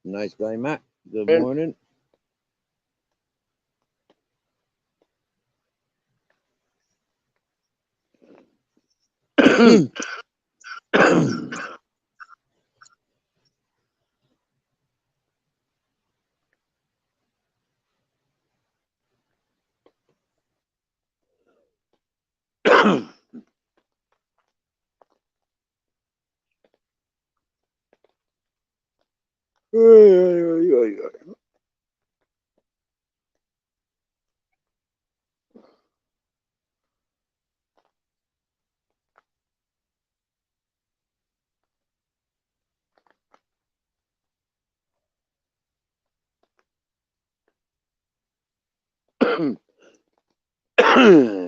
Nice guy, Matt. Good morning.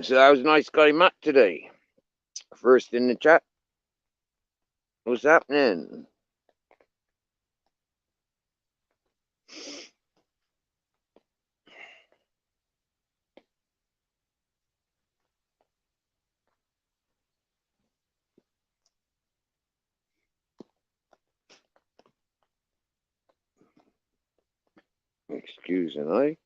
So that was nice guy Matt today. First in the chat. What's happening? Excuse me.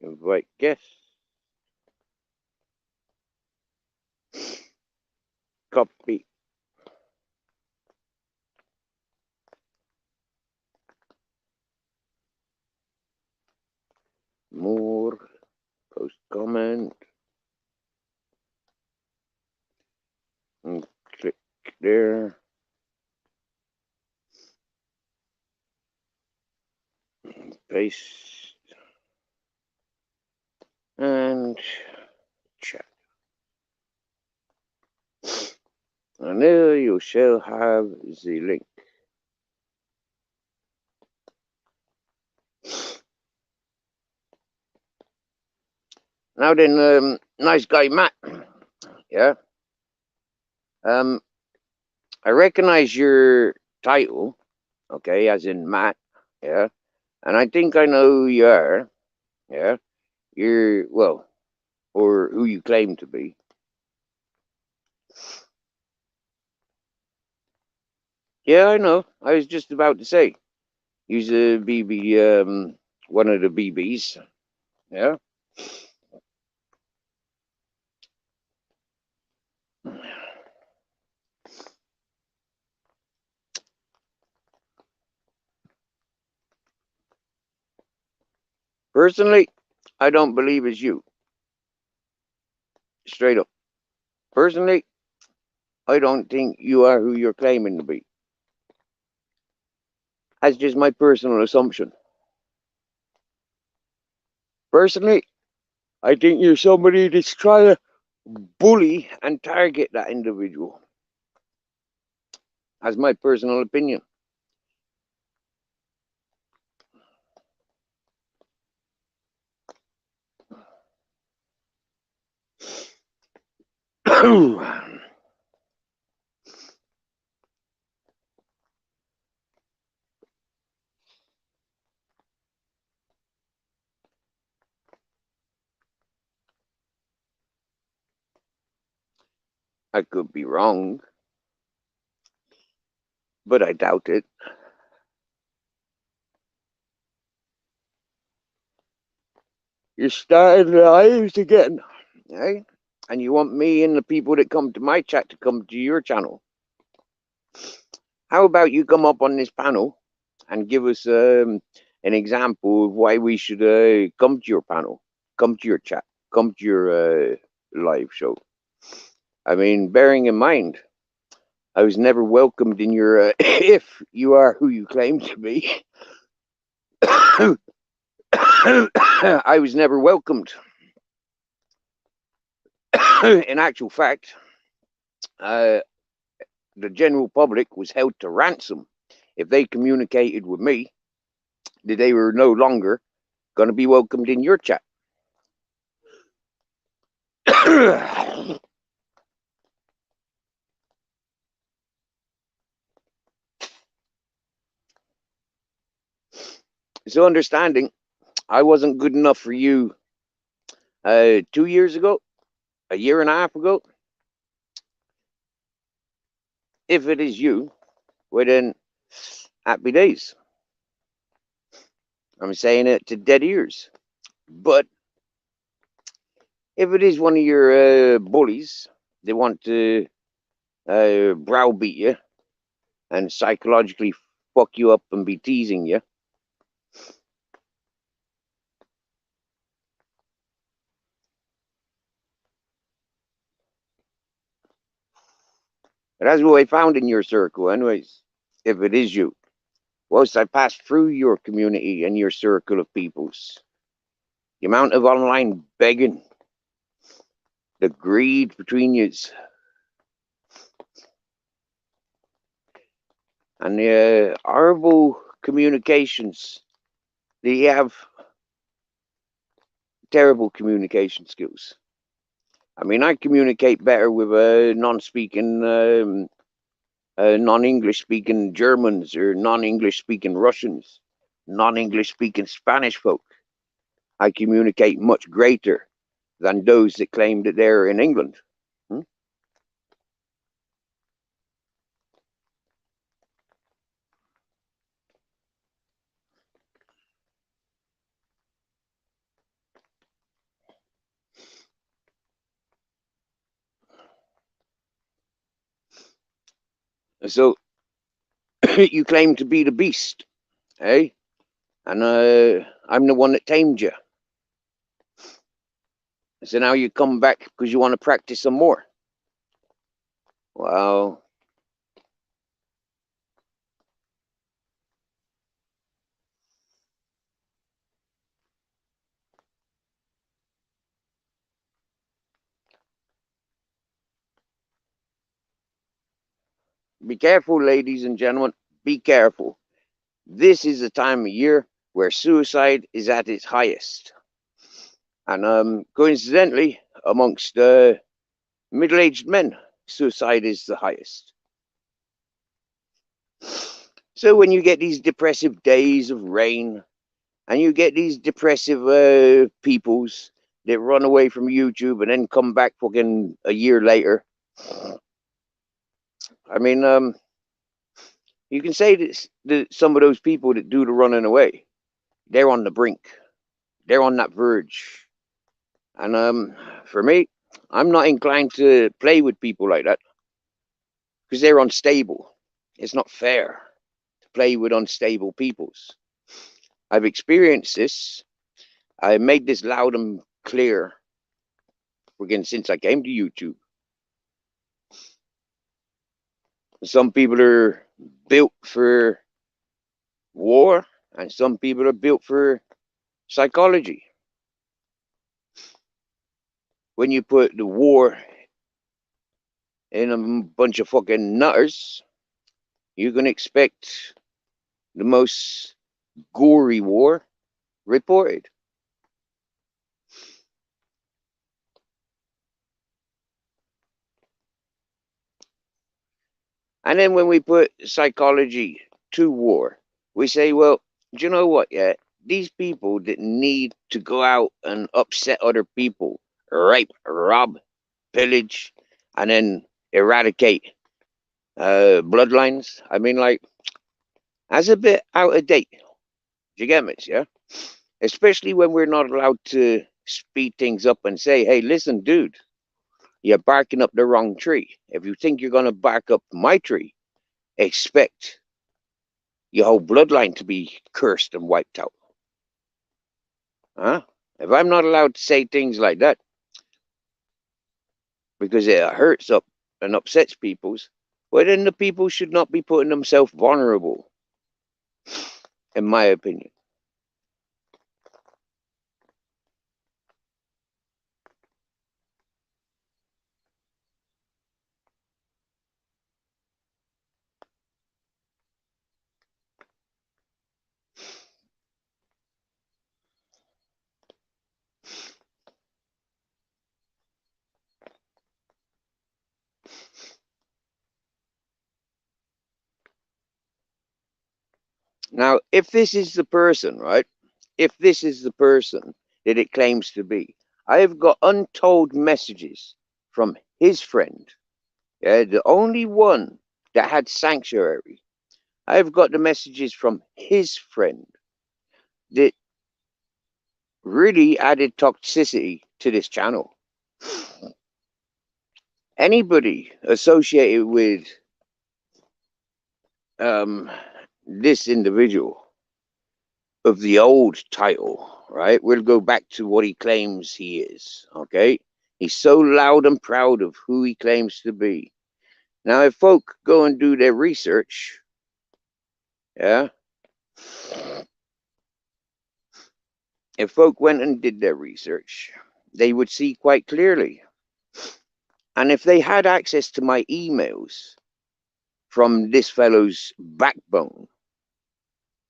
Invite guests. Copy. More. Post comment. And click there. Paste. And chat. And there you shall have the link. Now then, nice guy Matt. Yeah. I recognize your title, okay, as in Matt. Yeah. And I think I know who you are. Yeah. You're, well, or who you claim to be. Yeah, I know. I was just about to say, use a BB, one of the BBs. Yeah. Personally, I don't believe it's you. Straight up. Personally, I don't think you are who you're claiming to be. That's just my personal assumption. Personally, I think you're somebody that's trying to bully and target that individual. That's my personal opinion. I could be wrong, but I doubt it. You're starting the lives again, eh? And you want me and the people that come to my chat to come to your channel. How about you come up on this panel and give us an example of why we should come to your panel, come to your chat, come to your live show? I mean, bearing in mind, I was never welcomed in your, if you are who you claim to be, I was never welcomed. In actual fact, the general public was held to ransom if they communicated with me that they were no longer going to be welcomed in your chat. So understanding I wasn't good enough for you 2 years ago, a year and a half ago. If it is you, well then, happy days. I'm saying it to dead ears. But if it is one of your bullies, they want to browbeat you and psychologically fuck you up and be teasing you. And that's what I found in your circle, anyways. If it is you, whilst I passed through your community and your circle of peoples, the amount of online begging, the greed between yous, and the horrible communications. They have terrible communication skills. I mean, I communicate better with non-speaking, non-English speaking Germans or non-English speaking Russians, non-English speaking Spanish folk. I communicate much greater than those that claim that they're in England. So you claim to be the beast, eh? And I'm the one that tamed you. So now you come back because you want to practice some more. Well, be careful, ladies and gentlemen. Be careful. This is the time of year where suicide is at its highest. And coincidentally, amongst middle-aged men, suicide is the highest. So when you get these depressive days of rain, and you get these depressive peoples that run away from YouTube and then come back fucking a year later. I mean, you can say that some of those people that do the running away, they're on the brink. They're on that verge. And for me, I'm not inclined to play with people like that because they're unstable. It's not fair to play with unstable peoples. I've experienced this. I made this loud and clear again since I came to YouTube. Some people are built for war, and some people are built for psychology. When you put the war in a bunch of fucking nutters, you can expect the most gory war reported. And then when we put psychology to war, we say, well, do you know what? Yeah, these people that need to go out and upset other people, rape, rob, pillage, and then eradicate bloodlines. I mean, like, that's a bit out of date. Do you get me? Yeah. Especially when we're not allowed to speed things up and say, hey, listen, dude, you're barking up the wrong tree. If you think you're going to bark up my tree, expect your whole bloodline to be cursed and wiped out. Huh? If I'm not allowed to say things like that because it hurts up and upsets people's, well, then the people should not be putting themselves vulnerable, in my opinion. Now, if this is the person, right? If this is the person that it claims to be, I have got untold messages from his friend. Yeah, the only one that had sanctuary. I've got the messages from his friend that really added toxicity to this channel. Anybody associated with um, this individual of the old title, right? We'll go back to what he claims he is, okay? He's so loud and proud of who he claims to be. Now, if folk go and do their research, yeah, if folk went and did their research, they would see quite clearly. And if they had access to my emails from this fellow's backbone,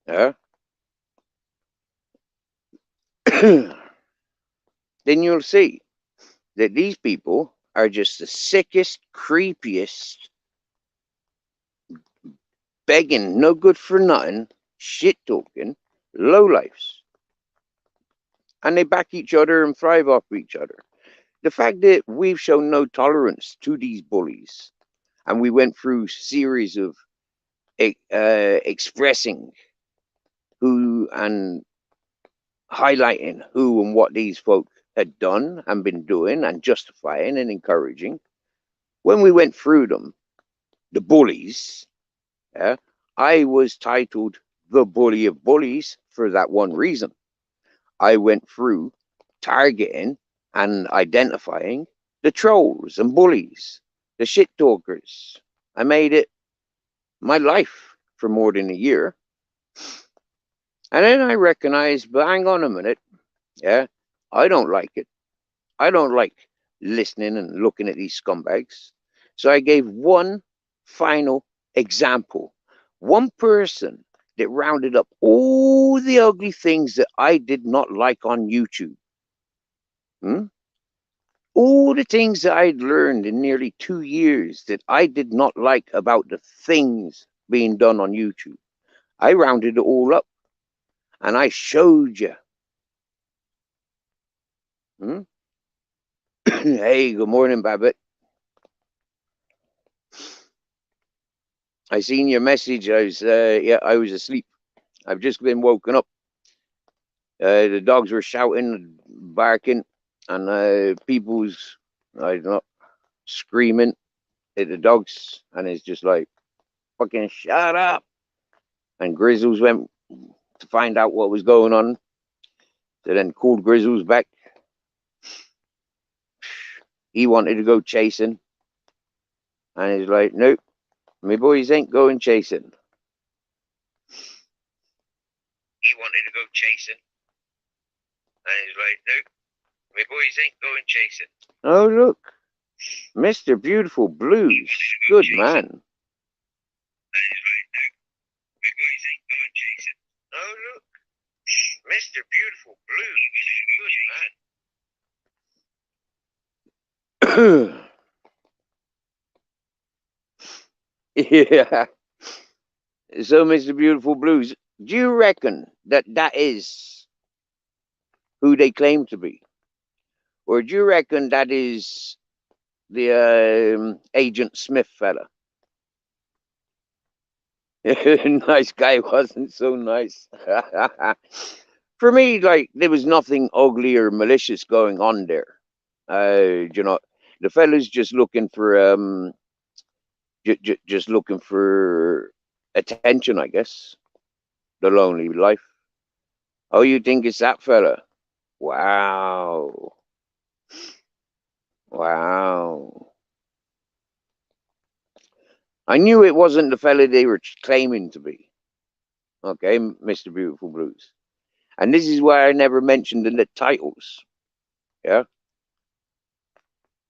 yeah, then you'll see that these people are just the sickest, creepiest, begging, no good for nothing, shit talking lowlifes. And they back each other and thrive off each other. The fact that we've shown no tolerance to these bullies, and we went through series of expressing who and highlighting who and what these folk had done and been doing and justifying and encouraging. When we went through them, the bullies, yeah, I was titled the bully of bullies for that one reason. I went through targeting and identifying the trolls and bullies, the shit talkers. I made it my life for more than a year. And then I recognized, but hang on a minute, yeah, I don't like it. I don't like listening and looking at these scumbags. So I gave one final example. One person that rounded up all the ugly things that I did not like on YouTube. Hmm? All the things that I'd learned in nearly 2 years that I did not like about the things being done on YouTube. I rounded it all up and I showed you. Hmm? Hey, good morning, Babbitt. I seen your message. I was asleep. I've just been woken up. The dogs were shouting, barking, and people's, I don't know, screaming at the dogs, and it's just like, fucking shut up. And Grizzles went to find out what was going on. So then called Grizzles back. He wanted to go chasing, and he's like, nope, my boys ain't going chasing. He wanted to go chasing, and he's like, nope, my boys ain't going chasing. Oh, look, Mr. Beautiful Blues. Good man. And he's like, nope, my boys ain't going chasing. Oh, look, Mr. Beautiful Blues. Good man. Yeah. So, Mr. Beautiful Blues, do you reckon that that is who they claim to be? Or do you reckon that is the Agent Smith fella? Nice guy wasn't so nice. For me, like, there was nothing ugly or malicious going on there. You know, the fella's just looking for just looking for attention, I guess. The lonely life. Oh, you think it's that fella? Wow. Wow. I knew it wasn't the fella they were claiming to be. Okay, Mr. Beautiful Blues. And this is why I never mentioned in the titles. Yeah.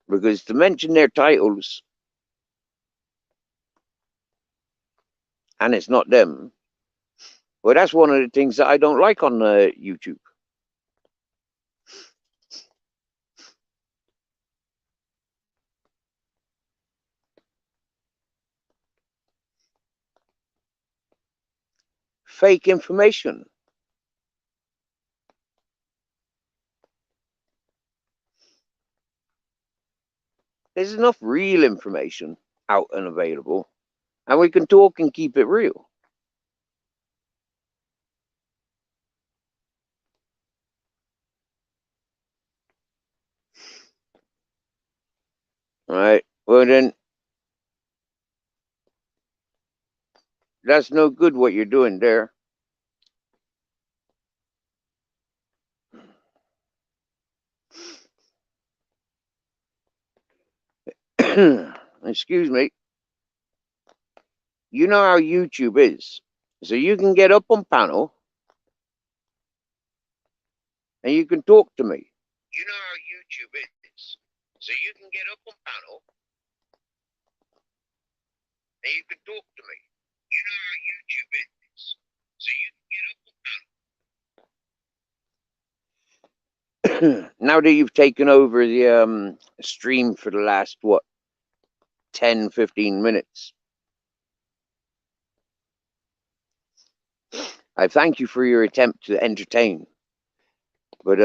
Because to mention their titles and it's not them, well, that's one of the things that I don't like on YouTube. Fake information. There's enough real information out and available, and we can talk and keep it real. All right. Well, then, that's no good what you're doing there. Excuse me. You know how YouTube is. So you can get up on panel and you can talk to me. You know how YouTube is. So you can get up on panel and you can talk to me. You know how YouTube is. So you can get up on panel. Now that you've taken over the stream for the last, what, 10, 15 minutes, I thank you for your attempt to entertain. But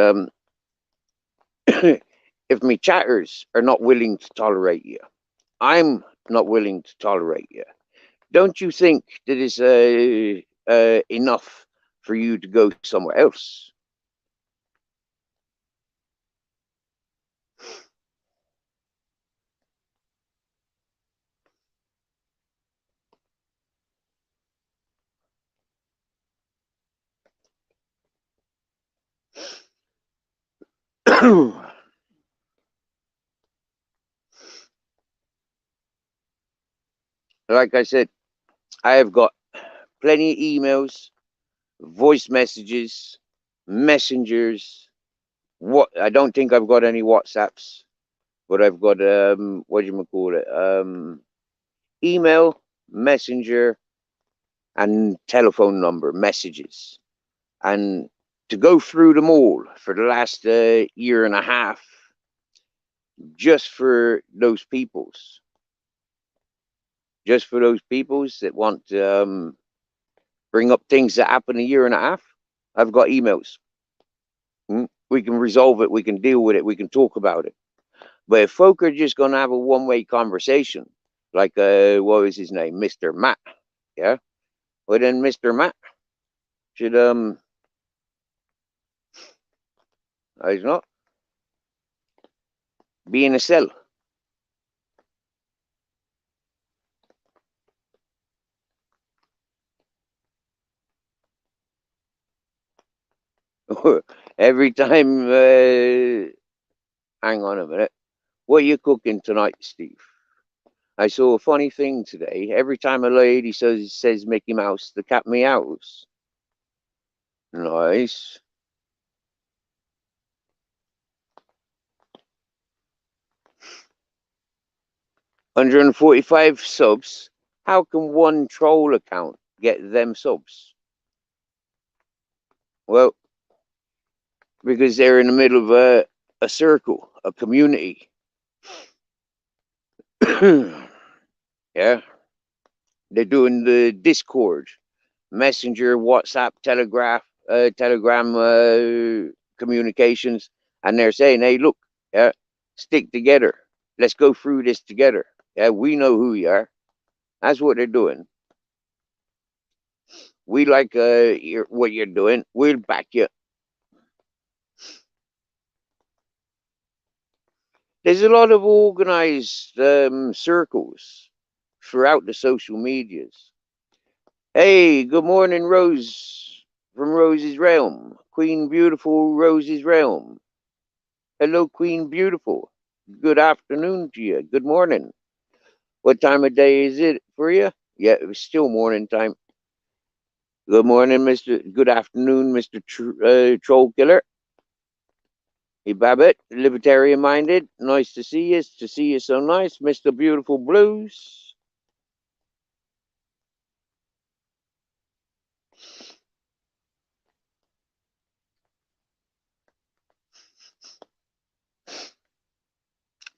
if me chatters are not willing to tolerate you, I'm not willing to tolerate you. Don't you think that it's enough for you to go somewhere else? Like I said, I have got plenty of emails, voice messages, messengers. What I don't think I've got any WhatsApps, but I've got what do you call it? Email, messenger, and telephone number messages. And to go through them all for the last year and a half, just for those peoples, that want to bring up things that happened a year and a half. I've got emails. we can resolve it, we can deal with it, we can talk about it. But if folk are just going to have a one-way conversation, like, what was his name? Mr. Matt, yeah? Well, then Mr. Matt should, I don't know, be in a cell. Every time, hang on a minute. What are you cooking tonight, Steve? I saw a funny thing today. Every time a lady says Mickey Mouse, the cat meows. Nice. 145 subs. How can one troll account get them subs? Well, because they're in the middle of a circle, a community. Yeah. They're doing the Discord, Messenger, WhatsApp, Telegram communications, and they're saying, "Hey, look, yeah, stick together. Let's go through this together. Yeah, we know who you are." That's what they're doing. We like what you're doing. We'll back you. There's a lot of organized circles throughout the social medias. Hey, good morning, Rose from Rose's Realm. Queen Beautiful, Rose's Realm. Hello, Queen Beautiful. Good afternoon to you. Good morning. What time of day is it for you? Yeah, it was still morning time. Good morning, Mr. Good afternoon, Mr. Troll Killer. Hey, Babbitt, libertarian minded. Nice to see you. To see you so nice, Mr. Beautiful Blues.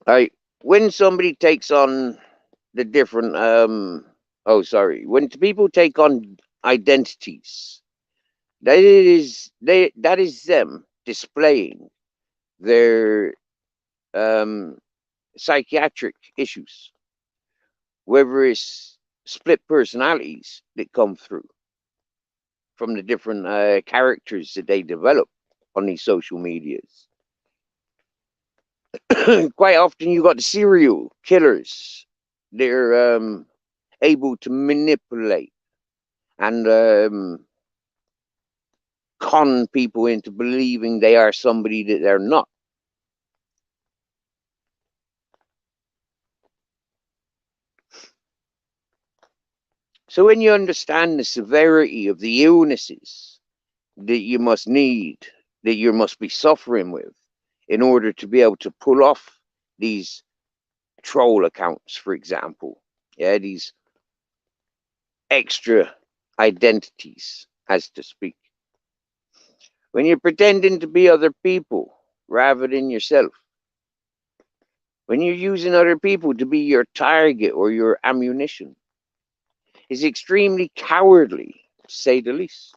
All right. When somebody takes on the different when people take on identities, that is them displaying their psychiatric issues, whether it's split personalities that come through from the different characters that they develop on these social medias. Quite often you got the serial killers. They're able to manipulate and con people into believing they are somebody that they're not. So when you understand the severity of the illnesses that you must need, that you must be suffering with in order to be able to pull off these troll accounts, for example, yeah, these extra identities, as to speak. When you're pretending to be other people rather than yourself, when you're using other people to be your target or your ammunition, is extremely cowardly, to say the least.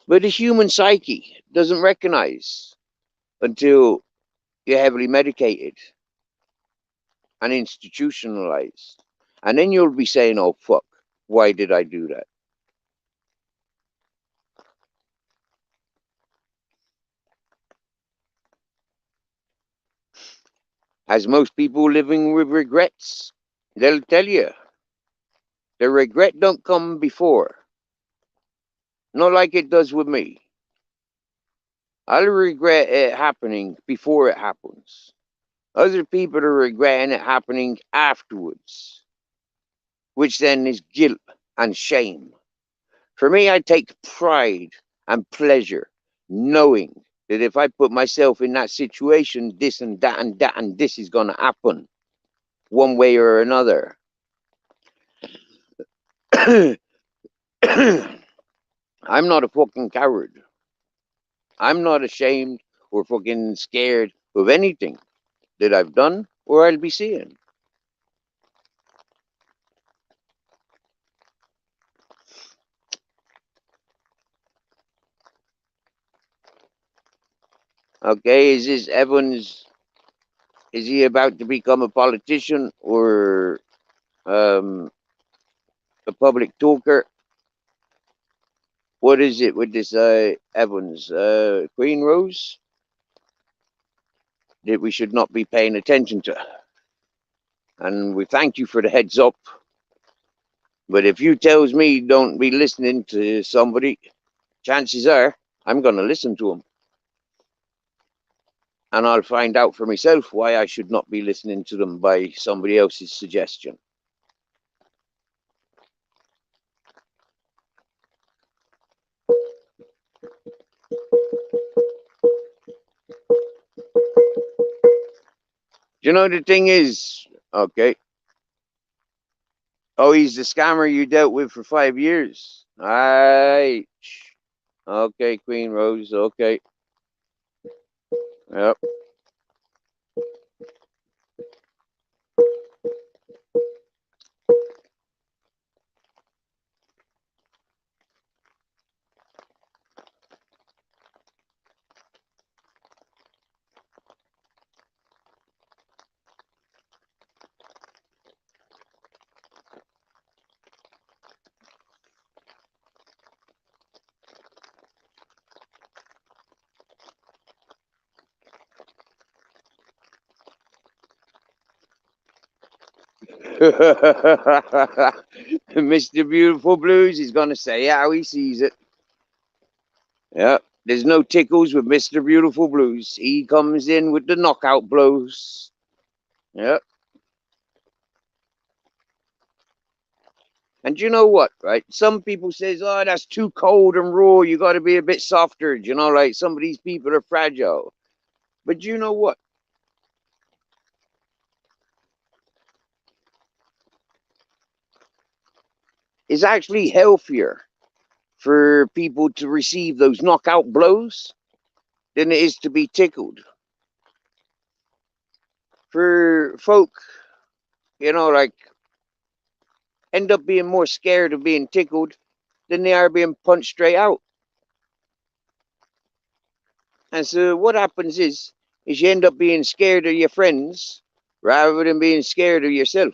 But the human psyche doesn't recognize until you're heavily medicated and institutionalized. And then you'll be saying, oh, fuck, why did I do that? As most people living with regrets, they'll tell you the regret don't come before. Not like it does with me. I'll regret it happening before it happens. Other people are regretting it happening afterwards, which then is guilt and shame. For me, I take pride and pleasure knowing that if I put myself in that situation, this and that and that and this is going to happen one way or another. I'm not a fucking coward. I'm not ashamed or fucking scared of anything that I've done or I'll be seeing. Okay, is this Evans? Is he about to become a politician or um, a public talker? What is it with this Evans? Queen Rose? That we should not be paying attention to. And we thank you for the heads up. But if you tells me don't be listening to somebody, chances are I'm going to listen to them. And I'll find out for myself why I should not be listening to them by somebody else's suggestion. You know, the thing is, okay. Oh, he's the scammer you dealt with for 5 years. Right. Okay, Queen Rose. Okay. Yep. Mr. Beautiful Blues is going to say how he sees it. Yep. There's no tickles with Mr. Beautiful Blues. He comes in with the knockout blows. Yep. And you know what, right? Some people says, oh, that's too cold and raw. You got to be a bit softer. You know, like some of these people are fragile. But you know what? It's actually healthier for people to receive those knockout blows than it is to be tickled. For folk, you know, like end up being more scared of being tickled than they are being punched straight out. And so what happens is you end up being scared of your friends rather than being scared of yourself.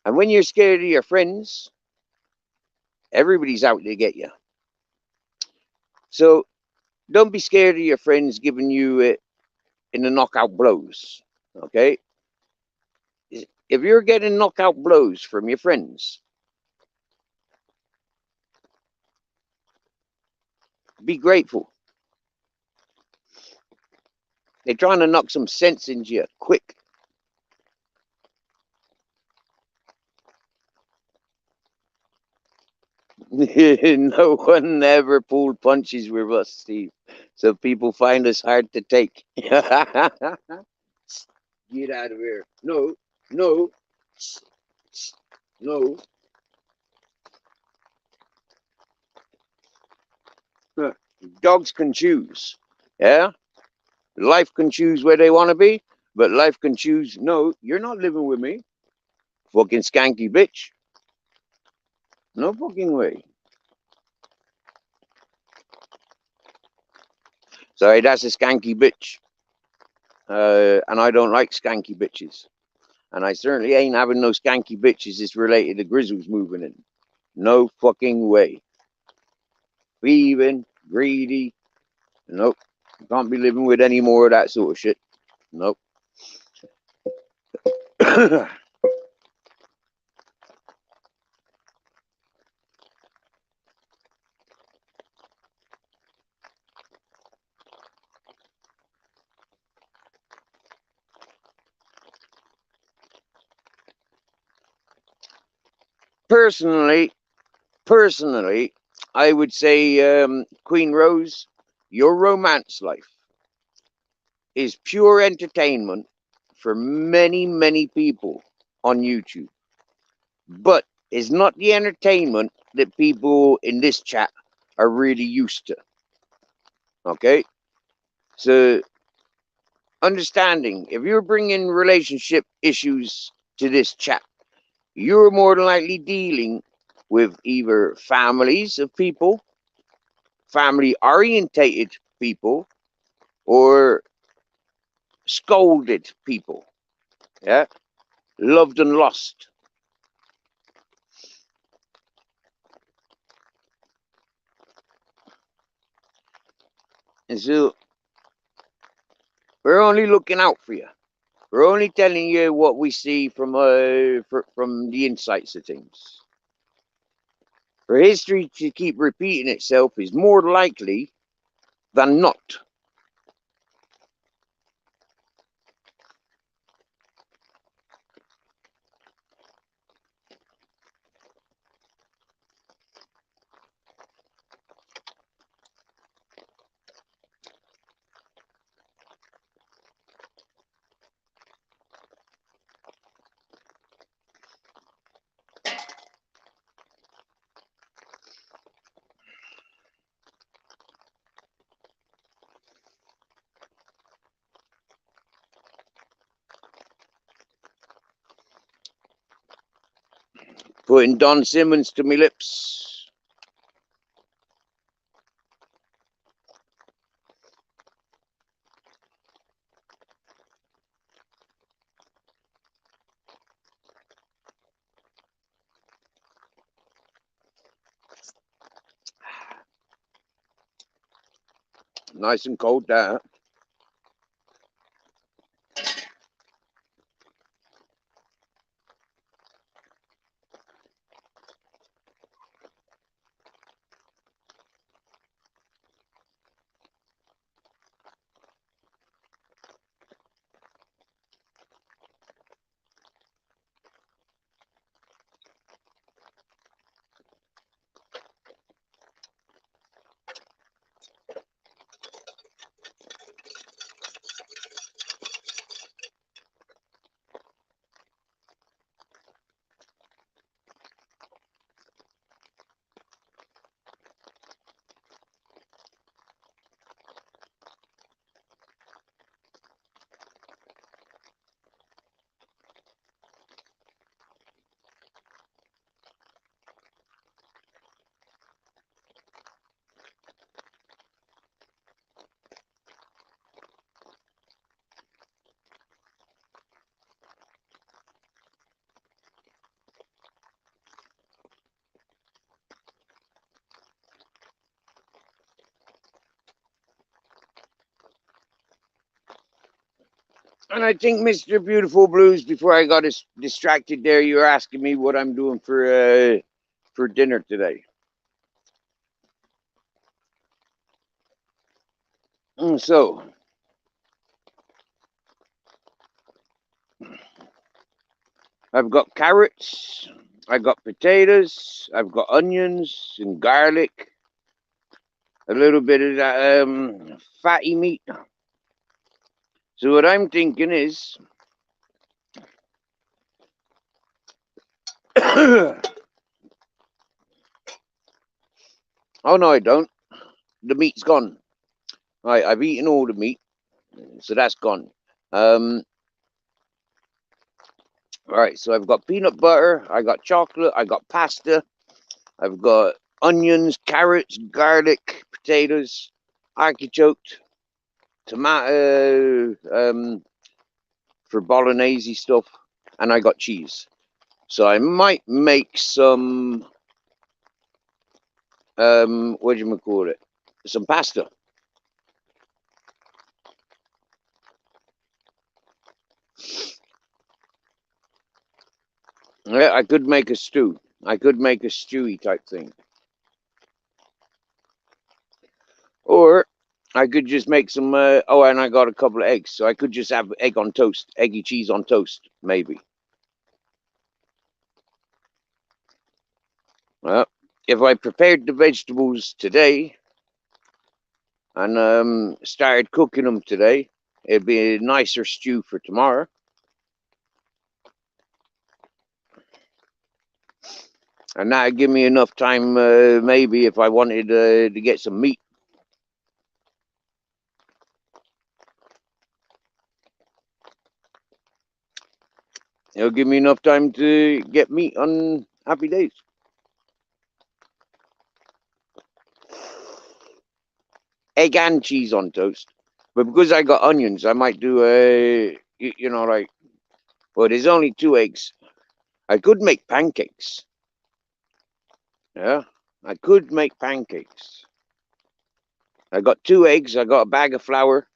And when you're scared of your friends, everybody's out to get you. So don't be scared of your friends giving you it in the knockout blows. Okay? If you're getting knockout blows from your friends, be grateful. They're trying to knock some sense into you quick. No one ever pulled punches with us, Steve. So people find us hard to take. Get out of here. No, no, no. Dogs can choose. Yeah? Life can choose where they want to be, but life can choose, no, you're not living with me. Fucking skanky bitch. No fucking way. Sorry, that's a skanky bitch. And I don't like skanky bitches. And I certainly ain't having no skanky bitches that's related to Grizzles moving in. No fucking way. Thieving, greedy. Nope. Can't be living with any more of that sort of shit. Nope. personally, personally, I would say, Queen Rose, your romance life is pure entertainment for many, many people on YouTube, but it's not the entertainment that people in this chat are really used to. Okay? So, understanding if you're bringing relationship issues to this chat, you're more than likely dealing with either families of people, family orientated people, or scolded people. Yeah, loved and lost. And so we're only looking out for you. We're only telling you what we see from from the insights of things. For history to keep repeating itself is more likely than not. Putting Don Simmons to me lips. Nice and cold there. And I think, Mr. Beautiful Blues, before I got distracted there, you were asking me what I'm doing for dinner today. So, I've got carrots, I've got potatoes, I've got onions and garlic, a little bit of that fatty meat. So what I'm thinking is, oh no, I don't. The meat's gone. Right, I've eaten all the meat, so that's gone. All right, so I've got peanut butter, I got chocolate, I got pasta, I've got onions, carrots, garlic, potatoes, artichoke, tomato for bolognese stuff, and I got cheese. So I might make some what do you call it? Some pasta. Yeah, I could make a stew. I could make a stewy type thing. Or I could just make some, oh, and I got a couple of eggs. So I could just have egg on toast, eggy cheese on toast, maybe. Well, if I prepared the vegetables today and started cooking them today, it'd be a nicer stew for tomorrow. And that'd give me enough time, maybe, if I wanted to get some meat. It'll give me enough time to get meat on happy days. egg and cheese on toast. But because I got onions, I might do a, like, well, there's only 2 eggs. I could make pancakes. Yeah, I could make pancakes. I got 2 eggs. I got a bag of flour.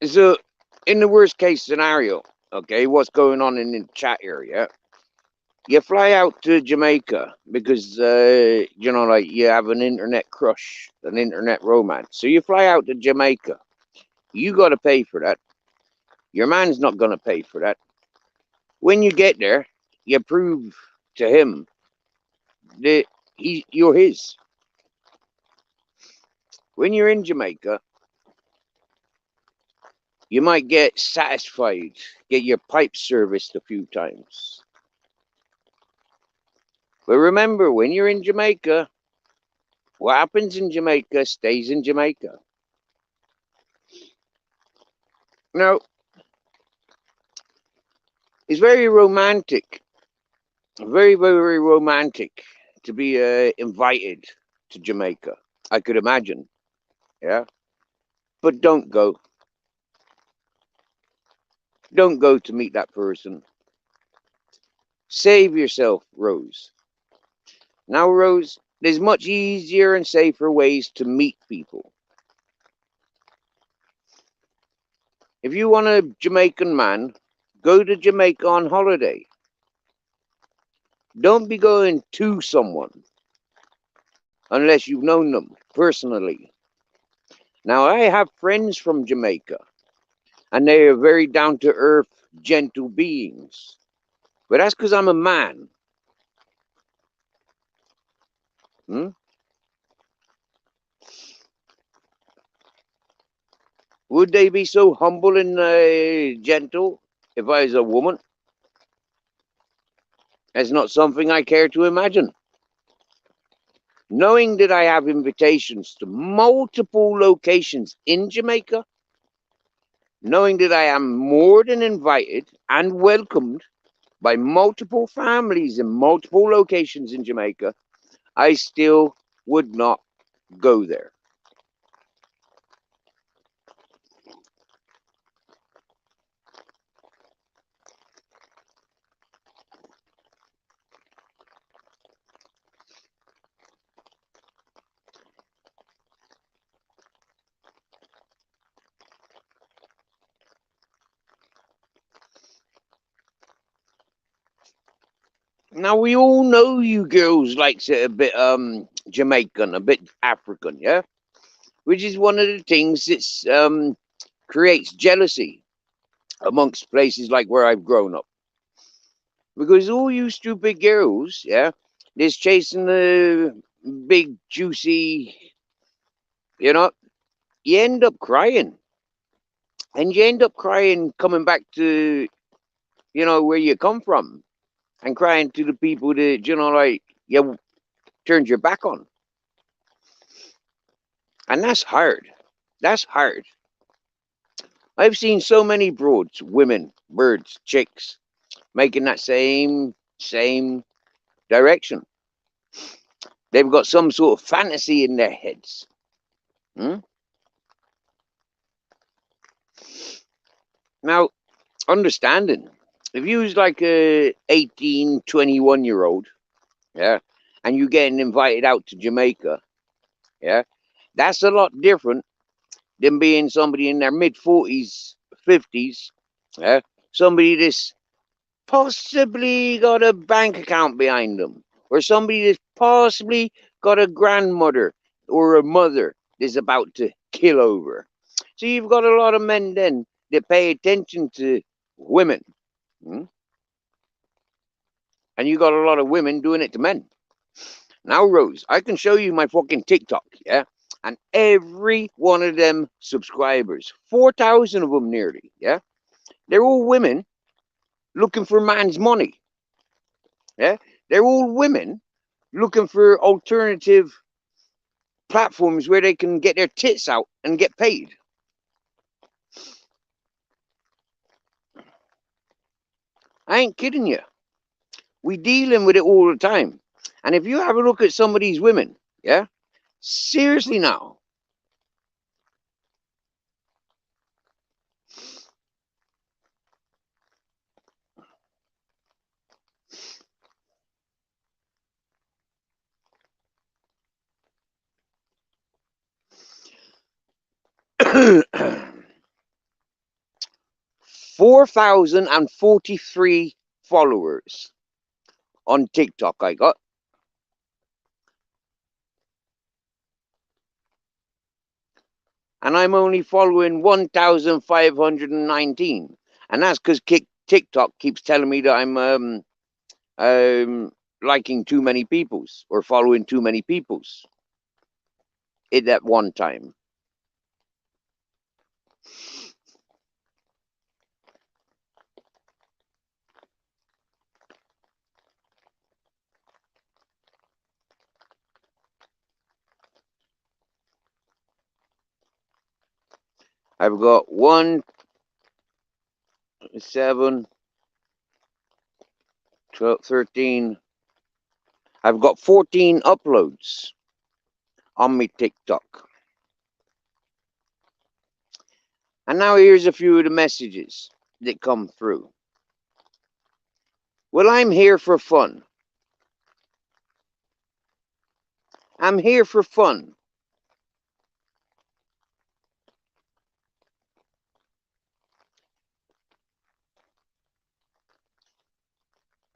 So, in the worst case scenario, okay, what's going on in the chat area? You fly out to Jamaica because, like you have an internet crush, an internet romance. So you fly out to Jamaica. You got to pay for that. Your man's not going to pay for that. When you get there, you prove to him that you're his. When you're in Jamaica, you might get satisfied, get your pipe serviced a few times. But remember, when you're in Jamaica, what happens in Jamaica stays in Jamaica. Now, it's very romantic, very, very romantic to be invited to Jamaica. I could imagine, yeah? But don't go. Don't go to meet that person. Save yourself, Rose. Now, Rose, there's much easier and safer ways to meet people. If you want a Jamaican man, go to Jamaica on holiday. Don't be going to someone unless you've known them personally. Now, I have friends from Jamaica, and they are very down to earth, gentle beings. But that's because I'm a man. Hmm? Would they be so humble and gentle if I was a woman? That's not something I care to imagine. Knowing that I have invitations to multiple locations in Jamaica, knowing that I am more than invited and welcomed by multiple families in multiple locations in Jamaica, I still would not go there. Now we all know you girls likes it a bit Jamaican, a bit African, yeah? Which is one of the things that creates jealousy amongst places like where I've grown up. Because all you stupid girls, yeah, is chasing the big juicy, you know, you end up crying. And you end up crying coming back to, where you come from. And crying to the people that, like, you turned your back on. And that's hard. That's hard. I've seen so many broads, women, birds, chicks, making that same direction. They've got some sort of fantasy in their heads. Hmm? Now, understanding, if you was like a 18, 21-year-old, yeah, and you getting invited out to Jamaica, yeah, that's a lot different than being somebody in their mid-40s, 50s, yeah, somebody that's possibly got a bank account behind them, or somebody that's possibly got a grandmother or a mother that's about to kill over. So you've got a lot of men then that pay attention to women. Hmm? And you got a lot of women doing it to men. Now, Rose, I can show you my fucking TikTok, yeah? And every one of them subscribers, 4,000 of them nearly, yeah? They're all women looking for man's money. Yeah? They're all women looking for alternative platforms where they can get their tits out and get paid. I ain't kidding you. We dealing with it all the time. And if you have a look at some of these women, yeah, seriously now, $4,043 followers on TikTok I got. And I'm only following 1,519. And that's because TikTok keeps telling me that I'm liking too many people's or following too many people's at that one time. I've got 1, 7, 12, 13. I've got 14 uploads on my TikTok. And now here's a few of the messages that come through. Well, I'm here for fun. I'm here for fun.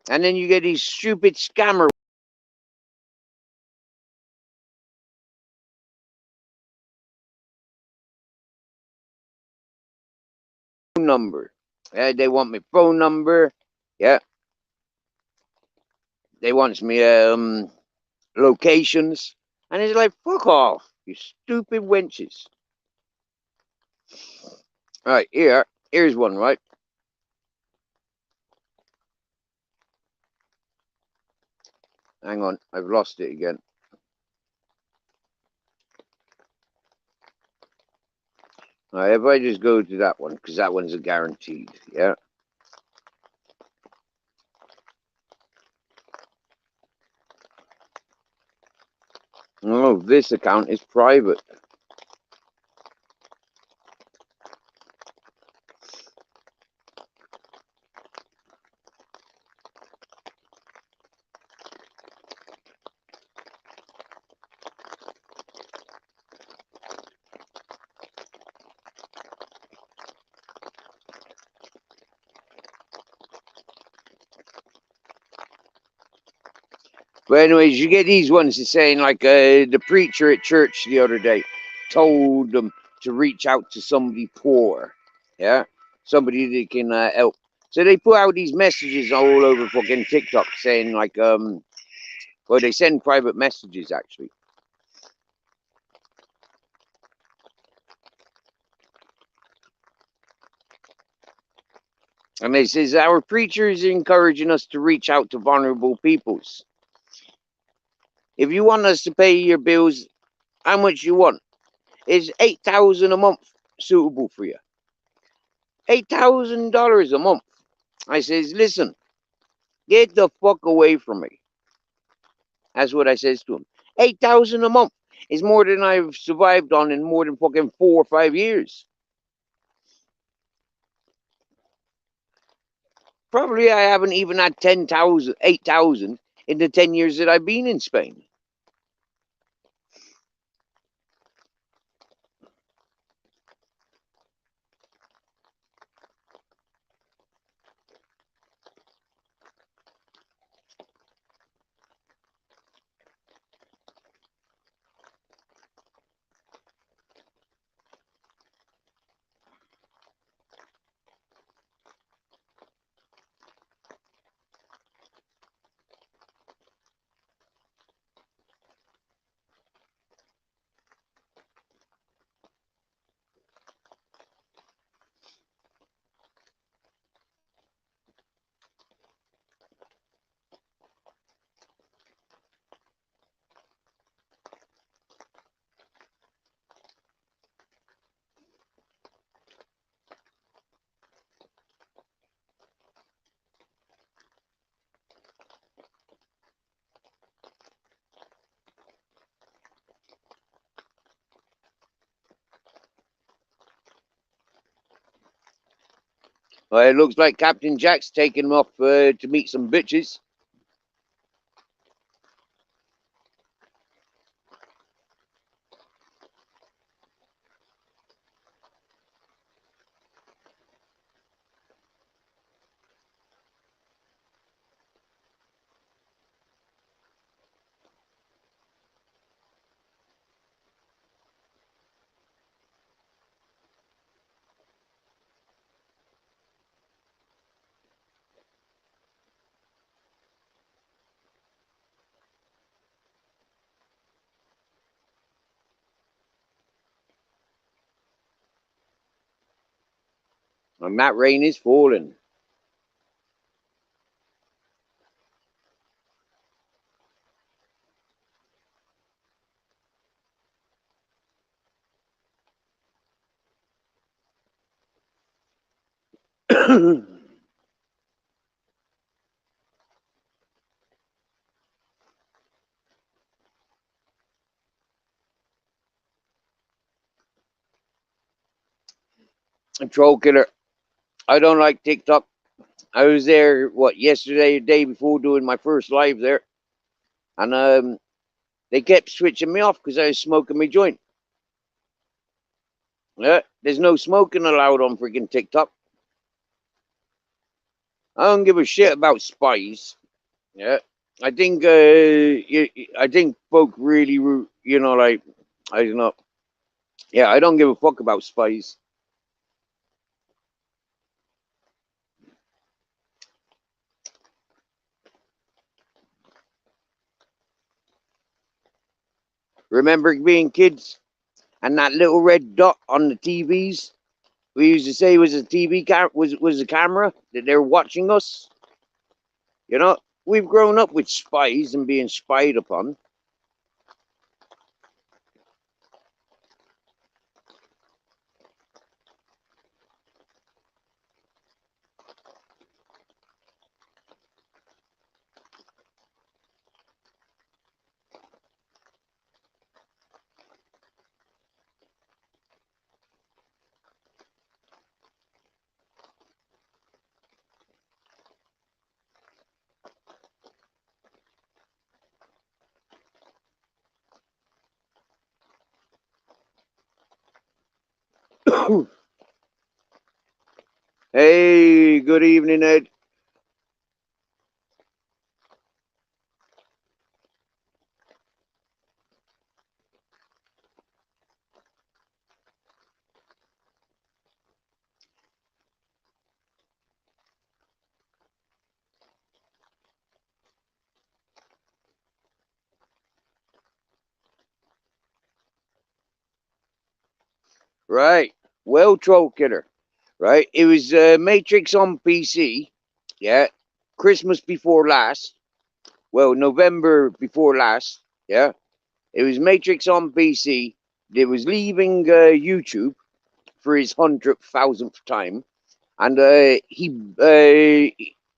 And then you get these stupid scammer number. They want my phone number. Yeah. They want me locations. And it's like, fuck off, you stupid wenches. All right, here's one, right? Hang on, I've lost it again. All right, if I just go to that one, because that one's a guaranteed, yeah? Oh, this account is private. But anyways, you get these ones that's saying like the preacher at church the other day told them to reach out to somebody poor, yeah, somebody that can help. So they put out these messages all over fucking TikTok saying like well, they send private messages actually. And they says our preacher is encouraging us to reach out to vulnerable peoples. If you want us to pay your bills, how much you want? Is $8,000 a month suitable for you? $8,000 a month. I says, listen, get the fuck away from me. That's what I says to him. 8,000 a month is more than I've survived on in more than fucking 4 or 5 years. Probably I haven't even had 10,000, 8,000 in the 10 years that I've been in Spain. Well, it looks like Captain Jack's taking him off to meet some bitches. And that rain is falling. Troll killer. I don't like TikTok. I was there, what, yesterday, the day before, doing my first live there. And they kept switching me off because I was smoking my joint. Yeah, there's no smoking allowed on freaking TikTok. I don't give a shit about spies. Yeah, I think I think folk really, like, I don't know. Yeah, I don't give a fuck about spies. Remember being kids and that little red dot on the TVs? We used to say was a TV was a camera that they're watching us. You know, we've grown up with spies and being spied upon. Hey, good evening, Ed. Right. Well, Troll Killer. Right. It was Matrix on PC. Yeah. Christmas before last. Well, November before last. Yeah. It was Matrix on PC. It was leaving YouTube for his 100,000th time. And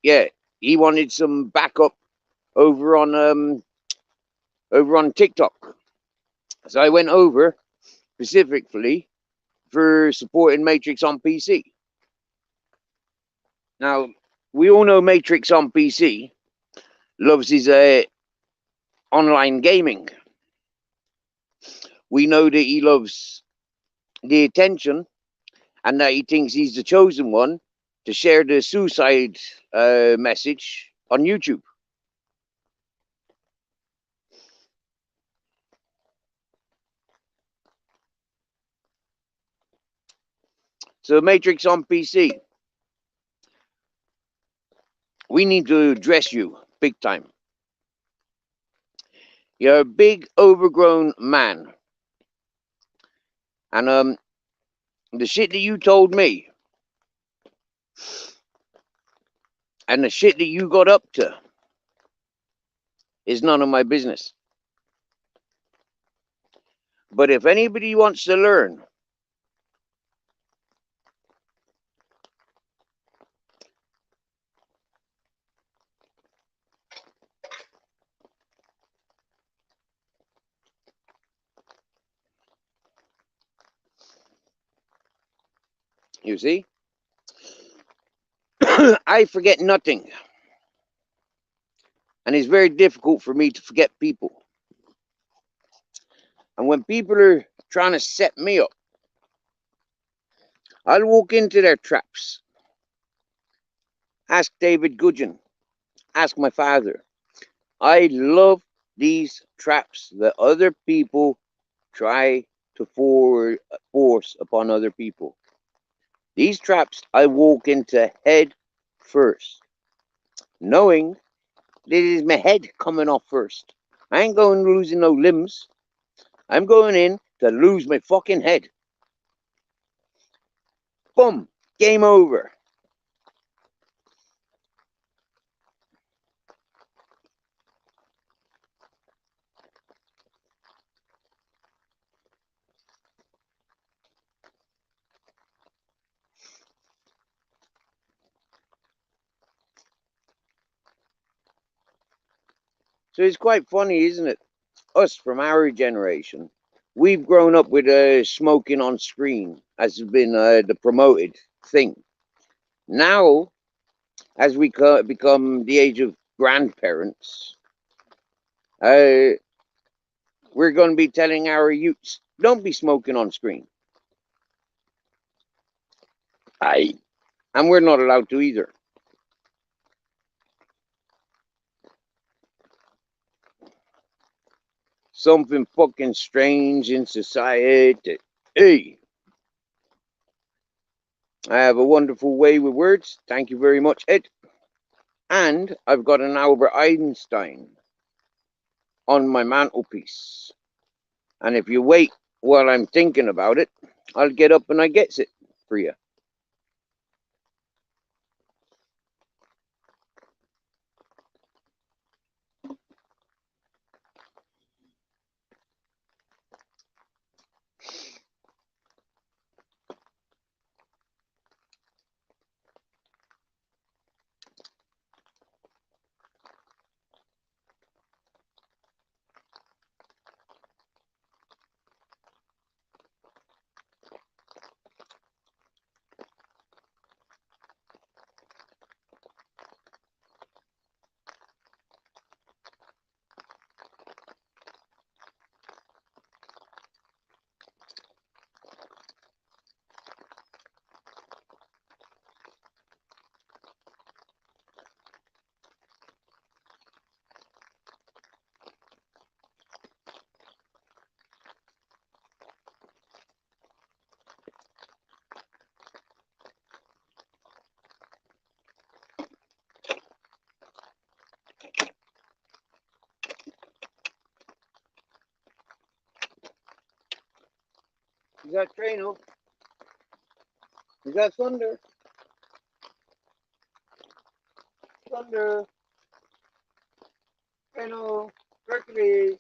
yeah, he wanted some backup over on TikTok. So I went over specifically for supporting Matrix on PC. Now, we all know Matrix on PC loves his online gaming. We know that he loves the attention and that he thinks he's the chosen one to share the suicide message on YouTube. So, Matrix on PC, we need to address you big time. You're a big, overgrown man. And the shit that you told me and the shit that you got up to is none of my business. But if anybody wants to learn, you see, I forget nothing. And it's very difficult for me to forget people. And when people are trying to set me up, I'll walk into their traps. Ask David Gudgeon. Ask my father. I love these traps that other people try to force upon other people. These traps I walk into head first, knowing that it is my head coming off first. I ain't going losing no limbs. I'm going in to lose my fucking head. Boom. Game over. So it's quite funny, isn't it? Us from our generation, we've grown up with smoking on screen as has been the promoted thing. Now, as we become the age of grandparents, we're going to be telling our youths, don't be smoking on screen. Aye. And we're not allowed to either. Something fucking strange in society. Hey, I have a wonderful way with words. Thank you very much, Ed. And I've got an Albert Einstein on my mantelpiece. And if you wait while I'm thinking about it, I'll get up and I gets it for you. Is that Trano? Is that Thunder? Thunder. Trano. Hercules.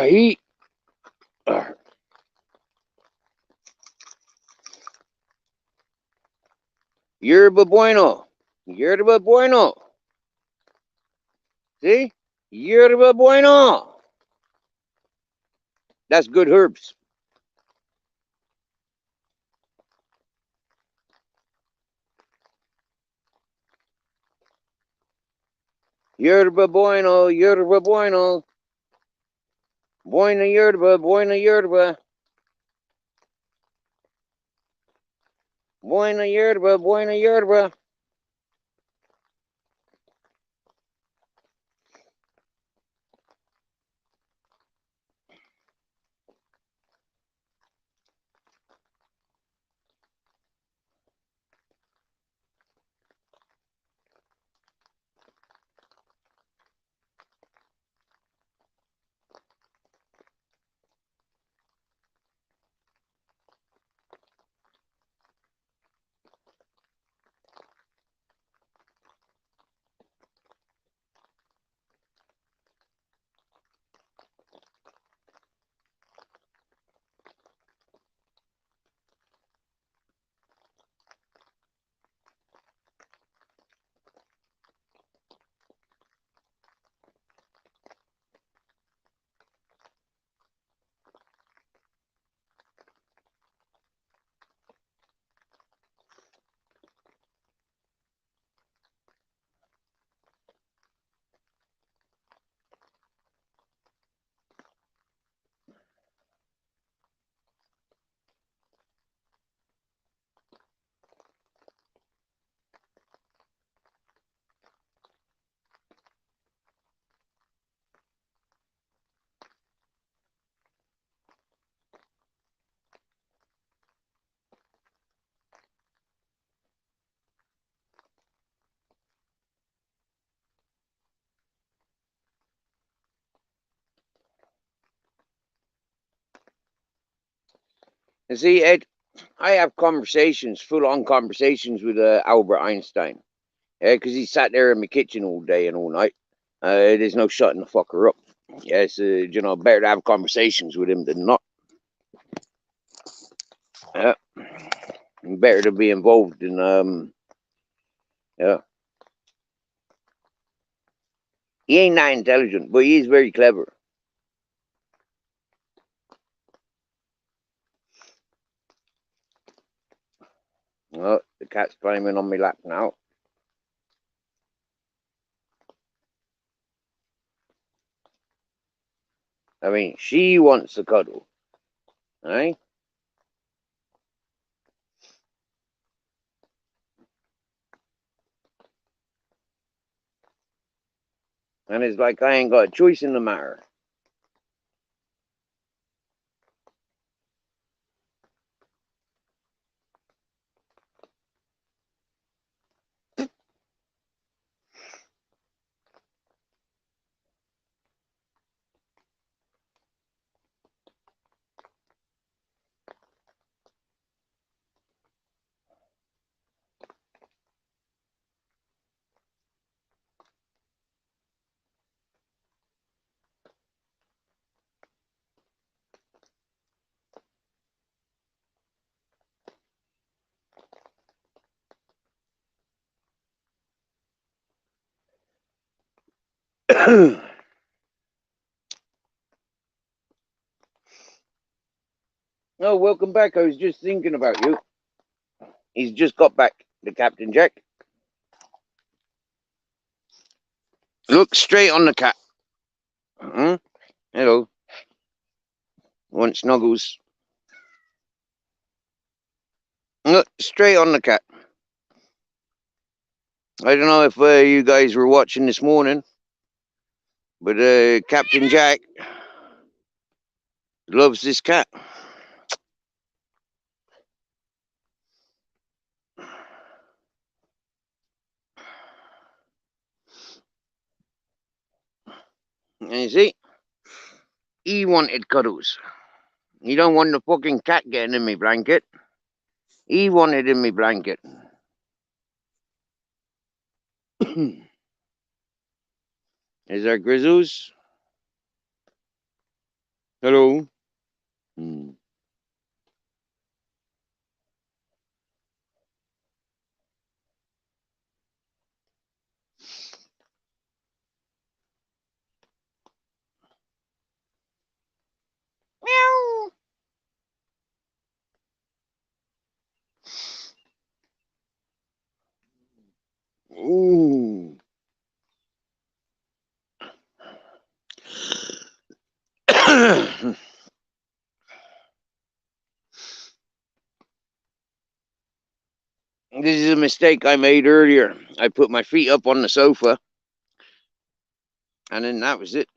He. Yerba bueno. Yerba bueno. See? Yerba bueno. That's good herbs. Yerba bueno, yerba bueno. Buena yerba, buena yerba. Buena yerba, buena yerba. You see, Ed, I have conversations, full-on conversations with Albert Einstein. Yeah, because he sat there in my kitchen all day and all night. There's no shutting the fucker up. Yes, better to have conversations with him than not. Yeah, better to be involved in yeah. He ain't that intelligent, but he is very clever. Oh, the cat's climbing on my lap now. I mean, she wants to cuddle, right? And it's like I ain't got a choice in the matter. Oh, welcome back. I was just thinking about you. He's just got back, the Captain Jack. Look straight on the cat. Hello. Want snuggles? Look straight on the cat. I don't know if you guys were watching this morning, but Captain Jack loves this cat. And you see, he wanted cuddles. He don't want the fucking cat getting in my blanket. He wanted in my blanket. Is there Grizzles? Hello. Hmm. Meow. Ooh. This is a mistake I made earlier. I put my feet up on the sofa, and then that was it.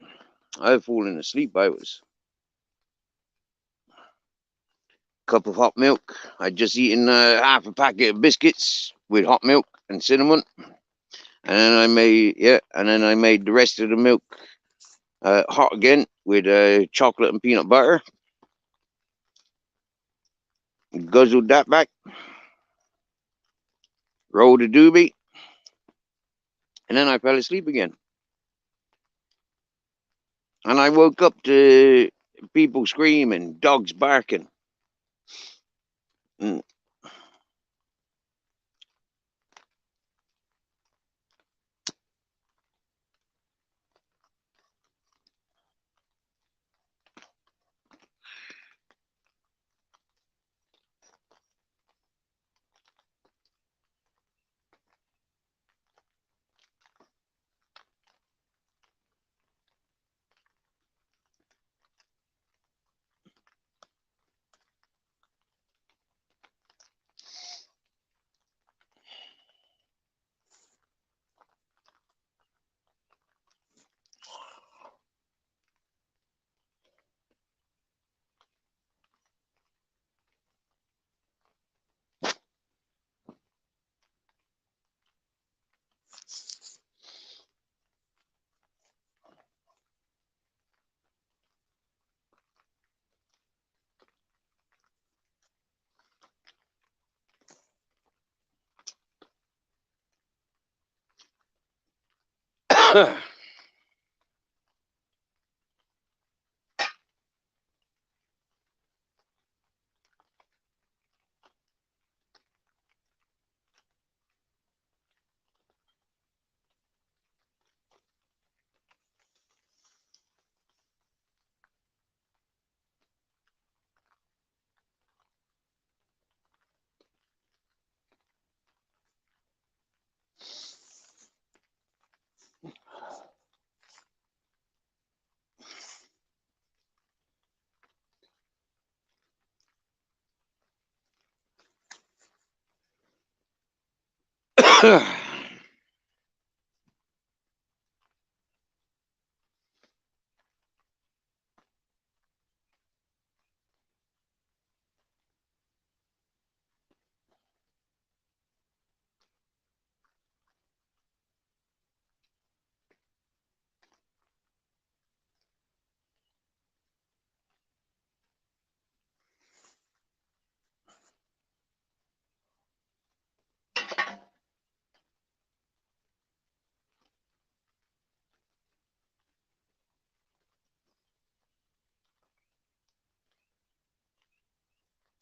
I've fallen asleep. I was. Cup of hot milk. I'd just eaten half a packet of biscuits with hot milk and cinnamon, and then I made the rest of the milk hot again with chocolate and peanut butter. Guzzled that back, rolled a doobie, and then I fell asleep again. And I woke up to people screaming, dogs barking. Mm.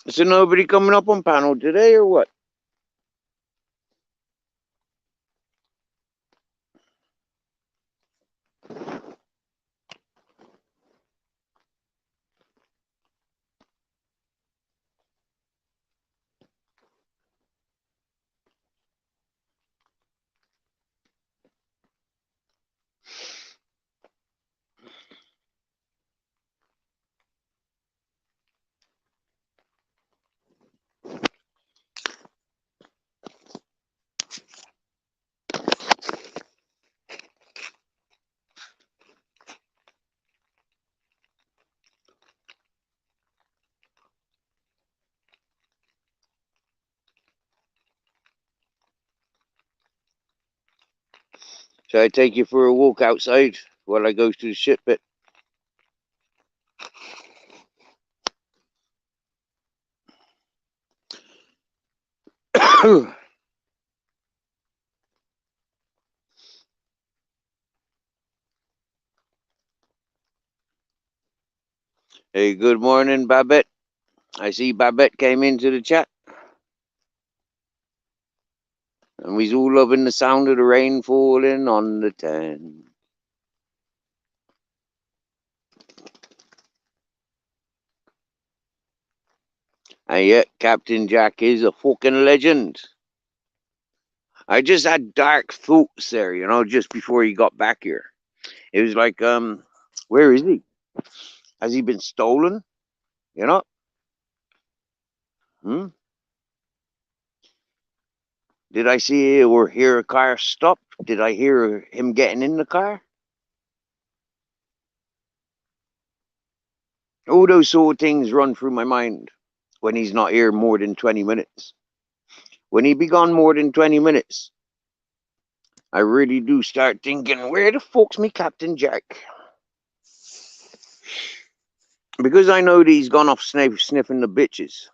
So nobody coming up on panel today or what? Shall I take you for a walk outside while I go to the shit pit? Hey, good morning, Babette. I see Babette came into the chat, and we's all loving the sound of the rain falling on the tan. And yet, Captain Jack is a fucking legend. I just had dark thoughts there, just before he got back here. It was like, where is he? Has he been stolen? You know? Hmm? Did I see or hear a car stop? Did I hear him getting in the car? All those sort of things run through my mind when he's not here more than 20 minutes. When he be gone more than 20 minutes, I really do start thinking, where the fuck's me Captain Jack? Because I know that he's gone off sniffing the bitches.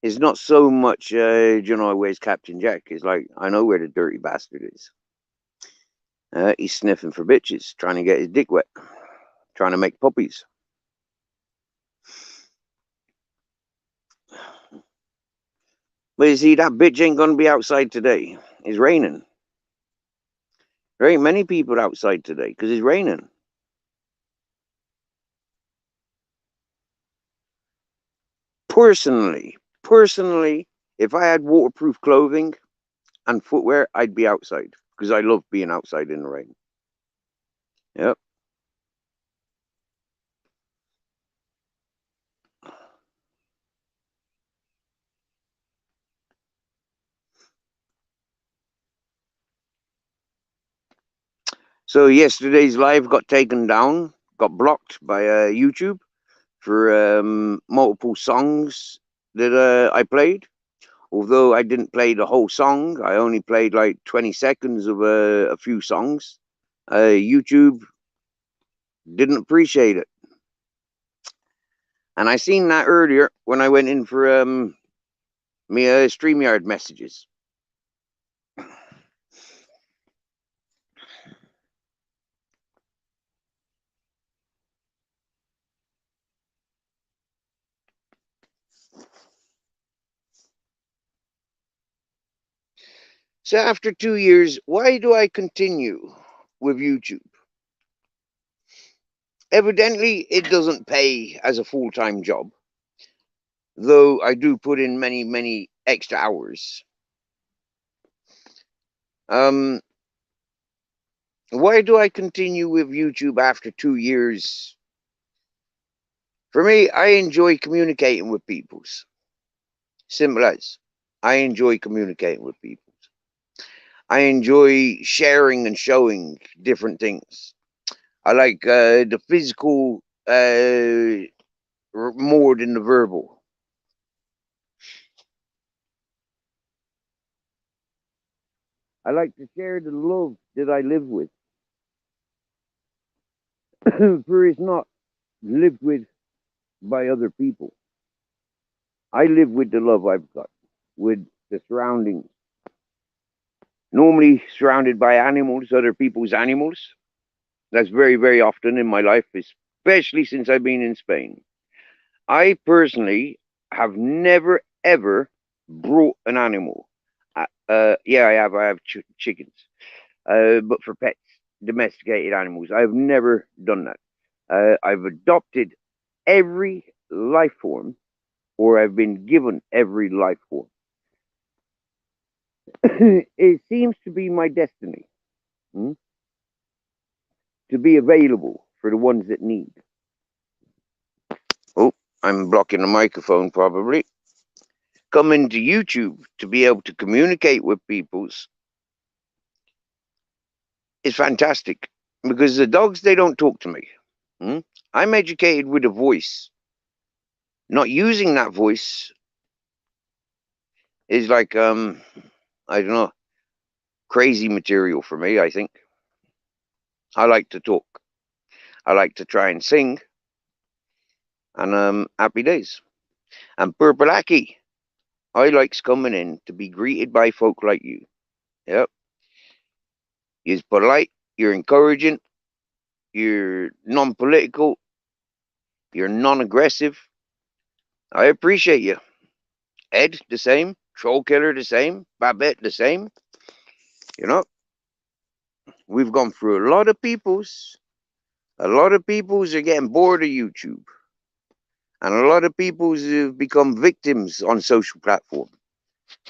It's not so much, where's Captain Jack? It's like, I know where the dirty bastard is. He's sniffing for bitches, trying to get his dick wet, trying to make puppies. But you see, that bitch ain't gonna be outside today. It's raining. There ain't many people outside today because it's raining. Personally, if I had waterproof clothing and footwear, I'd be outside because I love being outside in the rain. Yep. So yesterday's live got taken down, got blocked by YouTube for multiple songs that I played. Although I didn't play the whole song, I only played like 20 seconds of a few songs. YouTube didn't appreciate it. And I seen that earlier when I went in for me StreamYard messages. So after 2 years, why do I continue with YouTube? Evidently, it doesn't pay as a full-time job, though I do put in many, many extra hours. Why do I continue with YouTube after 2 years? For me, I enjoy communicating with people. Simple as. I enjoy communicating with people. I enjoy sharing and showing different things. I like the physical more than the verbal. I like to share the love that I live with. For it's not lived with by other people. I live with the love I've got, with the surroundings. Normally surrounded by animals, other people's animals. That's very, very often in my life, especially since I've been in Spain. I personally have never, ever brought an animal. Yeah, I have. I have chickens. But for pets, domesticated animals, I've never done that. I've adopted every life form, or I've been given every life form. It seems to be my destiny to be available for the ones that need. Oh, I'm blocking the microphone probably. Coming to YouTube to be able to communicate with people's is fantastic because the dogs, they don't talk to me. I'm educated with a voice. Not using that voice is like I don't know, crazy material for me. I think I like to talk. I like to try and sing, and happy days. And Purple Aki, I likes coming in to be greeted by folk like you. Yep, you're polite, you're encouraging, you're non-political, you're non-aggressive. I appreciate you. Ed, the same. Troll Killer, the same. Babette, the same. You know, we've gone through a lot of peoples. A lot of peoples are getting bored of YouTube. And a lot of peoples have become victims on social platform.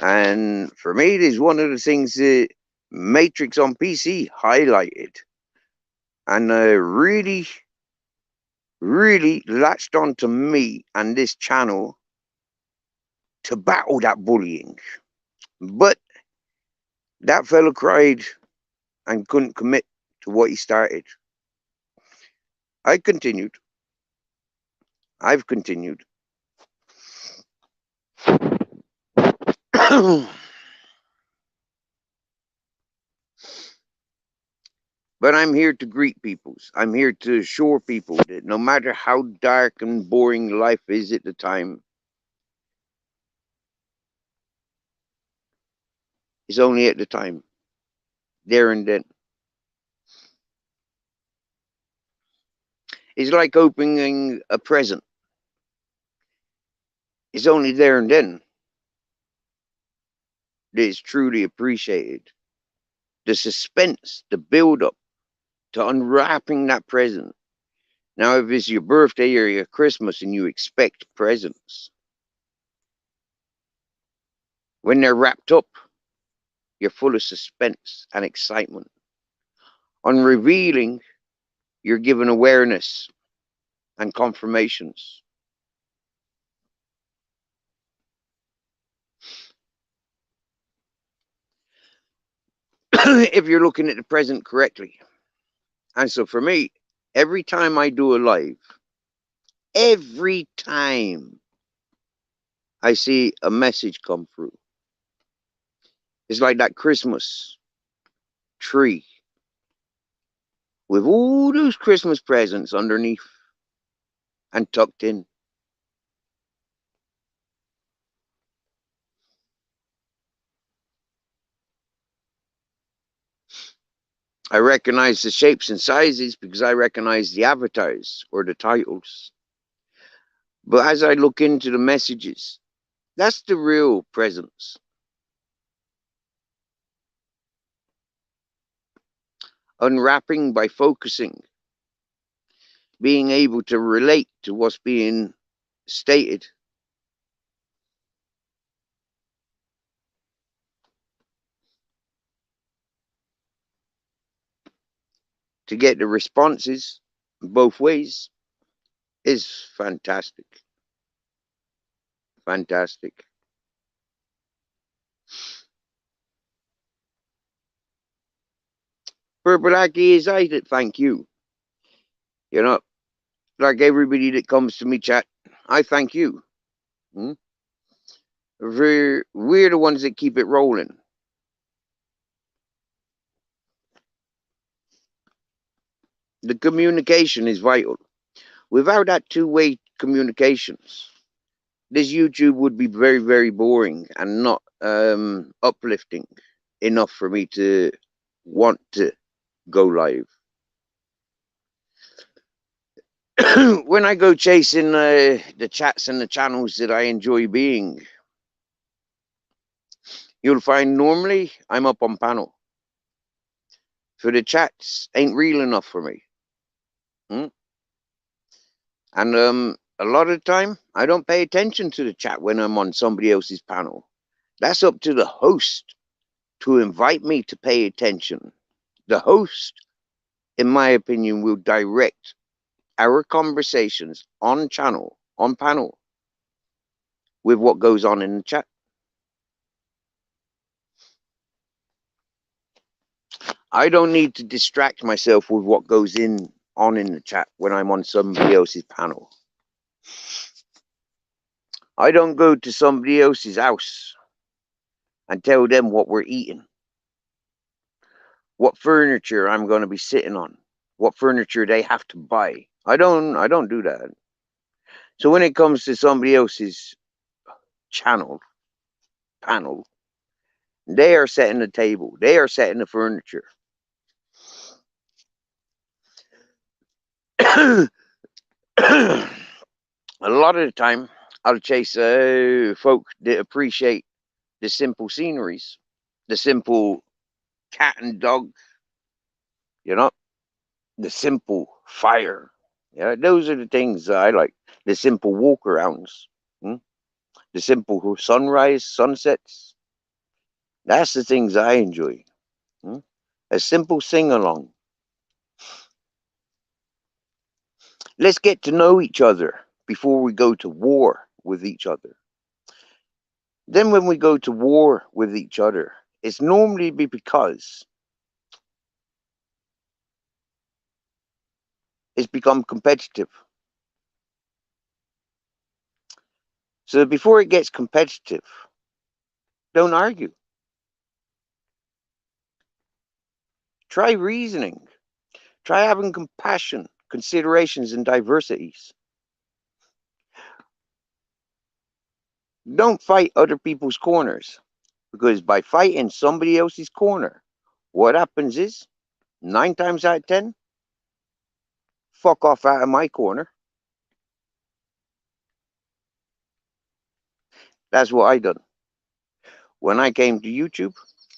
And for me, it is one of the things that Matrix on PC highlighted. And really, really latched onto me and this channel to battle that bullying. But that fella cried and couldn't commit to what he started. I continued. I've continued. But I'm here to greet peoples. I'm here to assure people that no matter how dark and boring life is at the time, it's only at the time, there and then. It's like opening a present. It's only there and then that it's truly appreciated. The suspense, the build up to unwrapping that present. Now, if it's your birthday or your Christmas and you expect presents, when they're wrapped up, you're full of suspense and excitement. On revealing, you're given awareness and confirmations. If you're looking at the present correctly. And so for me, every time I do a live, every time I see a message come through, it's like that Christmas tree with all those Christmas presents underneath and tucked in. I recognize the shapes and sizes because I recognize the avatars or the titles. But as I look into the messages, that's the real presence. unwrapping by focusing, being able to relate to what's being stated. To get the responses both ways is fantastic. Fantastic. Purple Aki is I that thank you. You know, like everybody that comes to me chat, I thank you. Hmm? We're the ones that keep it rolling. The communication is vital. Without that two-way communications, this YouTube would be very, very boring and not uplifting enough for me to want to go live. When I go chasing the chats and the channels that I enjoy being, you'll find normally I'm up on panel. For the chats ain't real enough for me. And a lot of the time, I don't pay attention to the chat when I'm on somebody else's panel. That's up to the host to invite me to pay attention. The host, in my opinion, will direct our conversations on panel, with what goes on in the chat. I don't need to distract myself with what goes on in the chat when I'm on somebody else's panel. I don't go to somebody else's house and tell them what we're eating, what furniture I'm going to be sitting on, what furniture they have to buy. I don't do that. So when it comes to somebody else's panel, they are setting the table, they are setting the furniture. A lot of the time, I'll chase folk that appreciate the simple sceneries, the simple cat and dog, you know, the simple fire. Yeah, those are the things I like. The simple walk arounds, the simple sunrise, sunsets. That's the things I enjoy. A simple sing along. Let's get to know each other before we go to war with each other. Then, when we go to war with each other, it's normally because it's become competitive. So, before it gets competitive, don't argue. Try reasoning. Try having compassion, considerations, and diversities. Don't fight other people's corners, because by fighting somebody else's corner, what happens is 9 times out of 10, fuck off out of my corner. That's what I done. When I came to YouTube,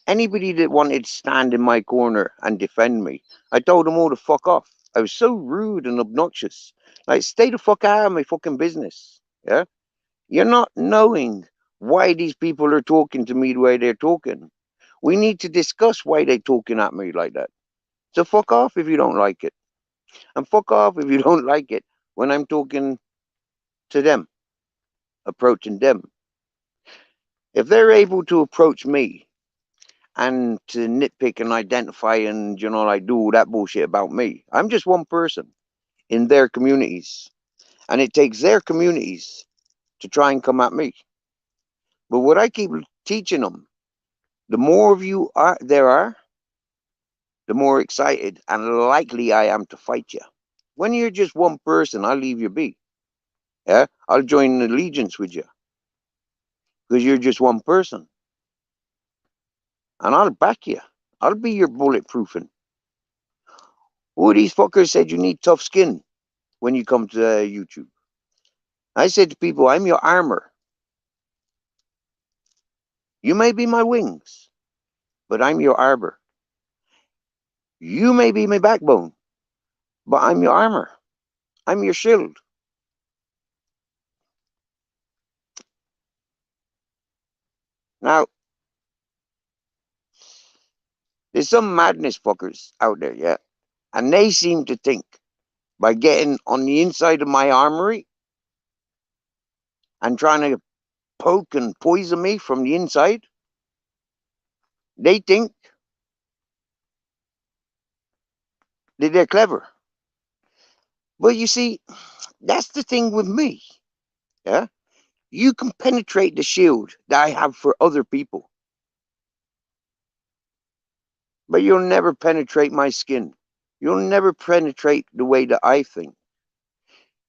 anybody that wanted to stand in my corner and defend me, I told them all to fuck off. I was so rude and obnoxious. Like, stay the fuck out of my fucking business. Yeah? You're not knowing why these people are talking to me the way they're talking. We need to discuss why they're talking at me like that. So fuck off if you don't like it. And fuck off if you don't like it when I'm talking to them, approaching them. If they're able to approach me and to nitpick and identify and, like, do all that bullshit about me, I'm just one person in their communities. And it takes their communities to try and come at me. But what I keep teaching them, the more of you there are, the more excited and likely I am to fight you. When you're just one person, I'll leave you be. Yeah, I'll join an allegiance with you because you're just one person, and I'll back you. I'll be your bulletproofing. Oh, these fuckers said you need tough skin when you come to YouTube. I said to people, I'm your armor. You may be my wings, but I'm your arbor. You may be my backbone, but I'm your armor. I'm your shield. Now, there's some madness fuckers out there, yeah? And they seem to think by getting on the inside of my armory and trying to poke and poison me from the inside, they think that they're clever. But you see, that's the thing with me, yeah? You can penetrate the shield that I have for other people, but you'll never penetrate my skin. You'll never penetrate the way that I think.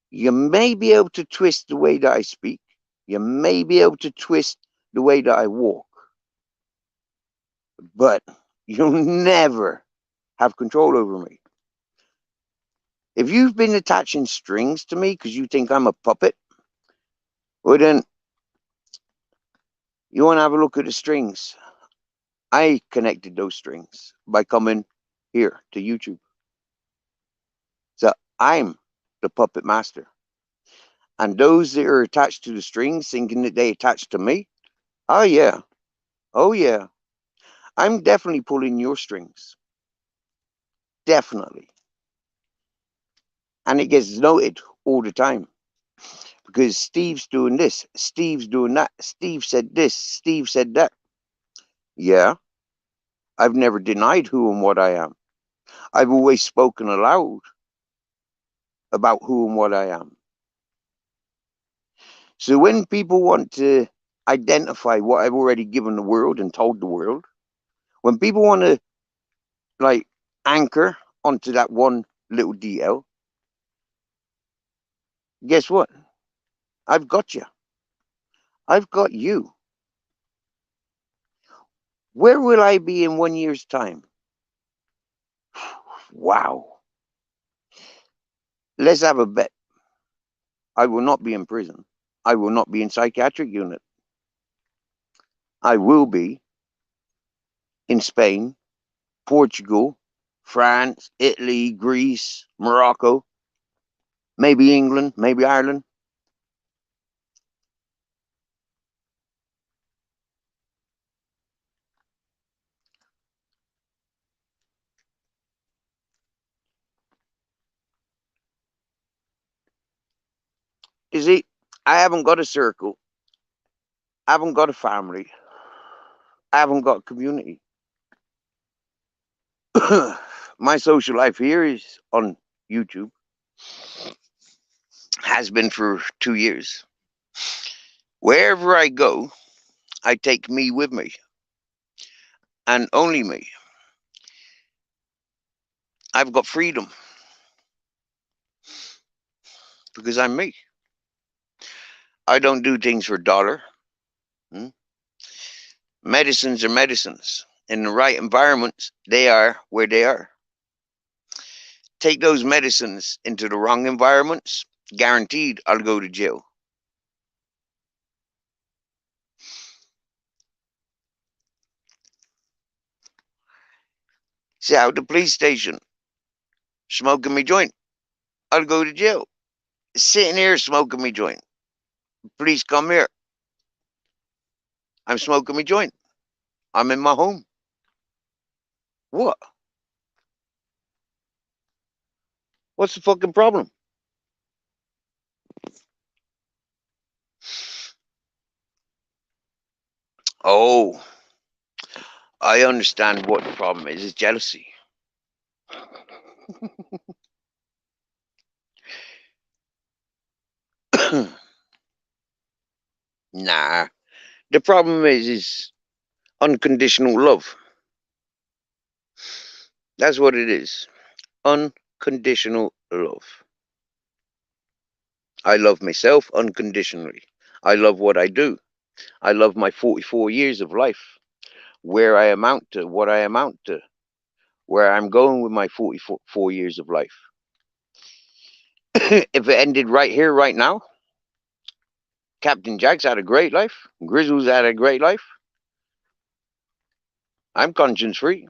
You may be able to twist the way that I speak. You may be able to twist the way that I walk, but you'll never have control over me. If you've been attaching strings to me because you think I'm a puppet, well then you want to have a look at the strings. I connected those strings by coming here to YouTube. So I'm the puppet master. And those that are attached to the strings thinking that they attach to me, oh yeah, oh yeah, I'm definitely pulling your strings. Definitely. And it gets noted all the time because Steve's doing this, Steve's doing that, Steve said this, Steve said that. Yeah, I've never denied who and what I am. I've always spoken aloud about who and what I am. So when people want to identify what I've already given the world and told the world, when people want to like anchor onto that one little DL, guess what? I've got you. I've got you. Where will I be in 1 year's time? Wow. Let's have a bet. I will not be in prison. I will not be in psychiatric unit. I will be in Spain, Portugal, France, Italy, Greece, Morocco, maybe England, maybe Ireland. You see, I haven't got a circle. I haven't got a family. I haven't got a community. My social life here is on YouTube. Has been for 2 years. Wherever I go, I take me with me and only me. I've got freedom because I'm me. I don't do things for a dollar. Medicines are medicines. In the right environments, they are where they are. Take those medicines into the wrong environments, guaranteed I'll go to jail. See, out the police station, smoking me joint, I'll go to jail. Sitting here smoking me joint. Police come here. I'm smoking me joint. I'm in my home. What? What's the fucking problem? Oh, I understand what the problem is. It's jealousy. Nah. The problem is unconditional love. That's what it is. Unconditional love. I love myself unconditionally. I love what I do. I love my 44 years of life, where I amount to, what I amount to, where I'm going with my 44 years of life. If it ended right here, right now, Captain Jack's had a great life. Grizzle's had a great life. I'm conscience free.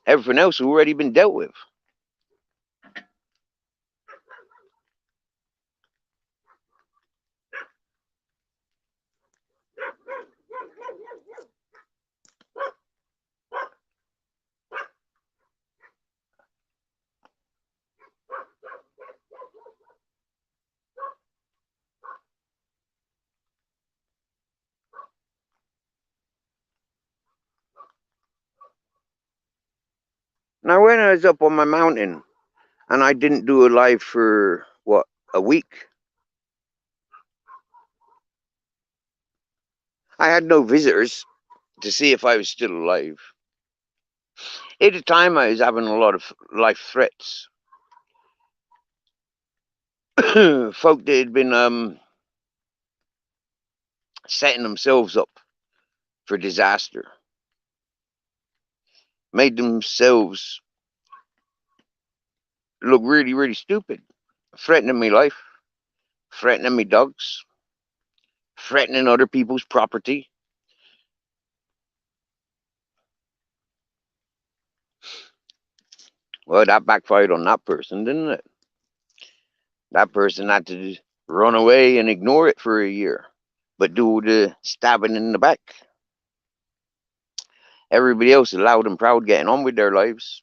Everything else has already been dealt with. Now, when I was up on my mountain and I didn't do a live for, what, a week, I had no visitors to see if I was still alive. At the time, I was having a lot of life threats. Folk that had been setting themselves up for disaster, made themselves look really, really stupid, threatening me life, threatening me dogs, threatening other people's property. Well, that backfired on that person, didn't it? That person had to run away and ignore it for a year, but do the stabbing in the back. Everybody else is loud and proud getting on with their lives.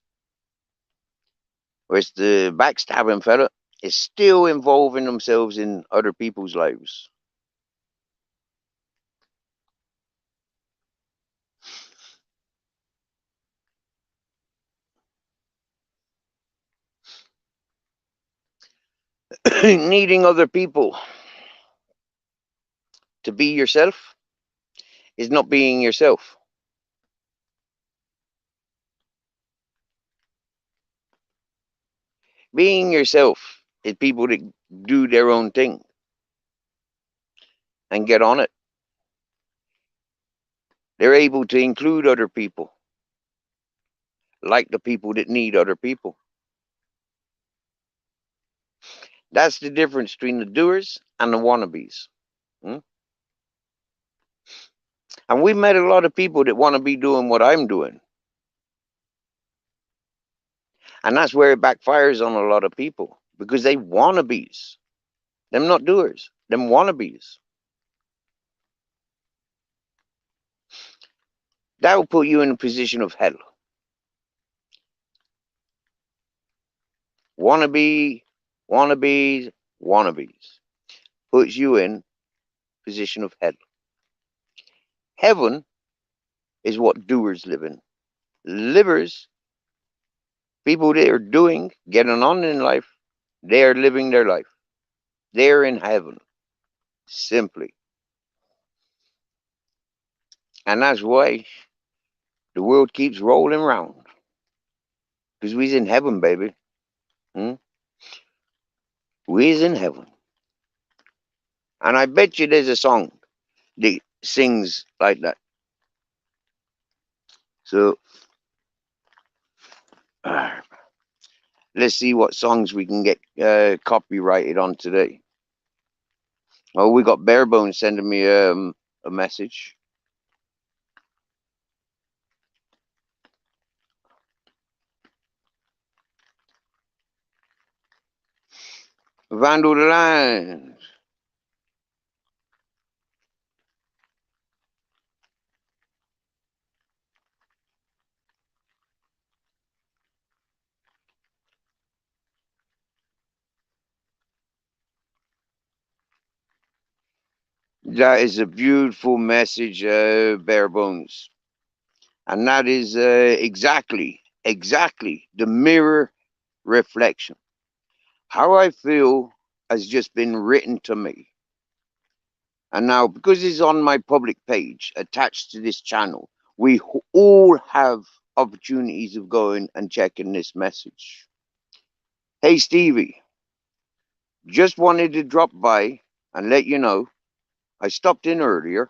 Whereas the backstabbing fella is still involving themselves in other people's lives. Needing other people to be yourself is not being yourself. Being yourself is people that do their own thing and get on it. They're able to include other people, like the people that need other people. That's the difference between the doers and the wannabes. Hmm? And we've met a lot of people that want to be doing what I'm doing. And that's where it backfires on a lot of people because they wannabes. Them not doers, them wannabes. That will put you in a position of hell. Wannabe, wannabes, wannabes. Puts you in position of hell. Heaven is what doers live in. Livers, people that are doing, getting on in life, they are living their life. They're in heaven, simply. And that's why the world keeps rolling around. Because we's in heaven, baby. Hmm? We's in heaven. And I bet you there's a song that sings like that. So let's see what songs we can get copyrighted on today. Oh, we got Barebones sending me a message. Vandal the Line. That is a beautiful message, Barebones. And that is exactly the mirror reflection. How I feel has just been written to me. And now, because it's on my public page attached to this channel, we all have opportunities of going and checking this message. Hey, Stevie, just wanted to drop by and let you know I stopped in earlier.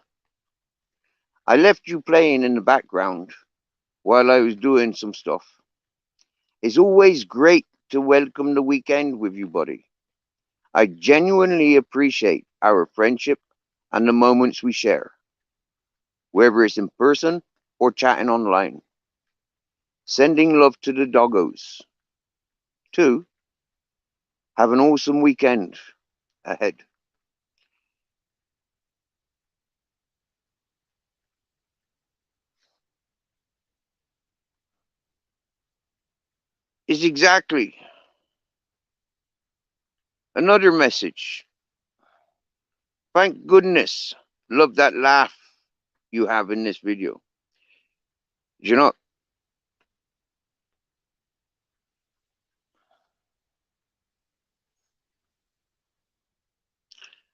I left you playing in the background while I was doing some stuff. It's always great to welcome the weekend with you, buddy. I genuinely appreciate our friendship and the moments we share, whether it's in person or chatting online. Sending love to the doggos. 2. Have an awesome weekend ahead. Is exactly another message. Thank goodness. Love that laugh you have in this video. You know,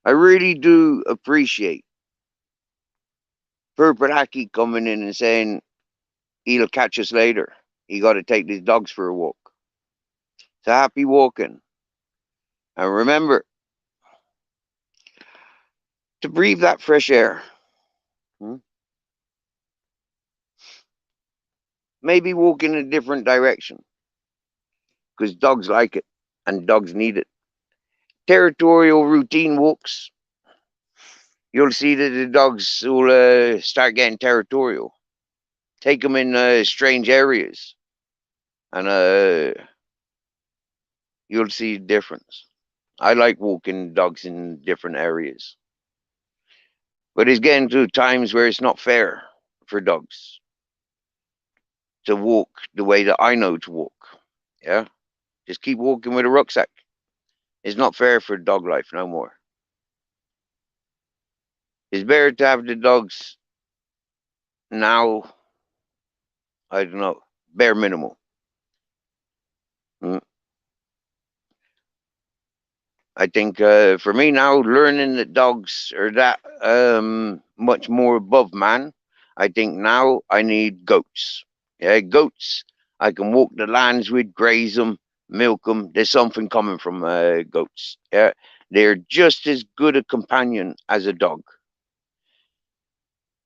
I really do appreciate Purple coming in and saying he'll catch us later. He got to take these dogs for a walk. So happy walking. And remember to breathe that fresh air. Maybe walk in a different direction because dogs like it and dogs need it. Territorial routine walks. You'll see that the dogs will start getting territorial. Take them in strange areas and you'll see a difference. I like walking dogs in different areas. But it's getting to times where it's not fair for dogs to walk the way that I know to walk. Yeah? Just keep walking with a rucksack. It's not fair for dog life no more. It's better to have the dogs now, I don't know, bare minimal. I think for me now, learning that dogs are that much more above man, I think now I need goats. Yeah, goats. I can walk the lands with, graze them, milk them. There's something coming from goats. Yeah, they're just as good a companion as a dog.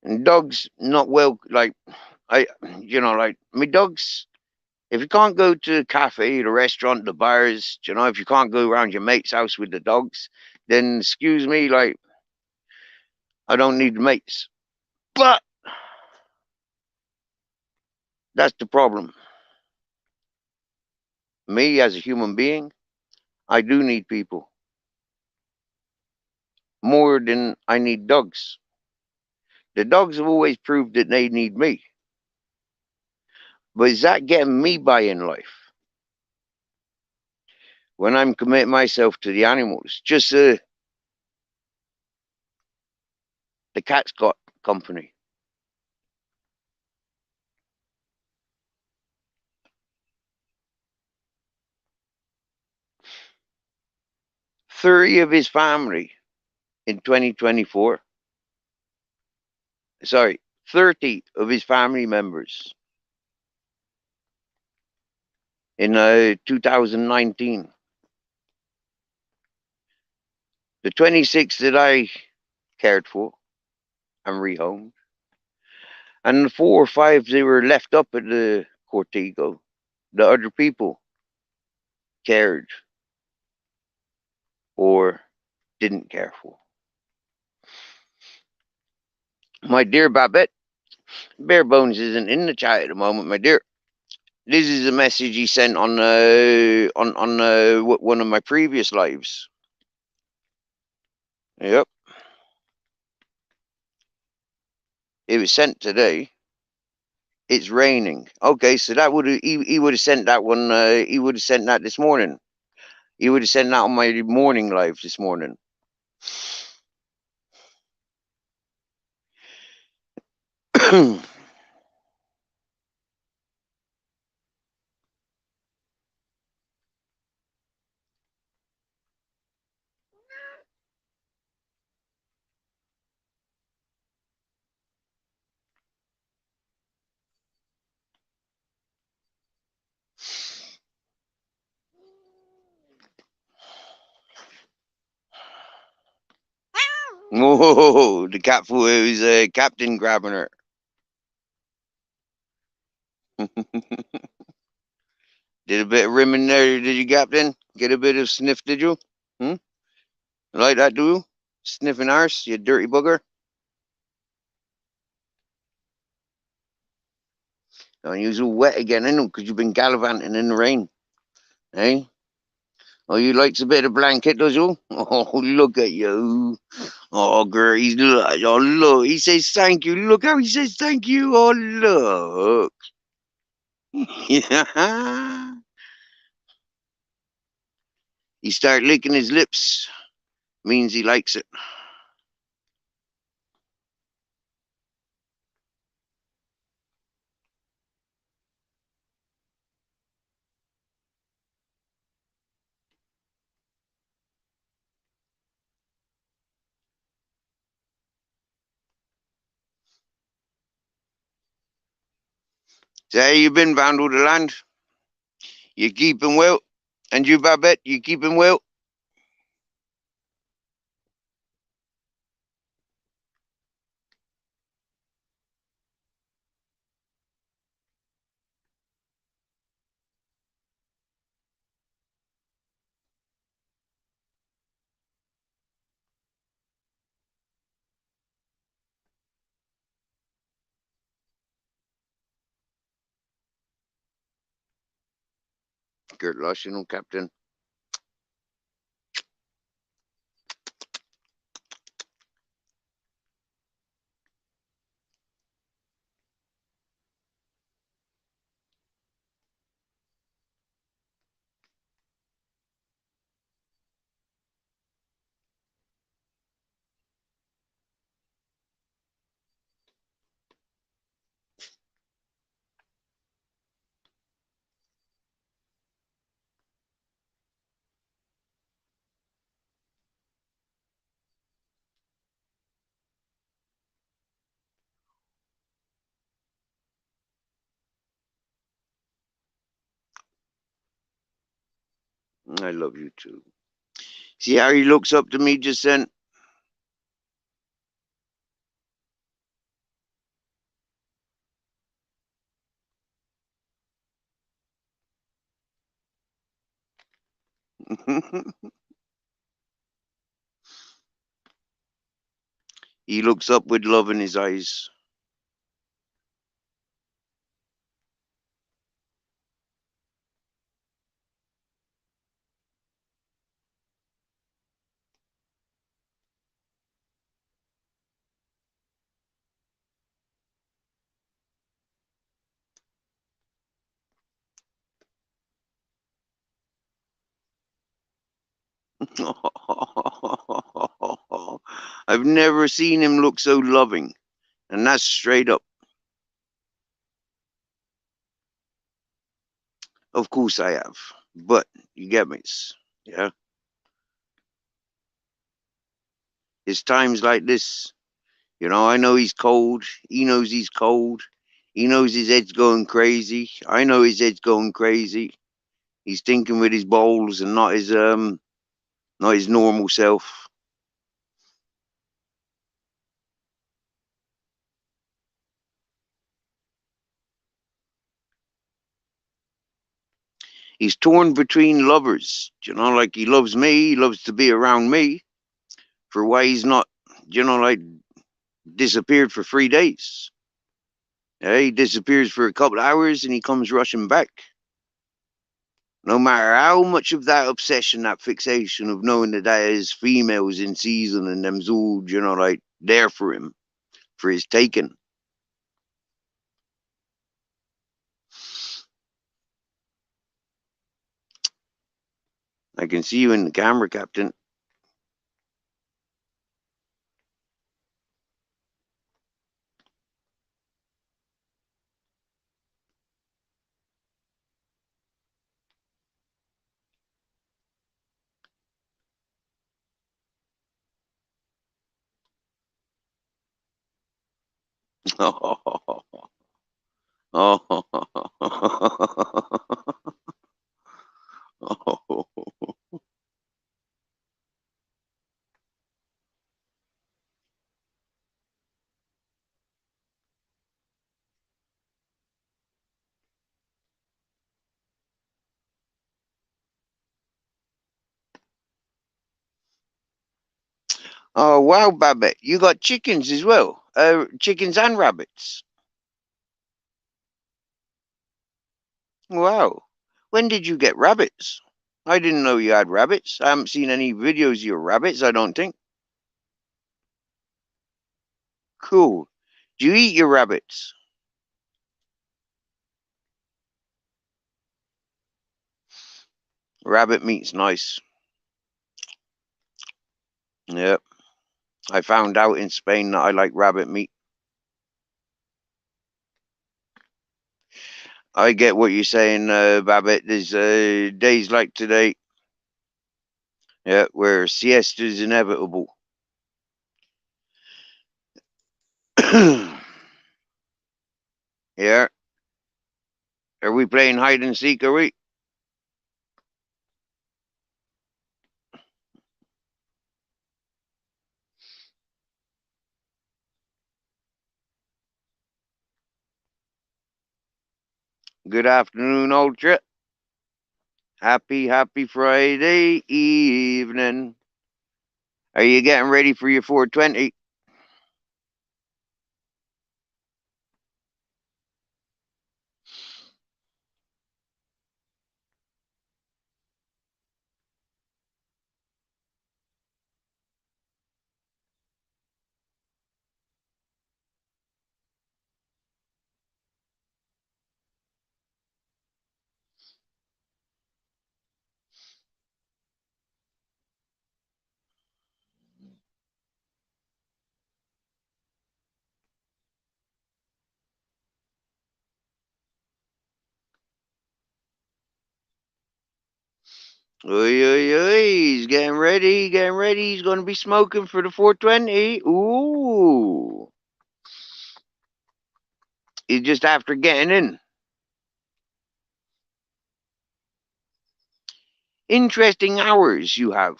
And dogs not well like I, like me dogs. If you can't go to the cafe, the restaurant, the bars, if you can't go around your mate's house with the dogs, then excuse me, like, I don't need mates. But that's the problem. Me, as a human being, I do need people more than I need dogs. The dogs have always proved that they need me. But is that getting me by in life? When I'm committing myself to the animals, just the cat's got company. 30 of his family in 2024. Sorry, 30 of his family members in 2019. The 26 that I cared for and rehomed, and the 4 or 5 they were left up at the Cortigo. The other people cared or didn't care for. My dear Babette, Bare Bones isn't in the chat at the moment, my dear. This is a message he sent on one of my previous lives. Yep. It was sent today. It's raining. Okay, so that would he would have sent that one. He would have sent that this morning. He would have sent that on my morning live this morning. Whoa, the cat fool is Captain grabbing her. Did a bit of rimming there, did you, Captain? Get a bit of sniff, did you? Like that, do you? Sniffing arse, you dirty bugger. And you're all wet again, ain't because you've been gallivanting in the rain, eh? Oh, you likes a bit of blanket, does you? Oh, look at you. Oh, girl, oh, look. He says thank you. Look how he says thank you. Oh, look. Yeah. He start licking his lips. Means he likes it. So how you been, Vandal the land? You keeping well? And you, Babette, you keeping well? Good loss, you know, Captain. I love you too. See how he looks up to me just then? He looks up with love in his eyes. I've never seen him look so loving, and that's straight up. Of course I have, but you get me. Yeah, it's times like this. You know, I know he's cold. He knows he's cold. He knows his head's going crazy. I know his head's going crazy. He's thinking with his bowls and not his normal self. He's torn between lovers. You know, like he loves me. He loves to be around me. For why he's not, like disappeared for 3 days. Yeah, he disappears for a couple of hours and he comes rushing back. No matter how much of that obsession, that fixation of knowing that there's females in season and them's all, like there for him, for his taking. I can see you in the camera, Captain. Oh wow, Babette, you got chickens as well. Chickens and rabbits. Wow. When did you get rabbits? I didn't know you had rabbits. I haven't seen any videos of your rabbits, I don't think. Cool. Do you eat your rabbits? Rabbit meat's nice. Yep. I found out in Spain that I like rabbit meat. I get what you're saying, Babbitt. There's days like today, yeah, where siesta is inevitable. Yeah. Are we playing hide and seek, are we? Good afternoon, Ultra. Happy Friday evening. Are you getting ready for your 420? Oi, oi, oi. He's getting ready, getting ready. He's going to be smoking for the 420. Ooh. He's just after getting in. Interesting hours you have.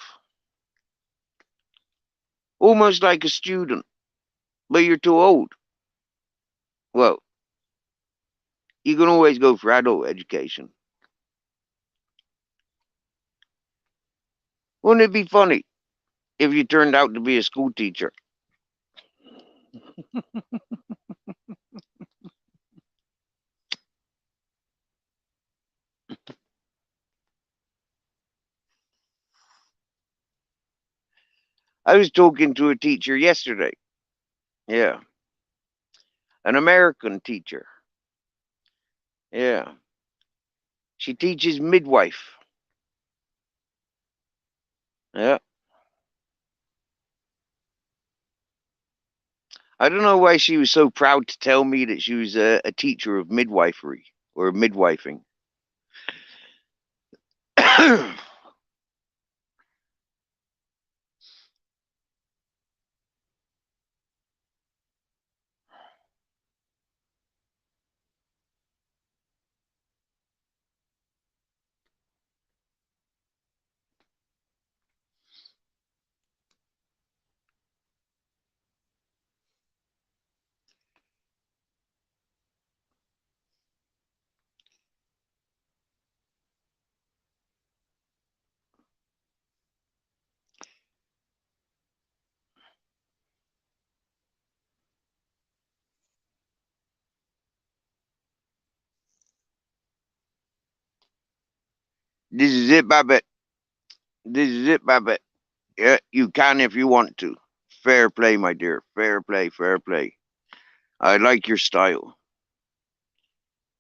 Almost like a student, but you're too old. Well, you can always go for adult education. Wouldn't it be funny if you turned out to be a school teacher? I was talking to a teacher yesterday. Yeah. An American teacher. Yeah. She teaches midwife. Yeah. I don't know why she was so proud to tell me that she was a teacher of midwifery or midwifing. This is it, Babbitt. This is it, Babbitt. Yeah, you can if you want to. Fair play, my dear. Fair play, fair play. I like your style.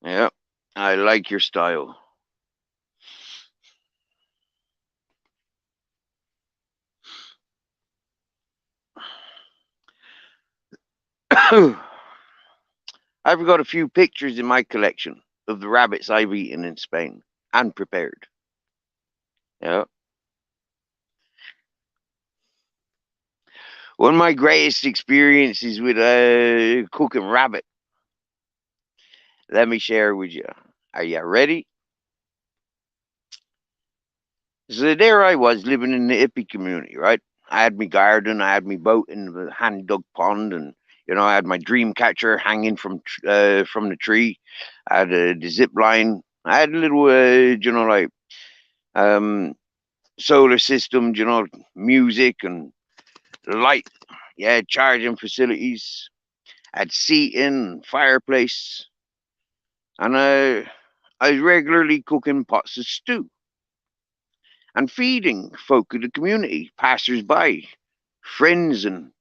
Yeah, I like your style. I've got a few pictures in my collection of the rabbits I've eaten in Spain and prepared. Yeah. One of my greatest experiences with cooking rabbit. Let me share with you. Are you ready? So there I was living in the hippie community, right? I had my garden, I had my boat in the hand dug pond, and I had my dream catcher hanging from the tree. I had the zip line. I had a little, like um, solar system, music and light. Yeah, charging facilities. I had seating, fireplace, and I was regularly cooking pots of stew and feeding folk of the community, passers-by, friends and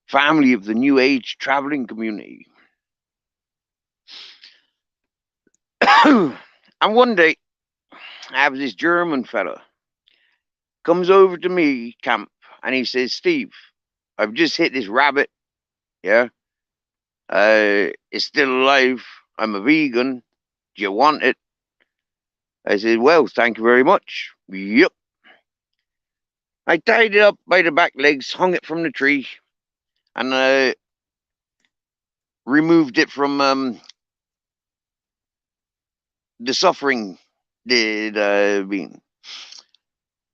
family of the New Age traveling community. And one day, I have this German fella comes over to me camp and he says, "Steve, I've just hit this rabbit. Yeah, it's still alive. I'm a vegan. Do you want it?" I said, "Well, thank you very much." Yep. I tied it up by the back legs, hung it from the tree, and removed it from the suffering did being.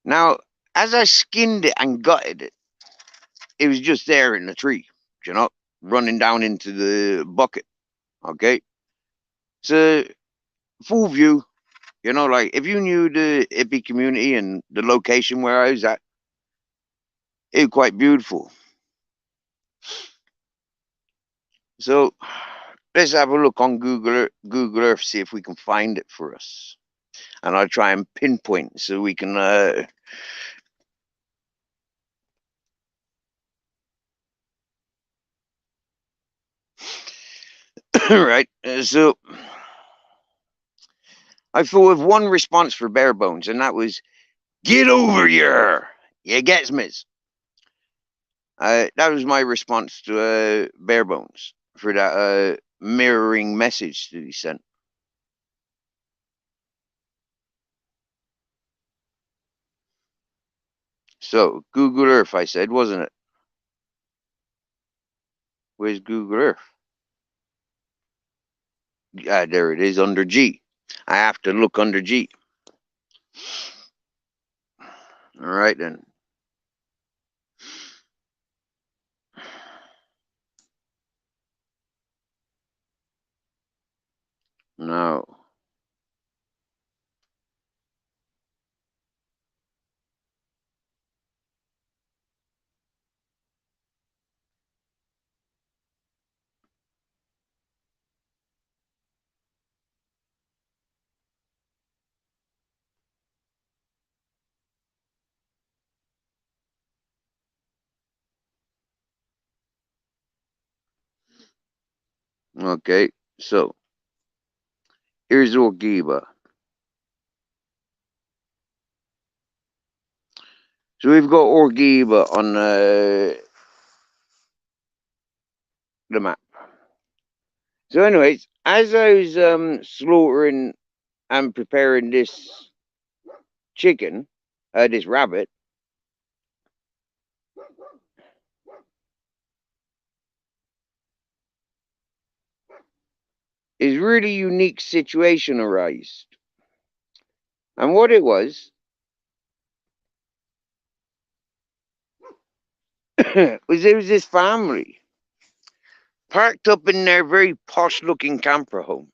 Now, as I skinned it and gutted it, it was just there in the tree, you know, running down into the bucket. Okay, so full view, you know, like if you knew the hippie community and the location where I was at, it was quite beautiful. So let's have a look on Google Earth, see if we can find it for us, and I'll try and pinpoint so we can. Right. So I thought of one response for bare bones, and that was "Get over here." You get Smith. That was my response to bare bones for that mirroring message that he sent. So Google Earth, I said, wasn't it? Where's Google Earth? There it is under G. I have to look under G. All right then. No. Okay. So here's Orgiba. So we've got Orgiba on the map. So, anyways, as I was slaughtering and preparing this chicken, this rabbit, is really unique situation arose. And what it was was there was this family parked up in their very posh looking camper home.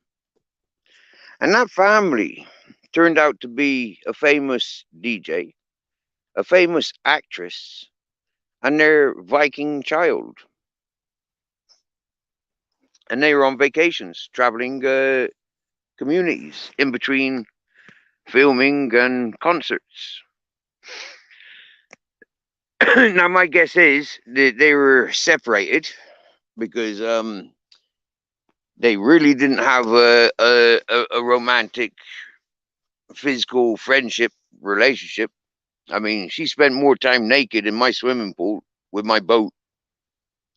And that family turned out to be a famous DJ, a famous actress, and their Viking child. And they were on vacations, traveling communities in between filming and concerts. Now, my guess is that they were separated because they really didn't have a romantic, physical friendship relationship. I mean, she spent more time naked in my swimming pool with my boat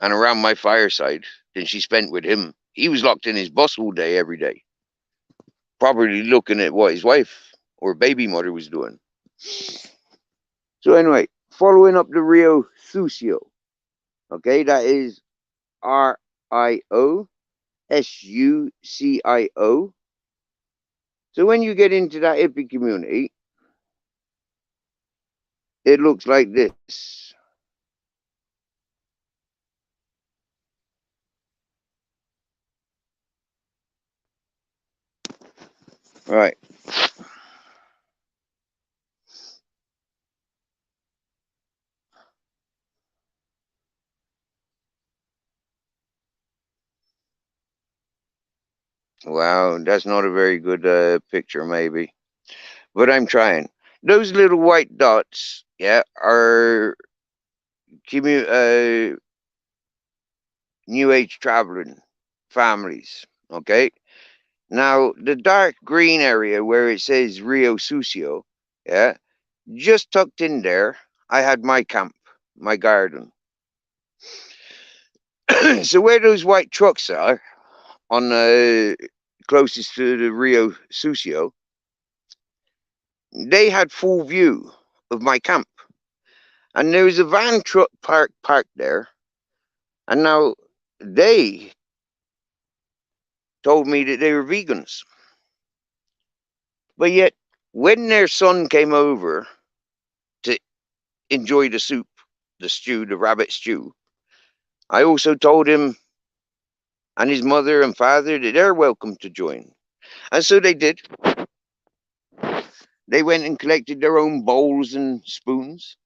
and around my fireside than she spent with him. He was locked in his bus all day, every day, probably looking at what his wife or baby mother was doing. So anyway, following up the Rio Sucio, okay, that is RIOSUCIO. So when you get into that hippie community, it looks like this. Right. Wow, that's not a very good picture, maybe. But I'm trying. Those little white dots, yeah, are New Age traveling families. Okay. Now, the dark green area where it says Rio Sucio, yeah, just tucked in there, I had my camp, my garden. So where those white trucks are, on closest to the Rio Sucio, they had full view of my camp. And there was a van truck parked there. And now they told me that they were vegans. But yet, when their son came over to enjoy the soup, the stew, the rabbit stew, I also told him and his mother and father that they're welcome to join. And so they did. They went and collected their own bowls and spoons.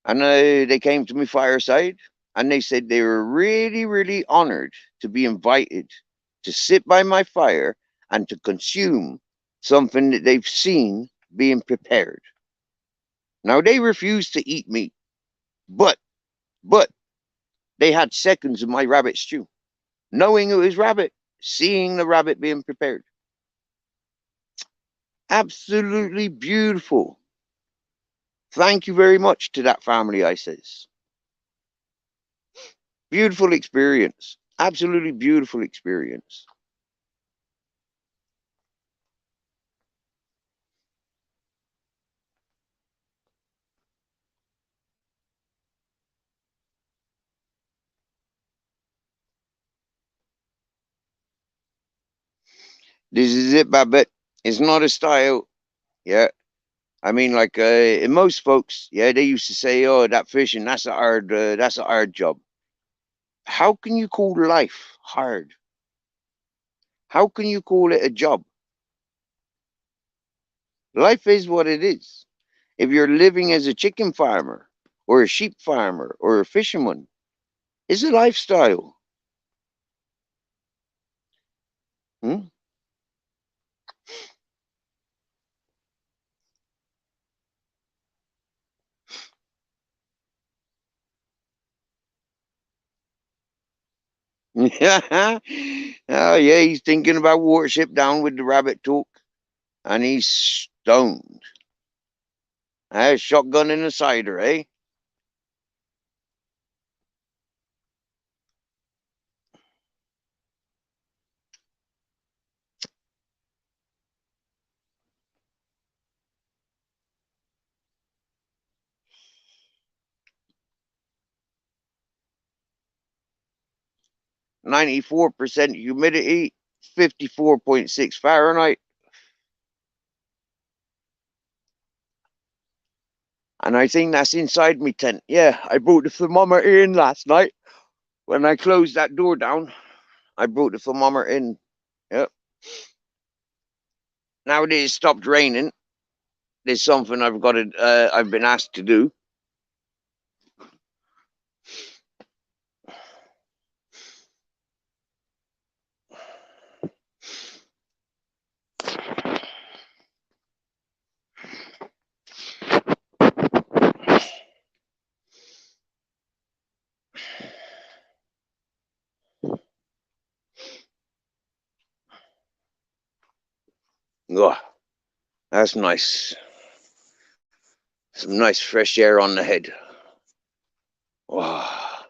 And they came to my fireside and they said they were really, really honored to be invited to sit by my fire and to consume something that they've seen being prepared. Now they refused to eat meat, but they had seconds of my rabbit stew, knowing it was rabbit, seeing the rabbit being prepared. Absolutely beautiful. Thank you very much to that family, I says. Beautiful experience. Absolutely beautiful experience. This is it, Babette. It's not a style. Yeah. I mean, like in most folks, yeah, they used to say, "Oh, that fishing, that's a hard job." How can you call life hard? How can you call it a job? Life is what it is. If you're living as a chicken farmer or a sheep farmer or a fisherman, it's a lifestyle. Hmm? 'Oh yeah, he's thinking about Warship down with the rabbit talk, and he's stoned. Shotgun in the cider, eh? 94% humidity, 54.6 Fahrenheit. And I think that's inside me tent. Yeah, I brought the thermometer in last night. When I closed that door down, I brought the thermometer in. Yep. Now that it's stopped raining, there's something I've been asked to do. Oh, that's nice. Some nice fresh air on the head. Oh.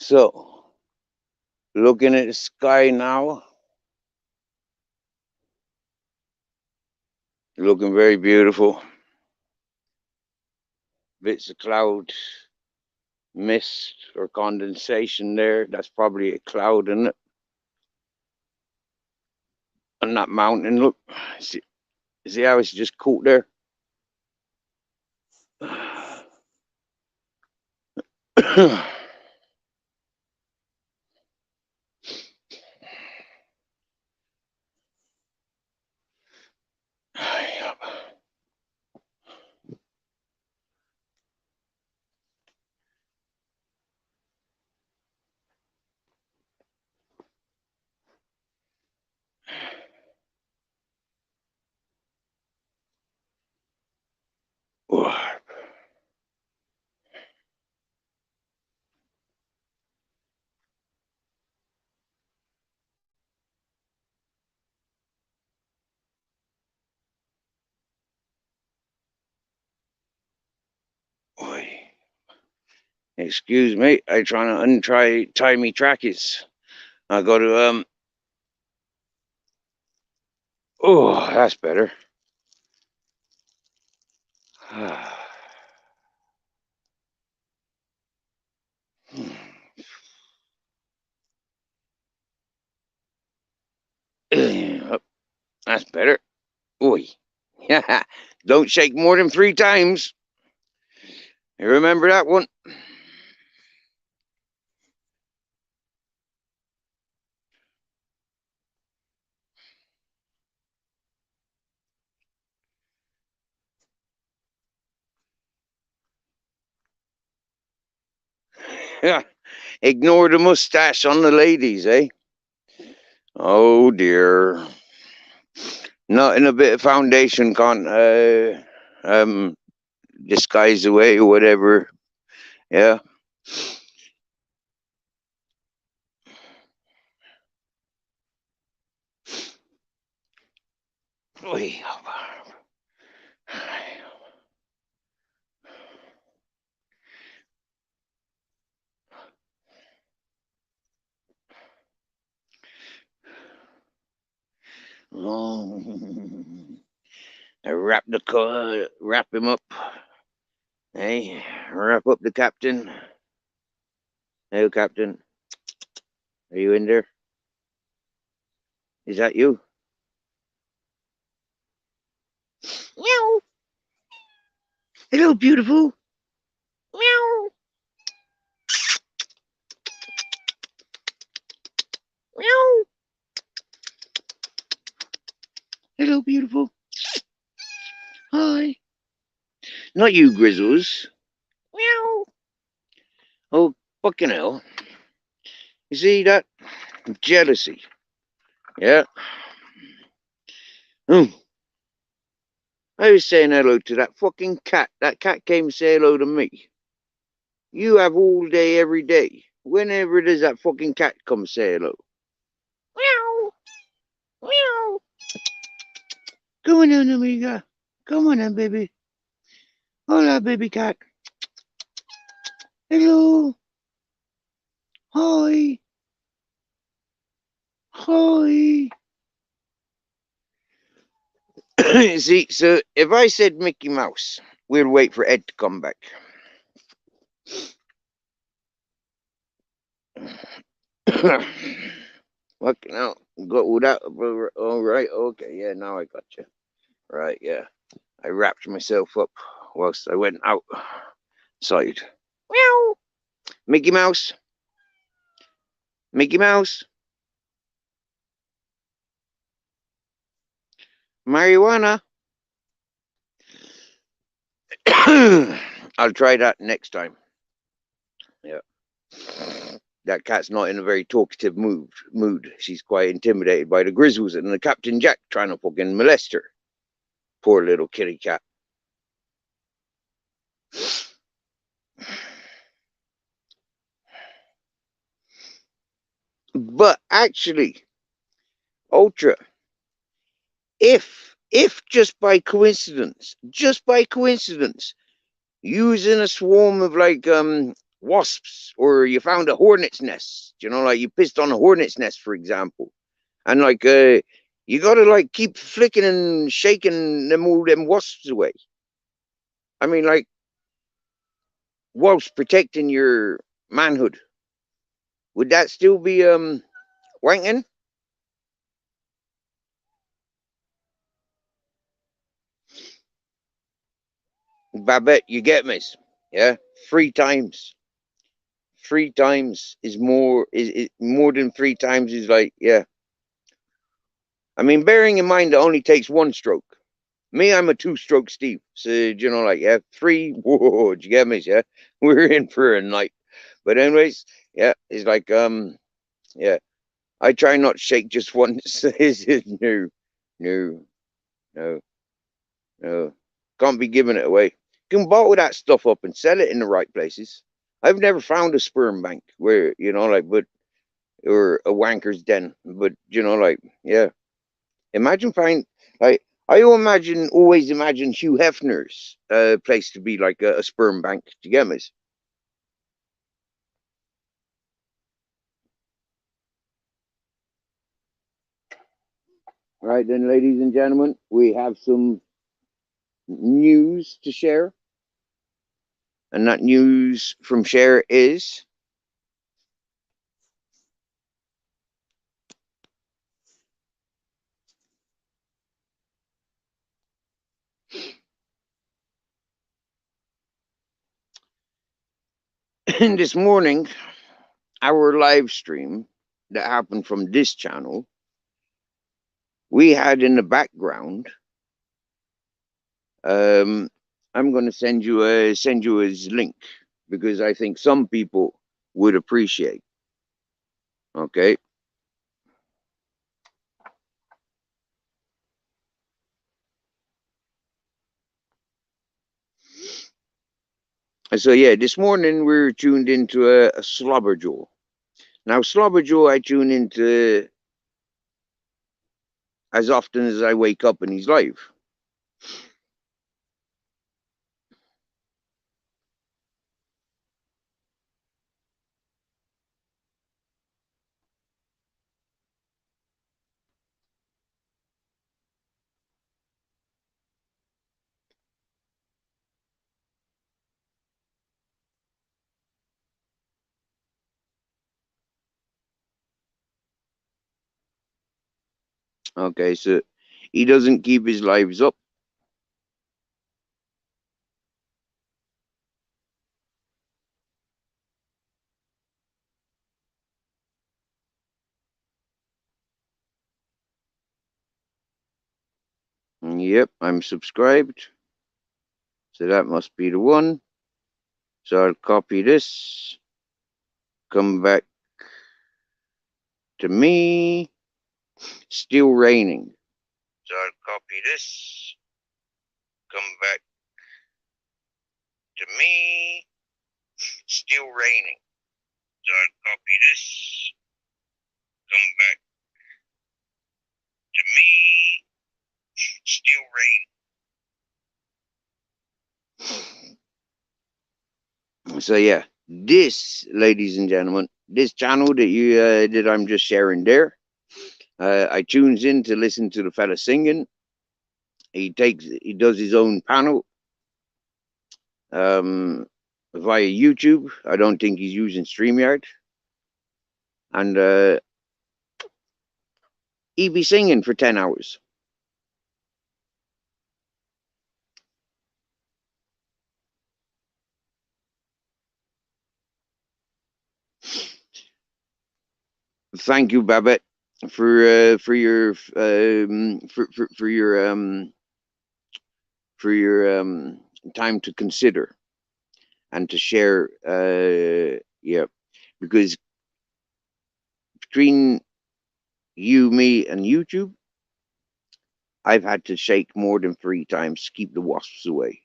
So, looking at the sky now, looking very beautiful. Bits of cloud, mist or condensation there. That's probably a cloud in it. On that mountain, look. See how it's just caught there? Excuse me, I trying to tie me trackies. I got to oh, that's better. That's better. Oi. Don't shake more than 3 times. You remember that one? Yeah. Ignore the mustache on the ladies, eh? Oh dear. Not in a bit of foundation can't disguise away or whatever. Yeah. Oi. Oh. I wrap him up. Hey, wrap up the captain. Hey, captain, are you in there? Is that you? Meow. Hello, beautiful. Meow. Meow. Hello, beautiful. Hi. Not you, Grizzles. Meow. Oh, fucking hell. You see that? Jealousy. Yeah. Hmm. I was saying hello to that fucking cat. That cat came to say hello to me. You have all day, every day. Whenever does that fucking cat come say hello? Meow, meow. Come on in, amiga. Come on in, baby. Hola, baby cat. Hello. Hi. Hi. See, so if I said Mickey Mouse, we'll wait for Ed to come back. Fucking hell. Got without. All right. Okay. Yeah. Now I got you. Right. Yeah. I wrapped myself up whilst I went outside. Meow. Mickey Mouse. Mickey Mouse. Marijuana. I'll try that next time. Yeah. That cat's not in a very talkative mood. She's quite intimidated by the Grizzles and the Captain Jack trying to fucking molest her. Poor little kitty cat. But actually, Ultra, if just by coincidence, you was in a swarm of like wasps, or you found a hornet's nest, like you pissed on a hornet's nest, for example, and like you gotta like keep flicking and shaking all them wasps away. I mean, like, whilst protecting your manhood. Would that still be wanking? Babette, you get me? Yeah, 3 times. 3 times is more than 3 times is like, yeah. I mean, bearing in mind it only takes one stroke. Me, I'm a 2-stroke Steve. So, like, yeah, three, whoa, do you get me? Yeah, we're in for a night. But anyways, yeah, it's like, yeah, I try not to shake just once. No, no, no, no. Can't be giving it away. You can bottle that stuff up and sell it in the right places. I've never found a sperm bank where, like, but, or a wanker's den, but, like, yeah. Imagine find, like, I always imagine Hugh Hefner's place to be like a sperm bank. Do you get me? All right, then, ladies and gentlemen, we have some news to share. And that news from share is this morning, our live stream that happened from this channel, we had in the background. I'm going to send you his link because I think some people would appreciate. Okay. So yeah, this morning we are tuned into a Slobberjaw. Now Slobberjaw, I tune into as often as I wake up and he's live. Okay, so he doesn't keep his lives up. Yep, I'm subscribed. So that must be the one. So I'll copy this. Come back to me. Still raining. So I'll copy this. Come back to me. Still raining. So I copy this. Come back to me. Still raining. So yeah, this, ladies and gentlemen, this channel that you that I'm just sharing there, I tunes in to listen to the fella singing. He does his own panel via YouTube. I don't think he's using StreamYard, and he be singing for 10 hours. Thank you, Babette, for your for your time to consider and to share. Yeah, because between you, me, and YouTube, I've had to shake more than 3 times to keep the wasps away.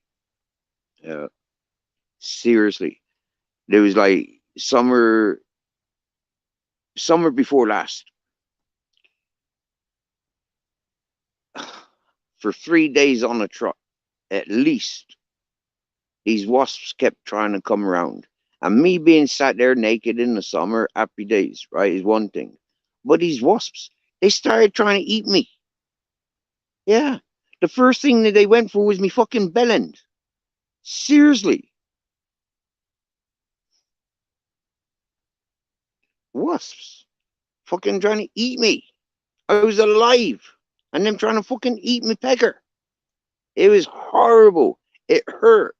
Seriously, there was like summer before last. For 3 days on a trot, at least, these wasps kept trying to come around. And me being sat there naked in the summer, happy days, right, is one thing. But these wasps, they started trying to eat me. Yeah. The first thing that they went for was me fucking bellend. Seriously. Wasps. Fucking trying to eat me. I was alive. And them trying to fucking eat me pecker. It was horrible. It hurt.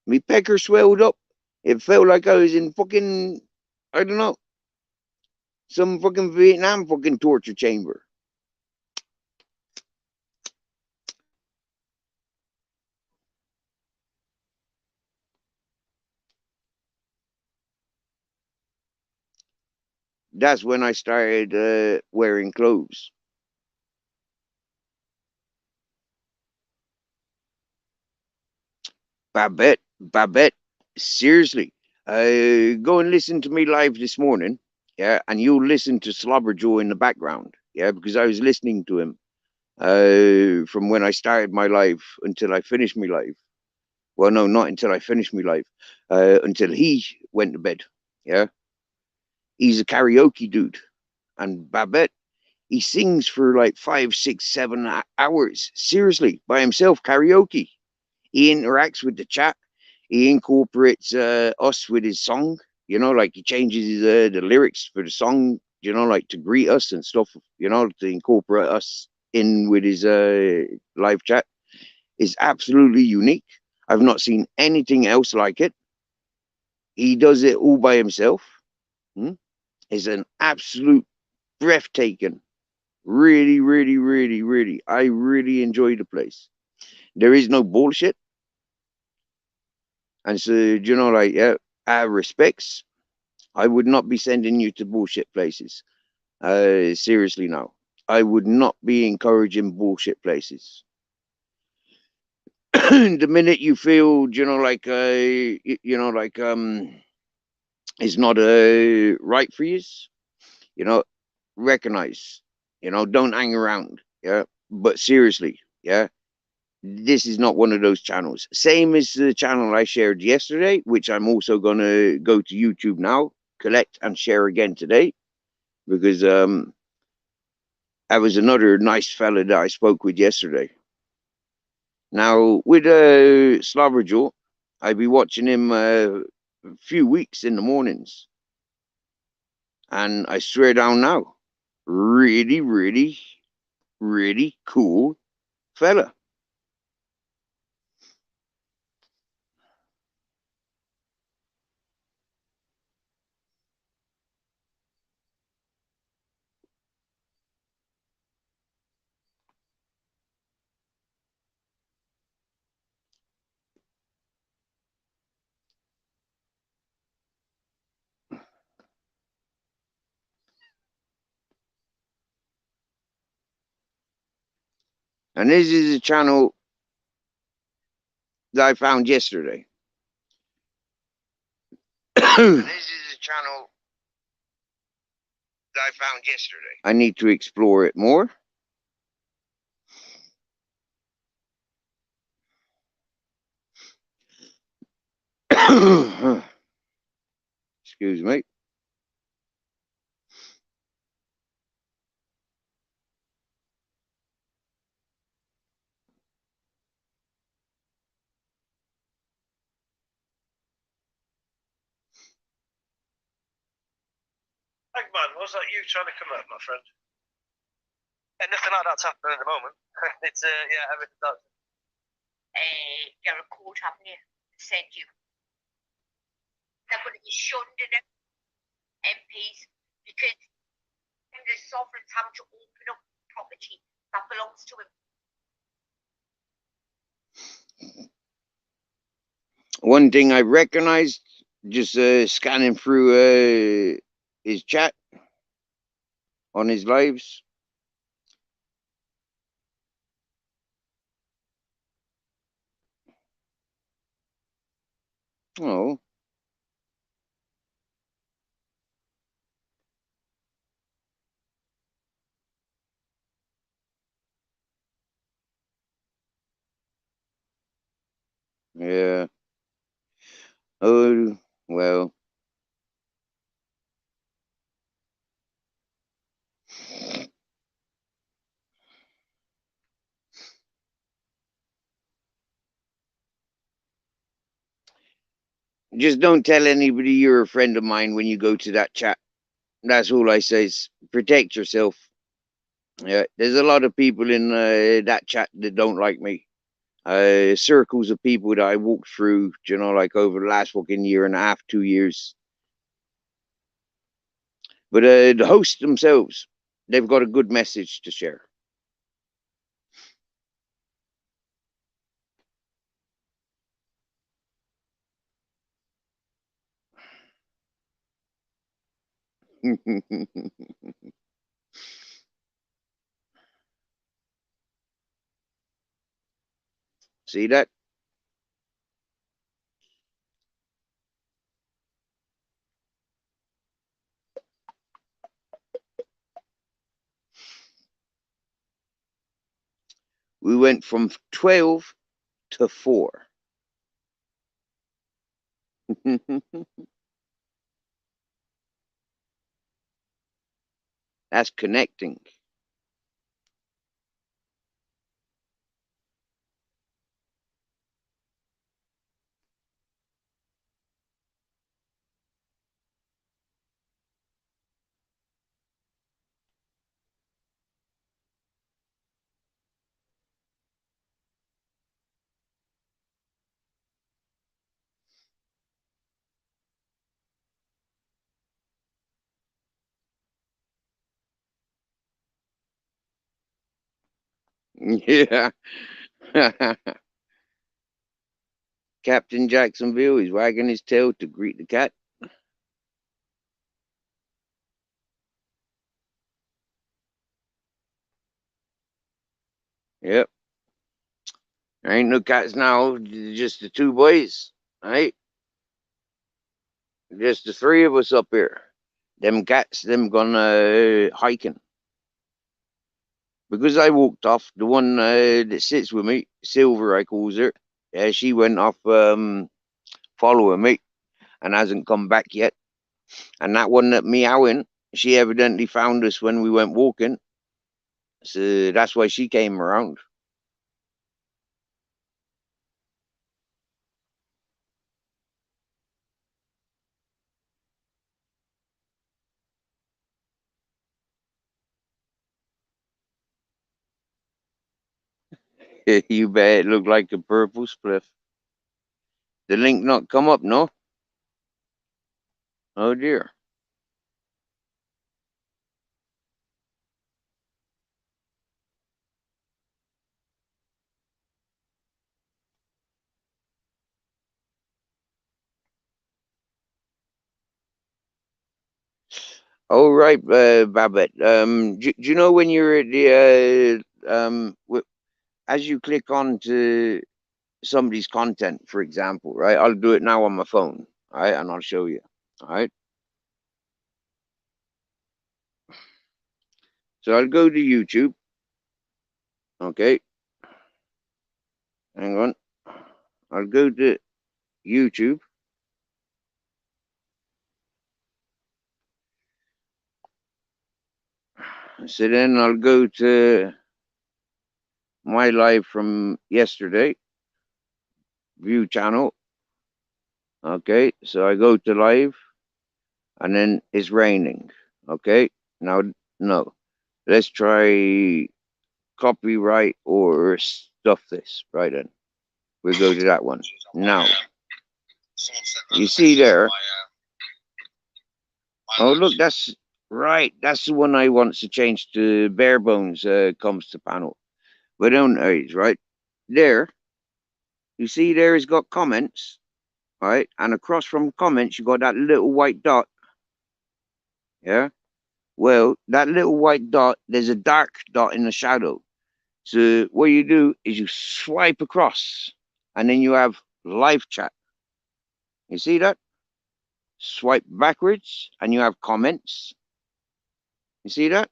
Me pecker swelled up. It felt like I was in fucking, I don't know, some fucking Vietnam fucking torture chamber. That's when I started wearing clothes. Babette, seriously, go and listen to me live this morning, yeah, and you'll listen to Slobberjaw in the background, yeah, because I was listening to him from when I started my life until I finished my life. Well, no, not until I finished my life, until he went to bed, yeah. He's a karaoke dude, and Babette, he sings for like 5, 6, 7 hours, seriously, by himself, karaoke. He interacts with the chat. He incorporates us with his song. You know, like he changes the lyrics for the song. You know, like to greet us and stuff. You know, to incorporate us in with his live chat is absolutely unique. I've not seen anything else like it. He does it all by himself. Hmm? It's an absolute breathtaking. Really, really, really, really. I really enjoy the place. There is no bullshit. And so, you know, like, yeah, our respects. I would not be sending you to bullshit places. Seriously, no. I would not be encouraging bullshit places. The minute you feel, you know, like, it's not right for you, you know, recognize, you know, don't hang around. Yeah. But seriously, yeah, this is not one of those channels. Same as the channel I shared yesterday, which I'm also going to go to YouTube now, collect and share again today, because that was another nice fella that I spoke with yesterday. Now, with Slobberjaw, I'd be watching him a few weeks in the mornings. And I swear down now, really, really, really cool fella. And this is a channel that I found yesterday. This is a channel that I found yesterday. I need to explore it more. Excuse me. Eggman, was that you trying to come up, my friend? Yeah, nothing like that's happening at the moment. It's yeah, everything does. You're a court, haven't you? Said you. They're going to be shunned in MPs because the sovereigns have to open up property that belongs to him. One thing I recognized just scanning through his chat on his lives. Oh. Yeah. Oh, well. Just don't tell anybody you're a friend of mine when you go to that chat. That's all I say is protect yourself. Yeah, there's a lot of people in that chat that don't like me. Circles of people that I walked through, you know, like over the last fucking year and a half, 2 years. But the hosts themselves, they've got a good message to share. See that? We went from 12 to 4. That's connecting. Yeah. Captain Jacksonville is wagging his tail to greet the cat. Yep. There ain't no cats now, just the two boys, right? Just the three of us up here. Them cats, them gone hiking. Because I walked off, the one that sits with me, Silver, I calls her, she went off following me and hasn't come back yet. And that one that meowing, she evidently found us when we went walking. So that's why she came around. You bet it looked like a purple spliff. The link not come up, no? Oh dear. All right, Babette. Do you know when you're at the as you click on to somebody's content, for example, right? I'll do it now on my phone, all right? And I'll show you, all right? So I'll go to YouTube, okay? Hang on. I'll go to YouTube. So then I'll go to my live from yesterday, view channel. Okay, so I go to live and then it's raining. Okay, now, no. Let's try copyright or stuff this. Right then. We'll go to that one. Now, you see there. Oh, look, that's right. That's the one I want to change to bare bones comes to panel. But don't age, right? There, you see there has got comments, right? And across from comments, you got that little white dot. Yeah. Well, that little white dot, there's a dark dot in the shadow. So what you do is you swipe across and then you have live chat. You see that? Swipe backwards and you have comments. You see that?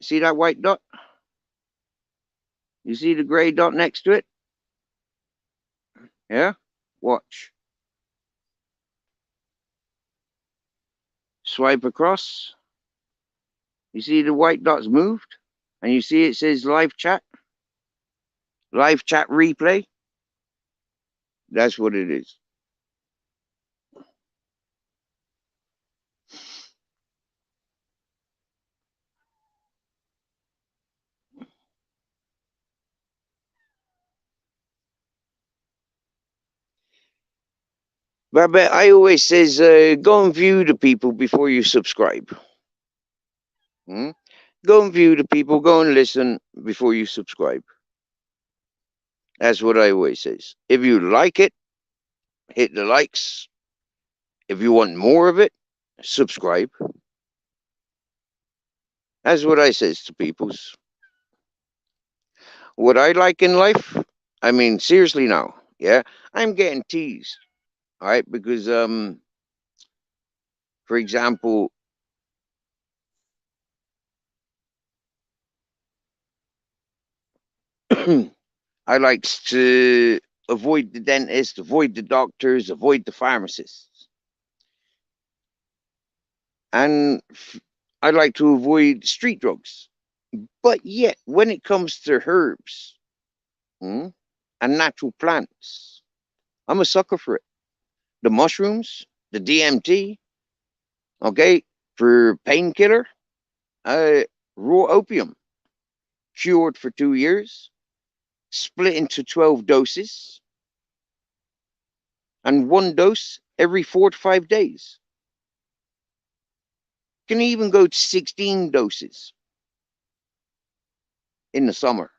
See that white dot? You see the gray dot next to it? Yeah? Watch. Swipe across. You see the white dots moved? And you see it says live chat? Live chat replay? That's what it is. But I always says, go and view the people before you subscribe. Hmm? Go and view the people, go and listen before you subscribe. That's what I always says. If you like it, hit the likes. If you want more of it, subscribe. That's what I says to peoples. What I like in life, I mean, seriously now, yeah, I'm getting teased, all right, because for example, I like to avoid the dentist, avoid the doctors, avoid the pharmacists, and I like to avoid street drugs. But yet, when it comes to herbs and natural plants, I'm a sucker for it. The mushrooms, the DMT, okay, for painkiller, uh, raw opium, cured for 2 years, split into 12 doses, and one dose every 4 to 5 days. Can even go to 16 doses in the summer.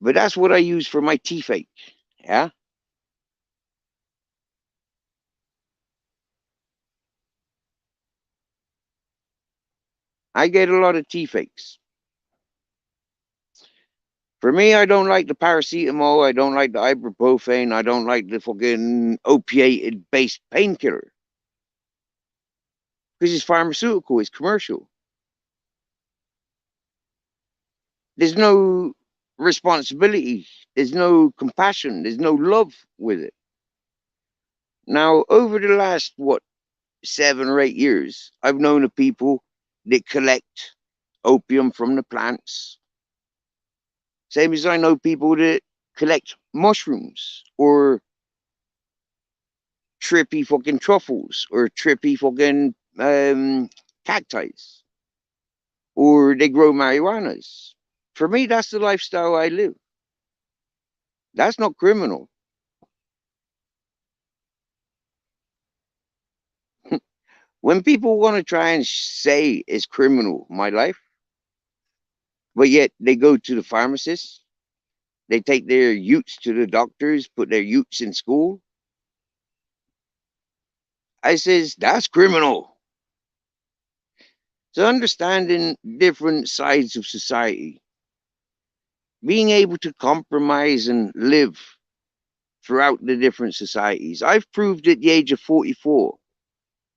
But that's what I use for my toothache. Yeah. I get a lot of toothaches. For me, I don't like the paracetamol. I don't like the ibuprofen. I don't like the fucking opiated based painkiller. Because it's pharmaceutical, it's commercial. There's no responsibility, there's no compassion, there's no love with it. Now, over the last, 7 or 8 years, I've known of people that collect opium from the plants. Same as I know people that collect mushrooms or trippy fucking truffles or trippy fucking cacti, or they grow marijuanas. For me, that's the lifestyle I live. That's not criminal. When people want to try and say it's criminal, my life, but yet they go to the pharmacist, they take their youths to the doctors, put their youths in school. I says, that's criminal. So understanding different sides of society. being able to compromise and live throughout the different societies. I've proved at the age of 44,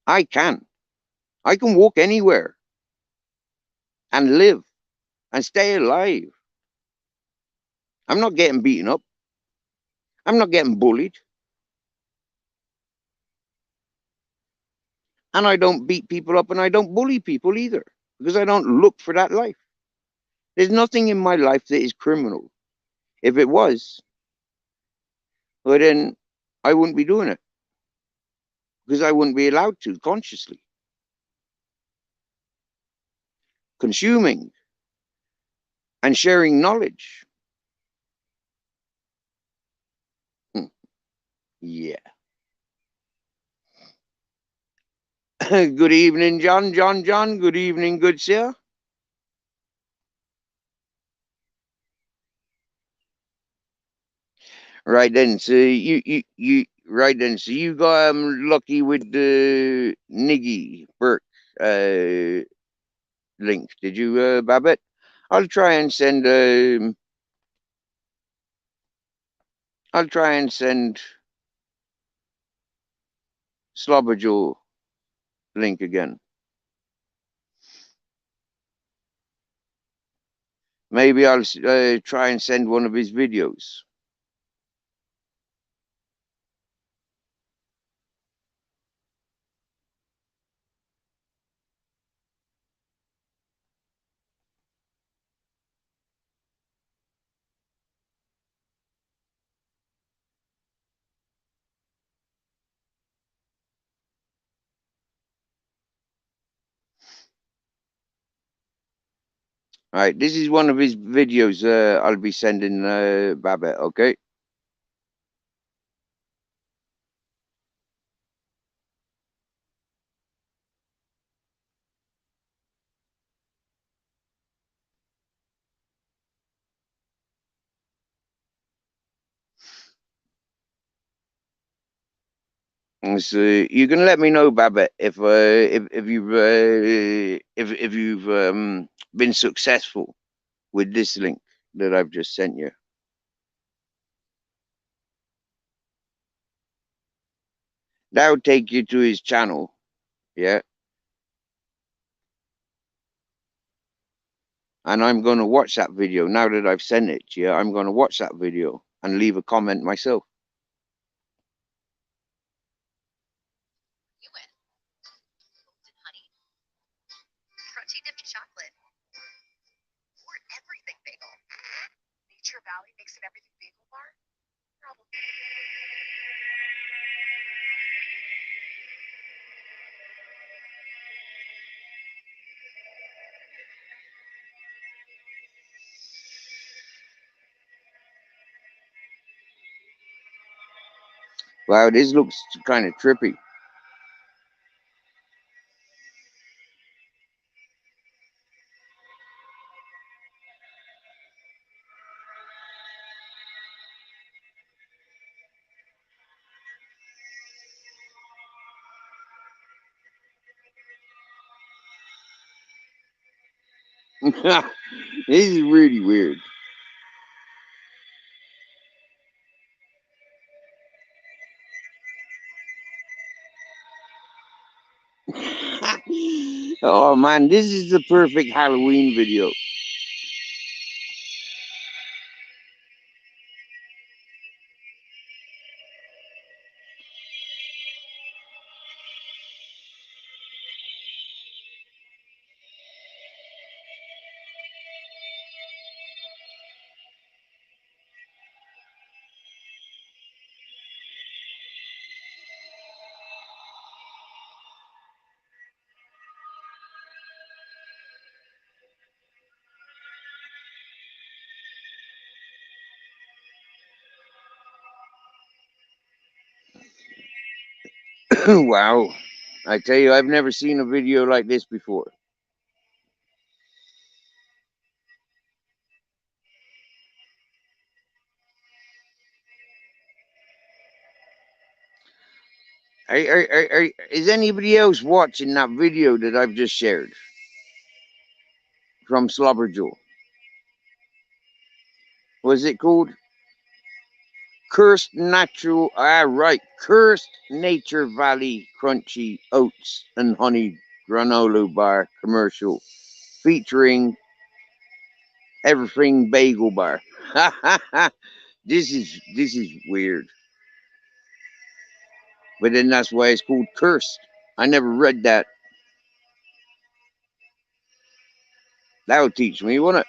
I can. I can walk anywhere and live and stay alive. I'm not getting beaten up. I'm not getting bullied. And I don't beat people up and I don't bully people either because I don't look for that life. There's nothing in my life that is criminal. If it was, well, then I wouldn't be doing it because I wouldn't be allowed to consciously. Consuming and sharing knowledge. Yeah. Good evening, John. John. Good evening, good sir. Right then, so you right then, so you got lucky with the Niggy Burke link, did you, Babbitt? I'll try and send Slobberjoe link again. Maybe I'll try and send one of his videos. All right, this is one of his videos I'll be sending Babbitt, okay? So you can let me know, Babbitt, if you've been successful with this link that I've just sent you. That will take you to his channel, yeah. And I'm going to watch that video now that I've sent it to you. I'm going to watch that video and leave a comment myself. You win. Golden honey. Crunchy dipped chocolate. Or everything bagel. Nature Valley makes an everything bagel bar? Problem. Wow, this looks kind of trippy. This is really weird. Oh man, this is the perfect Halloween video. Wow. I tell you, I've never seen a video like this before. Is anybody else watching that video that I've just shared from Slobberjoe? Was it called? Cursed Natural, right. Cursed Nature Valley Crunchy Oats and Honey Granola Bar commercial featuring everything bagel bar. This is weird. But then that's why it's called Cursed. I never read that. That'll teach me, won't it?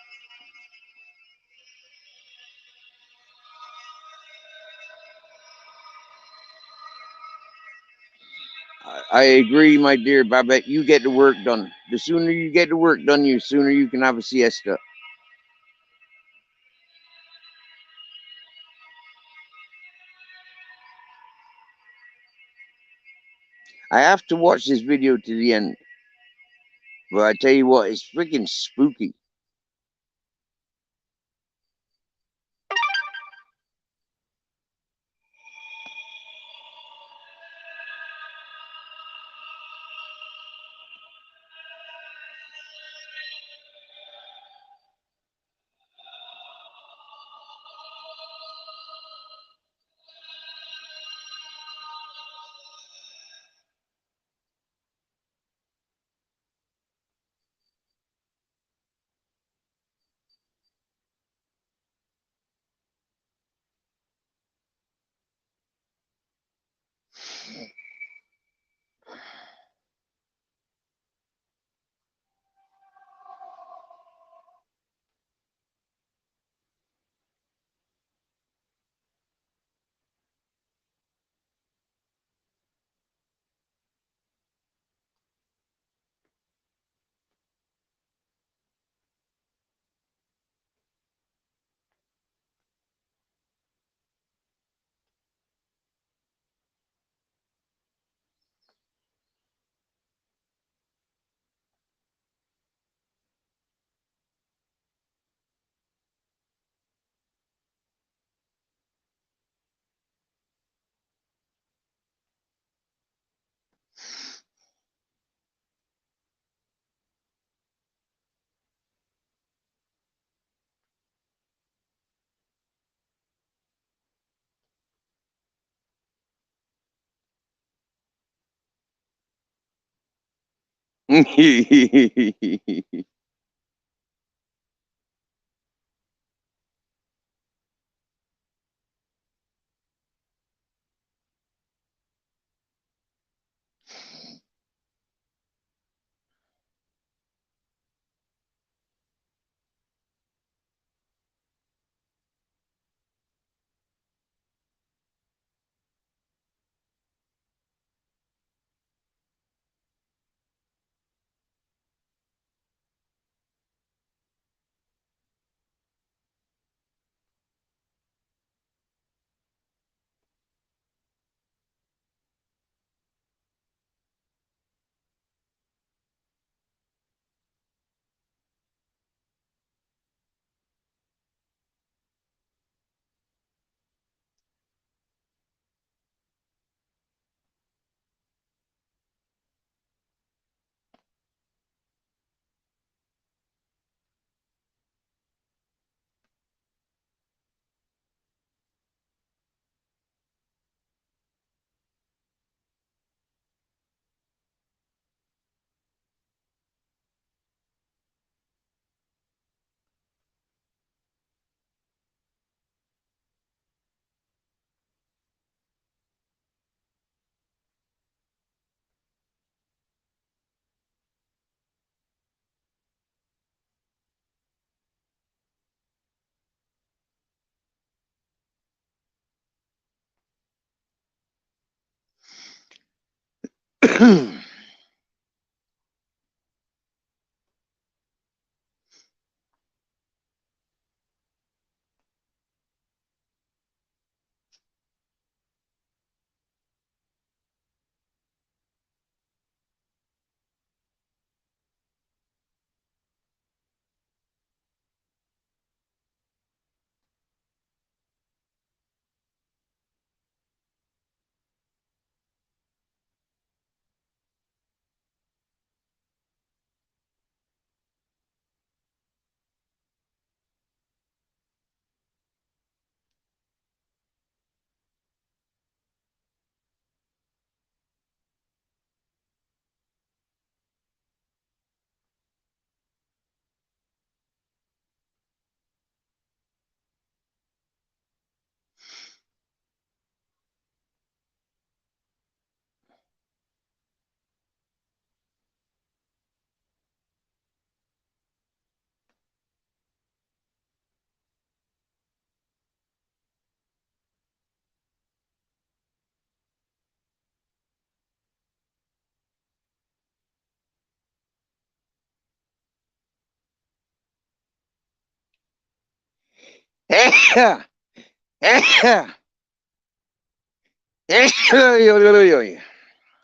I agree, my dear Babette. You get the work done. The sooner you get the work done, the sooner you can have a siesta. I have to watch this video to the end. But I tell you what, it's freaking spooky.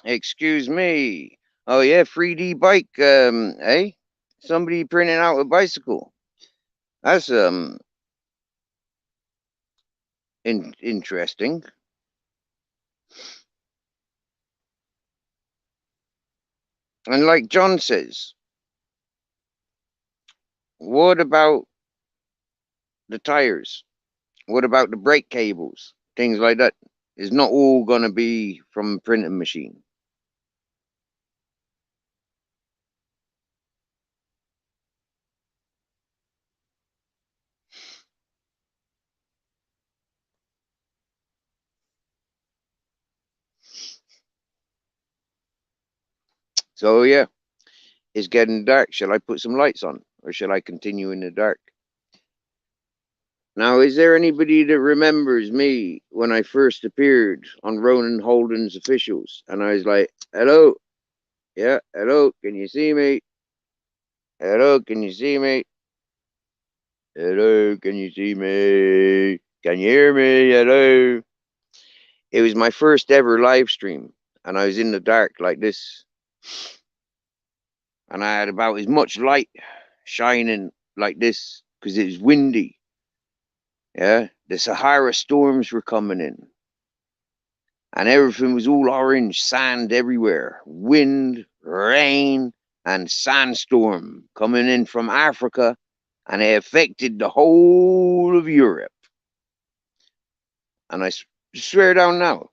Excuse me. Oh yeah, 3D bike. Hey, somebody printing out a bicycle. That's interesting. And like John says, what about the tires? What about the brake cables? Things like that. It's not all gonna be from a printing machine. So yeah, it's getting dark. Shall I put some lights on, or shall I continue in the dark? Now, is there anybody that remembers me when I first appeared on Ronan Holden's Officials? And I was like, hello, yeah, hello, can you see me? Hello, can you see me? Hello, can you see me? Can you hear me? Hello. It was my first ever live stream, and I was in the dark like this. And I had about as much light shining like this because it was windy. Yeah, the Sahara storms were coming in. And everything was all orange, sand everywhere, wind, rain, and sandstorm coming in from Africa, and it affected the whole of Europe. And I swear down now,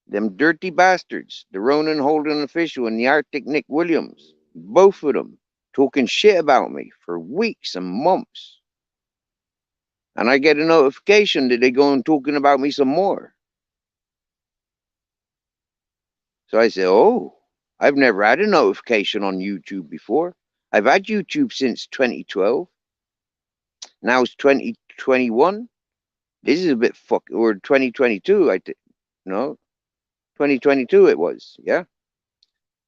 them dirty bastards, the Ronan Holden official and the Arctic Nick Williams, both of them talking shit about me for weeks and months. And I get a notification that they go and talking about me some more. So I say, oh, I've never had a notification on YouTube before. I've had YouTube since 2012. Now it's 2021. This is a bit or 2022. No, 2022 it was. Yeah.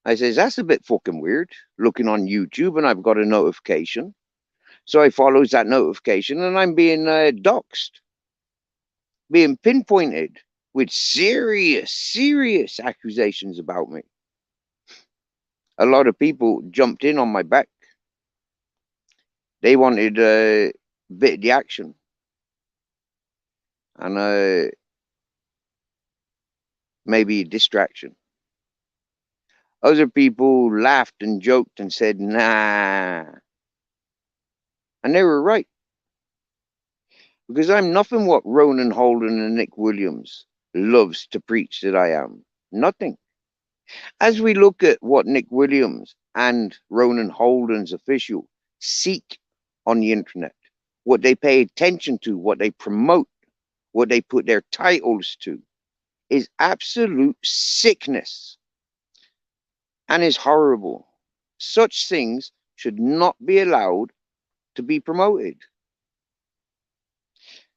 I says, that's a bit fucking weird. Looking on YouTube and I've got a notification. So I follows that notification and I'm being doxxed, being pinpointed with serious accusations about me. A lot of people jumped in on my back. They wanted a bit of the action. And maybe a distraction. Other people laughed and joked and said, nah. And they were right. Because I'm nothing what Ronan Holden and Nick Williams loves to preach that I am. Nothing. As we look at what Nick Williams and Ronan Holden's official seek on the internet, what they pay attention to, what they promote, what they put their titles to, is absolute sickness and is horrible. Such things should not be allowed to be promoted.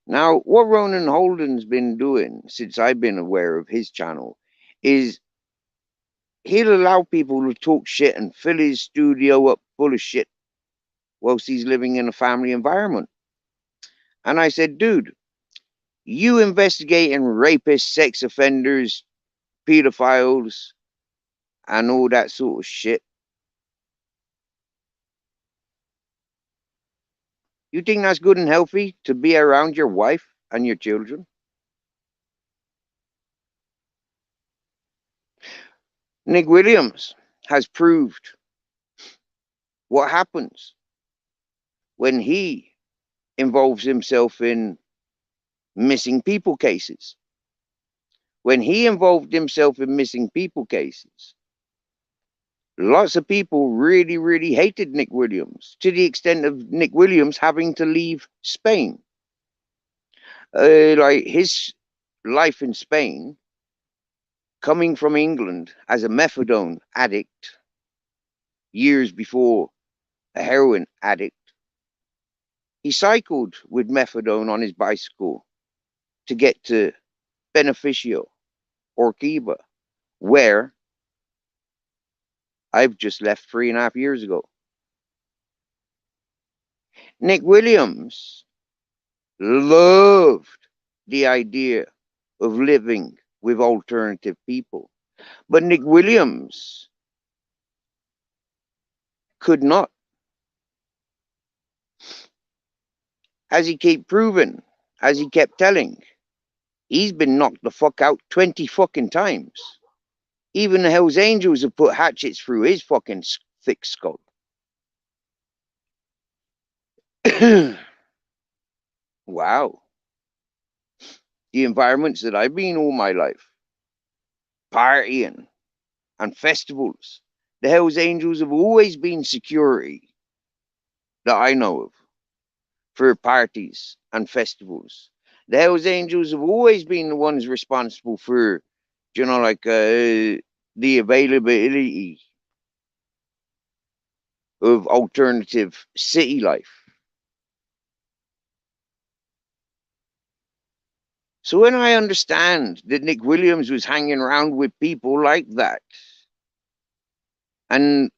Now, what Ronan Holden's been doing since I've been aware of his channel is he'll allow people to talk shit and fill his studio up full of shit whilst he's living in a family environment. And I said, dude, you investigating rapists, sex offenders, pedophiles, and all that sort of shit. You think that's good and healthy to be around your wife and your children? Nick Williams has proved what happens when he involves himself in missing people cases. When he involved himself in missing people cases, lots of people really hated Nick Williams to the extent of Nick Williams having to leave Spain. Like his life in Spain, coming from England as a methadone addict years before a heroin addict, he cycled with methadone on his bicycle to get to Beneficio or Cuba, where I've just left 3.5 years ago. Nick Williams loved the idea of living with alternative people. But Nick Williams could not, as he kept proving, as he kept telling. He's been knocked the fuck out 20 fucking times. Even the Hells Angels have put hatchets through his fucking thick skull. Wow. The environments that I've been all my life, partying and festivals, the Hells Angels have always been security that I know of for parties and festivals. The Hells Angels have always been the ones responsible for, the availability of alternative city life. So when I understand that Nick Williams was hanging around with people like that and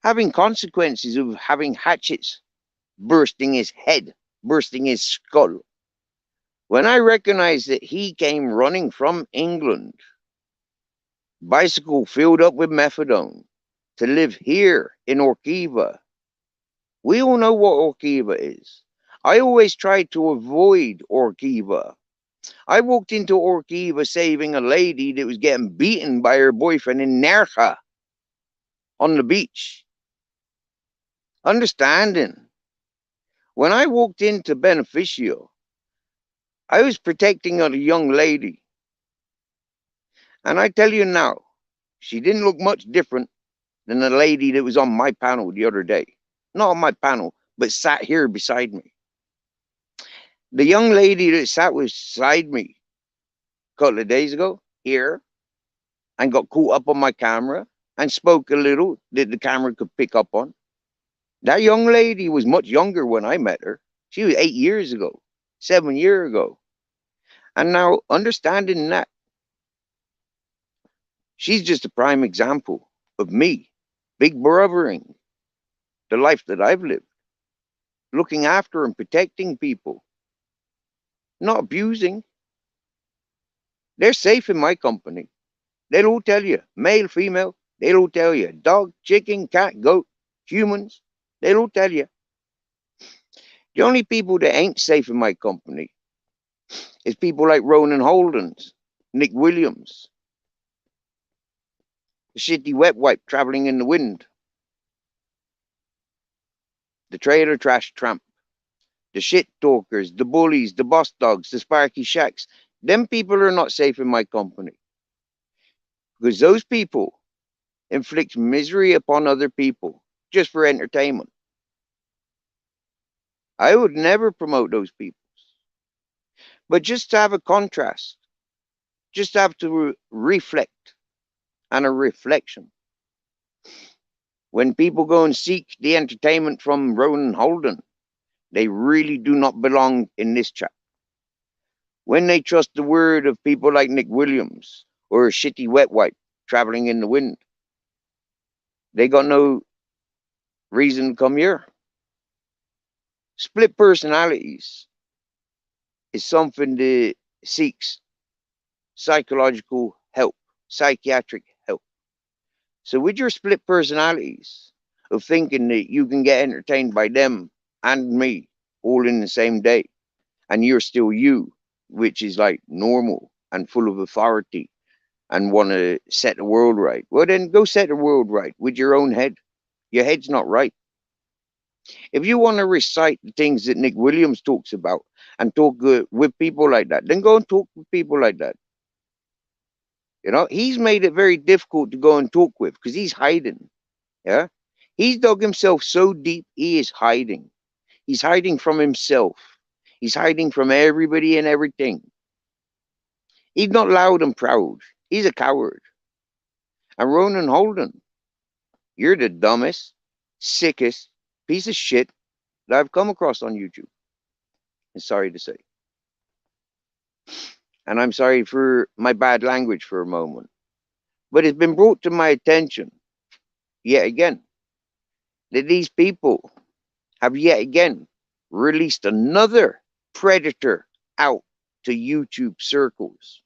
having consequences of having hatchets bursting his head, bursting his skull, when I recognize that he came running from England, bicycle filled up with methadone, to live here in Orkiva. We all know what Orkiva is. I always tried to avoid Orkiva. I walked into Orkiva saving a lady that was getting beaten by her boyfriend in Nerja on the beach. Understanding. When I walked into Beneficio, I was protecting a young lady. And I tell you now, she didn't look much different than the lady that was on my panel the other day. Not on my panel, but sat here beside me. The young lady that sat beside me a couple of days ago here and got caught up on my camera and spoke a little that the camera could pick up on. That young lady was much younger when I met her. She was 8 years ago, 7 years ago. And now understanding that, she's just a prime example of me, big brothering the life that I've lived, looking after and protecting people, not abusing. They're safe in my company. They'll all tell you, male, female, they'll all tell you, dog, chicken, cat, goat, humans, they'll all tell you. The only people that ain't safe in my company is people like Ronan Holden's, Nick Williams, the shitty wet wipe traveling in the wind, the trailer trash tramp, the shit talkers, the bullies, the boss dogs, the sparky shacks. Them people are not safe in my company. Because those people inflict misery upon other people just for entertainment. I would never promote those people. But just to have a contrast, just to have to reflect and a reflection. When people go and seek the entertainment from Ronan Holden, they really do not belong in this chat. When they trust the word of people like Nick Williams or a shitty wet wipe traveling in the wind, they got no reason to come here. Split personalities is something that seeks psychological help, psychiatric help. So with your split personalities of thinking that you can get entertained by them and me all in the same day, and you're still you, which is like normal and full of authority and want to set the world right, well then go set the world right with your own head. Your head's not right. If you want to recite the things that Nick Williams talks about and talk with people like that, then go and talk with people like that. You know, he's made it very difficult to go and talk with because he's hiding. Yeah. He's dug himself so deep, he is hiding. He's hiding from himself. He's hiding from everybody and everything. He's not loud and proud. He's a coward. And Ronan Holden, you're the dumbest, sickest piece of shit that I've come across on YouTube. I'm sorry to say. And I'm sorry for my bad language for a moment. But it's been brought to my attention, yet again, that these people have yet again released another predator out to YouTube circles.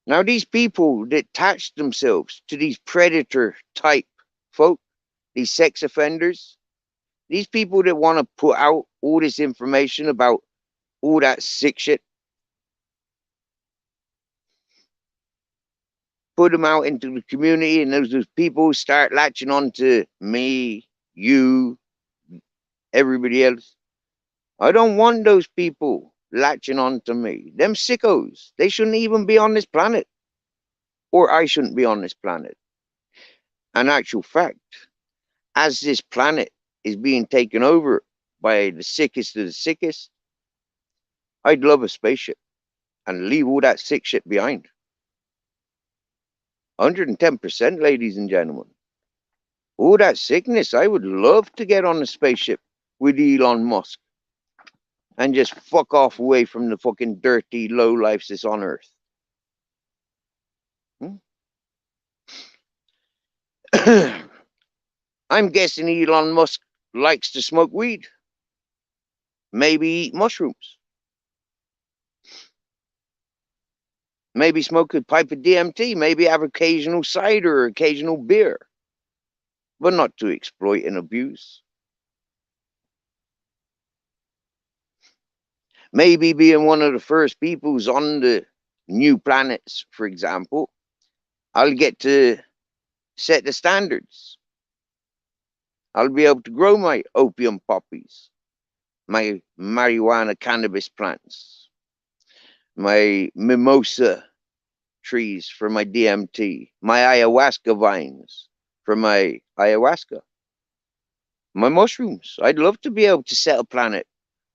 Now, these people that attach themselves to these predator type folk, these sex offenders, these people that want to put out all this information about all that sick shit, put them out into the community, and those people start latching on to me, you, everybody else. I don't want those people latching on to me. Them sickos, they shouldn't even be on this planet. Or I shouldn't be on this planet. In actual fact, as this planet is being taken over by the sickest of the sickest, I'd love a spaceship and leave all that sick shit behind. 110%, ladies and gentlemen. All that sickness, I would love to get on a spaceship with Elon Musk and just fuck off away from the fucking dirty low lives that's on Earth. I'm guessing Elon Musk likes to smoke weed. Maybe eat mushrooms. Maybe smoke a pipe of DMT. Maybe have occasional cider or occasional beer. But not to exploit and abuse. Maybe being one of the first peoples on the new planets, for example, I'll get to set the standards. I'll be able to grow my opium poppies, my marijuana cannabis plants, my mimosa trees for my DMT, my ayahuasca vines for my ayahuasca, my mushrooms. I'd love to be able to set a planet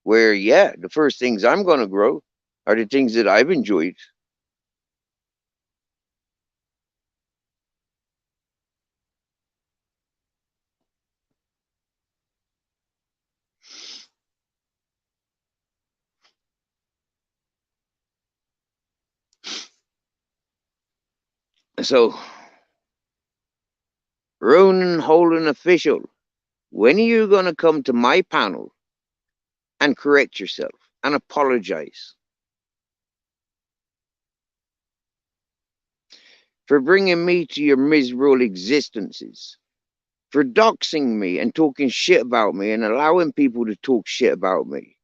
where, yeah, the first things I'm going to grow are the things that I've enjoyed. So, Ronan Holden official, when are you going to come to my panel and correct yourself and apologize for bringing me to your miserable existences, for doxing me and talking shit about me and allowing people to talk shit about me?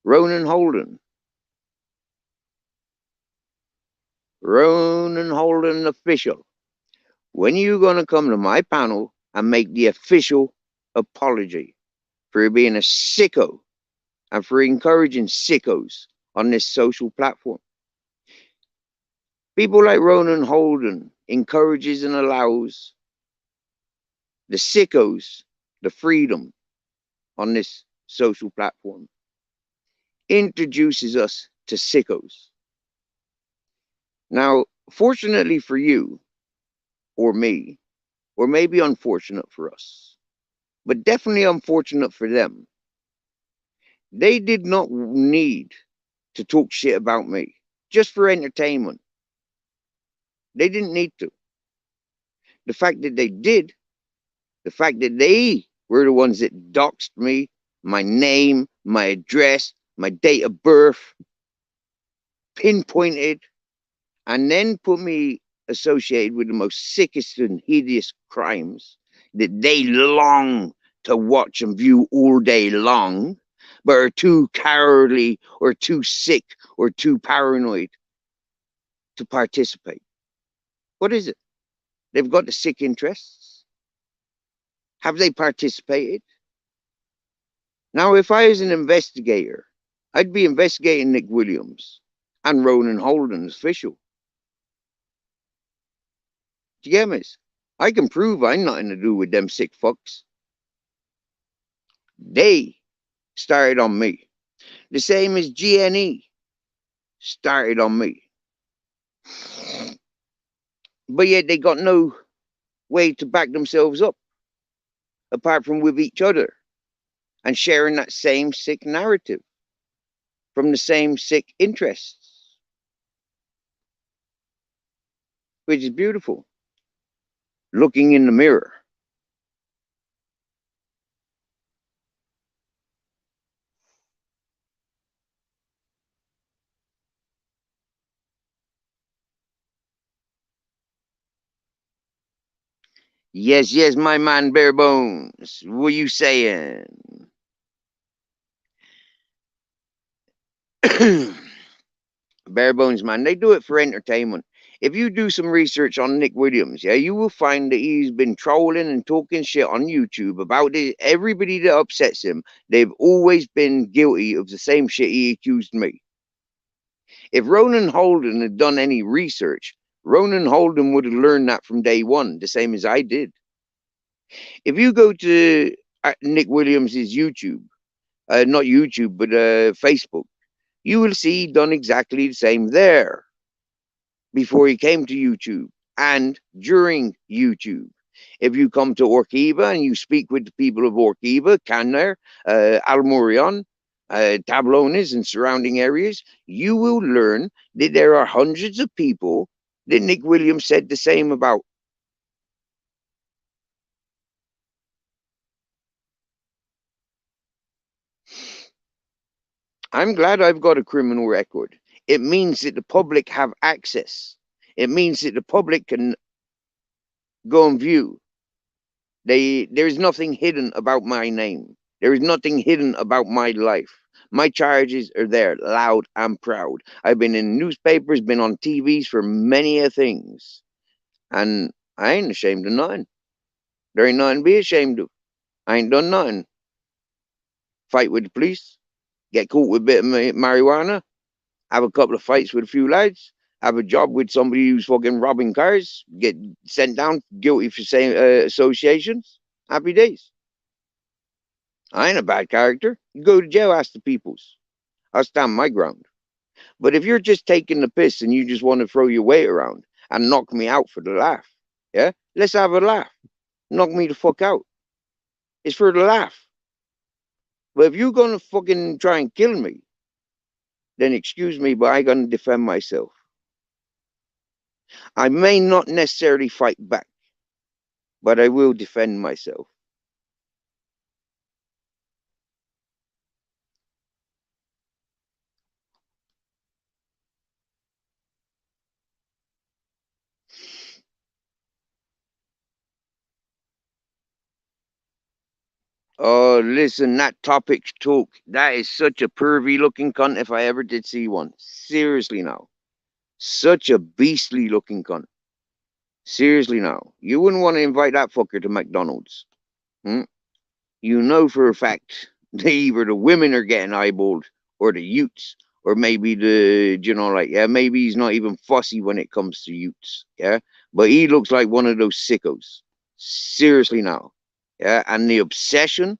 Ronan Holden. Ronan Holden official. When are you going to come to my panel and make the official apology for being a sicko and for encouraging sickos on this social platform? People like Ronan Holden encourages and allows the sickos the freedom on this social platform. Introduces us to sickos. Now, fortunately for you, or me, or maybe unfortunate for us, but definitely unfortunate for them, they did not need to talk shit about me just for entertainment. They didn't need to. The fact that they did, the fact that they were the ones that doxed me, my name, my address, my date of birth, pinpointed, and then put me associated with the most sickest and hideous crimes that they long to watch and view all day long, but are too cowardly or too sick or too paranoid to participate. What is it? They've got the sick interests. Have they participated? Now, if I was an investigator, I'd be investigating Nick Williams and Ronan Holden's official. Do you get me? I can prove I'm nothing to do with them sick fucks. They started on me. The same as GNE started on me. But yet they got no way to back themselves up apart from with each other and sharing that same sick narrative from the same sick interests, which is beautiful. Looking in the mirror Yes, yes, my man Bare Bones. What you saying? Bare Bones, man, they do it for entertainment. If you do some research on Nick Williams, yeah, you will find that he's been trolling and talking shit on YouTube about it. Everybody that upsets him, they've always been guilty of the same shit he accused me. If Ronan Holden had done any research, Ronan Holden would have learned that from day one, the same as I did. If you go to Nick Williams's YouTube, not YouTube, but Facebook, you will see he done exactly the same there before he came to YouTube and during YouTube. If you come to Orkiva and you speak with the people of Orkiva, Canner, Almorion, Tablones, and surrounding areas, you will learn that there are hundreds of people that Nick Williams said the same about. I'm glad I've got a criminal record. It means that the public have access. It means that the public can go and view. There's nothing hidden about my name. There is nothing hidden about my life. My charges are there, loud and proud. I've been in newspapers, been on TVs for many a things. And I ain't ashamed of nothing. There ain't nothing to be ashamed of. I ain't done nothing. Fight with the police, get caught with a bit of marijuana, have a couple of fights with a few lads, have a job with somebody who's fucking robbing cars, get sent down guilty for saying associations. Happy days. I ain't a bad character. You go to jail, ask the peoples. I'll stand my ground. But if you're just taking the piss and you just want to throw your weight around and knock me out for the laugh, yeah, let's have a laugh. Knock me the fuck out. It's for the laugh. But if you're gonna fucking try and kill me, then excuse me, but I gonna defend myself. I may not necessarily fight back, but I will defend myself. Oh, listen, that topic talk, that is such a pervy looking cunt if I ever did see one. Seriously now. Such a beastly looking cunt. Seriously now. You wouldn't want to invite that fucker to McDonald's. Hmm? You know for a fact that either the women are getting eyeballed or the youths. Or maybe yeah, maybe he's not even fussy when it comes to youths. Yeah. But he looks like one of those sickos. Seriously now. Yeah. And the obsession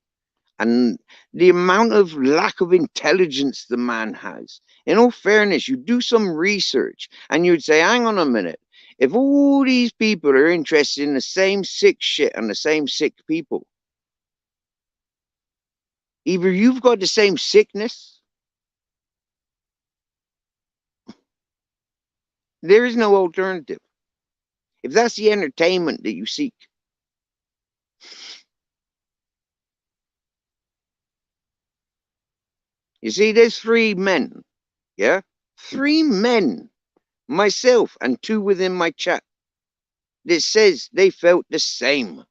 and the amount of lack of intelligence the man has. In all fairness, you do some research and you'd say, hang on a minute, if all these people are interested in the same sick shit and the same sick people, either you've got the same sickness, there is no alternative. If that's the entertainment that you seek, you see, there's three men, yeah? Three men, myself and two within my chat, that says they felt the same.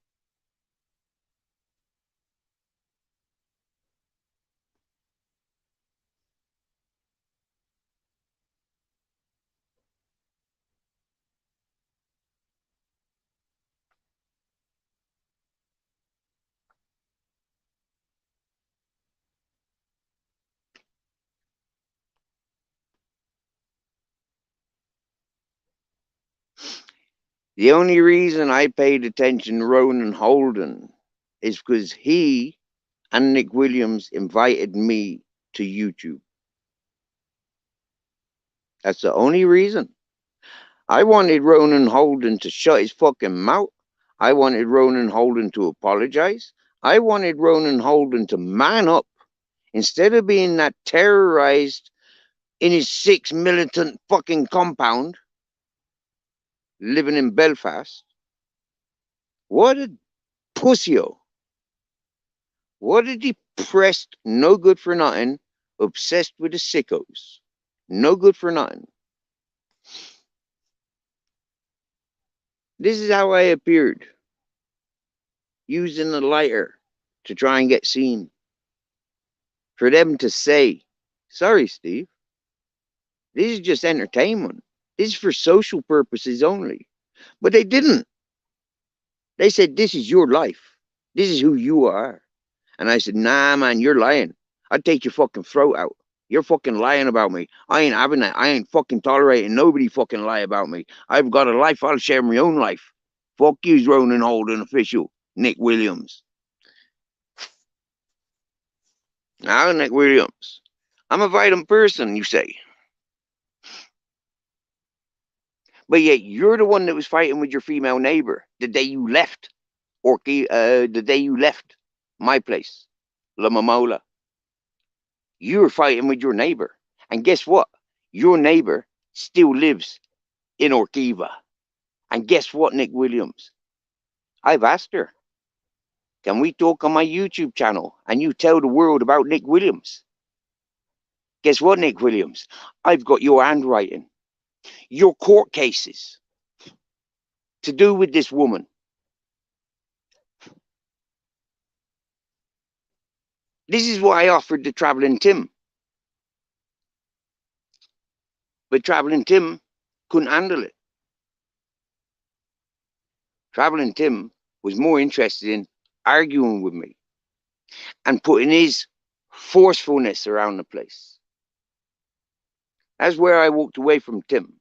The only reason I paid attention to Ronan Holden is because he and Nick Williams invited me to YouTube. That's the only reason. I wanted Ronan Holden to shut his fucking mouth. I wanted Ronan Holden to apologize. I wanted Ronan Holden to man up instead of being that terrorized in his 6 militant fucking compound living in Belfast. What a pussyo. What a depressed, no good for nothing, obsessed with the sickos. No good for nothing. This is how I appeared using a lighter to try and get seen. For them to say, sorry, Steve, this is just entertainment. This is for social purposes only. But they didn't. They said, this is your life. This is who you are. And I said, nah, man, you're lying. I'd take your fucking throat out. You're fucking lying about me. I ain't having that. I ain't fucking tolerating nobody fucking lie about me. I've got a life. I'll share my own life. Fuck you, Ronan Holden official, Nick Williams. Now, Nick Williams, I'm a violent person, you say. But yet you're the one that was fighting with your female neighbor the day you left, the day you left my place, La Mamola. You were fighting with your neighbor. And guess what? Your neighbor still lives in Orkiva. And guess what, Nick Williams? I've asked her, can we talk on my YouTube channel and you tell the world about Nick Williams? Guess what, Nick Williams? I've got your handwriting, your court cases to do with this woman. This is what I offered to Traveling Tim. But Traveling Tim couldn't handle it. Traveling Tim was more interested in arguing with me and putting his forcefulness around the place. That's where I walked away from Tim.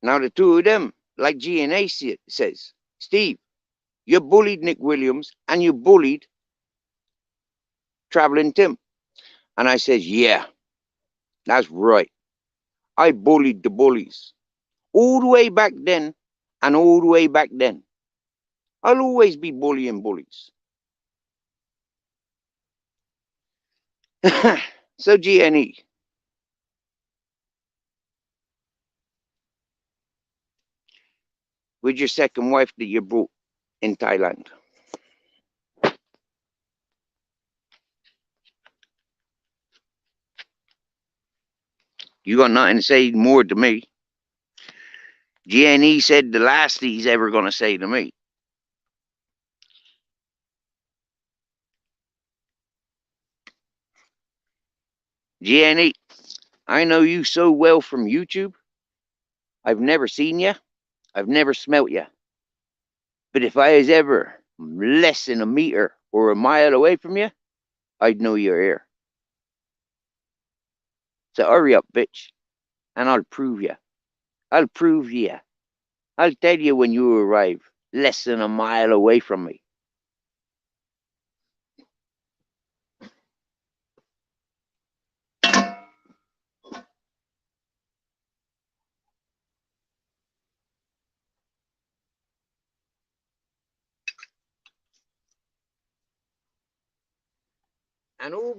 Now the two of them, like GNA says, Steve, you bullied Nick Williams and you bullied Traveling Tim. And I says, yeah, that's right. I bullied the bullies. All the way back then and all the way back then. I'll always be bullying bullies. So GNE. With your second wife that you brought in Thailand. You got nothing to say more to me. GNE said the last he's ever going to say to me. GNE, I know you so well from YouTube. I've never seen you. I've never smelt you. But if I was ever less than a meter or a mile away from you, I'd know you're here. So hurry up, bitch, and I'll prove you. I'll prove you. I'll tell you when you arrive, less than a mile away from me. And all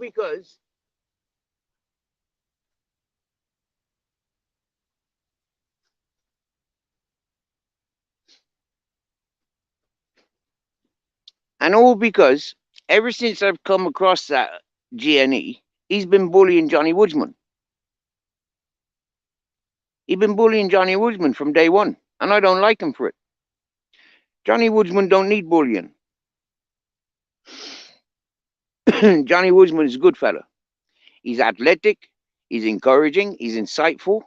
because ever since I've come across that GNE, he's been bullying Johnny Woodsman. He's been bullying Johnny Woodsman from day one, and I don't like him for it. Johnny Woodsman don't need bullying. Johnny Woodsman is a good fella. He's athletic, he's encouraging, he's insightful,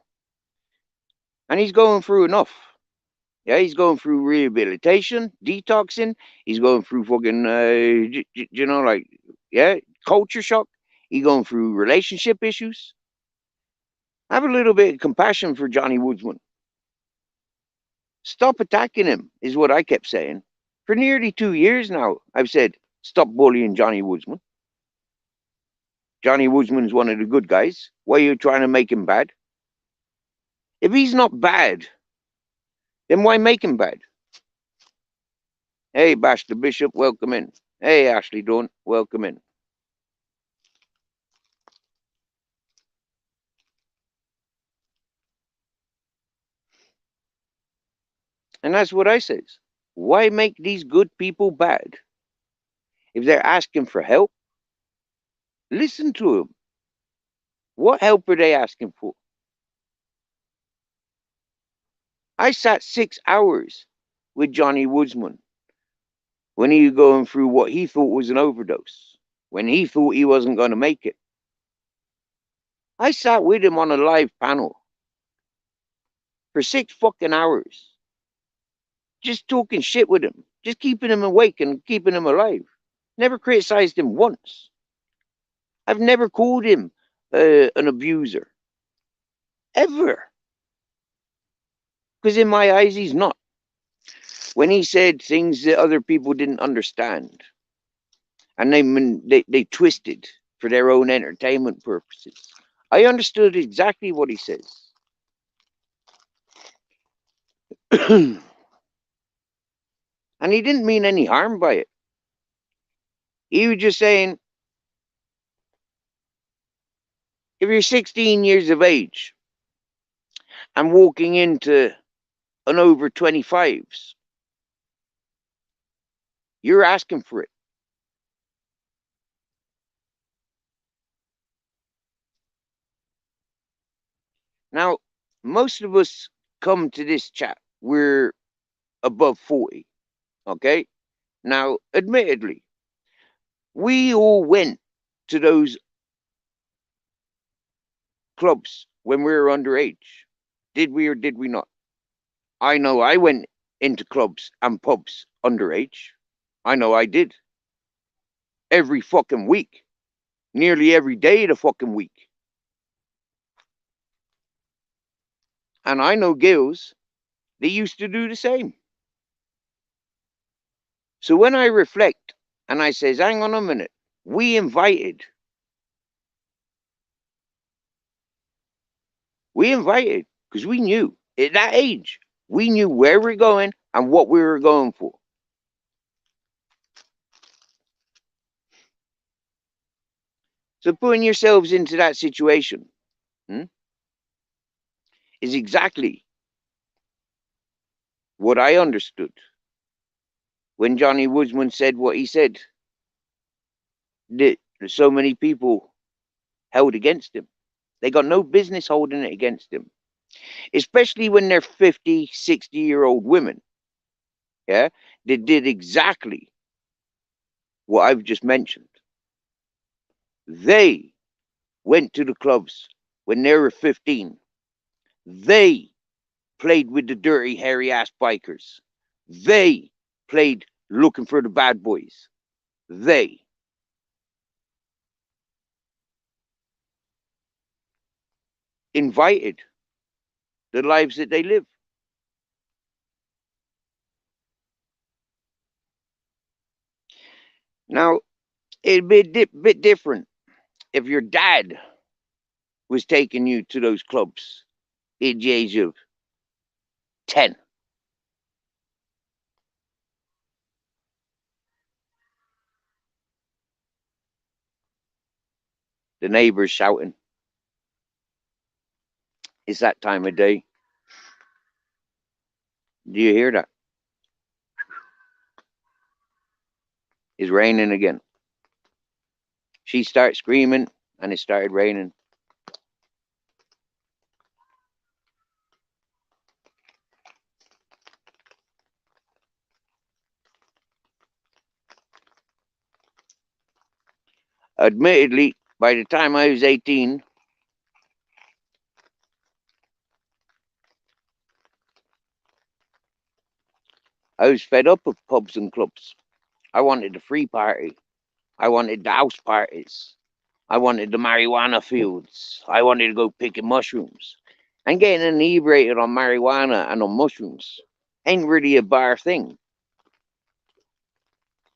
and he's going through enough. Yeah, he's going through rehabilitation, detoxing. He's going through fucking, culture shock. He's going through relationship issues. Have a little bit of compassion for Johnny Woodsman. Stop attacking him, is what I kept saying. For nearly 2 years now, I've said, stop bullying Johnny Woodsman. Johnny Woodsman's one of the good guys. Why are you trying to make him bad? If he's not bad, then why make him bad? Hey, Bash the Bishop, welcome in. Hey, Ashley Dawn, welcome in. And that's what I says. Why make these good people bad? If they're asking for help, listen to them. What help are they asking for? I sat 6 hours with Johnny Woodsman when he was going through what he thought was an overdose, when he thought he wasn't going to make it. I sat with him on a live panel for 6 fucking hours, just talking shit with him, just keeping him awake and keeping him alive. Never criticized him once. I've never called him an abuser, ever. Because in my eyes, he's not. When he said things that other people didn't understand, and they twisted for their own entertainment purposes, I understood exactly what he says. And he didn't mean any harm by it. He was just saying, if you're 16 years of age and walking into an over 25s, you're asking for it. Now, most of us come to this chat, we're above 40, okay? Now, admittedly, we all went to those clubs when we were underage. Did we or did we not? I know I went into clubs and pubs underage. I know I did. Every fucking week. Nearly every day of the fucking week. And I know girls, they used to do the same. So when I reflect and I says, hang on a minute, we invited, because we knew at that age, we knew where we're going and what we were going for. So putting yourselves into that situation is exactly what I understood when Johnny Woodsman said what he said, that so many people held against him. They got no business holding it against him, especially when they're 50, 60-year-old women. Yeah, they did exactly what I've just mentioned. They went to the clubs when they were 15. They played with the dirty, hairy ass bikers. They played looking for the bad boys. They. Invited the lives that they live. Now, it'd be a bit different if your dad was taking you to those clubs at the age of 10. The neighbors shouting. It's that time of day. Do you hear that? It's raining again. She started screaming and it started raining. Admittedly, by the time I was 18, I was fed up of pubs and clubs. I wanted the free party. I wanted the house parties. I wanted the marijuana fields. I wanted to go picking mushrooms. And getting inebriated on marijuana and on mushrooms ain't really a bar thing.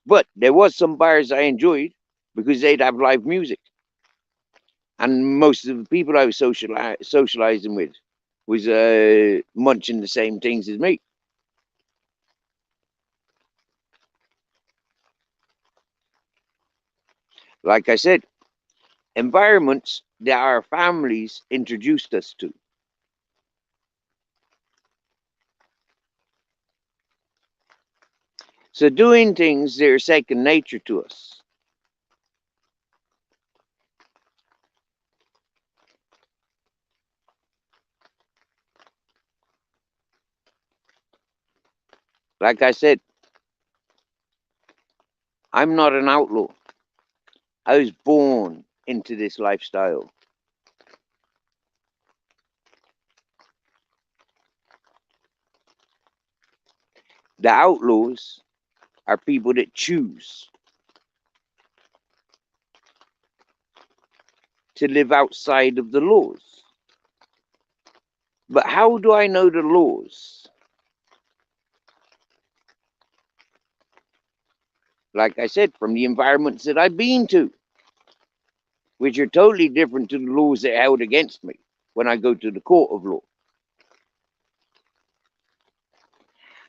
But there was some bars I enjoyed because they'd have live music. And most of the people I was socializing with was munching the same things as me. Like I said, environments that our families introduced us to. So doing things that are second nature to us. Like I said, I'm not an outlaw. I was born into this lifestyle. The outlaws are people that choose to live outside of the laws. But how do I know the laws? Like I said, from the environments that I've been to, which are totally different to the laws that are held against me when I go to the court of law.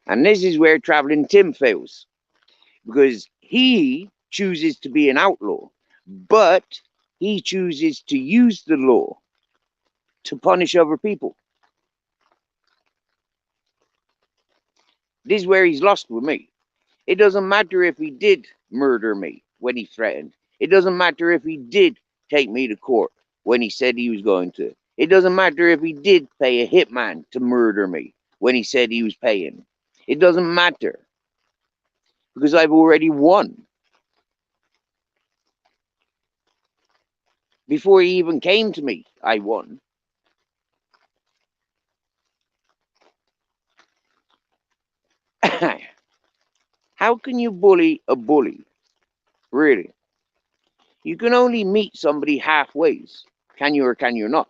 And this is where Traveling Tim fails, because he chooses to be an outlaw, but he chooses to use the law to punish other people. This is where he's lost with me. It doesn't matter if he did murder me when he threatened. It doesn't matter if he did take me to court when he said he was going to. It doesn't matter if he did pay a hitman to murder me when he said he was paying. It doesn't matter, because I've already won. Before he even came to me, I won. How can you bully a bully? Really? You can only meet somebody halfway. Can you or can you not?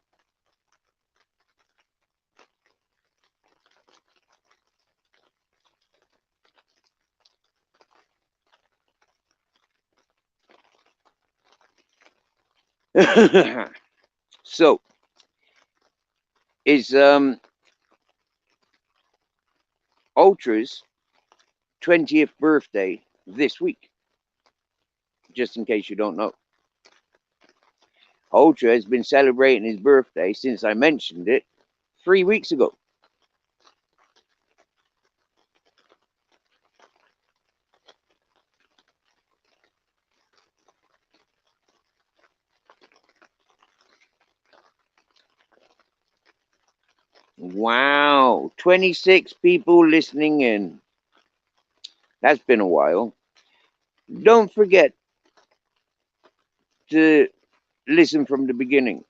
So, is Ultra's 20th birthday this week, just in case you don't know. Ultra has been celebrating his birthday since I mentioned it 3 weeks ago. Wow, 26 people listening in. That's been a while. Don't forget to listen from the beginning.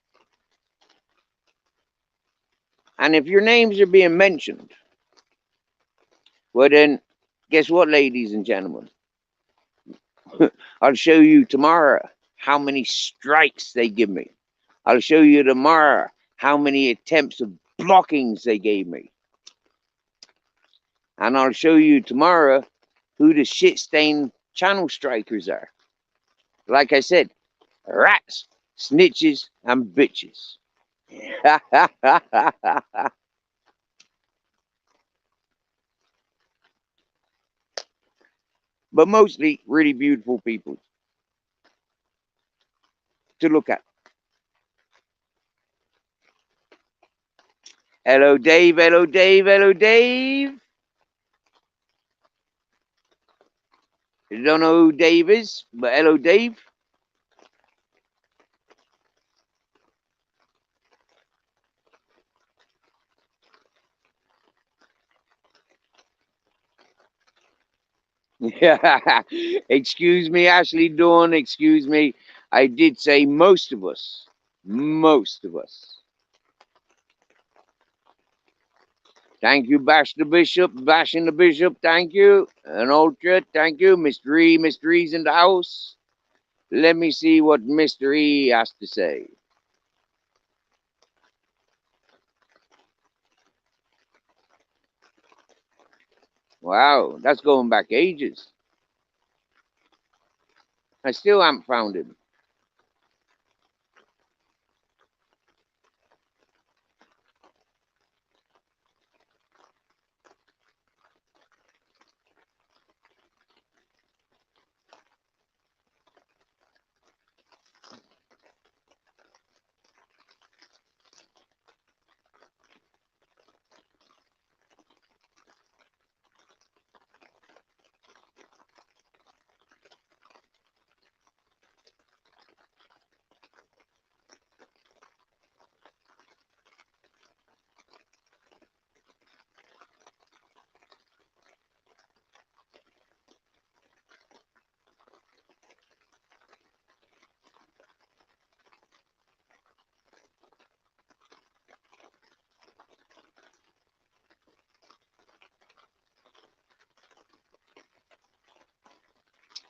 And if your names are being mentioned, well then, guess what, ladies and gentlemen? I'll show you tomorrow how many strikes they give me. I'll show you tomorrow how many attempts of blockings they gave me. And I'll show you tomorrow who the shit-stained channel strikers are. Like I said, rats, snitches, and bitches. But mostly really beautiful people to look at. Hello, Dave. Hello, Dave. Hello, Dave. I don't know who Dave is, but hello, Dave. Excuse me, Ashley Dawn. Excuse me. I did say most of us. Most of us. Thank you, Bash the Bishop. Bashing the Bishop. Thank you. And Ultra. Thank you. Mr. E. Mr. E's in the house. Let me see what Mr. E has to say. Wow, that's going back ages. I still haven't found him.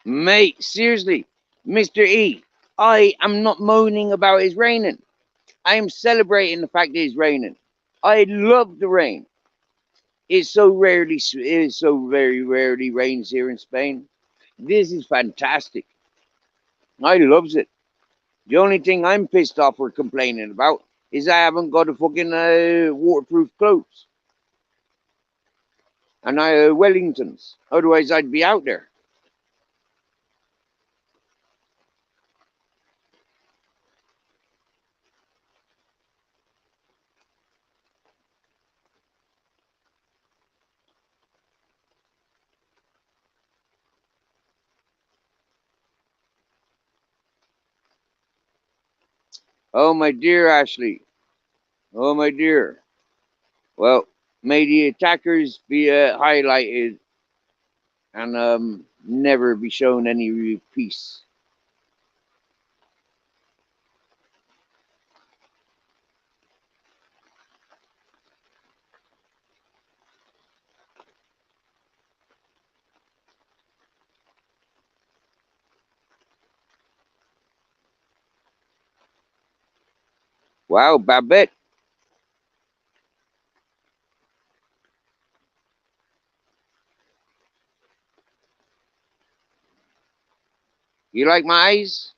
Mate, seriously, Mr. E, I am not moaning about it's raining. I am celebrating the fact that it's raining. I love the rain. It so very rarely rains here in Spain. This is fantastic. I loves it. The only thing I'm pissed off or complaining about is I haven't got a fucking waterproof clothes and I Wellingtons. Otherwise, I'd be out there. Oh my dear Ashley. Oh my dear. Well, may the attackers be highlighted and never be shown any peace. Wow, Babette. You like my eyes?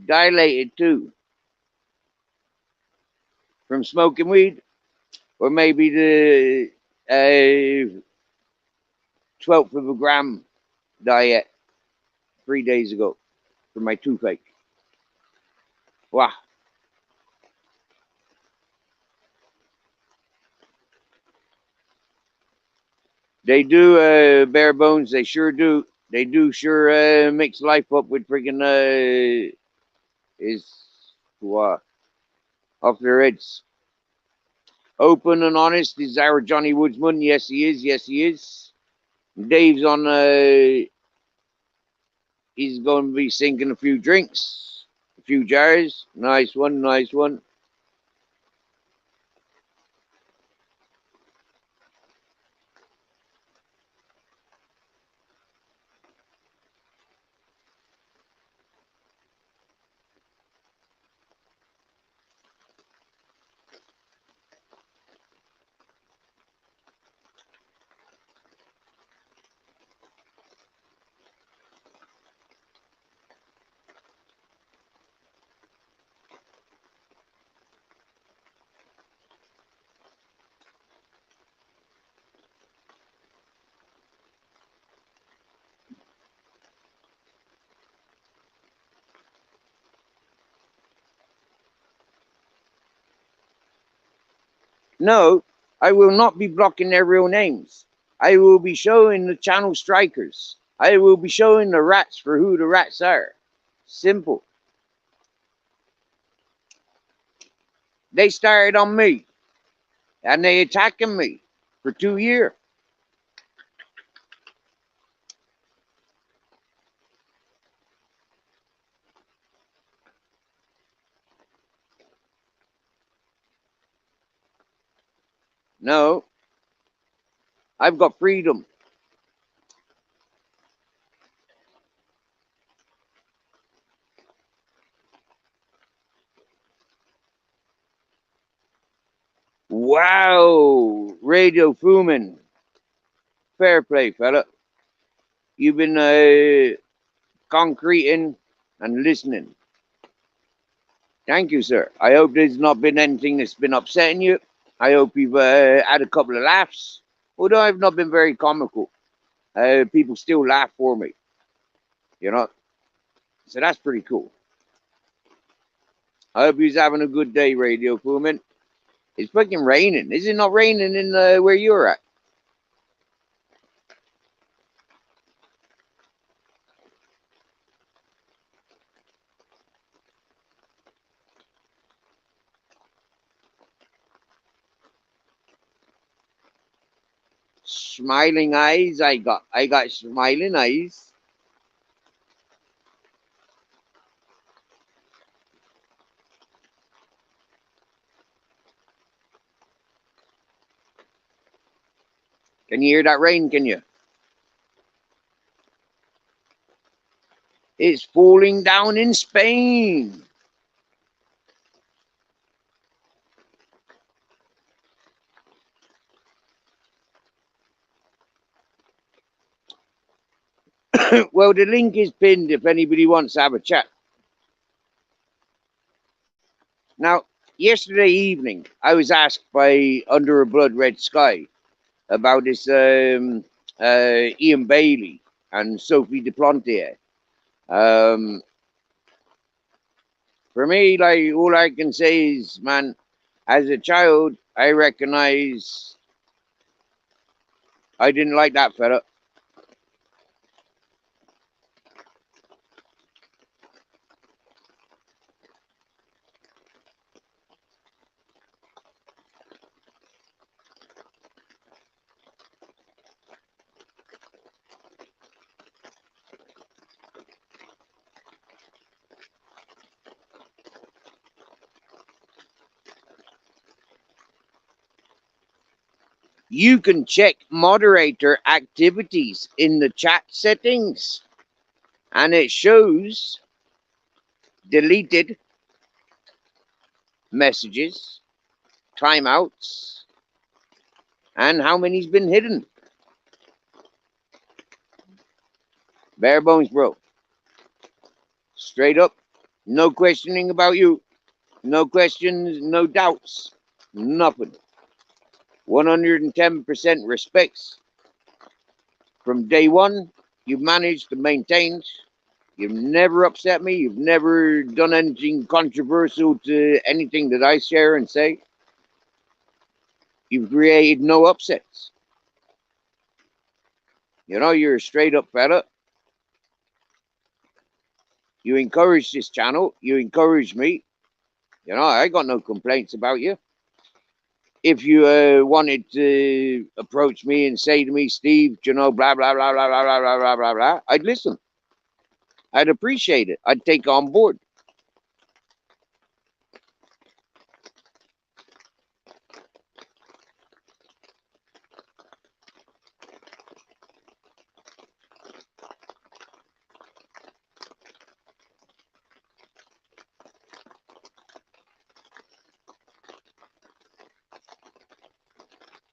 Dilated too. From smoking weed? Or maybe the 12th of a gram diet 3 days ago for my toothache. Wow. They do, bare bones. They sure do. They do sure mix life up with freaking is uh, off their heads. Open and honest is our Johnny Woodsman. Yes, he is. Yes, he is. Dave's on. He's going to be sinking a few drinks, a few jars. Nice one. Nice one. No, I will not be blocking their real names. I will be showing the channel strikers. I will be showing the rats for who the rats are. Simple. They started on me and they attacking me for 2 years. No, I've got freedom. Wow, Radio Fumin. Fair play, fella. You've been concreting and listening. Thank you, sir. I hope there's not been anything that's been upsetting you. I hope you've had a couple of laughs. Although I've not been very comical, people still laugh for me. You know, so that's pretty cool. I hope you're having a good day, Radio Fumin. It's fucking raining. Is it not raining in where you're at? Smiling eyes. I got smiling eyes. Can you hear that rain? Can you? It's falling down in Spain. Well, the link is pinned if anybody wants to have a chat. Now, yesterday evening, I was asked by Under a Blood Red Sky about this Ian Bailey and Sophie Duplantier. For me, like, all I can say is, man, as a child, I recognize I didn't like that fella. You can check moderator activities in the chat settings, and it shows deleted messages, timeouts, and how many's been hidden. Bare bones, bro. Straight up. No questioning about you. No questions, no doubts. Nothing. 110% respects. From day one, you've managed to maintain. You've never upset me. You've never done anything controversial to anything that I share and say. You've created no upsets. You know, you're a straight up fella. You encourage this channel. You encourage me. You know, I got no complaints about you. If you wanted to approach me and say to me, Steve, you know, blah, blah, blah, blah, blah, blah, blah, blah, blah, blah, I'd listen. I'd appreciate it. I'd take on board.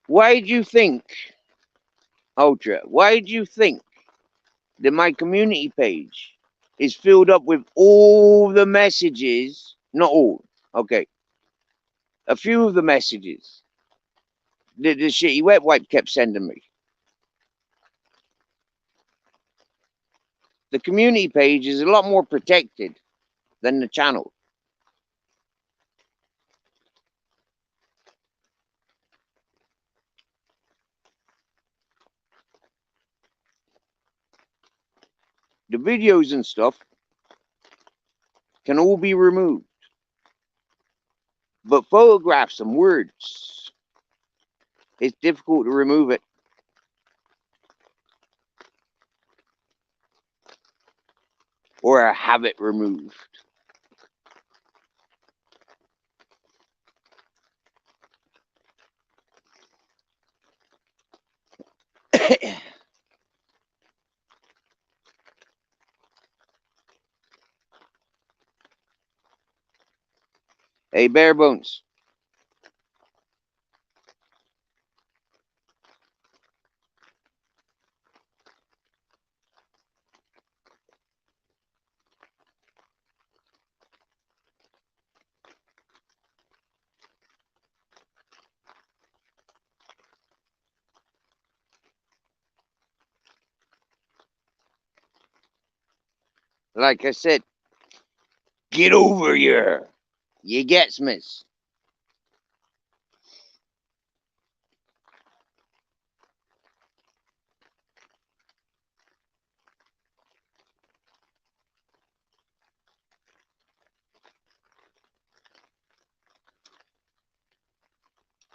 Why do you think, Ultra, why do you think that my community page is filled up with all the messages? Not all, okay. A few of the messages that the shitty wet wipe kept sending me. The community page is a lot more protected than the channel. The videos and stuff can all be removed. But photographs and words, it's difficult to remove it. Or have it removed. Hey, Bare Bones. Like I said, get over here. You gets me.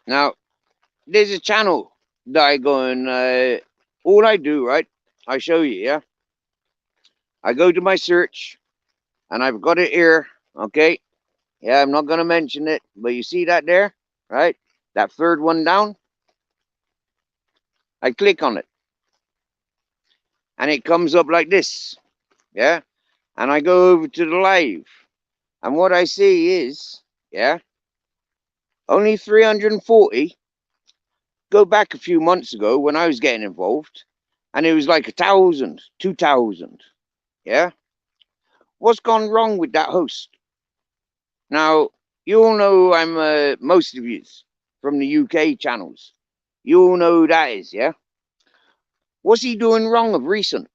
Now, there's a channel that I go and all I do, right? I show you, yeah? I go to my search and I've got it here, okay? Yeah, I'm not going to mention it, but you see that there, right? That third one down? I click on it. And it comes up like this, yeah? and I go over to the live, and what I see is, yeah, only 340. Go back a few months ago when I was getting involved, and it was like 1,000, 2,000. Yeah, what's gone wrong with that host? Now, you all know I'm most of you from the UK channels. You all know who that is, yeah? What's he doing wrong of recent?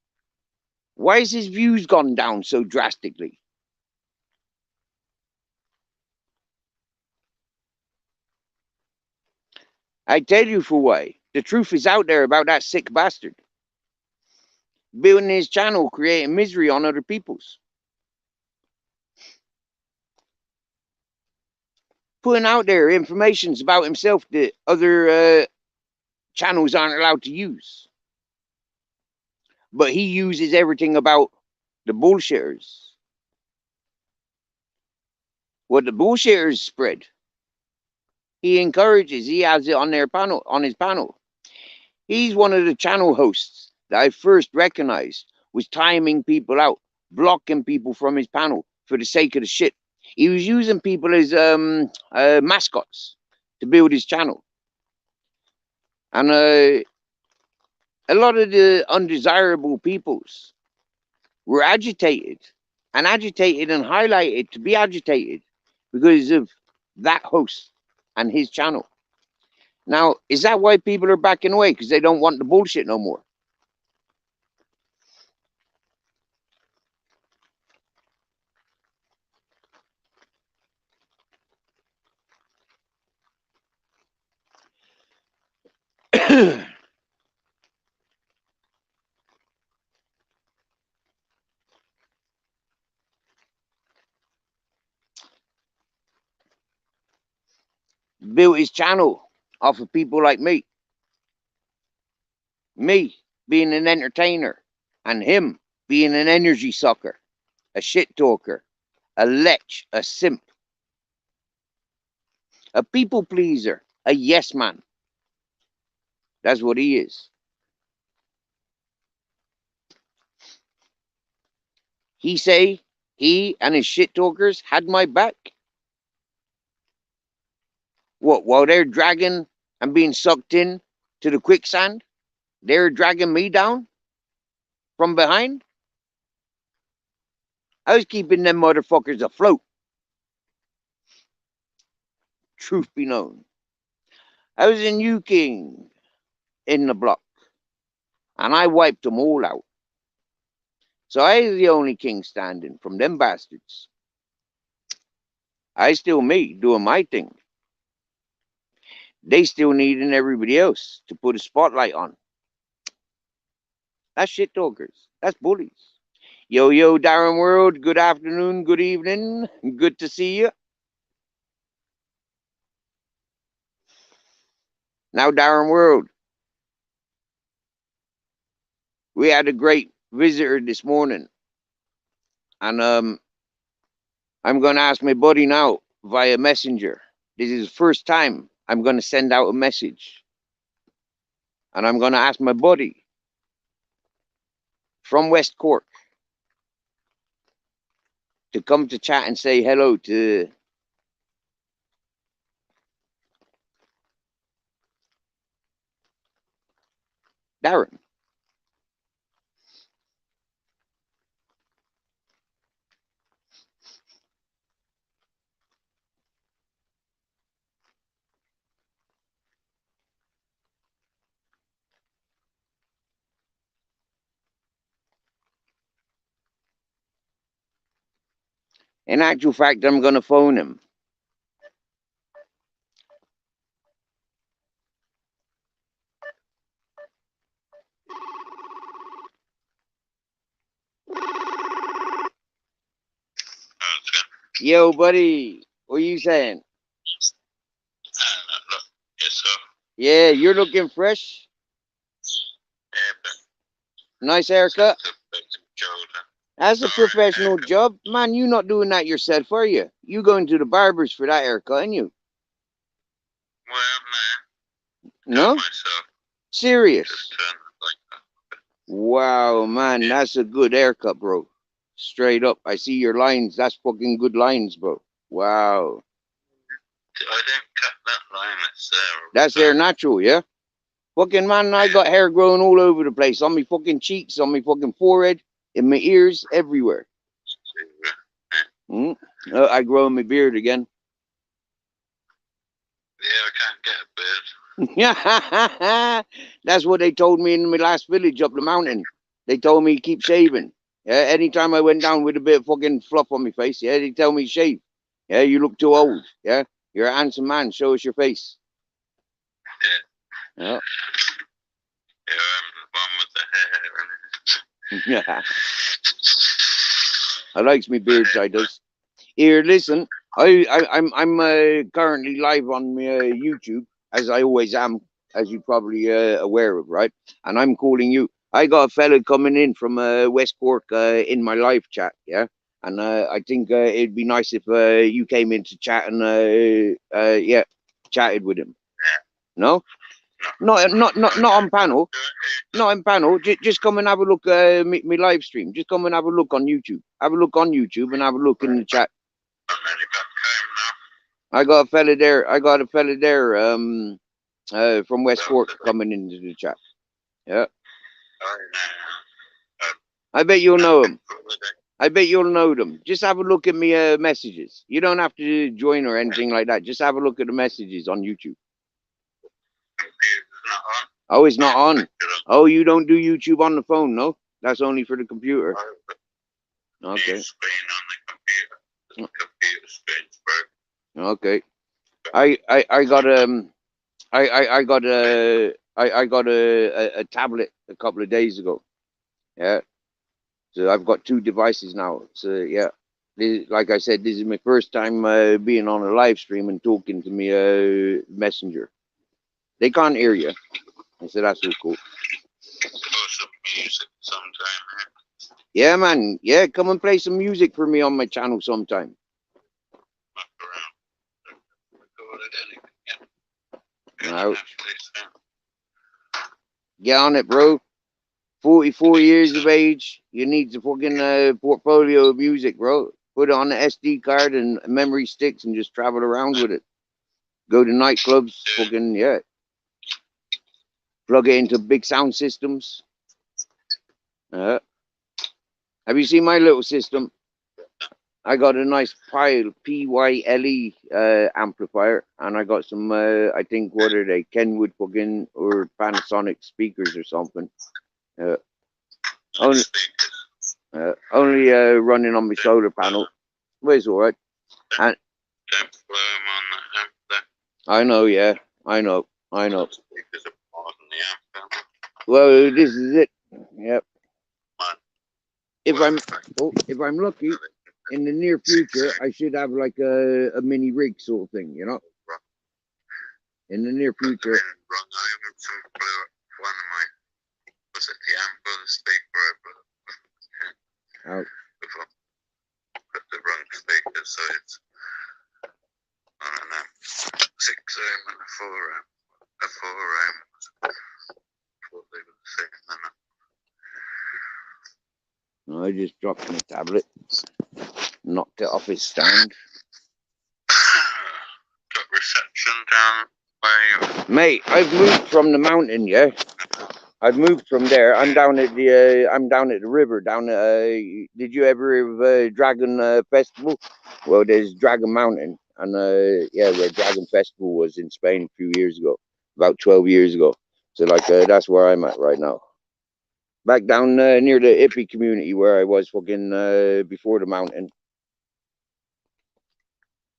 Why has his views gone down so drastically? I tell you for why. The truth is out there about that sick bastard. Building his channel, creating misery on other people's. Putting out there informations about himself that other channels aren't allowed to use. But he uses everything about the bullshitters. What the bullshitters spread, he encourages. He has it on their panel, on his panel. He's one of the channel hosts that I first recognized was timing people out, blocking people from his panel for the sake of the shit. He was using people as mascots to build his channel. And a lot of the undesirable peoples were agitated and highlighted to be agitated because of that host and his channel. Now, is that why people are backing away? Because they don't want the bullshit no more? Built his channel off of people like me. Me being an entertainer, and him being an energy sucker, a shit talker, a lech, a simp, a people pleaser, a yes man. That's what he is. He say he and his shit talkers had my back. What, while they're dragging and being sucked in to the quicksand, they're dragging me down from behind? I was keeping them motherfuckers afloat. Truth be known. I was in New King in the block, and I wiped them all out. So I was the only king standing from them bastards. I still me, doing my thing. They still needing everybody else to put a spotlight on. That's shit talkers. That's bullies. Yo, Darren World, good afternoon, good evening. Good to see you. Now, Darren World, we had a great visitor this morning. And I'm going to ask my buddy now via messenger. This is the first time I'm going to send out a message. And I'm going to ask my buddy from West Cork to come to chat and say hello to Darren. In actual fact, I'm going to phone him. Yo, buddy, what are you saying? Yes, sir. Yeah, you're looking fresh. Nice haircut. That's a professional job. Man, you not doing that yourself, are you? You going to the barbers for that haircut, ain't you? Well, no? Serious? Wow, man, that's a good haircut, bro. Straight up. I see your lines. That's fucking good lines, bro. Wow. I didn't cut that line. It's there. That's their natural, yeah? Fucking man, I got hair growing all over the place. On my fucking cheeks, on my fucking forehead, in my ears, everywhere. Mm. I grow my beard again. Yeah, I can't get a beard. That's what they told me in my last village up the mountain. They told me keep shaving. Yeah, anytime I went down with a bit of fucking fluff on my face, yeah, they tell me shave. Yeah, you look too old. Yeah, you're a handsome man. Show us your face. Yeah. Yeah, I'm the one with the hair. Yeah. I likes me beard, I does. Here, listen. I'm currently live on my YouTube, as I always am, as you're probably aware of, right? And I'm calling you. I got a fella coming in from West Cork in my live chat, yeah. And I think it'd be nice if you came in to chat and yeah, chatted with him. No, not on panel, not on panel. Just come and have a look me live stream. Just come and have a look on YouTube. Have a look on YouTube and have a look in the chat. I'm nearly back home now. I got a fella there. From West Cork coming into the chat. Yeah. I bet you'll know him. I bet you'll know them. Just have a look at me messages. You don't have to join or anything like that. Just have a look at the messages on YouTube. Oh, it's not on. Oh, you don't do YouTube on the phone, no? That's only for the computer. Okay. Okay. I got a tablet a couple of days ago. Yeah. So I've got 2 devices now. So yeah. Like I said, this is my first time being on a live stream and talking to me messenger. They can't hear you. I said that's so cool. Some music sometime. Yeah, man. Yeah, come and play some music for me on my channel sometime. No. Get on it, bro. 44 years of age. You need the fucking portfolio of music, bro. Put it on the SD card and memory sticks and just travel around with it. Go to nightclubs, fucking, yeah. Plug it into big sound systems. Have you seen my little system? I got a nice PYLE amplifier, and I got some, I think, what are they, Kenwood fucking, or Panasonic speakers or something. Only running on my solar panel. But it's alright. And I know, yeah, I know. Well, this is it. Yep. If I'm lucky, in the near future, I should have like a mini rig sort of thing, you know. In the near future. Out. Put the wrong speaker, so it's I don't know, 6 ohm and a 4 ohm. A 4 ohm. Thought they were the same. No, I just dropped my tablet, knocked it off its stand. Got reception down where you. Mate, I've moved from the mountain, yeah. I've moved from there. I'm down at the river. Down did you ever hear of Dragon Festival? Well, there's Dragon Mountain, and yeah, where Dragon Festival was in Spain a few years ago, about 12 years ago. So like that's where I'm at right now. Back down near the hippie community where I was fucking before the mountain.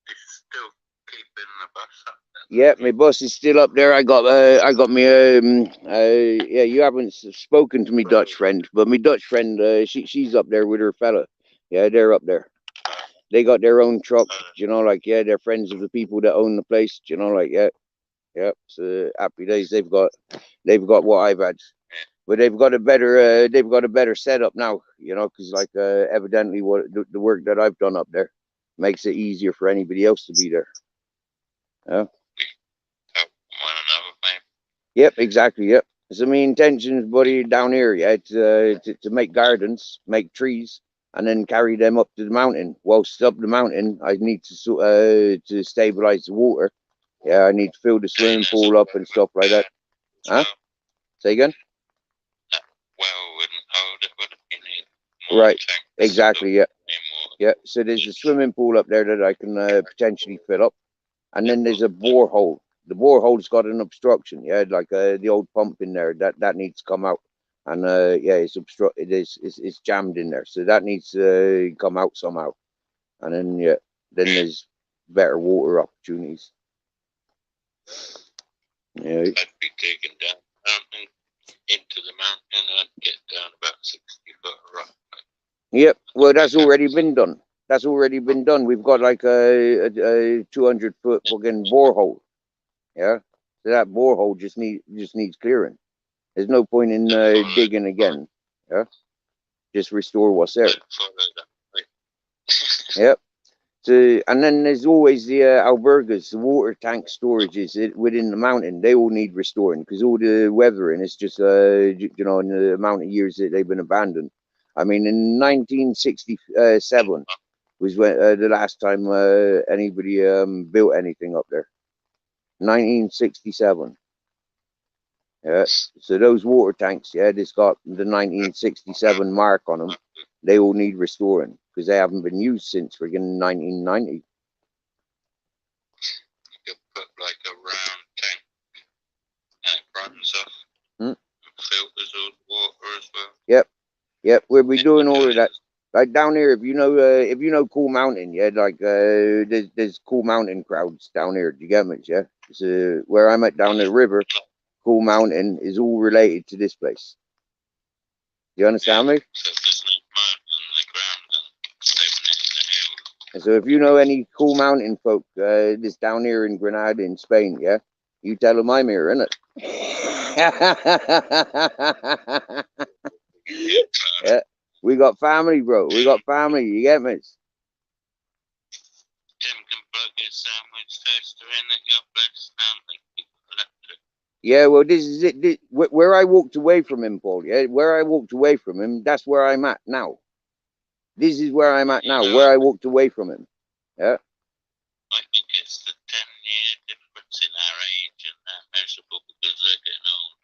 Still keeping the bus up there. Yeah, my bus is still up there. I got me yeah, you haven't spoken to me Dutch friend, but my Dutch friend she's up there with her fella. Yeah, they're up there. They got their own truck, you know, like yeah, they're friends of the people that own the place, you know, like yeah. Yeah, so happy days. They've got what I've had. But they've got a better setup now, you know, because like evidently what the work that I've done up there makes it easier for anybody else to be there. Yeah. Yep, exactly. Yep. So my intentions, buddy, down here, yeah, to make gardens, make trees, and then carry them up to the mountain. Whilst up the mountain, I need to stabilize the water. Yeah, I need to fill the swimming pool up and stuff like that. Huh? Say again? Well, wouldn't hold it, would it? You need more Right. tanks. Exactly. Yeah. Yeah. So there's a swimming pool up there that I can potentially fill up, and then there's a borehole. The borehole's got an obstruction. Yeah, like the old pump in there that needs to come out, and yeah, it's obstructed. It's jammed in there, so that needs to come out somehow. And then yeah, then there's better water opportunities. Yeah. I'd be taken down the mountain, into the mountain, and get down about 60 foot of rock. Yep. Well, that's already been done. That's already been done. We've got like a 200-foot fucking borehole. Yeah. So that borehole just needs clearing. There's no point in digging again. Yeah. Just restore what's there. Yep. So, and then there's always the albergas, the water tank storages within the mountain. They all need restoring because all the weathering is just, you know, in the amount of years that they've been abandoned. I mean, in 1967 was when the last time anybody built anything up there. 1967. Yeah. So those water tanks, yeah, it's got the 1967 mark on them. They all need restoring because they haven't been used since friggin' 1990. You could put like a round tank and it runs off and filters all the water as well. Yep, we'll be doing all of that. Like down here, if you know Cool Mountain, yeah, like there's Cool Mountain crowds down here. Do you get me? Yeah, so where I'm at down the river, Cool Mountain is all related to this place. Do you understand me? So there's no mud on the ground and living it in the hill. And so if you know any Cool Mountain folk, this down here in Granada in Spain, yeah, you tell them I'm here, innit? Yeah, we got family, bro. We got family. You get me? Tim can plug his sandwich toaster in at your place family. Yeah, well, this is it. Where I walked away from him, Paul. Yeah, where I walked away from him, that's where I'm at now. This is where I'm at now. Where I walked away from him. Yeah. I think it's the 10-year difference in our age and that measurable because they're getting old.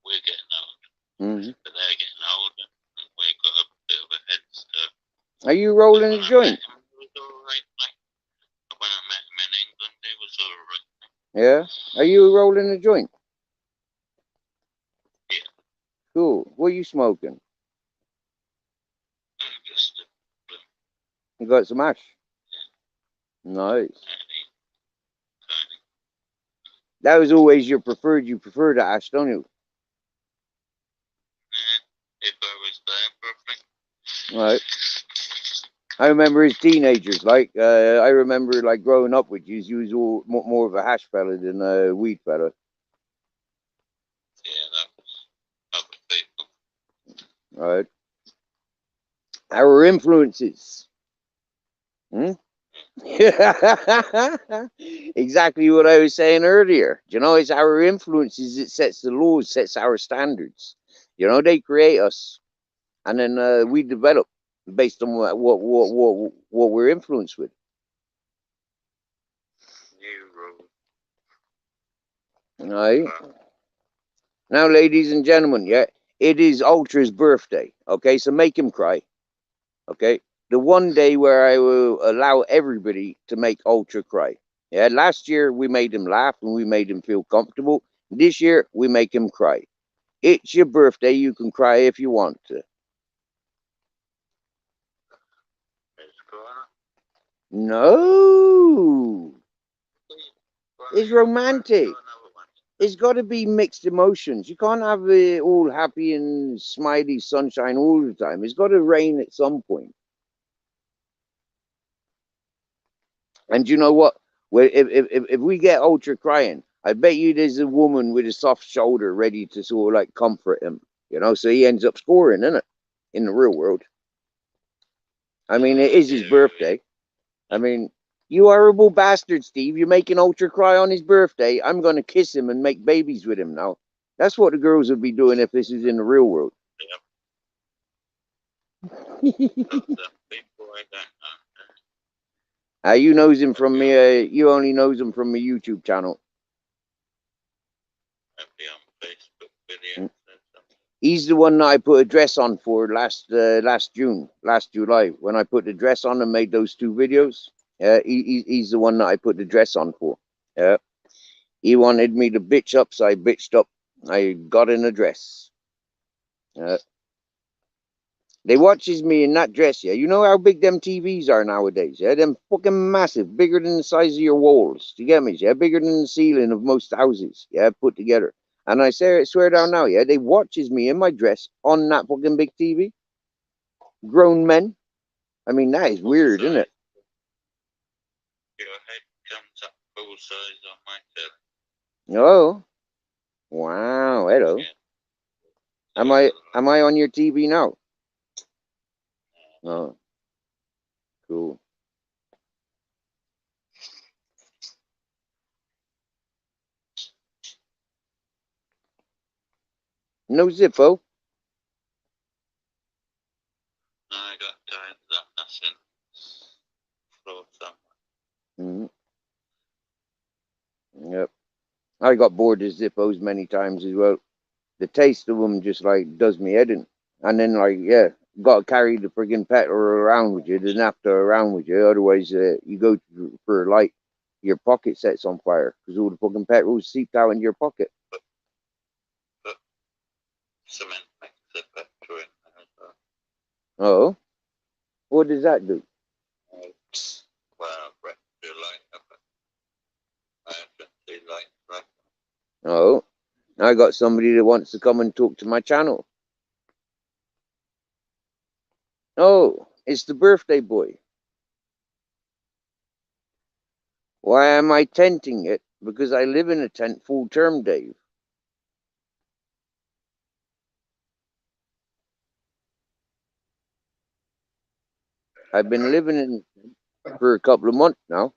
We're getting old. But they're getting older and we've got a bit of a head start. Are you rolling a joint? He was all right, mate. When I met him in England, he was all right. Yeah. Are you rolling a joint? Yeah. Cool. What are you smoking? Just You got some ash? Nice. That was always your preferred. You prefer the ash, don't you? if I was there, perfect. Right. I remember as teenagers, like I remember like growing up with you. You was all more of a hash fella than a weed fella. Yeah, that was other people. Right. Our influences. Exactly what I was saying earlier. You know, it's our influences that sets the laws, sets our standards. You know, they create us, and then we develop based on what we're influenced with. New rule. Right. Now, ladies and gentlemen, yeah, it is Ultra's birthday. Okay, so make him cry. Okay, the one day where I will allow everybody to make Ultra cry. Yeah, last year we made him laugh and we made him feel comfortable. This year we make him cry. It's your birthday. You can cry if you want to. No, it's romantic. It's got to be mixed emotions. You can't have it all happy and smiley sunshine all the time. It's got to rain at some point. And you know what? If we get Ultra crying, I bet you there's a woman with a soft shoulder ready to sort of like comfort him. You know, so he ends up scoring, isn't it? In the real world. I mean, it is his birthday. I mean, you horrible bastard, Steve. You're making Ultra cry on his birthday. I'm going to kiss him and make babies with him now. That's what the girls would be doing if this is in the real world. People I don't know. You knows him from me. You only knows him from my YouTube channel. Maybe on Facebook videos or something. He's the one that I put a dress on for last July, when I put the dress on and made those 2 videos. He's the one that I put the dress on for. Yeah. He wanted me to bitch up, so I bitched up. I got in a dress. They watches me in that dress, yeah. You know how big them TVs are nowadays, yeah? Them fucking massive, bigger than the size of your walls. Do you get me? Yeah, bigger than the ceiling of most houses, yeah, put together. And I swear down now, yeah, they watches me in my dress on that fucking big TV. Grown men. I mean, that is weird, isn't it? Your head comes up full size on my telly. Oh. Wow, hello. Yeah. Am I on your TV now? Oh. Cool. No Zippo. No, I got tired of that. That's in floor somewhere. Yep. I got bored of Zippos many times as well. The taste of them just like does me head in. And then like, yeah, got to carry the friggin' petrol around with you, the naphtha around with you. Otherwise, you go for a light, your pocket sets on fire because all the fucking petrol's seeped out in your pocket. But cement makes the petrol in there as well. Oh, what does that do? Well, break your light up. I haven't seen light right. Oh, I got somebody that wants to come and talk to my channel. Oh, it's the birthday boy. Why am I tenting it? Because I live in a tent full term, Dave. I've been living in it for a couple of months now.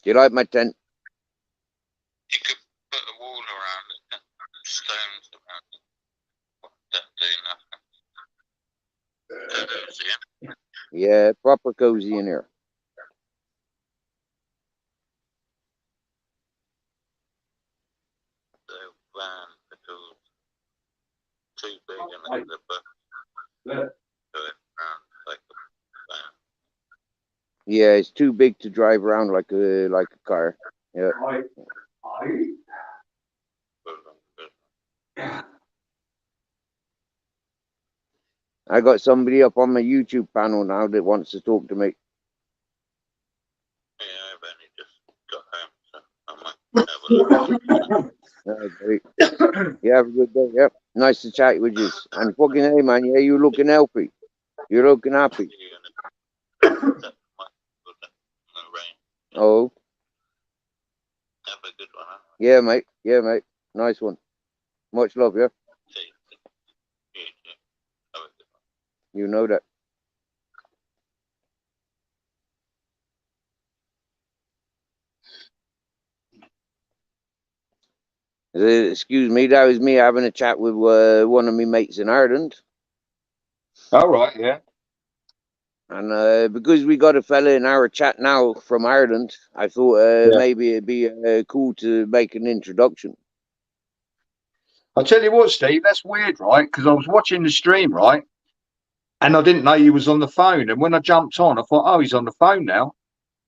Do you like my tent? You could put a wall around it and stones around it. Don't do nothing. Yeah, proper cozy in here. The van because too big and the bus going around like a van. Yeah, it's too big to drive around like a car. Yeah. I got somebody up on my YouTube panel now that wants to talk to me. Yeah, I've only just got home, so I might have a look. Great. You have a good day. Yep. Nice to chat with you. And fucking hey, man. Yeah, you looking healthy. You're looking happy. Oh. Have a good one. Huh? Yeah, mate. Yeah, mate. Nice one. Much love, yeah. You know that. Excuse me, that was me having a chat with one of my mates in Ireland. All right, yeah. And because we got a fella in our chat now from Ireland, I thought maybe it'd be cool to make an introduction. I'll tell you what, Steve, that's weird, right? Because I was watching the stream, right? And I didn't know he was on the phone. And when I jumped on, I thought, oh, he's on the phone now.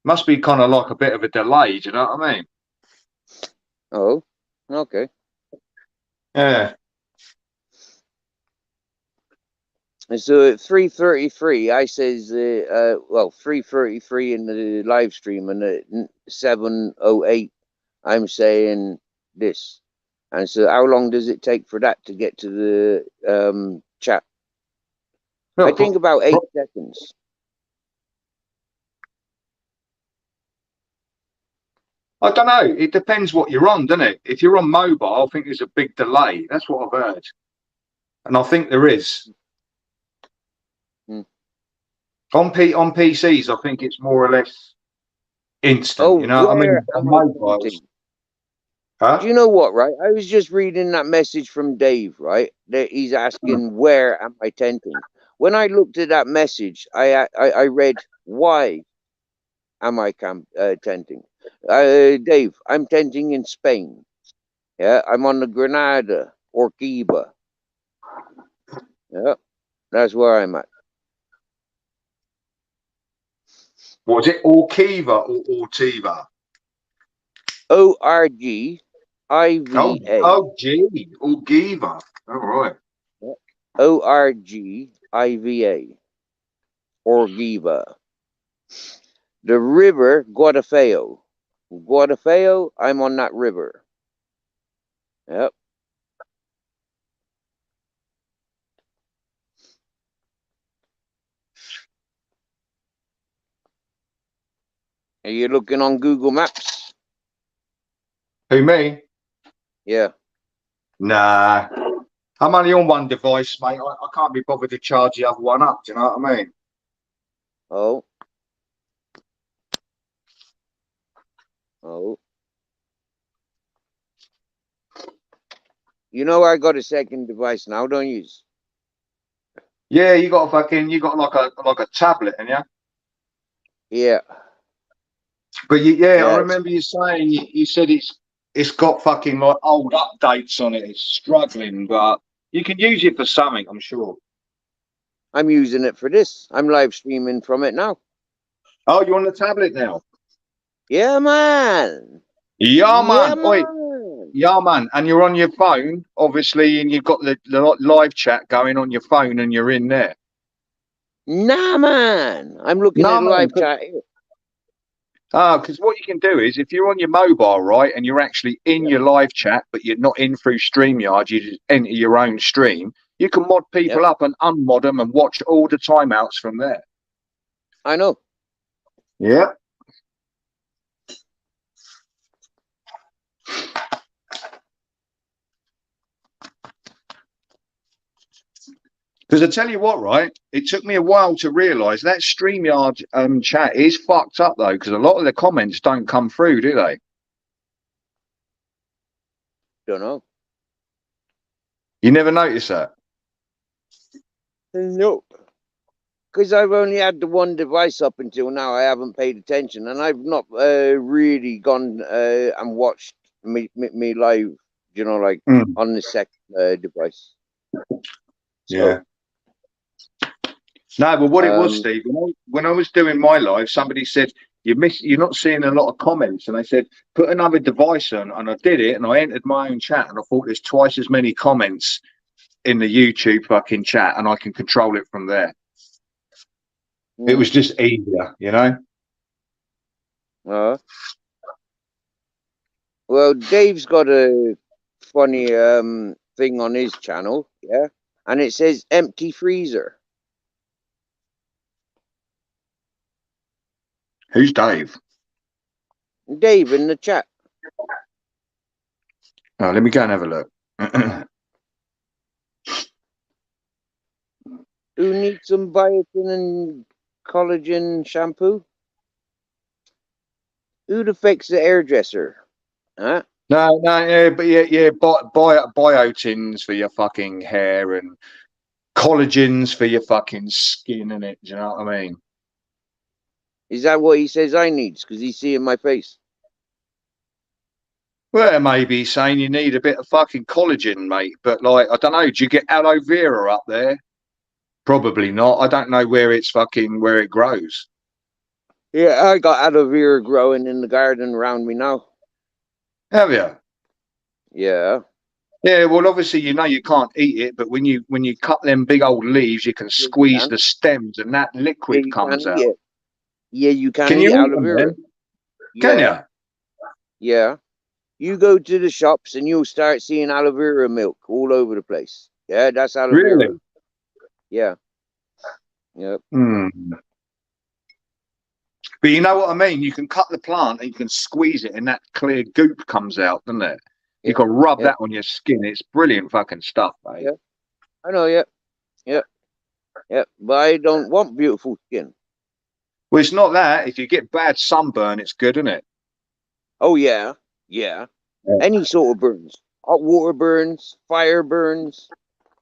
Must be kind of like a bit of a delay, do you know what I mean? Oh, okay. Yeah. And so at 3:33, I says, 3:33 in the live stream, and at 7:08, I'm saying this. And so how long does it take for that to get to the chat? Well, I think about 8 seconds. I don't know. It depends what you're on, doesn't it? If you're on mobile, I think there's a big delay. That's what I've heard. And I think there is. On PCs, I think it's more or less instant. Oh, you know what I mean? am On mobiles. Huh? Do you know what, right? I was just reading that message from Dave, right? That he's asking, where am I tenting? When I looked at that message, I read, why am I tenting? Dave, I'm tenting in Spain. Yeah, I'm on the Granada or Cuba. Yeah, that's where I'm at. Was it Orkiva or Ortiva? ORGIVA. Oh, gee, Orgiva. All right. ORGIVA. Orgiva. The river Guadalfeo. Guadalfeo, I'm on that river. Yep. Are you looking on Google Maps? Who, me? Yeah. Nah. I'm only on one device, mate. I can't be bothered to charge the other one up. Do you know what I mean? Oh. Oh. You know I got a second device now, don't you? Yeah, you got like a tablet, and yeah. Yeah. But I Yeah. remember you saying you said it's got fucking like old updates on it. It's struggling, but you can use it for something, I'm sure. I'm using it for this. I'm live streaming from it now. Oh, you're on the tablet now? Yeah, man. Yeah, man. Yeah, Oi, man. yeah, man. And you're on your phone, obviously, and you've got the live chat going on your phone, and you're in there. Nah, man. I'm looking No, at man. live chat here. Because what you can do is if you're on your mobile, right, and you're actually in your live chat, but you're not in through StreamYard, you just enter your own stream, you can mod people up and unmod them and watch all the timeouts from there. I know. Yeah. Because I tell you what, right, it took me a while to realise that StreamYard chat is fucked up, though, because a lot of the comments don't come through, do they? Don't know. You never notice that? Nope. Because I've only had the one device up until now. I haven't paid attention, and I've not really gone and watched me live, you know, like on the second device. Yeah. No, but what it was, Steve, when I was doing my live, somebody said, you're not seeing a lot of comments. And I said, put another device on. And I did it, and I entered my own chat, and I thought there's twice as many comments in the YouTube fucking chat, and I can control it from there. It was just easier, you know? Well, Dave's got a funny thing on his channel, yeah? And it says empty freezer. Who's Dave? Dave in the chat. Oh, let me go and have a look. Who needs some biotin and collagen shampoo? Who the fuck's the hairdresser? Huh? No, yeah, but biotins for your fucking hair and collagens for your fucking skin, innit? Do you know what I mean? Is that what he says I need? Because he's seeing my face. Well, maybe saying you need a bit of fucking collagen, mate. But like, I don't know. Do you get aloe vera up there? Probably not. I don't know where it grows. Yeah, I got aloe vera growing in the garden around me now. Have you? Yeah. Yeah. Well, obviously, you know you can't eat it, but when you cut them big old leaves, you can squeeze the stems, and that liquid comes out. Yeah, you can you eat eat aloe them vera. then? Can you? Yeah. You go to the shops and you'll start seeing aloe vera milk all over the place. Yeah, that's aloe vera. Yeah. Yep. But you know what I mean? You can cut the plant and you can squeeze it and that clear goop comes out, doesn't it? You can rub that on your skin. It's brilliant fucking stuff, mate. Yeah. I know, yeah. But I don't want beautiful skin. Well, it's not that. If you get bad sunburn, it's good, isn't it? Oh, yeah. Yeah. Any sort of burns. Hot water burns, fire burns,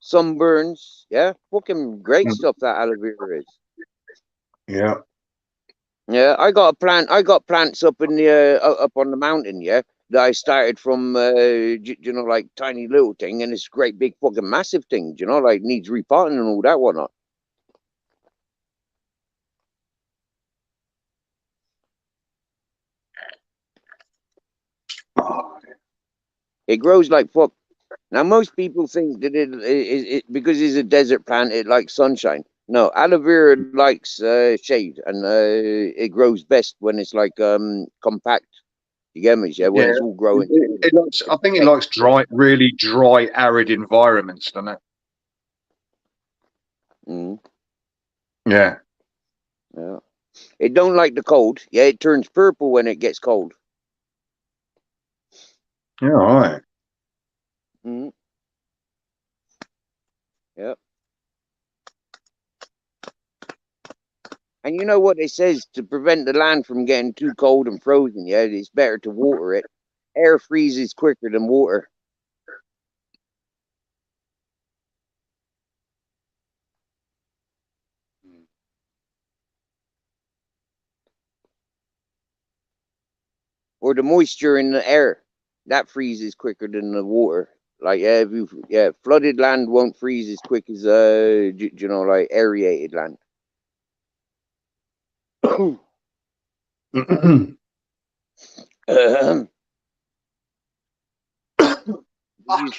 sunburns. Yeah, fucking great stuff that aloe vera is. Yeah. Yeah, I got plants up in the up on the mountain. Yeah, that I started from you know, like tiny little thing, and it's a great big fucking massive thing. You know, like needs repotting and all that whatnot. Oh, It grows like fuck. Now most people think that it because it's a desert plant, it likes sunshine. No, aloe vera likes shade, and it grows best when it's like compact. You get me? Yeah, when yeah. it's all growing. It likes, I think it likes dry, really dry, arid environments, doesn't it? Mm, Yeah. yeah. It don't like the cold. Yeah, it turns purple when it gets cold. Yeah, all right. Mm. Yep. And you know what it says to prevent the land from getting too cold and frozen? Yeah, it's better to water it. Air freezes quicker than water. Or the moisture in the air that freezes quicker than the water. Like if you flooded land won't freeze as quick as you know, like aerated land. Fucking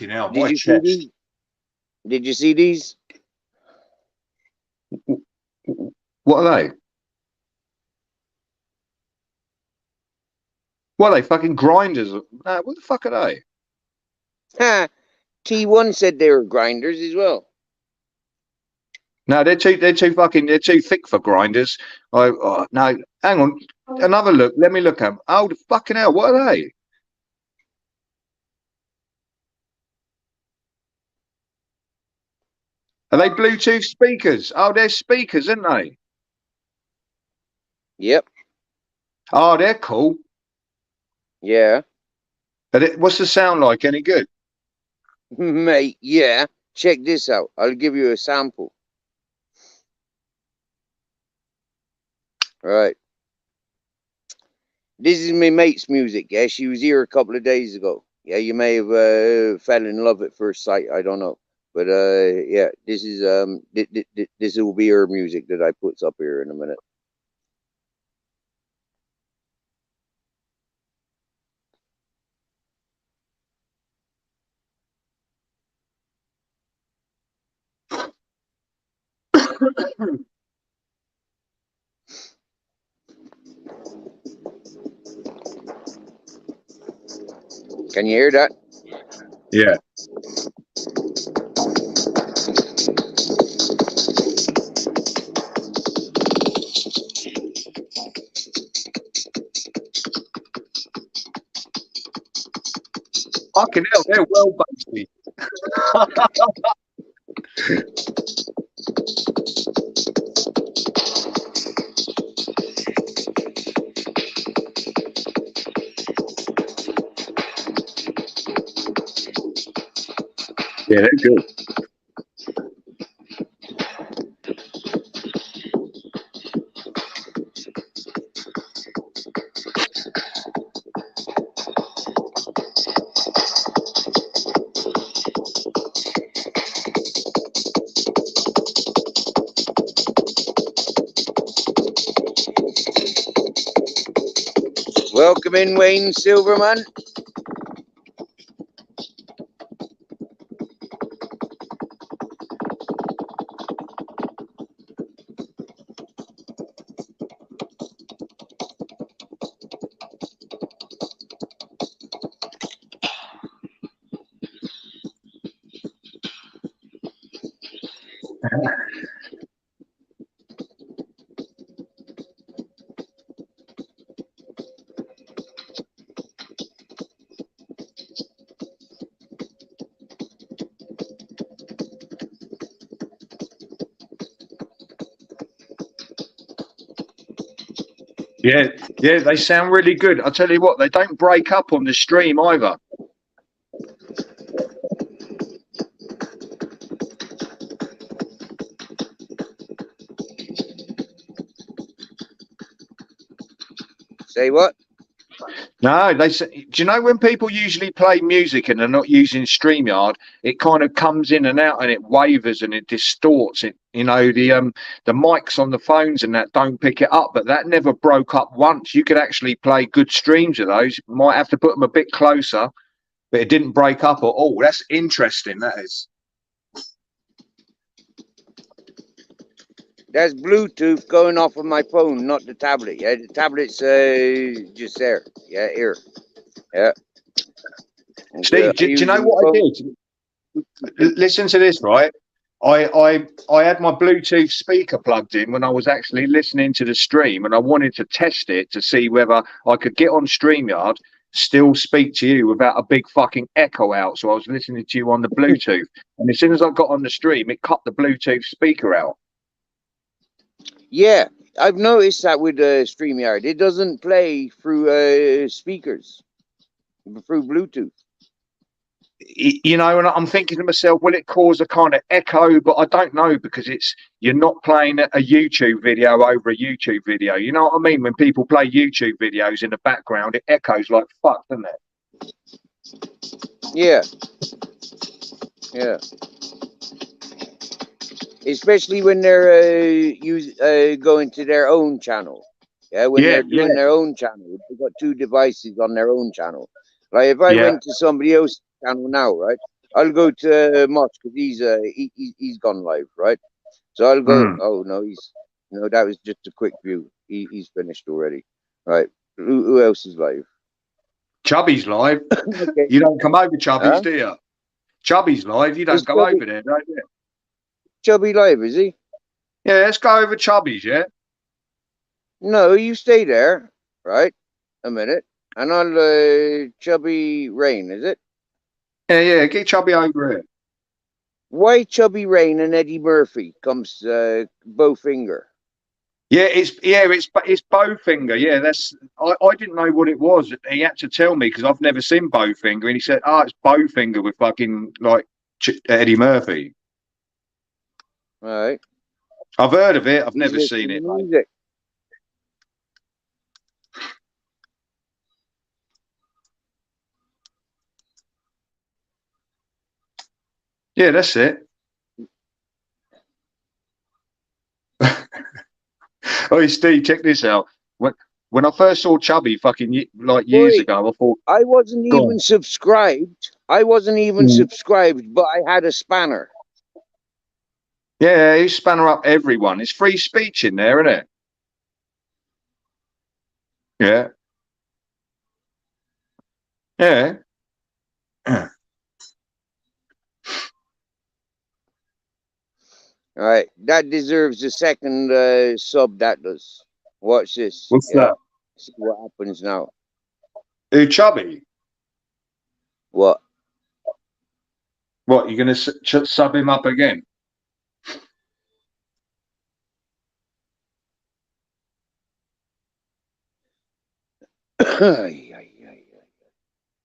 hell, Did my you see chest. these? Did you see these? What are they? What are they? Fucking grinders? What the fuck are they? Ha! T1 said they were grinders as well. No, they're too thick for grinders. No, hang on. Another look. Let me look at them. Oh, the fucking hell, what are they? Are they Bluetooth speakers? Oh, they're speakers, aren't they? Yep. Oh, they're cool. Yeah. What's the sound like? Any good? Mate, yeah. Check this out. I'll give you a sample. Right. This is my mate's music. Yeah, she was here a couple of days ago. Yeah, you may have fell in love at first sight. I don't know, but yeah, this is this will be her music that I puts up here in a minute. Can you hear that? Yeah. Fucking hell, they're well bassy. Yeah, they're good. Welcome in, Wayne Silverman. Yeah, they sound really good. I tell you what, they don't break up on the stream either. Say what? No, they say, do you know when people usually play music and they're not using StreamYard, it kind of comes in and out and it wavers and it distorts it. You know, the mics on the phones and that don't pick it up, but that never broke up once. You could actually play good streams of those. Might have to put them a bit closer, but it didn't break up at all. That's interesting, that is. That's Bluetooth going off of my phone, not the tablet. Yeah, the tablet's just there. Yeah, here. Yeah. Steve, do you know what I did? Listen to this, right? I had my Bluetooth speaker plugged in when I was actually listening to the stream, and I wanted to test it to see whether I could get on StreamYard, still speak to you without a big fucking echo out. So I was listening to you on the Bluetooth, and as soon as I got on the stream, it cut the Bluetooth speaker out. Yeah, I've noticed that with StreamYard. It doesn't play through speakers, through Bluetooth. You know, and I'm thinking to myself, will it cause a kind of echo? But I don't know, because you're not playing a YouTube video over a YouTube video. You know what I mean? When people play YouTube videos in the background, it echoes like fuck, doesn't it? Yeah. Yeah. Especially when they're going to their own channel. Yeah, when they're doing their own channel. They've got two devices on their own channel. Like if I went to somebody else's channel now, right? I'll go to Moch because he's gone live, right? So I'll go. Oh no, that was just a quick view. He's finished already, right? Who else is live? Chubby's live. Okay. You don't come over Chubby's, do you? Chubby's live. You don't go over there, don't you? Chubby live, is he? Yeah, let's go over Chubby's, yeah? No, you stay there, right? A minute. And I'll Chubby Rain, is it? Yeah, get Chubby over here. Why Chubby Rain and Eddie Murphy comes Bowfinger? Yeah, it's Bowfinger. Yeah, that's I didn't know what it was. He had to tell me because I've never seen Bowfinger, and he said, "Oh, it's Bowfinger with fucking like Eddie Murphy." All right. I've heard of it. I've never seen it. Music. Yeah, that's it. Oh, Steve, check this out. When I first saw Chubby fucking like years ago, I thought I wasn't even subscribed. I wasn't even subscribed, but I had a spanner. Yeah, he's spanner up everyone. It's free speech in there, isn't it? Yeah. Yeah. All right, that deserves a second sub. That does. Watch this. What's that? See what happens now. Who, Chubby? What? What, you're going to sub him up again?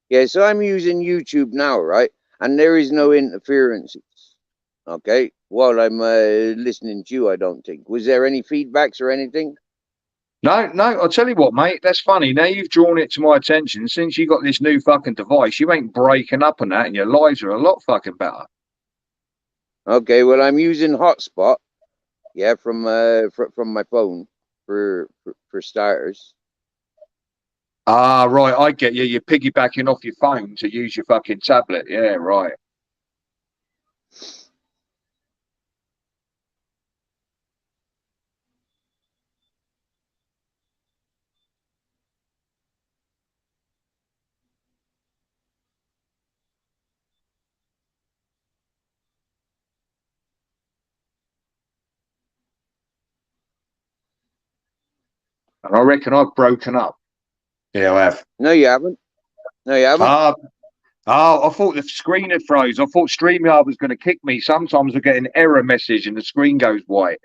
Yeah, so I'm using YouTube now, right? And there is no interferences. Okay, while I'm listening to you, I don't think. Was there any feedbacks or anything? No, I'll tell you what, mate, that's funny. Now you've drawn it to my attention. Since you got this new fucking device, you ain't breaking up on that, and your lives are a lot fucking better. Okay, well, I'm using hotspot, yeah, from my phone for starters. Ah, right, I get you. You're piggybacking off your phone to use your fucking tablet. Yeah, right. And I reckon I've broken up. Yeah, I have. No, you haven't. No, you haven't. I thought the screen had froze. I thought StreamYard was going to kick me. Sometimes I get an error message and the screen goes white.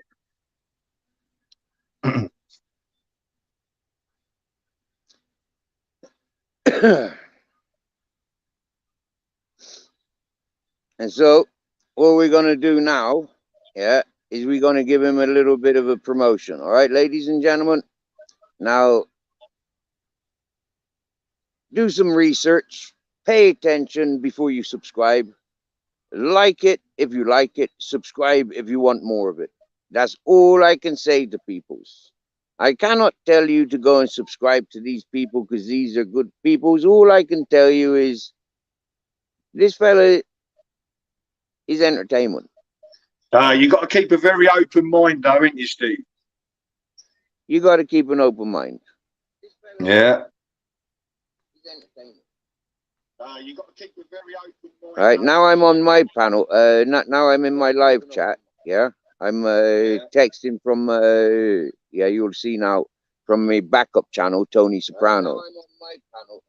And so what we're going to do now, yeah, is we're going to give him a little bit of a promotion. All right, ladies and gentlemen. Now, do some research, pay attention before you subscribe. Like it if you like it, subscribe if you want more of it. That's all I can say to peoples. I cannot tell you to go and subscribe to these people because these are good peoples. All I can tell you is this fella is entertainment. You got to keep a very open mind, though, ain't you, Steve? You got to keep an open mind. Yeah. You got to keep a very open mind. All right, now I'm on my panel. Now I'm in my live chat. Yeah, I'm texting from. Yeah, you'll see now from my backup channel, Tony Soprano. Now I'm on my panel.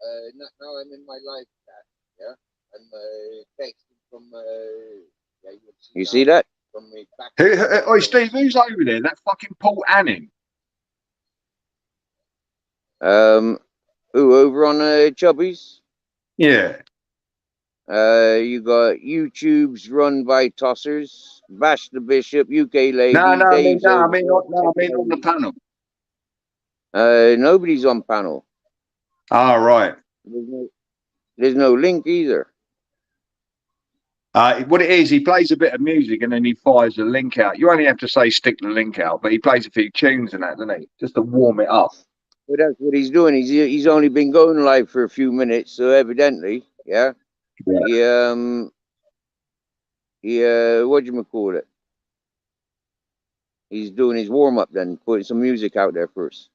Now I'm in my live chat. Yeah, I'm texting from. Yeah, you see that? From my backup. Oi, Steve, who's over there? That fucking Paul Anning. Who over on Chubbies? Yeah. You got YouTube's run by tossers, Bash the Bishop, UK Lady, No, I mean Dave's over. on the panel. Nobody's on panel. Ah, right. There's no link either. What it is, he plays a bit of music and then he fires a link out. You only have to say stick the link out, but he plays a few tunes and that, doesn't he? Just to warm it up. But that's what he's doing. He's only been going live for a few minutes, so evidently, yeah. He what do you call it? He's doing his warm up then, putting some music out there first.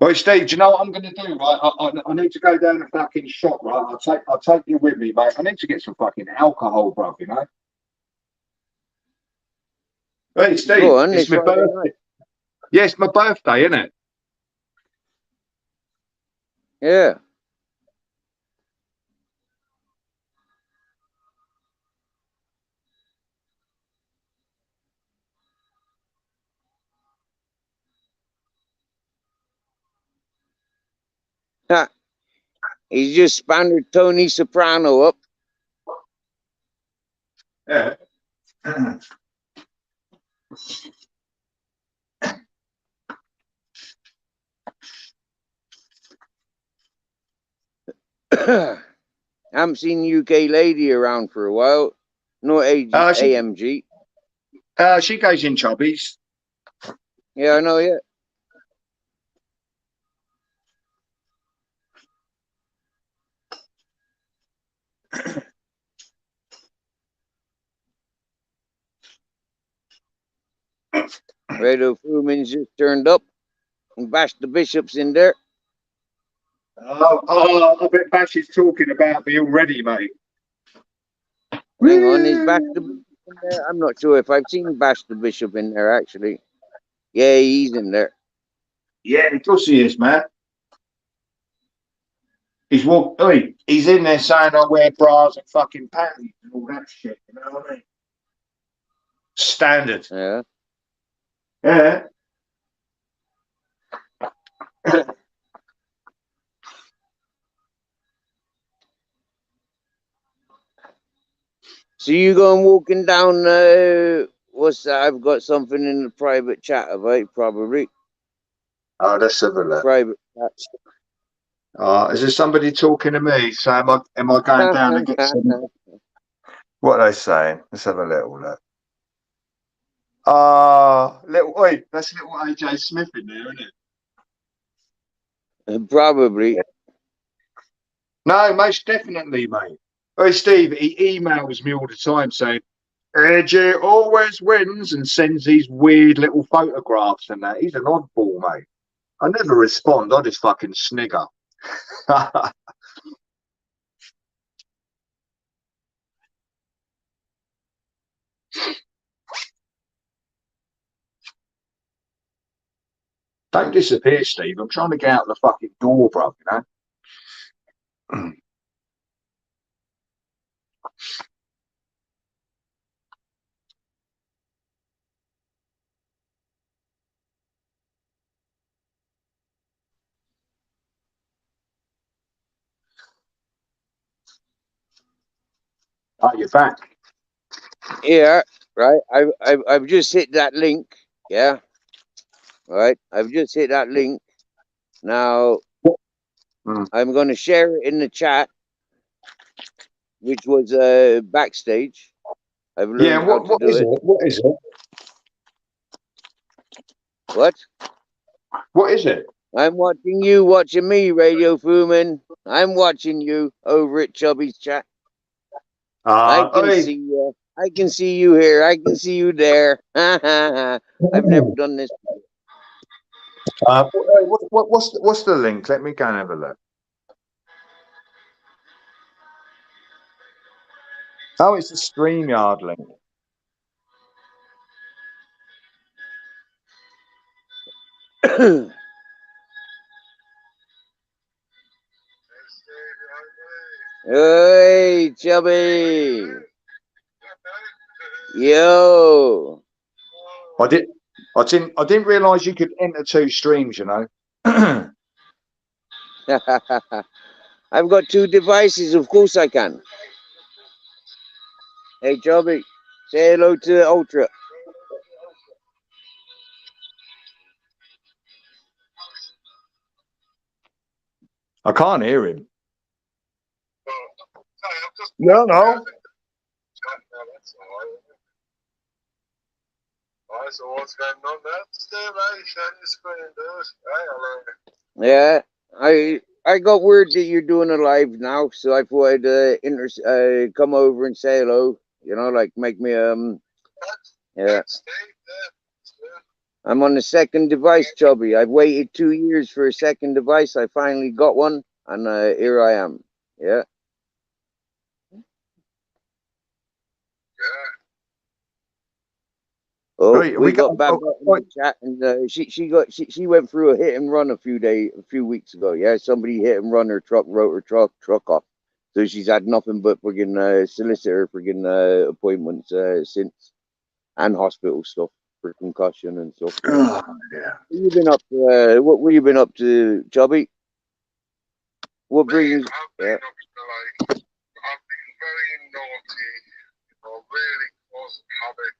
Right, Steve, do you know what I'm going to do, right? I need to go down the fucking shop, right? I'll take you with me, mate. I need to get some fucking alcohol, bruv, you know? Hey, Steve, Go on, it's my birthday. night. Yeah, it's my birthday, isn't it? Yeah. Ha. He's just spanned Tony Soprano up. Yeah. Haven't seen UK Lady around for a while. No AMG. She goes in chubbies. Yeah, I know, yeah. Radio Fruman's just turned up and bashed the bishops in there. I bet Bash is talking about me already, mate. Hang on, is Bash the Bishop in there? I'm not sure if I've seen Bash the Bishop in there, actually. Yeah, he's in there. Yeah, of course he is, man. He's in there saying I wear bras and fucking panties and all that shit, you know what I mean? Standard. Yeah. Yeah. So you going walking down, what's that? I've got something in the private chat, have I? Probably. Oh, let's have a look. Private chat. Is there somebody talking to me? So am I going down and get some? What are they saying? Let's have a little look. That's little AJ Smith in there, isn't it? Probably. No, most definitely, mate. Hey, Steve, he emails me all the time saying, AJ always wins and sends these weird little photographs and that. He's an oddball, mate. I never respond. I just fucking snigger. Don't disappear, Steve. I'm trying to get out the fucking door, bro, you know? Oh, you're back. Yeah, right. I've just hit that link. Yeah. Right. I've just hit that link. Now I'm going to share it in the chat, which was backstage. I've learned how to do is it. What is it? What? What is it? I'm watching you, watching me, Radio Fuman. I'm watching you over at Chubby's chat. I can see you. I can see you here. I can see you there. I've never done this. What's the link? Let me go and have a look. Oh, it's a StreamYard link. Hey, Chubby. Yo. I didn't realise you could enter 2 streams, you know. I've got 2 devices. Of course I can. Hey, Chubby. Say hello to Ultra. I can't hear him. No. Alright, so what's going on there? Stay right, share your screen, dude. Yeah, I got word that you're doing a live now, so I thought I'd come over and say hello. You know, like make me yeah. I'm on the 2nd device, Chubby. I've waited 2 years for a 2nd device. I finally got one, and here I am. Yeah. Oh, we got Babette in the chat, and she went through a hit and run a few weeks ago. Yeah, somebody hit and run her truck, wrote her truck off, so she's had nothing but friggin' solicitor friggin' appointments since, and hospital stuff for concussion and stuff. Oh, yeah. What you been up to? What you been up to, Chubby? What brings? I've been very naughty, really causing havoc,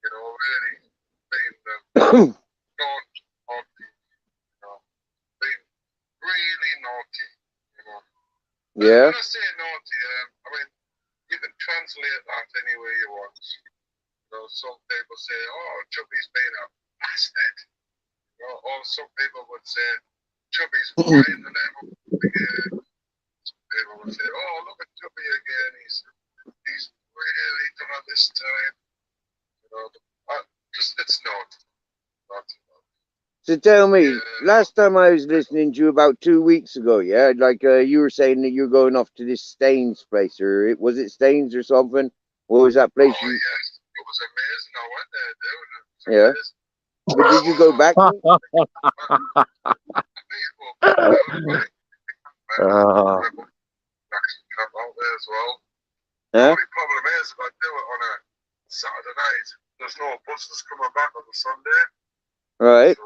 and really being naughty, being really naughty, Yeah. When I say naughty, I mean you can translate that any way you want. Some people say, "Oh, Chubby's been a bastard," or some people would say, "Chubby's flying the level again." People would say, "Oh, look at Chubby again. He's really done it this time." It's not. So tell me, last time I was listening to you about 2 weeks ago, yeah, like you were saying that you're going off to this Staines place, or was it Staines or something? What was that place? Oh, yes, it was amazing. I went there, dude. Yeah. But did you go back? The only problem is if I do it on a Saturday night, there's no buses coming back on the Sunday. Right. So I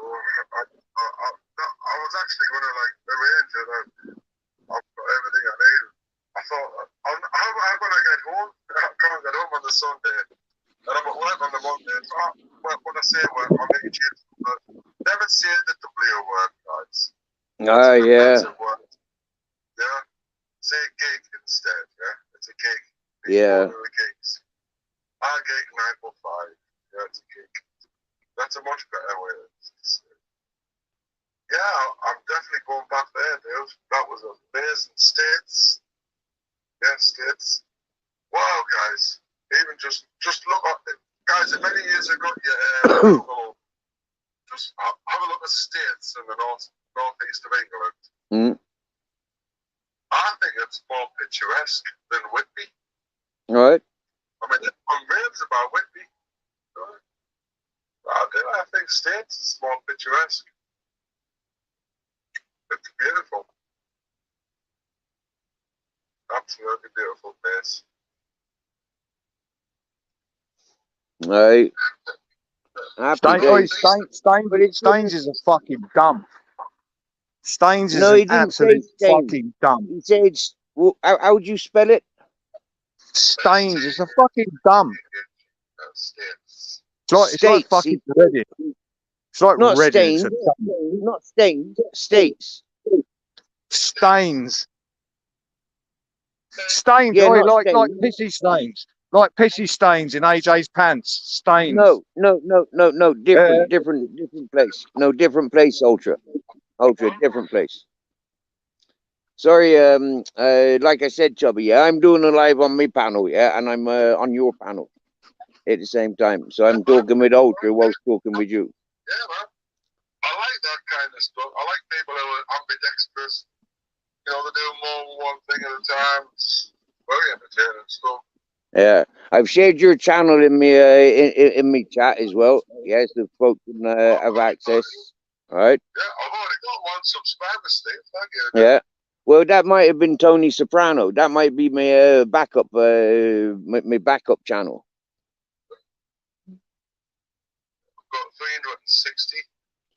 was actually going to arrange it. I've got everything I need. I thought, how am I going to get home? I can't get home on the Sunday. And I'm at work on the Monday. So when I say work, I make it. Never say the W word, guys. Yeah. Word. Yeah. Say gig instead. Yeah. It's a gig. Yeah. One of the gigs. I gig 9 to 5. Yeah, it's a gig. That's a much better way to say it. Yeah, I'm definitely going back there, dude. That was amazing. States. Yeah, States. Wow, guys. Even just look up it. Guys, if any years ago you Google, just have a look at States in the northeast of England. Mm. I think it's more picturesque than Whitby. Right. I mean, everyone raves about Whitby. I think States is more picturesque. It's beautiful. Absolutely beautiful place. Right. Staines is a fucking dump. Staines is No, he an didn't absolute say Staines. fucking dump. He said, how would you spell it? Staines is a fucking dump. States. It's like fucking Reddit. It's like Not Reddit. Staines. Not Staines. States. stains. Stains, Yeah, oi, not like stains. pissy stains. Like pissy stains in AJ's pants. Stains. No. Different place. No, different place, Ultra. Different place. Sorry, like I said, Chubby, yeah, I'm doing a live on my panel, yeah, and I'm on your panel at the same time. So I'm talking with Ultra whilst talking with you. Yeah, man. I like that kind of stuff. I like people who are ambidextrous. You know, they do more than one thing at a time. It's very entertaining stuff. Yeah, I've shared your channel in me in me chat as well. Yes, the folks can have access. All right. Yeah, I've already got 1 subscriber, Steve. Thank you. Yeah. Well, that might have been Tony Soprano. That might be my backup, my backup channel. I've got 360.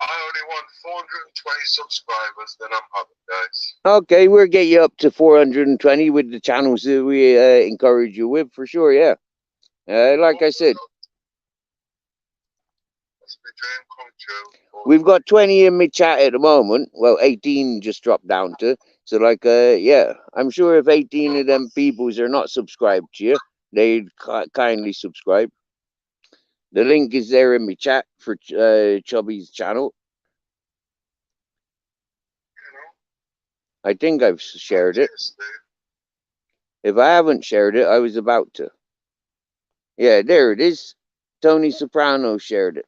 I only want 420 subscribers, then I'm happy, guys. Okay, we'll get you up to 420 with the channels that we encourage you with for sure. Yeah. Like I said, That's my dream come true. we've got 20 in my chat at the moment. Well, 18 just dropped down to. So, like, yeah, I'm sure if 18 of them peoples are not subscribed to you, they'd kindly subscribe. The link is there in my chat for Chubby's channel. You know, I think I've shared it. cheers, Steve. If I haven't shared it, I was about to. Yeah, there it is. Tony Soprano shared it.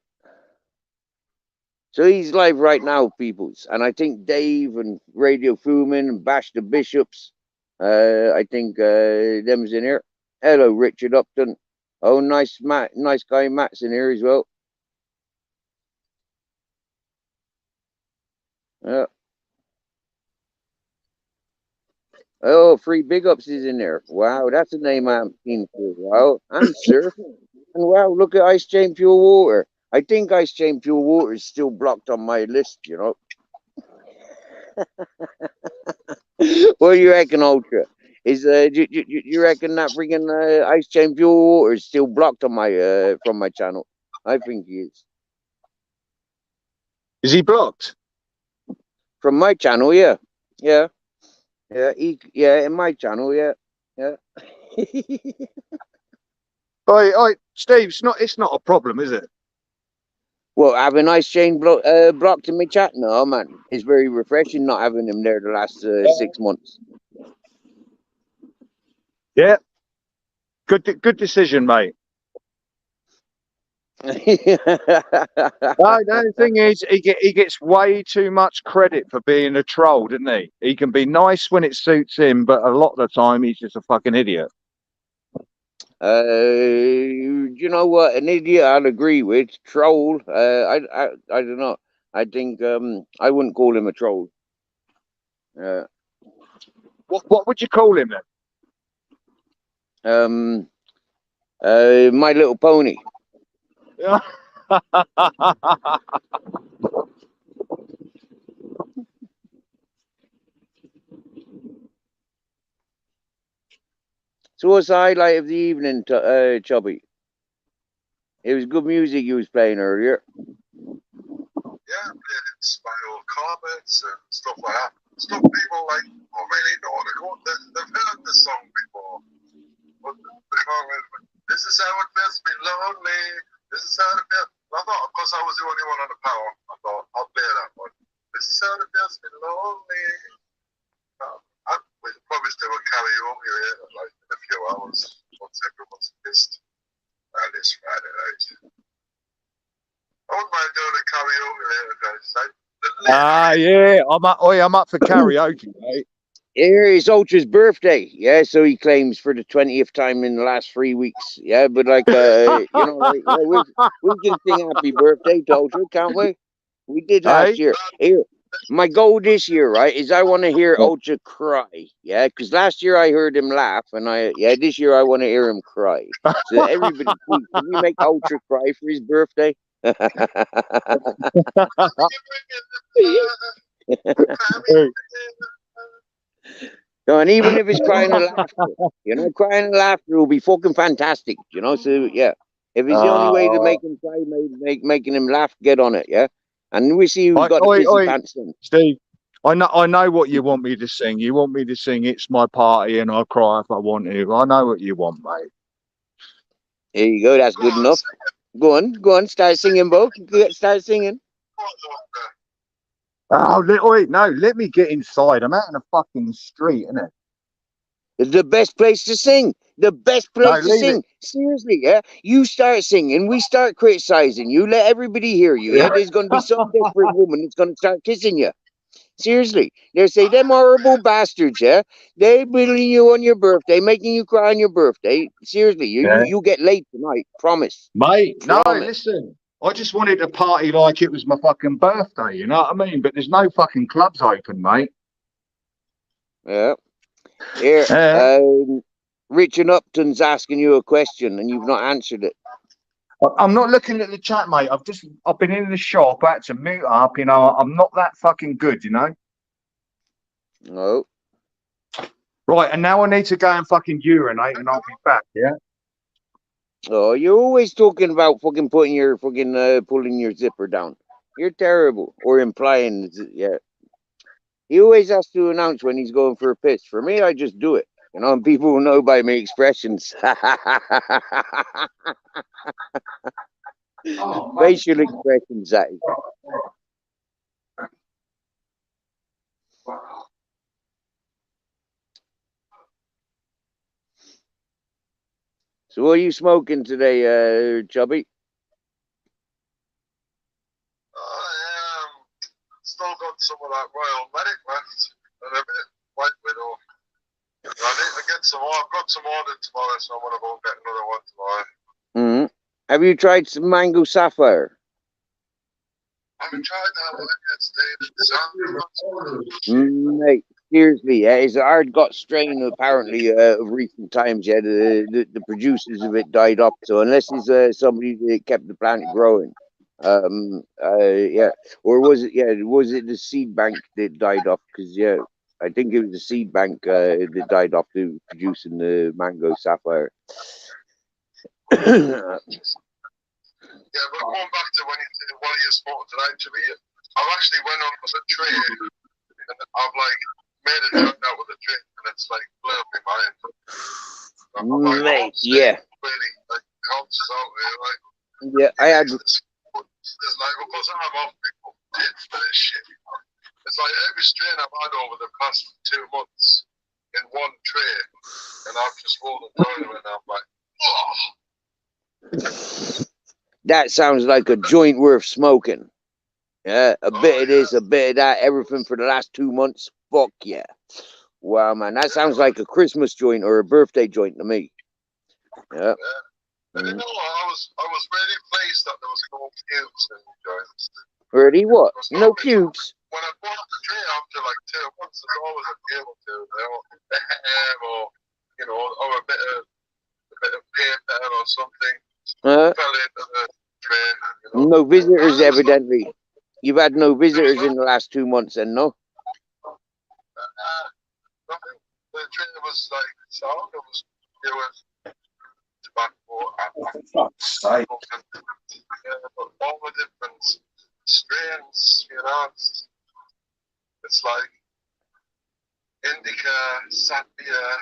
So he's live right now, peoples. And I think Dave and Radio Fuman and Bash the Bishops, I think them's in here. Hello, Richard Upton. Oh, nice guy Matt's in here as well. Yeah. Oh, Free Big Ups is in there. Wow, that's a name I haven't seen for a while. And Surf. And wow, look at Ice Chain Pure Water. I think Ice Chain Pure Water is still blocked on my list, you know. What do you reckon, Ultra? Is you reckon that freaking Ice Chain Pure Water is still blocked on my from my channel? I think he is. Is he blocked? From my channel, yeah. Yeah. Yeah, in my channel, yeah. Oi, Steve, it's not a problem, is it? Well, having Ice Chain blocked in my chat? No, man. It's very refreshing not having him there the last 6 months. Yeah. Good decision, mate. The only thing is, he gets way too much credit for being a troll, doesn't he? He can be nice when it suits him, but a lot of the time he's just a fucking idiot. You know what? An idiot I'd agree with. Troll. I don't know. I think I wouldn't call him a troll. What would you call him then? My Little Pony. Yeah. So what's the highlight of the evening, Chubby? It was good music you was playing earlier. Yeah, playing Spinal Carpets and stuff like that. Stuff people like don't really know the chord. They've heard the song before, but they can't really. This is how it feels to be lonely. This is how it feels. I thought, of course, I was the only one on the power. I thought, I'll play that one. This is how it feels to be lonely. We'll probably do a karaoke later, like in a few hours, once everyone's pissed. And it's Friday night. I wouldn't mind doing a karaoke later, guys. Yeah, I'm up for karaoke, mate. Here is Ultra's birthday, yeah. So he claims for the 20th time in the last 3 weeks, yeah. But like, you know, like, we can sing happy birthday to Ultra, can't we? We did last year. Here, my goal this year, right, is I want to hear Ultra cry, yeah. Because last year I heard him laugh, and this year I want to hear him cry. So everybody, please, can we make Ultra cry for his birthday? No, and even if it's crying and laughter, you know, crying and laughter will be fucking fantastic, you know. So yeah, if it's the only way to make him cry, making him laugh, get on it, yeah. And we see who's got the pissy pants in. Steve, I know what you want me to sing. You want me to sing "It's My Party" and I'll cry if I want to. I know what you want, mate. There you go. That's good enough. Go on. Start singing, Bo. Start singing. Oh, wait, no, let me get inside. I'm out in the fucking street, innit? It's the best place to sing. The best place to leave sing. Seriously, yeah. You start singing, we start criticizing you. Let everybody hear you. Yeah. There's going to be some desperate woman that's going to start kissing you. Seriously, they say them horrible bastards. Yeah, they bullying you on your birthday, making you cry on your birthday. Seriously, you get late tonight. Promise, Mate, no, promise. listen. I just wanted to party like it was my fucking birthday, you know what I mean? But there's no fucking clubs open, mate. Yeah. Here, Richard Upton's asking you a question and you've not answered it. I'm not looking at the chat, mate. I've been in the shop. I had to mute up, you know. I'm not that fucking good, you know. No. Right, and now I need to go and fucking urinate, and I'll be back. Yeah. Oh, you're always talking about fucking putting your fucking pulling your zipper down. You're terrible, or implying, yeah. He always has to announce when he's going for a piss. For me, I just do it. You know, and people will know by my expressions. Facial expressions, that is. So what are you smoking today, Chubby? Still got some of that Royal Medic left and a bit White Widow. I need to get some more. I've got some ordered tomorrow, so I'm going to go and get another one tomorrow. Mm-hmm. Have you tried some Mango Sapphire? I haven't tried that one yet, David. Mate, seriously, yeah, it's a hard gut strain apparently of recent times. Yeah, the producers of it died off. So unless it's somebody that kept the plant growing, yeah, or was it? Yeah, was it the seed bank that died off? Because yeah, I think it was the seed bank that died off to producing the Mango Sapphire. Yeah, but going back to when you said what are you smoking tonight, Jimmy, I've actually went on with a tray and I've like made a joint out with a drink and it's like blew my mind. Like, Mate, yeah. Really, like, helps us out here, like. Yeah, I had. There's like, because I'm off people tits for this shit. It's like every strain I've had over the past 2 months in one tray, and I've just rolled a joint and I'm like, oh. That sounds like a joint worth smoking. Yeah, a bit of this, a bit of that, everything for the last 2 months. Fuck yeah. Wow, man, that sounds like a Christmas joint or a birthday joint to me. Yeah. And you know what? I was really pleased that there was no cubes in the joints. Really? What? No cubes? When I bought the tray after like 2 months, there's always a cube or two, or you know, or a bit of paper or something. Fell into the tray. You know? No visitors, evidently. You've had no visitors in the last 2 months, then, no? Nothing. The tray was like sound. It was tobacco and but all the different strains, you know. It's like indica, sapphire,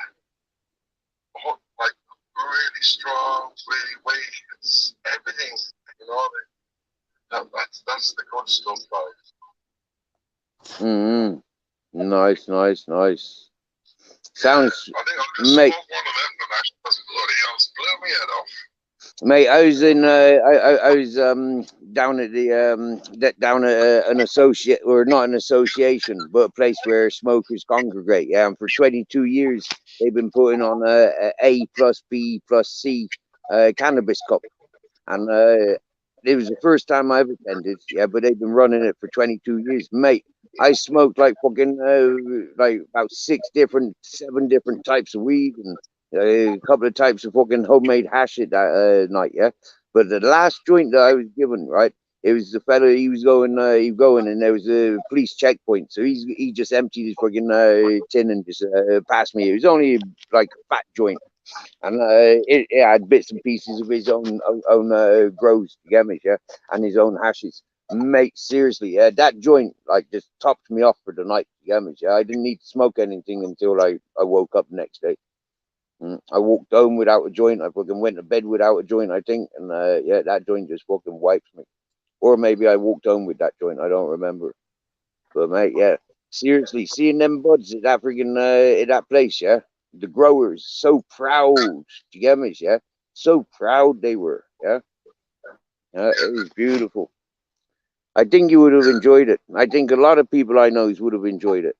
like really strong, really weak. It's everything, you know. That's the good stuff, like. Nice. Sounds, I think I'll just mate. smoke one of them for that because bloody else blew me head off. Mate, I was in. I was down at the down at an associate, or not an association, but a place where smokers congregate. Yeah, and for 22 years they've been putting on A plus B plus C cannabis cup, and it was the first time I've attended. Yeah, but they've been running it for 22 years, mate. I smoked like fucking like about 7 different types of weed and a couple of types of fucking homemade hash at that night, yeah. But the last joint that I was given, right, it was the fella. He was going, and there was a police checkpoint, so he just emptied his fucking tin and just passed me. It was only like a fat joint, and it had bits and pieces of his own grows, you get me, yeah, and his own hashes. Mate, seriously, yeah, that joint like just topped me off for the night. Yeah, I didn't need to smoke anything until I woke up the next day. I walked home without a joint. I fucking went to bed without a joint, I think, and yeah, that joint just fucking wipes me. Or maybe I walked home with that joint. I don't remember. But mate, yeah, seriously, seeing them buds at that freaking at that place, yeah, the growers so proud. Do you get me? Yeah, so proud they were. Yeah, it was beautiful. I think you would have enjoyed it. I think a lot of people I know would have enjoyed it.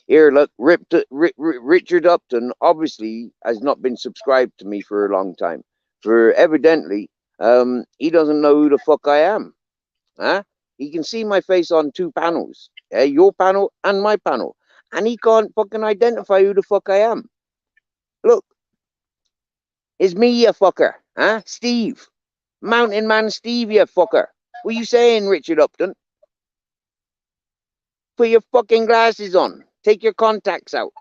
Here, look, Richard Upton obviously has not been subscribed to me for a long time. For evidently, he doesn't know who the fuck I am. Huh? He can see my face on two panels, your panel and my panel, and he can't fucking identify who the fuck I am. Look, it's me, you fucker. Huh? Steve. Mountain Man Steve, you fucker. What you saying, Richard Upton? Put your fucking glasses on. Take your contacts out.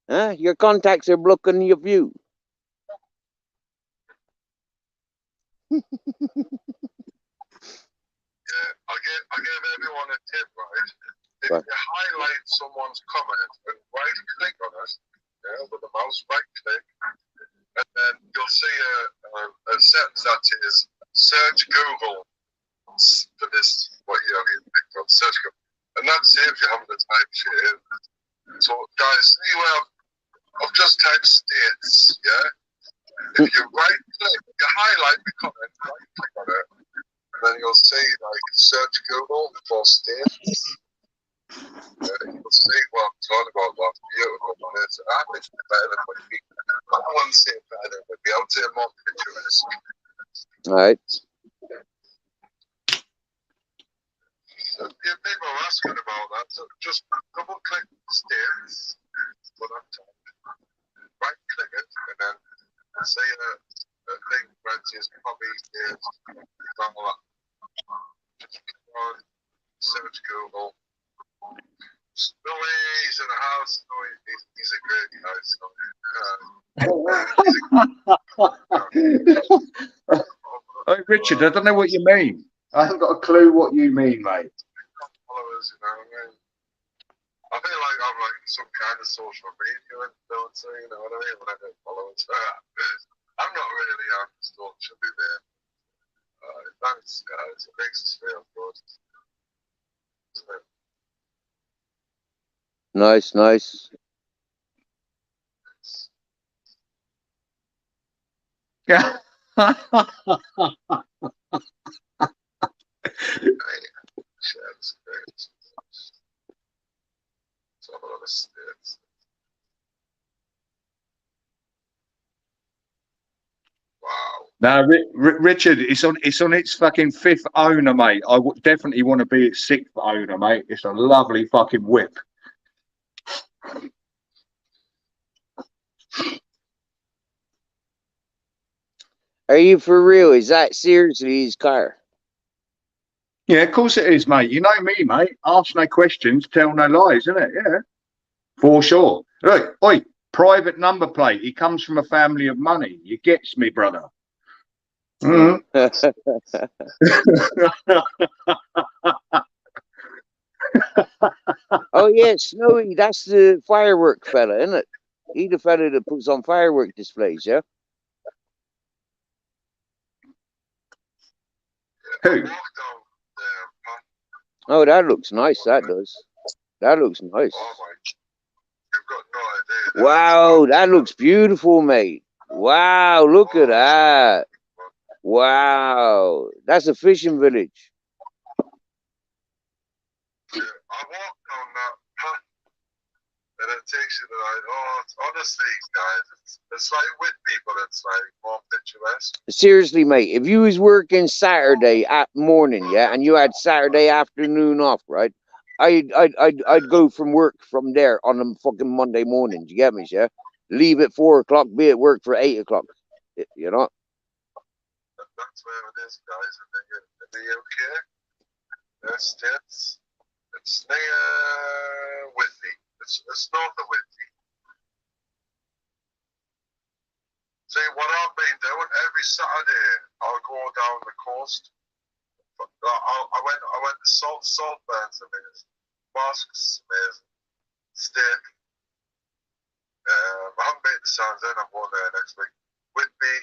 Huh? Your contacts are blocking your view. Yeah, I give everyone a tip, right? If Right. you highlight someone's comment and right click on it, yeah, with the mouse right click, and then you'll see a sentence that is search Google for this, what you have picked on, search Google. And that saves you having to type shit in. So, guys, anyway, I've just typed states, yeah? If you right click, you highlight the comment, right click on it, and then you'll see, like, search Google for states. You'll see what I'm talking about, what's beautiful. And it's, I think it's better than what you I wouldn't say better than what I would say more picturesque. All right. So, yeah, people are asking about that, so just double click states for that time. Right click it, and then say a thing that is probably is just click on search Google. Snowy's in the house. He's a great guy. Hey, Richard, I don't know what you mean. I haven't got a clue what you mean, mate. Followers, you know what I mean? I feel like I'm like some kind of social media influencer, you know what I mean? When I get followers. I'm not really, I'm just thought should be there. Thanks, guys. It makes us feel good. Nice, nice. Yeah. Wow. Now, Richard, it's on its fucking fifth owner, mate. I definitely want to be its sixth owner, mate. It's a lovely fucking whip. Are you for real? Is that seriously his car? Yeah, of course it is, mate. You know me, mate. Ask no questions, tell no lies, isn't it? Yeah, for sure. Look, oi, private number plate. He comes from a family of money. You gets me, brother. Mm. Oh yeah, Snowy. That's the firework fella, isn't it? He the fella that puts on firework displays, yeah. Who? Oh, that looks nice. That does. That looks nice. You've got no idea. Wow, that looks beautiful, mate. Wow, look at that. Wow, that's a fishing village. I walked on that path, and it takes you to like, oh, it's, honestly, guys, it's like Whitby, but it's like more picturesque. Seriously, mate, if you was working Saturday at morning, yeah, and you had Saturday afternoon off, right? I'd go from work from there on a fucking Monday morning. Do you get me, yeah? Leave at 4 o'clock, be at work for 8 o'clock. You know? That's where it is, guys. In the UK, States, it's near Whitby. It's north of Whitby. See, what I've been doing every Saturday, I'll go down the coast I went to Saltburns amazing, Mosques amazing, Steak. I haven't been to San Zen. I'm going there next week. Whitby,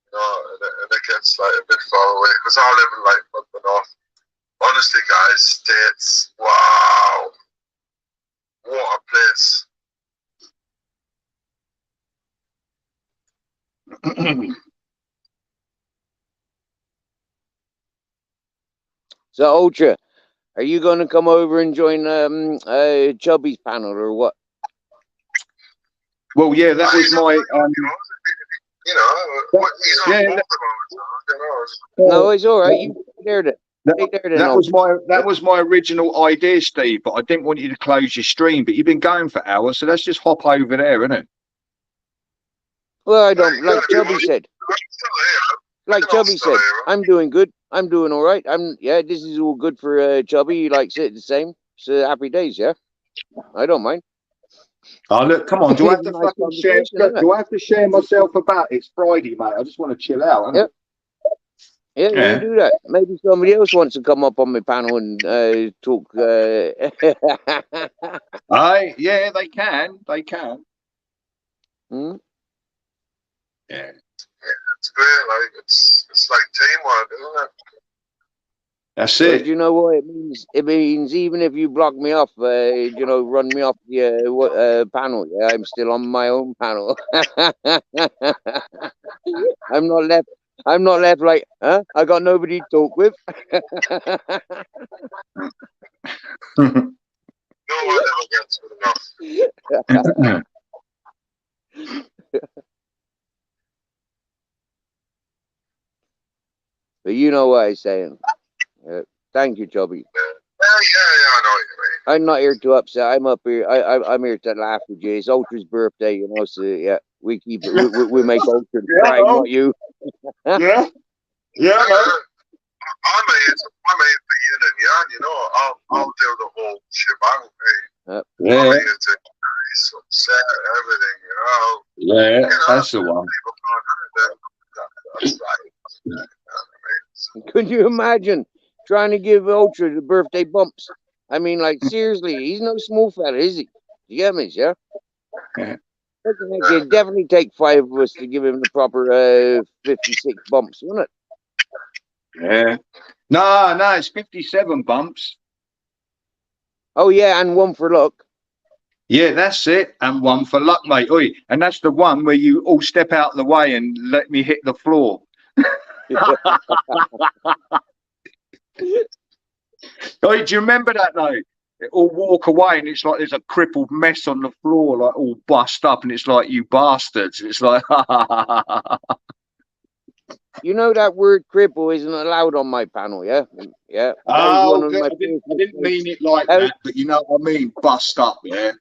you know, and it gets like a bit far away because I live in like up the north. Honestly, guys, States, wow, what a place. So, Ultra, are you going to come over and join Chubby's panel or what? Well, yeah, that was my. You know, he's on Yeah, both of them. No, it's all right. You stay there then. Stay there then, That was my original idea, Steve. But I didn't want you to close your stream. But you've been going for hours, so let's just hop over there, innit? Well, I don't like Chubby said. I'm still here. Like I'm Chubby still said, here. I'm doing good. I'm doing all right. This is all good for Chubby. He likes it the same. So happy days, yeah. I don't mind. Oh, look, come on. Do I have to Nice fucking share? conversation, isn't it? Do I have to share myself about? It's Friday, mate. I just want to chill out. Innit? Yeah, Yeah. you do that. Maybe somebody else wants to come up on my panel and talk. Yeah, they can. They can. Hmm? Yeah. It's great. Like it's like teamwork, isn't it? That's Well, it. do you know what it means? It means even if you block me off, run me off the panel, yeah, I'm still on my own panel. I'm not left. I'm not left like, huh? I got nobody to talk with. No one ever gets good enough. But you know what I'm saying. Thank you, Chubby. Yeah, I know what you mean. I'm not here to upset. I'm up here. I'm here to laugh with you. It's Ultra's birthday, you know. So yeah, we keep it. We make Ultra cry, not you. Yeah. Yeah. I'm here for yin and yang, you know. I'll do the whole shebang. I'm here to upset everything, you know. Yeah, You know, that's the one. people can't do that. That's right. Could you imagine trying to give Ultra the birthday bumps? I mean, like seriously, he's no small fella, is he? You get me, yeah? Yeah. It'd definitely take 5 of us to give him the proper 56 bumps, wouldn't it? Yeah. No, it's 57 bumps. Oh yeah, and 1 for luck. Yeah, that's it. And 1 for luck, mate. Oi, and that's the one where you all step out of the way and let me hit the floor. Oi, do you remember that though? It all walk away and it's like there's a crippled mess on the floor, like all bust up, and it's like, you bastards. It's like You know that word cripple isn't allowed on my panel, yeah? Yeah. Oh, I didn't mean it like that, but you know what I mean, bust up, yeah.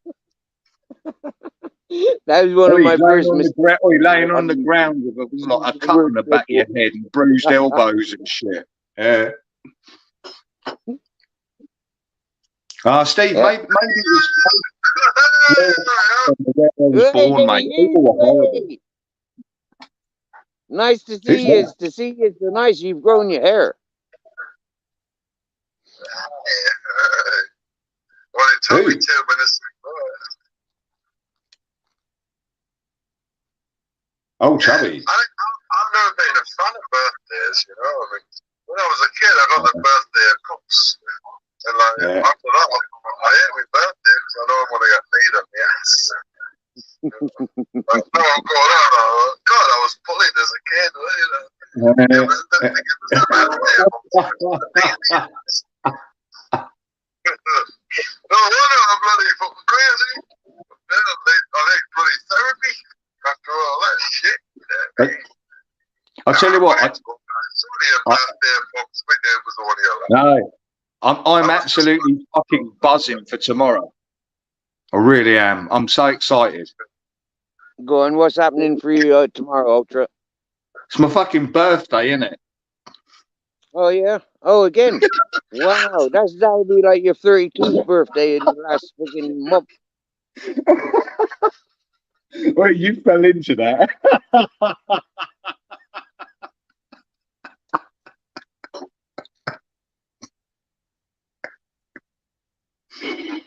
That was one of my first mistakes. Laying on the ground with like a cut on the back of your head and bruised elbows and shit. Yeah. Steve, Yeah. maybe it was born, mate. People were horrible. Nice to see you. To see you so nice. You've grown your hair. Well, it took me 2 minutes. Oh, Chubby. I've never been a fan of birthdays, you know. I mean, when I was a kid, I got the birthday cups. And like, after that, I hate my birthday because I know I'm going to get laid on the ass. Like, no, I'm going on. God, I was bullied as a kid. You know? No wonder I'm bloody fucking crazy. I think bloody therapy after all that shit. I'll tell you what. No, I'm absolutely fucking buzzing for tomorrow. I really am. I'm so excited. Go on. What's happening for you tomorrow, Ultra? It's my fucking birthday, isn't it? Oh yeah. Oh again. Wow. That'll be like your 32th birthday in the last fucking month. Well, you fell into that.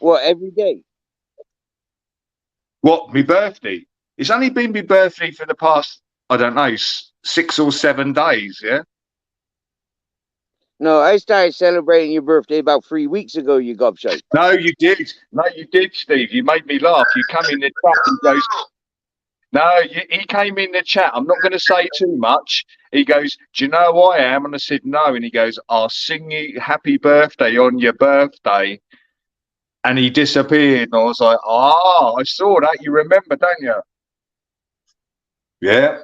What, every day? What, my birthday? It's only been my birthday for the past, I don't know, 6 or 7 days, yeah? No, I started celebrating your birthday about 3 weeks ago, you gobshite. No, you did. No, you did, Steve. You made me laugh. You come in the chat and goes, no, he came in the chat. I'm not going to say too much. He goes, do you know who I am? And I said, no. And he goes, I'll sing you happy birthday on your birthday. And he disappeared. And I was like, ah, I saw that. You remember, don't you? Yeah.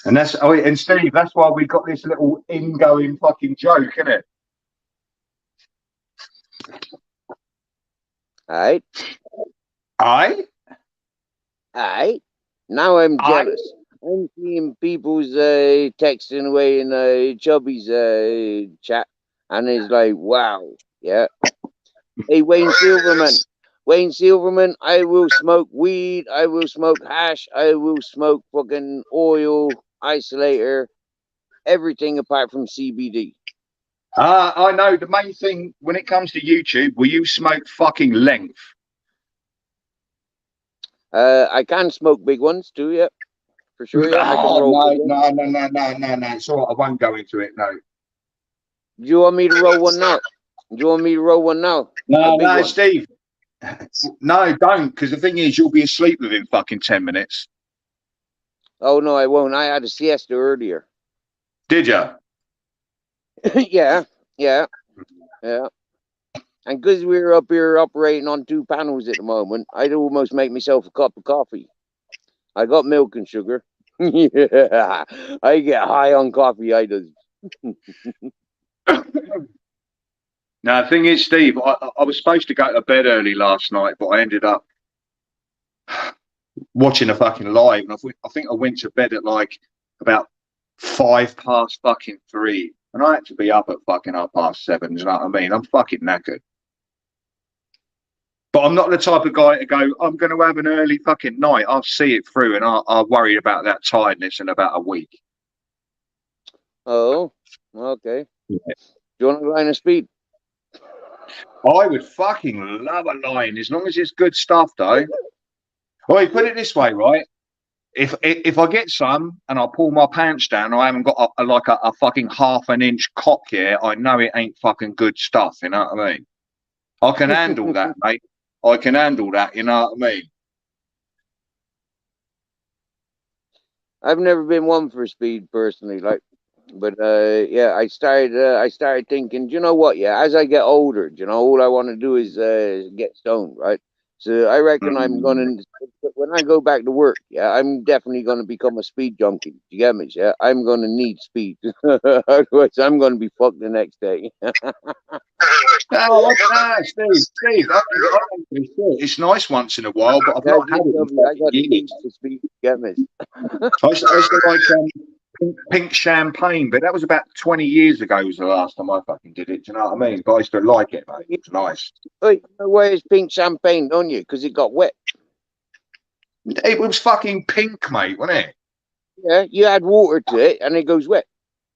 And that's, oh, and Steve, that's why we got this little ingoing fucking joke, isn't it? Alright? Aye? Alright? Now I'm jealous. I'm seeing people's texting away in Chubby's chat, and it's like, wow, yeah. Hey, Wayne Silverman. Wayne Silverman, I will smoke weed, I will smoke hash, I will smoke fucking oil, isolator, everything apart from CBD. I know the main thing when it comes to YouTube, will you smoke fucking length? I can smoke big ones too, yeah. For sure, yeah. I can roll big ones. No. It's all right. I won't go into it, no. Do you want me to roll one now? Do you want me to roll one now? No, Steve. No, don't, because the thing is, you'll be asleep within fucking 10 minutes. Oh, no, I won't. I had a siesta earlier. Did you? Yeah. And because we're up here operating on 2 panels at the moment, I'd almost make myself a cup of coffee. I got milk and sugar. Yeah, I get high on coffee, I do. No, the thing is, Steve, I was supposed to go to bed early last night, but I ended up watching a fucking live, and I think I went to bed at like about 3:05, and I had to be up at fucking 7:30. You know what I mean? I'm fucking knackered. But I'm not the type of guy to go, I'm going to have an early fucking night. I'll see it through, and I'll worry about that tiredness in about a week. Oh, okay. Yeah. Do you want a line of speed? I would fucking love a line, as long as it's good stuff, though. Well, put it this way, right? If I get some and I pull my pants down, I haven't got a fucking 1/2 inch cock here, I know it ain't fucking good stuff, you know what I mean? I can handle that, mate. I can handle that, you know what I mean? I've never been one for speed personally, like, but yeah, I started thinking, do you know what? Yeah, as I get older, you know, all I want to do is get stoned, right? So I reckon I'm gonna, when I go back to work, yeah, I'm definitely gonna become a speed junkie. Do you get me? Yeah, I'm gonna need speed, otherwise I'm gonna be fucked the next day. Steve, it's nice once in a while, but I've not had it. I got needs for speed. Get me? I used to like pink champagne, but that was about 20 years ago. Was the last time I fucking did it. Do you know what I mean? But I used to like it, mate. It's nice. Oh, you know why it's pink champagne, don't you? Because it got wet. It was fucking pink, mate, wasn't it? Yeah, you add water to it, and it goes wet.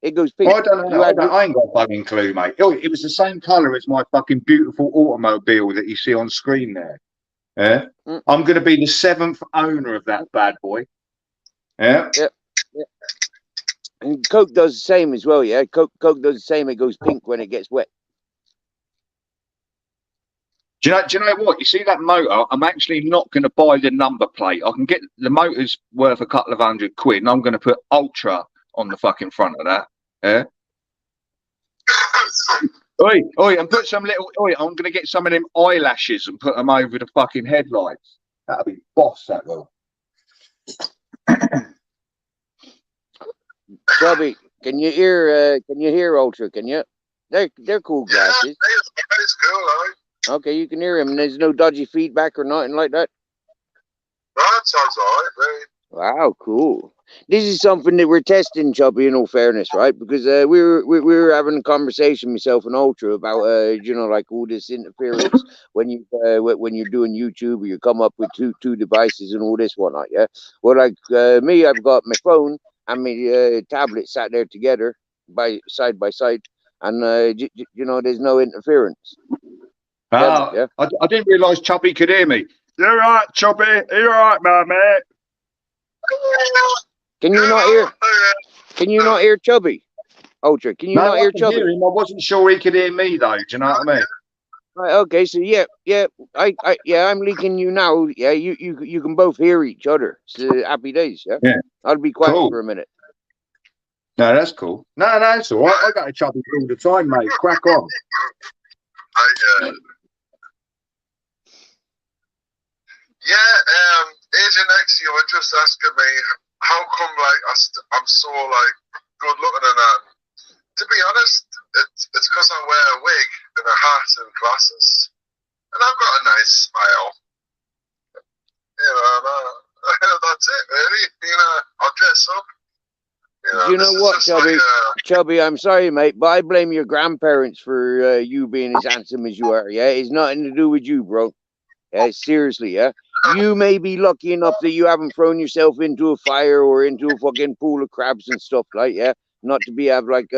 It goes pink. Well, I don't know. I ain't got a fucking clue, mate. It was the same colour as my fucking beautiful automobile that you see on screen there. Yeah, I'm going to be the 7th owner of that bad boy. Yeah. Yep. And Coke does the same as well, yeah. Coke does the same. It goes pink when it gets wet. Do you know what? You see that motor? I'm actually not going to buy the number plate. I can get the motor's worth a couple of £100, and I'm going to put Ultra on the fucking front of that. Yeah. Oi, and put some little. I'm going to get some of them eyelashes and put them over the fucking headlights. That'll be boss. That will. Bobby, can you hear Ultra? Can you? They're cool glasses. Yeah, it's cool, right? Okay, you can hear him. There's no dodgy feedback or nothing like that. That sounds alright, right? Wow, cool. This is something that we're testing, Chubby, in all fairness, right? Because we were having a conversation, myself and Ultra, about you know, like all this interference when you're doing YouTube, or you come up with two devices and all this whatnot. Yeah. Well, like me, I've got my phone and my tablet sat there together side by side, and you know, there's no interference. Yeah. I didn't realise Chubby could hear me. You're right, Chubby. You're right, my mate. Can you not hear? Can you not hear Chubby? Ultra, can you No, not I hear could Chubby? hear him. I wasn't sure he could hear me though. Do you know what I mean? Right, okay, so I'm linking you now. Yeah, you can both hear each other. So happy days, yeah? Yeah. I'll be quiet Cool. for a minute. No, that's cool. No, it's all right. I got a Chubby all the time, mate. Crack on. Agent X, you were just asking me how come I'm so good looking and that. To be honest, it's because I wear a wig and a hat and glasses, and I've got a nice smile. You know, that's it really. You know, I'll dress up. Do you know what, Chubby? Chubby, I'm sorry, mate, but I blame your grandparents for you being as handsome as you are. Yeah, it's nothing to do with you, bro. Yeah, seriously, yeah. You may be lucky enough that you haven't thrown yourself into a fire or into a fucking pool of crabs and stuff like, yeah. Not to have like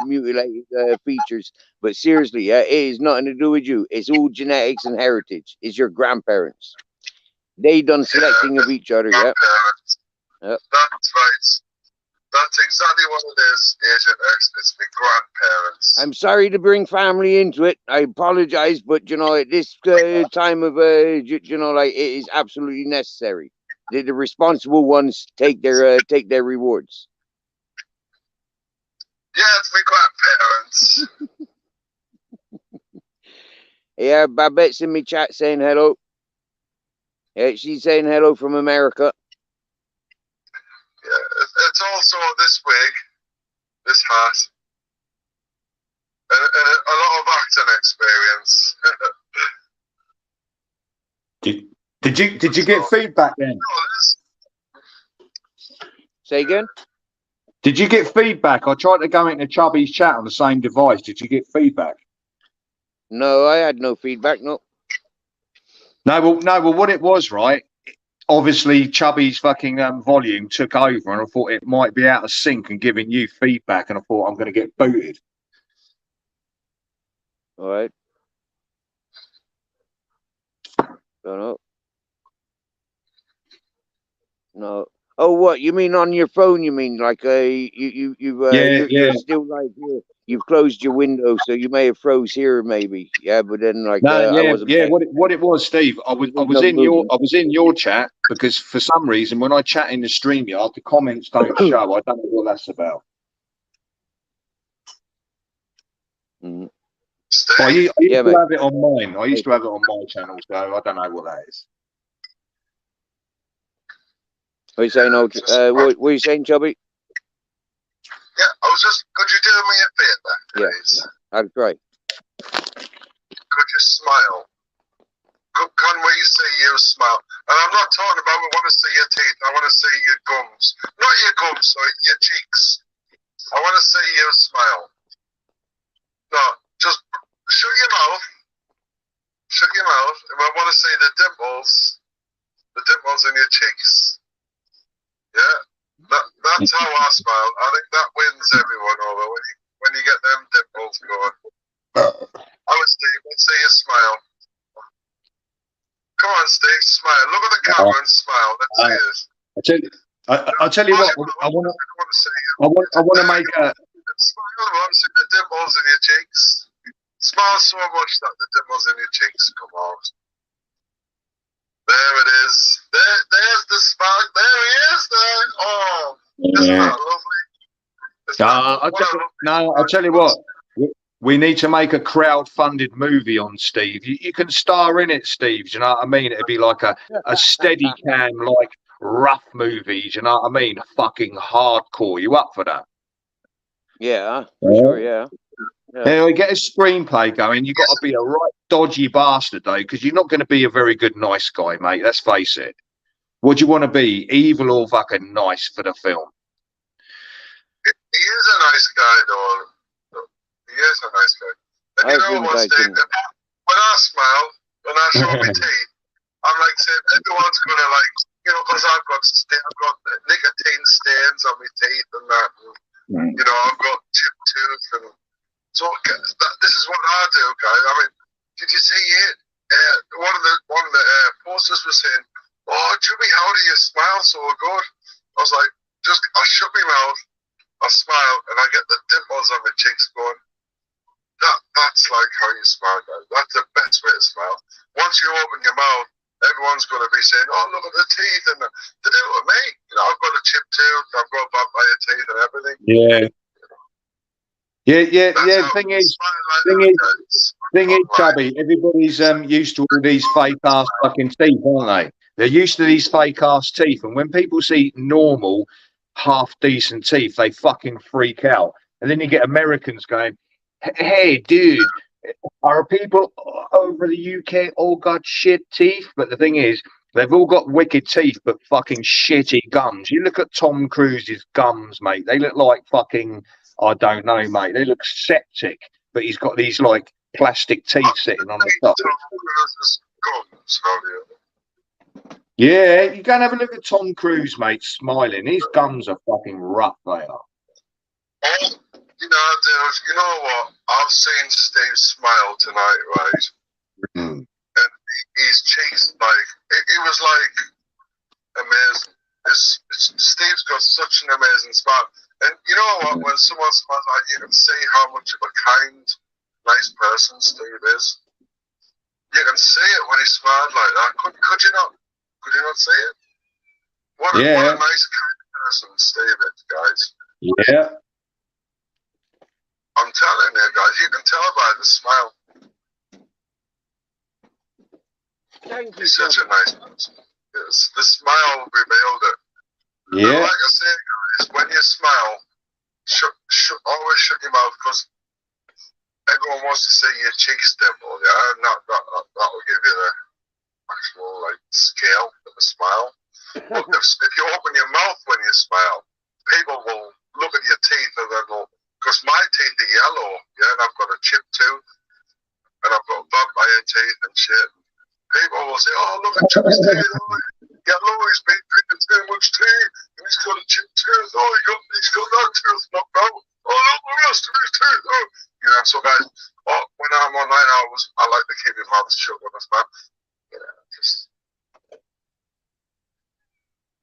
mutilated features, but seriously, yeah, it is nothing to do with you. It's all genetics and heritage. It's your grandparents. They done selecting of each other, yeah. That's right. That's exactly what it is, Agent X. It's my grandparents. I'm sorry to bring family into it. I apologize, but you know, at this time of you know, like it is absolutely necessary. The responsible ones take their rewards. Yeah, it's my grandparents. Yeah, Babette's in my chat saying hello. Yeah, she's saying hello from America. Yeah, it's also this wig, this hat, and a lot of acting experience. Did you get feedback then? Say again? Did you get feedback? I tried to go into Chubby's chat on the same device. Did you get feedback? No, I had no feedback. No. No. Well, what it was, right? Obviously, Chubby's fucking volume took over, and I thought it might be out of sync and giving you feedback, and I thought I'm going to get booted. All right. Don't know. No. Oh, what you mean on your phone? You mean like you're still like you've closed your window, so you may have froze here, maybe. Yeah, but then like I wasn't. Yeah. What it was, Steve? I was in your chat because for some reason when I chat in the StreamYard, the comments don't show. I don't know what that's about. Mm-hmm. I used to have it on mine. I used to have it on my channel, so I don't know what that is. What are you saying, what are you saying, Chubby? Yeah, I was just. Could you do me a favour, please? Yeah, I'll try. Could you smile? Can we see you smile? And I'm not talking about. I want to see your teeth. I want to see your gums. Not your gums, sorry, your cheeks. I want to see you smile. No, just shut your mouth. Shut your mouth. And I want to see the dimples in your cheeks. Yeah, that's how I smile. I think that wins everyone over when you get them dimples going. I would Steve, let's see you smile. Come on, Steve, smile. Look at the camera and smile. Let's see this. I'll tell you what. I want to make a smile. I want to see the dimples in your cheeks. Smile so much that the dimples in your cheeks come out. There it is. There's the spark. There he is. There. Oh, isn't that lovely? I'll tell you what. We need to make a crowd-funded movie on Steve. You can star in it, Steve. Do you know what I mean? It'd be like a steady cam, like rough movie. Do you know what I mean? Fucking hardcore. You up for that? Yeah, for sure. Yeah. Anyway, get a screenplay going. You got to be a right dodgy bastard, though, because you're not going to be a very good nice guy, mate. Let's face it. What do you want to be, evil or fucking nice for the film? He is a nice guy, though. He is a nice guy. And you know what, Steve? When I smile, when I show my teeth, I'm like saying everyone's going to like, you know, because I've got nicotine stains on my teeth and that. And, you know, I've got chipped tooth and so this is what I do, guys. I mean, did you see just was saying, "Oh, Jimmy, how do you smile so good?" I was like, I shut my mouth, I smile, and I get the dimples on my cheeks going. That's like how you smile, guys. That's the best way to smile. Once you open your mouth, everyone's going to be saying, "Oh, look at the teeth," and they do it with me. You know, I've got a chipped tooth, I've got vampire teeth, and everything. Yeah. That's The how thing you is, smile like that, guys. Chubby, everybody's used to all these fake ass fucking teeth, aren't they? They're used to these fake ass teeth, and when people see normal, half decent teeth, they fucking freak out. And then you get Americans going, "Hey, dude, are people over the UK all got shit teeth?" But the thing is, they've all got wicked teeth, but fucking shitty gums. You look at Tom Cruise's gums, mate. They look like fucking, I don't know, mate. They look septic, but he's got these like plastic teeth sitting on the top. Yeah, you go and have a look at Tom Cruise, mate, smiling. His gums are fucking rough, they are. Oh, you know, dude, you know what? I've seen Steve smile tonight, right? Mm. And his cheeks, like, it was like amazing. Steve's got such an amazing smile. And you know what? When someone smiles like you can see how much of a kind, nice person Steve is. You can see it when he smiled like that. Could you not? Could you not see it? What a nice, kind person Steve is, guys. Yeah. I'm telling you, guys, you can tell by the smile. He's such a nice person. Yes, the smile revealed it. Yeah. And like I say, guys, when you smile, always shut your mouth, because everyone wants to see your cheeks dimple, yeah? And that will give you the actual, like, scale of a smile. But if you open your mouth when you smile, people will look at your teeth and then they'll, because my teeth are yellow, yeah, and I've got a chipped tooth, and I've got vampire teeth and shit. People will say, "Oh, look at Jimmy's teeth, yellow, he's been drinking too much tea, and he's got a chipped tooth, oh, he's got that tooth knocked out, oh, look the rest of his teeth, oh." You know, so guys, when I'm on night hours, I like to keep your mouth shut when I smile. You know, just...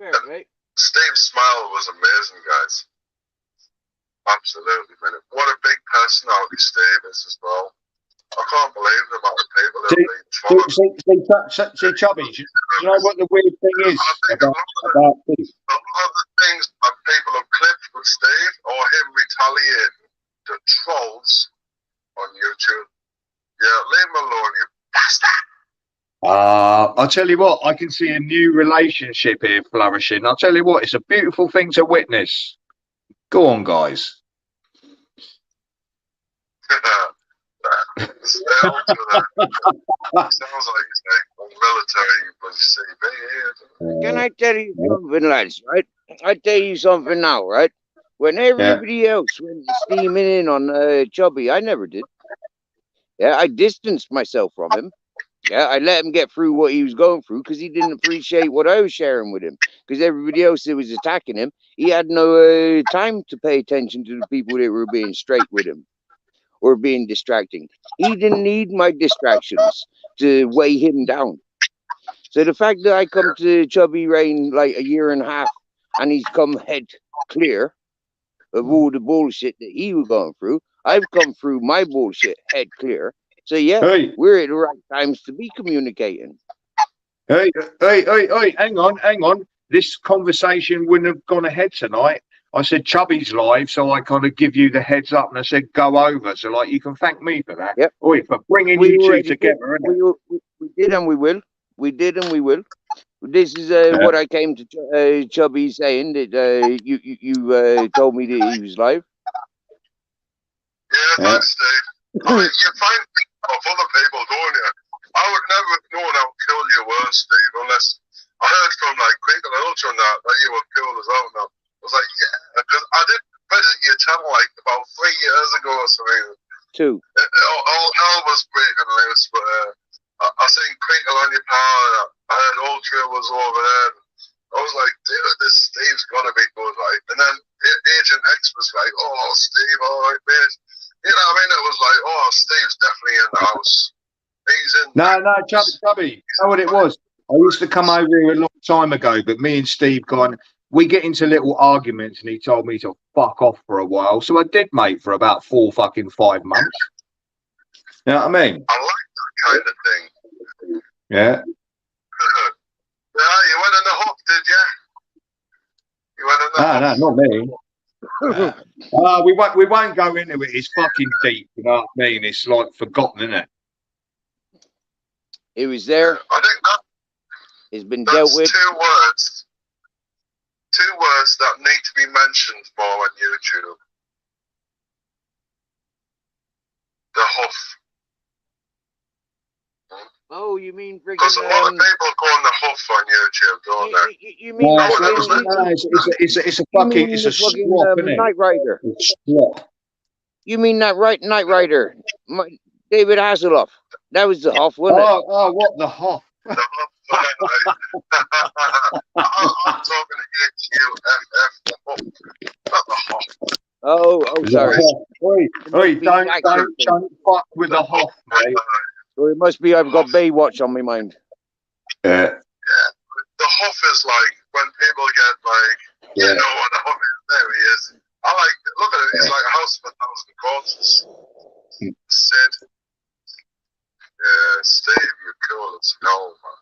Fair, right? Steve's smile was amazing, guys. Absolutely, man. What a big personality Steve is as well. I can't believe the amount of people that have been following. See, Chubby, you know what the weird thing is about this? A lot of the things that people have clipped with Steve or him retaliating to trolls on YouTube. Yeah, leave him alone, you bastard. I'll tell you what, I can see a new relationship here flourishing. I'll tell you what, it's a beautiful thing to witness. Go on, guys. Sounds like he's like military, but CV. Can I tell you something, lads? Right? I tell you something now, right? When everybody else went steaming in on Chubby, I never did. Yeah, I distanced myself from him. Yeah, I let him get through what he was going through because he didn't appreciate what I was sharing with him. Because everybody else that was attacking him, he had no time to pay attention to the people that were being straight with him or being distracting. He didn't need my distractions to weigh him down. So the fact that I come to Chubby Rain like a year and a half and he's come head clear of all the bullshit that he was going through, I've come through my bullshit head clear. So yeah, we're at the right times to be communicating. Hey, hang on. This conversation wouldn't have gone ahead tonight. I said Chubby's live, so I kind of give you the heads up, and I said go over. So like you can thank me for that. Yep. Oi, for bringing you two together. We did and we will. We did and we will. This is what I came to Chubby saying that you told me that he was live. Yeah, thanks, Steve. I mean, you find of other people, don't you? I would never have known how cool you were, Steve, unless I heard from like Crinkle and Ultra and that you were cool as well. Now I was like, yeah, because I did visit your channel like about 3 years ago or something. 2. All hell was breaking loose, but I seen Crinkle on your power. I heard Ultra was over there. I was like, dude, this Steve's gotta be good, right? And then Agent X was like, "Oh, Steve, all right, mate." You know what I mean? It was like, "Oh, Steve's definitely in the house. He's in." No, Chubby. You know what it was? I used to come over here a long time ago, but me and Steve we get into little arguments, and he told me to fuck off for a while. So I did, mate, for about 5 months. You know what I mean? I like that kind of thing. Yeah. Yeah, you went in the hop, did you? You went in the hop. No, not me. We won't go into it. It's fucking deep. You know what I mean? It's like forgotten, isn't it? It was there. I think It's been dealt with. Two words that need to be mentioned more on YouTube. The huff. Oh, you mean freaking? Because a lot of people go on the huff on YouTube, don't they? You mean No, it's a fucking slop, isn't it? Knight Rider. It's slop. You mean that Knight Rider? David Hasselhoff. That was the Hoff, wasn't it? Oh, what the huff? The huff. I'm talking H-U-F-F, the huff, not the huff. Oh, sorry. Oi, don't fuck with the huff, mate. So it must be I've got Baywatch on my mind. Yeah. The huff is like when people get like, you know what the huff is. There he is. I like it. Look at it. He's like a house of 1,000 corpses. Sid. Yeah, Steve, you're cool as hell, man.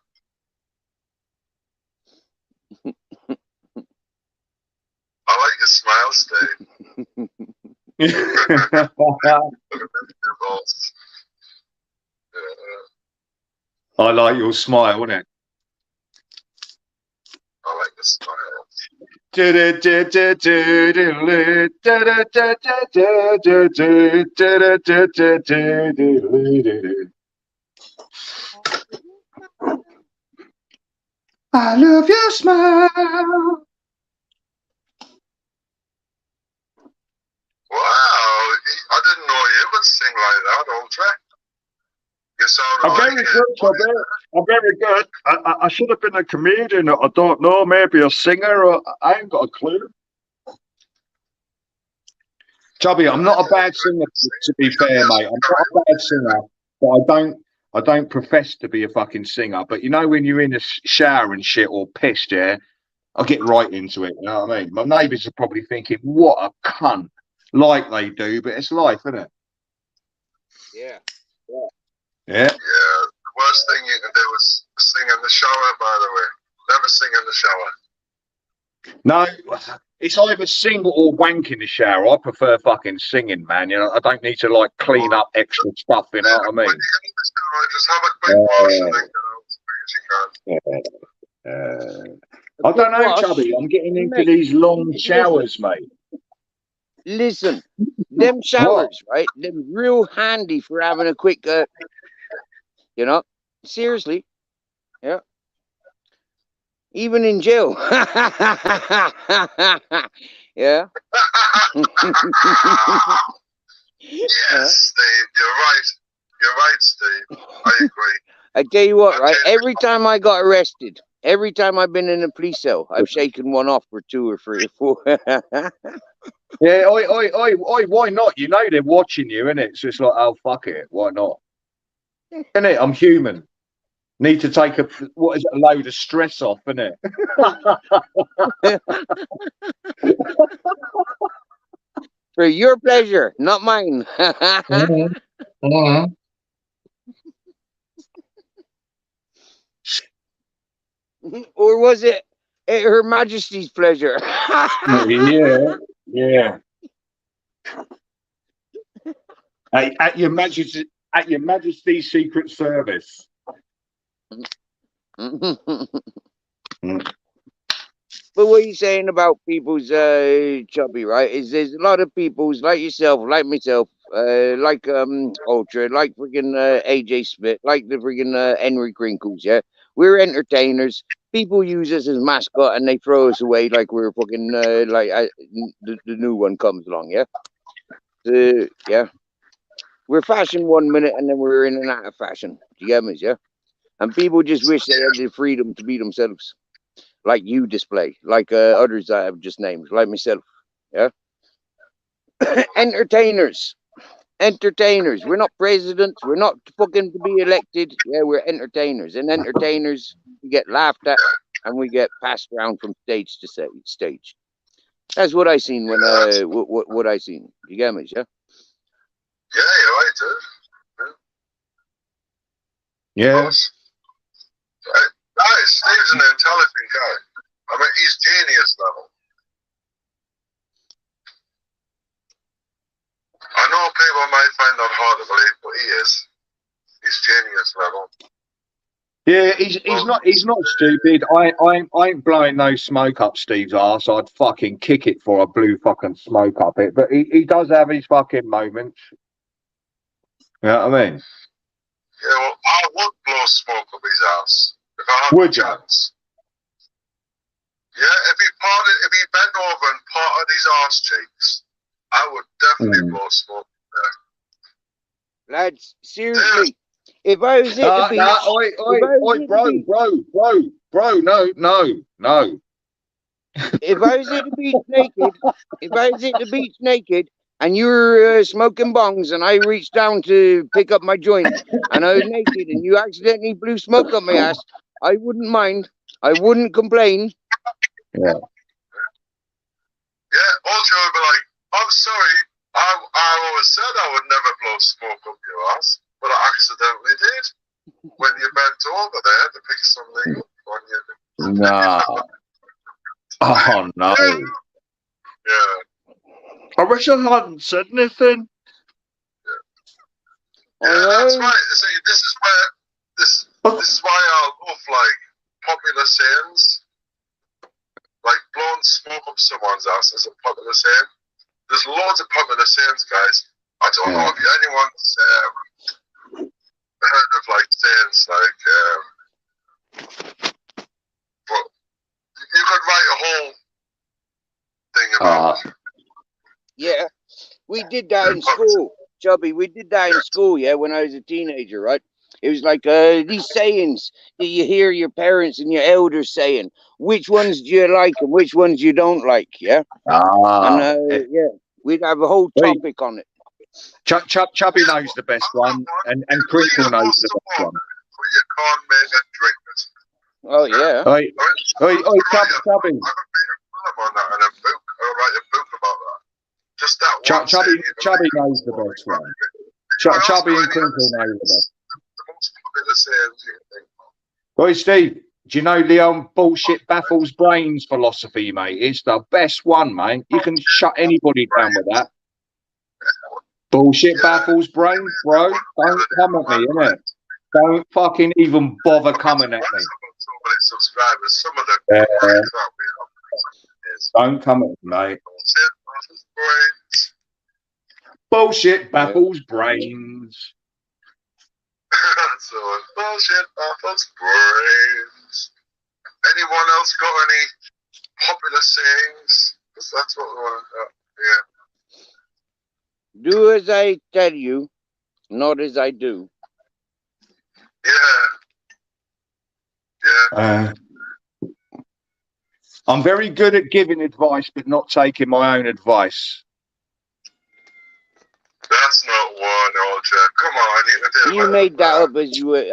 I like your smile, Steve. Look at your balls. I like your smile, wouldn't it? I like the smile. I love your smile. Wow, I didn't know you could sing like that, Ultra. You sound I'm very good, Chubby. I'm very good. I should have been a comedian. I don't know, maybe a singer. Or I ain't got a clue. Chubby, I'm not a bad singer, to be fair, mate. I'm not a bad singer, but I don't profess to be a fucking singer. But you know, when you're in a shower and shit or pissed, yeah, I get right into it. You know what I mean? My neighbours are probably thinking, "What a cunt," like they do, but it's life, isn't it? Yeah. Yeah, the worst thing you can do is sing in the shower, by the way. Never sing in the shower. No, it's either sing or wank in the shower. I prefer fucking singing, man. You know, I don't need to like clean up extra stuff, you know what I mean? When you get in the shower, just have a quick wash and then get out as quick as you can. I don't know, Chubby. I'm getting into these long showers, mate. Listen, them showers, right? Them real handy for having a quick, you know, seriously, yeah. Even in jail, yeah. Yes, Steve, you're right. You're right, Steve. I agree. I tell you what, right? Every time I got arrested, every time I've been in a police cell, I've shaken one off for 2 or 3 or 4. Yeah, oi, why not? You know they're watching you, innit? It's just like, oh, fuck it, why not? Innit? I'm human. Need to take a load of stress off, innit? For your pleasure, not mine. Or was it Her Majesty's pleasure? Yeah. At your Majesty's Secret Service. But what are you saying about people's chubby, right? Is there's a lot of people's like yourself, like myself, like Ultra, like freaking AJ Smith, like the freaking Henry Crinkles, yeah? We're entertainers. People use us as mascot and they throw us away like we're fucking the new one comes along, yeah? Yeah. We're fashion 1 minute and then we're in and out of fashion. Do you get me, yeah? And people just wish they had the freedom to be themselves. Like you display, like others I have just named, like myself, yeah? Entertainers. We're not presidents. We're not fucking to be elected. Yeah, we're entertainers. And entertainers we get laughed at, and we get passed around from stage to stage. That's what I seen when what I seen. You get me, yeah? Yeah, you're right, dude. Yeah. Steve's an intelligent guy. I mean, he's genius level. I know people might find that hard to believe, but he is. He's genius level. Yeah, he's not stupid. I ain't blowing no smoke up Steve's arse. I'd fucking kick it for a blue fucking smoke up it. But he does have his fucking moments. You know what I mean? Yeah, well, I would blow smoke up his ass if I had Would the you? chance. Yeah, if he bent over and parted his arse cheeks, I would definitely blow smoke there. Lads, seriously, if I was at the beach, bro, no. if I was at the beach naked, and you were smoking bongs, and I reached down to pick up my joint, and I was naked, and you accidentally blew smoke up my ass, I wouldn't mind. I wouldn't complain. Yeah. Yeah, Ultra would be like, I'm sorry, I always said I would never blow smoke up your ass, but I accidentally did when you bent over there to pick something up on you. Nah. Oh no. Yeah. I wish I hadn't said anything. Yeah, that's right. See, this is why I love like popular sayings. Like blowing smoke up someone's ass is a popular saying. There's loads of popular sayings, guys. I don't know if anyone's heard of like sayings like, but you could write a whole thing about it. Yeah, we did that in school, Chubby. We did that in school, yeah, when I was a teenager, right? It was like these sayings that you hear your parents and your elders saying. Which ones do you like and which ones you don't like, yeah? And yeah, we'd have a whole topic on it. Chubby knows the best one, and Crinkle knows the best one. But you can't make it drink it. Oh yeah. Chubby. I made a film on that and a book. I'll write a book about that. Just that one. Chubby knows the best one. Chubby and Crinkle know the best. The most popular sayings you can think of. Oi, Steve, do you know the old bullshit baffles brains philosophy, mate? It's the best one, mate. You can shut anybody down with that. Bullshit baffles brains, bro. Don't come at me, innit? Don't fucking even bother coming at me. Subscribers, some of them. Don't come at me, mate. Bullshit baffles brains. So bullshit baffles brains. Anyone else got any popular sayings? Because that's what we want to. Yeah. Do as I tell you, not as I do. Yeah. I'm very good at giving advice, but not taking my own advice. That's not one, Ultra. Come on, you made that up as you were.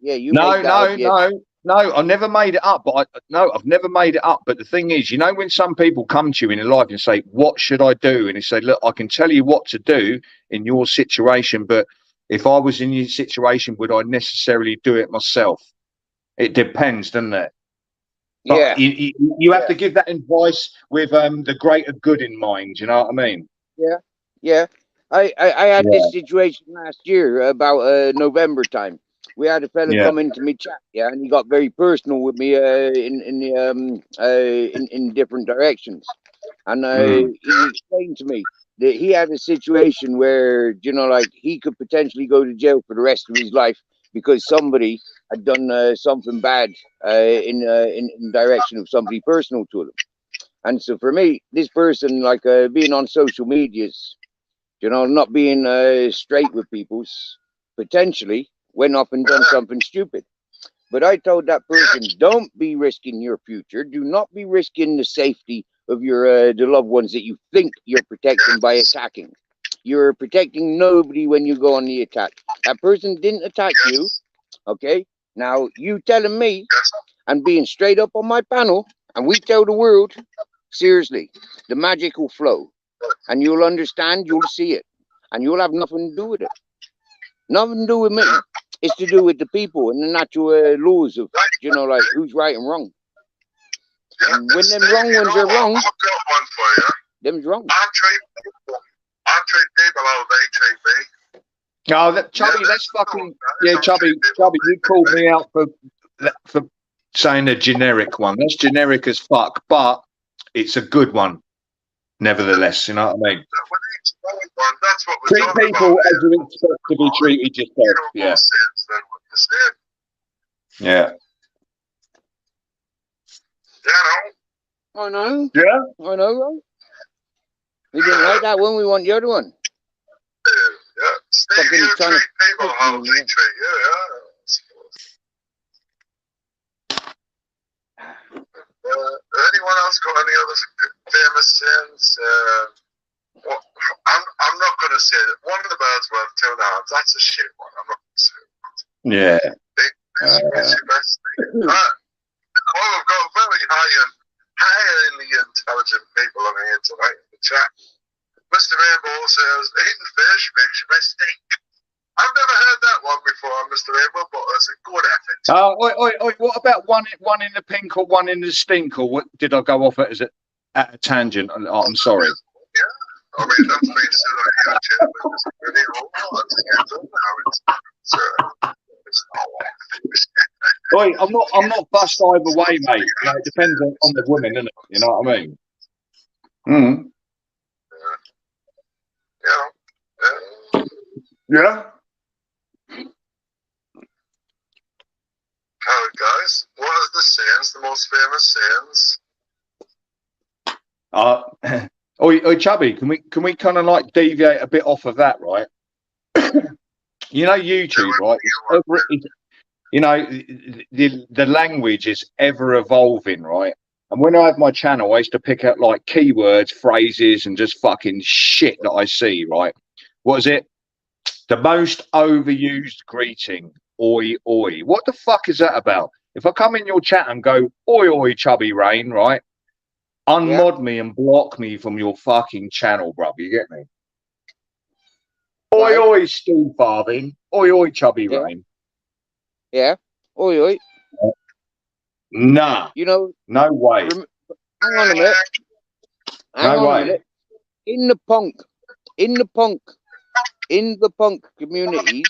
You made that up. No, I never made it up. But I've never made it up. But the thing is, you know, when some people come to you in your life and say, "What should I do?" and they say, "Look, I can tell you what to do in your situation, but if I was in your situation, would I necessarily do it myself?" It depends, doesn't it? But yeah. You have to give that advice with the greater good in mind. You know what I mean? Yeah. I had this situation last year about November time. We had a fella come into me chat, and he got very personal with me in different directions, and he explained to me that he had a situation where, you know, like he could potentially go to jail for the rest of his life because somebody had done something bad in direction of somebody personal to him. And so for me, this person, like being on social medias, you know, not being straight with people's, potentially went off and done something stupid. But I told that person, don't be risking your future. Do not be risking the safety of your the loved ones that you think you're protecting by attacking. You're protecting nobody when you go on the attack. That person didn't attack you. Okay? Now, you telling me and being straight up on my panel, and we tell the world, seriously, the magic will flow, and you'll understand, you'll see it, and you'll have nothing to do with it. Nothing to do with me. It's to do with the people and the natural laws of, you know, like who's right and wrong. Yeah, And when Steve, them wrong you ones know are what? wrong, I've got one for you. them's wrong. I treat people how they treat me. Oh, that, Chubby, Yeah, that's that's fucking cool. yeah, Don't Chubby. treat people Chubby, you called me out for saying a generic one. That's generic as fuck, but it's a good one, nevertheless. You know what I mean? When each one, that's what we're Treat talking people about as here. you expect to be treated yourself. You know Yeah, more sense than what you said. yeah, You know? I know, yeah. I know, right? We didn't like that one, we want the other one. Yeah. Steve, Fucking you trying to treat people push how me, they yeah. treat you, yeah. Anyone else got any other famous sayings? I'm not going to say that. One of the birds worth two and a half. That's a shit one. I'm not going to say it. Yeah. It's your best thing. We've got very highly intelligent people on here tonight in the chat. Mr. Rainbow says, eating fish makes you mistake. I've never heard that one before, Mr. Rainbow, but it's a good effort. What about one in the pink or one in the stink? Or what did I go off at a tangent? Oh, I'm sorry. Yeah, I mean, that's been said on YouTube, but it's really all that's years old now. It's Oi, I'm not fussed either way, mate. You know, it depends on the woman, innit? You know what I mean? Mm. Yeah. Alright, guys, what are the sayings, the most famous sayings? Oi, Chubby, can we kind of like deviate a bit off of that, right? You know, YouTube, right? You know, the language is ever evolving, right? And when I had my channel, I used to pick out like keywords, phrases, and just fucking shit that I see, right? What is it? The most overused greeting, oi, oi. What the fuck is that about? If I come in your chat and go, oi, oi, Chubby Rain, right? Unmod me and block me from your fucking channel, bruv. You get me? Oi, oi, Steve Farthing. Oi, oi, Chubby Rain. Yeah. Oi, oi. Nah. You know, no way. Hang on a minute. Hang on a minute. In the punk communities,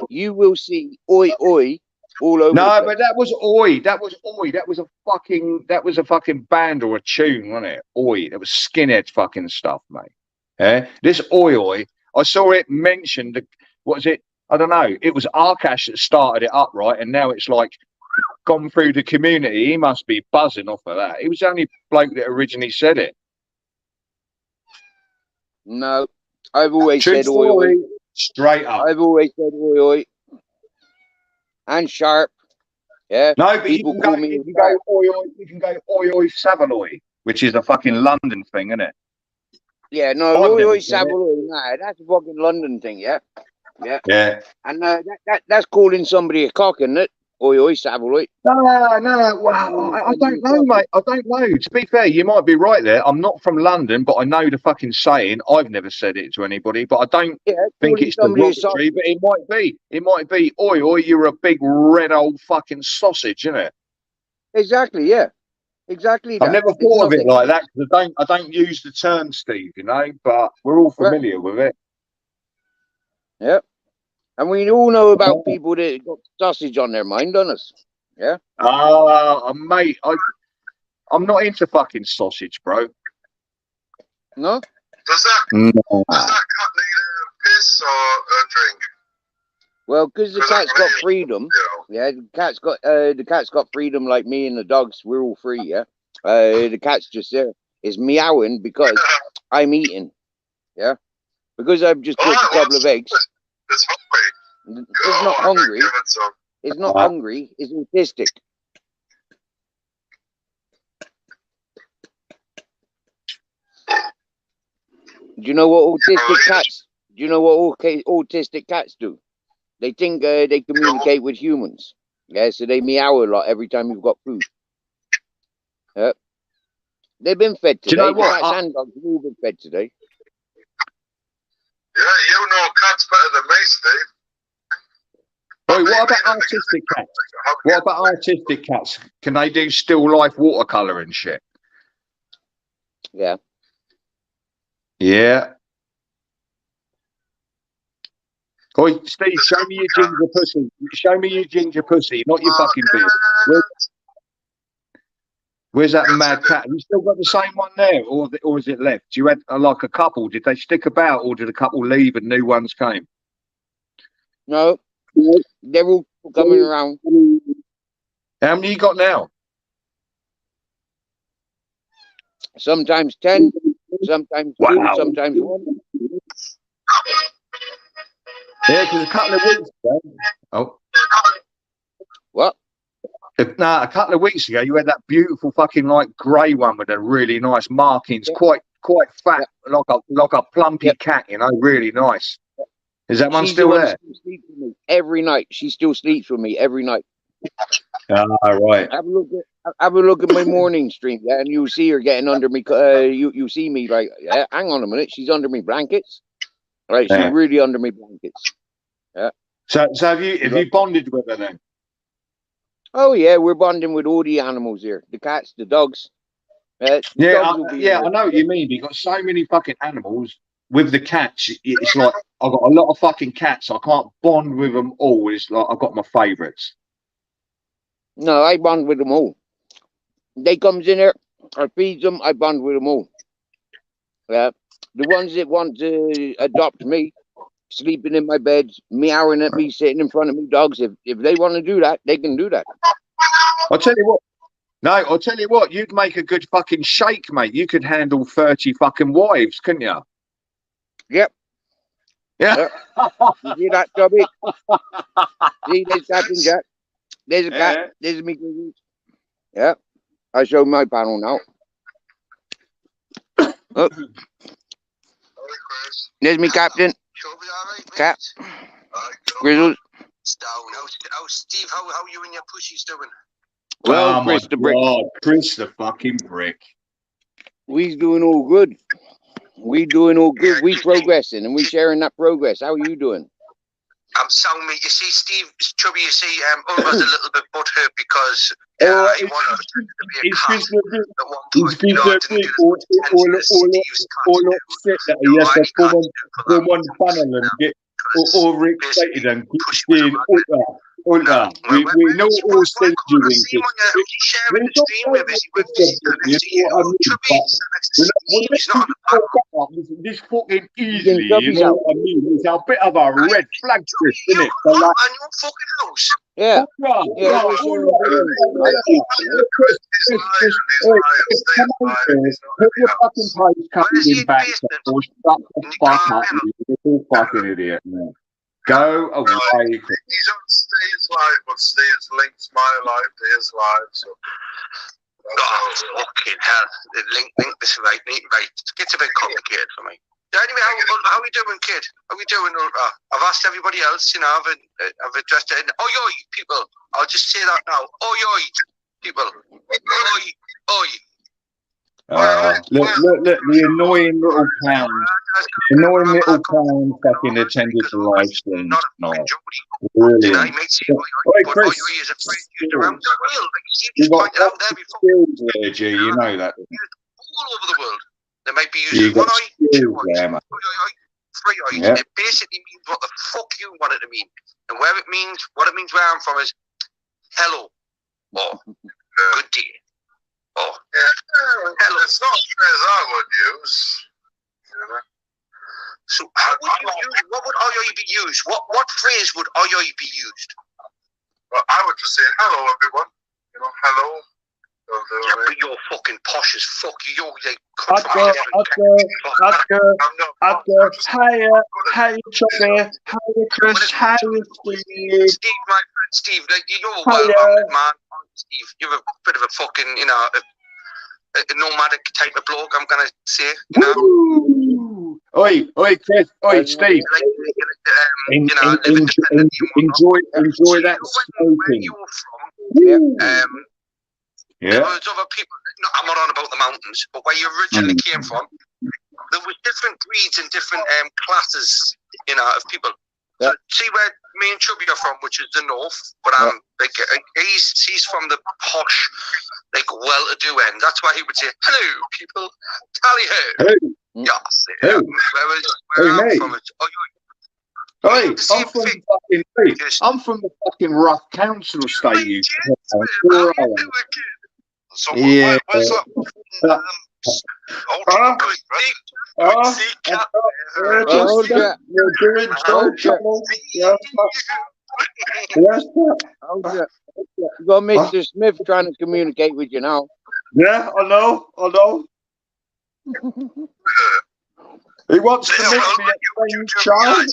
you will see oi, oi all over. No, but that was oi. That was oi. That was a fucking band or a tune, wasn't it? Oi. That was skinhead fucking stuff, mate. Yeah. This oi. I saw it mentioned. What was it? I don't know. It was Arkash that started it up, right? And now it's like gone through the community. He must be buzzing off of that. He was the only bloke that originally said it. No, I've always True said oi, oi. Straight up. I've always said oi, oi. And sharp. Yeah. No, but people you call can me. You can go oi, oi. You can go oi, oi, Savaloy, which is a fucking London thing, isn't it? Yeah, no, oi, oi, Savaloy. Nah, that's a fucking London thing. Yeah. Yeah. Yeah. And that's calling somebody a cock, isn't it? Oi, oi, Savaloy. No. Well, I don't know, mate. I don't know. To be fair, you might be right there. I'm not from London, but I know the fucking saying. I've never said it to anybody, but I don't think it's derogatory, but it might be. It might be, oi, oi, you're a big red old fucking sausage, isn't it? Exactly, yeah. Exactly. I've never thought of it like that because I don't use the term, Steve, you know, but we're all familiar with it. Yeah. And we all know about people that got sausage on their mind, don't us? Yeah. Mate, I'm not into fucking sausage, bro. No? Does that cat need a piss or a drink? Well, because the cat's got freedom. Yeah, the cat's got freedom like me and the dogs. We're all free, yeah. The cat's just there. It's meowing because I'm eating. Yeah. Because I've just cooked a couple of eggs. It's hungry. It's not hungry. It's not hungry. It's autistic. Do you know what autistic cats? Do you know what autistic cats do? They think they communicate with humans. Yeah, so they meow a lot every time you've got food. Yep. They've been fed Do you today. know what? The cats and dogs have all been fed today. Yeah, you know cats better than me, Steve. Oi, what about artistic cats? What about artistic cats? Can they do still life watercolor and shit? Yeah. Yeah. Oi, Steve, show me your ginger pussy. Show me your ginger pussy, not your fucking beard. Where's that mad cat? Have you still got the same one there, or is it left? You had like a couple. Did they stick about, or did a couple leave and new ones came? No, they're all coming around. How many you got now? Sometimes 10, sometimes 2, Wow. sometimes 1. Yeah, because a couple of weeks ago. Oh. What? No, a couple of weeks ago, you had that beautiful fucking like grey one with the really nice markings, Yep. quite fat, Yep. like a plumpy Yep. cat, you know, really nice. Is that one She's still the one there? that still sleeps with me every night. She still sleeps with me every night. Ah, right. Have a look at my morning stream, yeah, and you'll see her getting under me. You see me like, hang on a minute, she's under me blankets. Right, she's Yeah. really under me blankets. Yeah. So have you bonded with her then? Oh yeah, we're bonding with all the animals here. The cats, the dogs. The dogs will be I know what you mean. You've got so many fucking animals. With the cats, it's like I've got a lot of fucking cats. I can't bond with them all. It's like I've got my favourites. No, I bond with them all. They comes in here, I feeds them, I bond with them all. Yeah. The ones that want to adopt me, sleeping in my bed, meowing at me, sitting in front of me, dogs. If they want to do that, they can do that. I'll tell you what. No, I'll tell you what. You'd make a good fucking sheikh, mate. You could handle 30 fucking wives, couldn't you? Yep. Yeah. Yep. You see that, Tubby? See, there's Captain Jack. There's a cat. There's me. Yeah. I show my panel now. Oh. There's me, Captain. Cat. Grizzles. Oh, Steve, how you and your pushies doing? Well, oh Chris my the Brick. God, Chris the fucking Brick. We's doing all good. We doing all good. We progressing and we sharing that progress. How are you doing? I'm sound, mate. You see, Steve, Chubby, you see, Ulva's a little bit butthurt because he wanted to be a cat at one point. You know, I didn't get as much attention as Steve's cat do. You know, I only can't do for that. Overexcited and saying, Ulta, we know all things you I see him on your, he's sharing the stream with us. Next to you, Chubby, next to Steve, he's not on the back. this fucking easily, you know what I mean? It's a bit of a red flag, Chris, isn't it? On your fucking house. Yeah. Yeah. Put your fucking page coming back or shut the fuck up, you little fucking idiot, man. Go away. He's on Steve's live, but Steve's links my live to his live, so. Oh, fucking hell. Link this right. It gets a bit complicated for me. Anyway, how are we doing, kid? How are we doing? I've asked everybody else, you know, I've addressed it. Oi, people. I'll just say that now. Oi, people. Oi. Look, the annoying little clown. Annoying little clown fucking attended the live stream tonight. Really. Oi, Chris. You've got skills there, G, you know that. All over the world. They might be using one eye, two eyes, three eyes. Yeah. It basically means what the fuck you want it to mean. And what it means where I'm from is hello or good day. Oh, hello. It's not as I would use. You know? So how would you use? What would oi be used? What phrase would oi be used? Well, I would just say hello, everyone. You know, hello. Yeah, but you're fucking posh as fuck. You're like Hiya, Chubby, hiya, Chris, hiya, Steve. Steve, my friend Steve, like, you're a well-rounded man, Steve. You're a bit of a fucking, you know, a nomadic type of bloke, I'm gonna say. You know? Oi, Chris, oi, Steve. Enjoy that smoking. There was other people. No, I'm not on about the mountains, but where you originally came from, there was different breeds and different classes, of people. So see where me and Chubby are from, which is the north, but I'm like he's from the posh, like well-to-do end. That's why he would say, "Hello, people, tally ho." Yes. Where I'm from, I'm from the fucking rough council estate. Yeah. Where's that? You got Mr. Smith trying to communicate with you now. Yeah, I know. He wants to meet me at the child.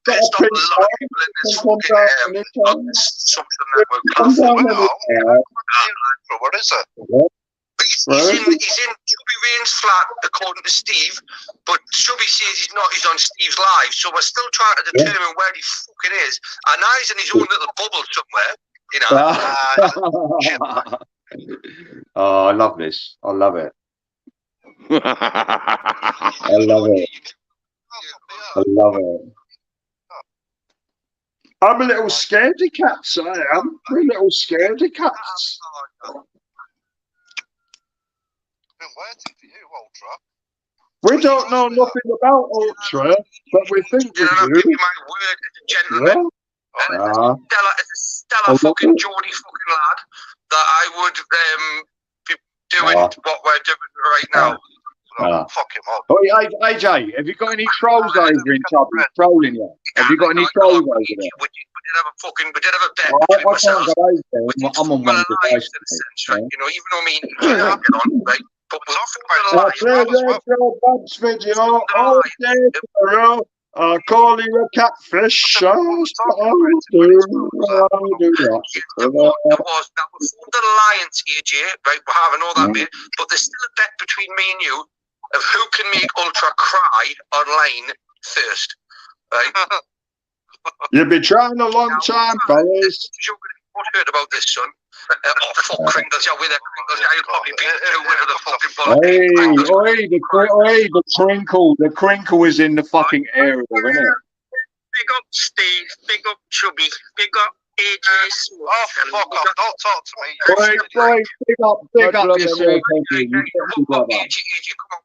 There's not a lot of people in this fucking social network platform. What is it? He's in Chubby Rain's flat, according to Steve, but Chubby says he's not. He's on Steve's live, so we're still trying to determine where he fucking is. And now he's in his own little bubble somewhere, Oh, I love this. I love it. I love it. I'm a little scaredy cats. I am. We're little scaredy cats. Been waiting for you, Ultra. We don't know nothing about Ultra, but we think we I'll do. give you my word as a gentleman. As a stellar fucking Geordie fucking lad, that I would be doing what we're doing right now. Fuck him up. Oh, AJ, have you got any trolls over in Chubby? Trolling you? Have you got any trolls over there? We did have a bet I between can't ourselves. go over there. I'm on one Alliance device. in a sense, right? Even though me and you get on, right? But we're not call you a catfish. There was that was the alliance, AJ, right? We're having all that bit, but there's still a bet between me and you of who can make Ultra cry online first, right? You've been trying a long time, fellas. You're going to be heard about this, son. Fuck Kringles, yeah, with Kringles, yeah, you'll probably beat two with the fucking bullet. The crinkle is in the fucking area, isn't it? Big up Steve, big up Chubby, big up AJ. Oh, fuck off, don't talk to me. Big up yourself. AJ, come on,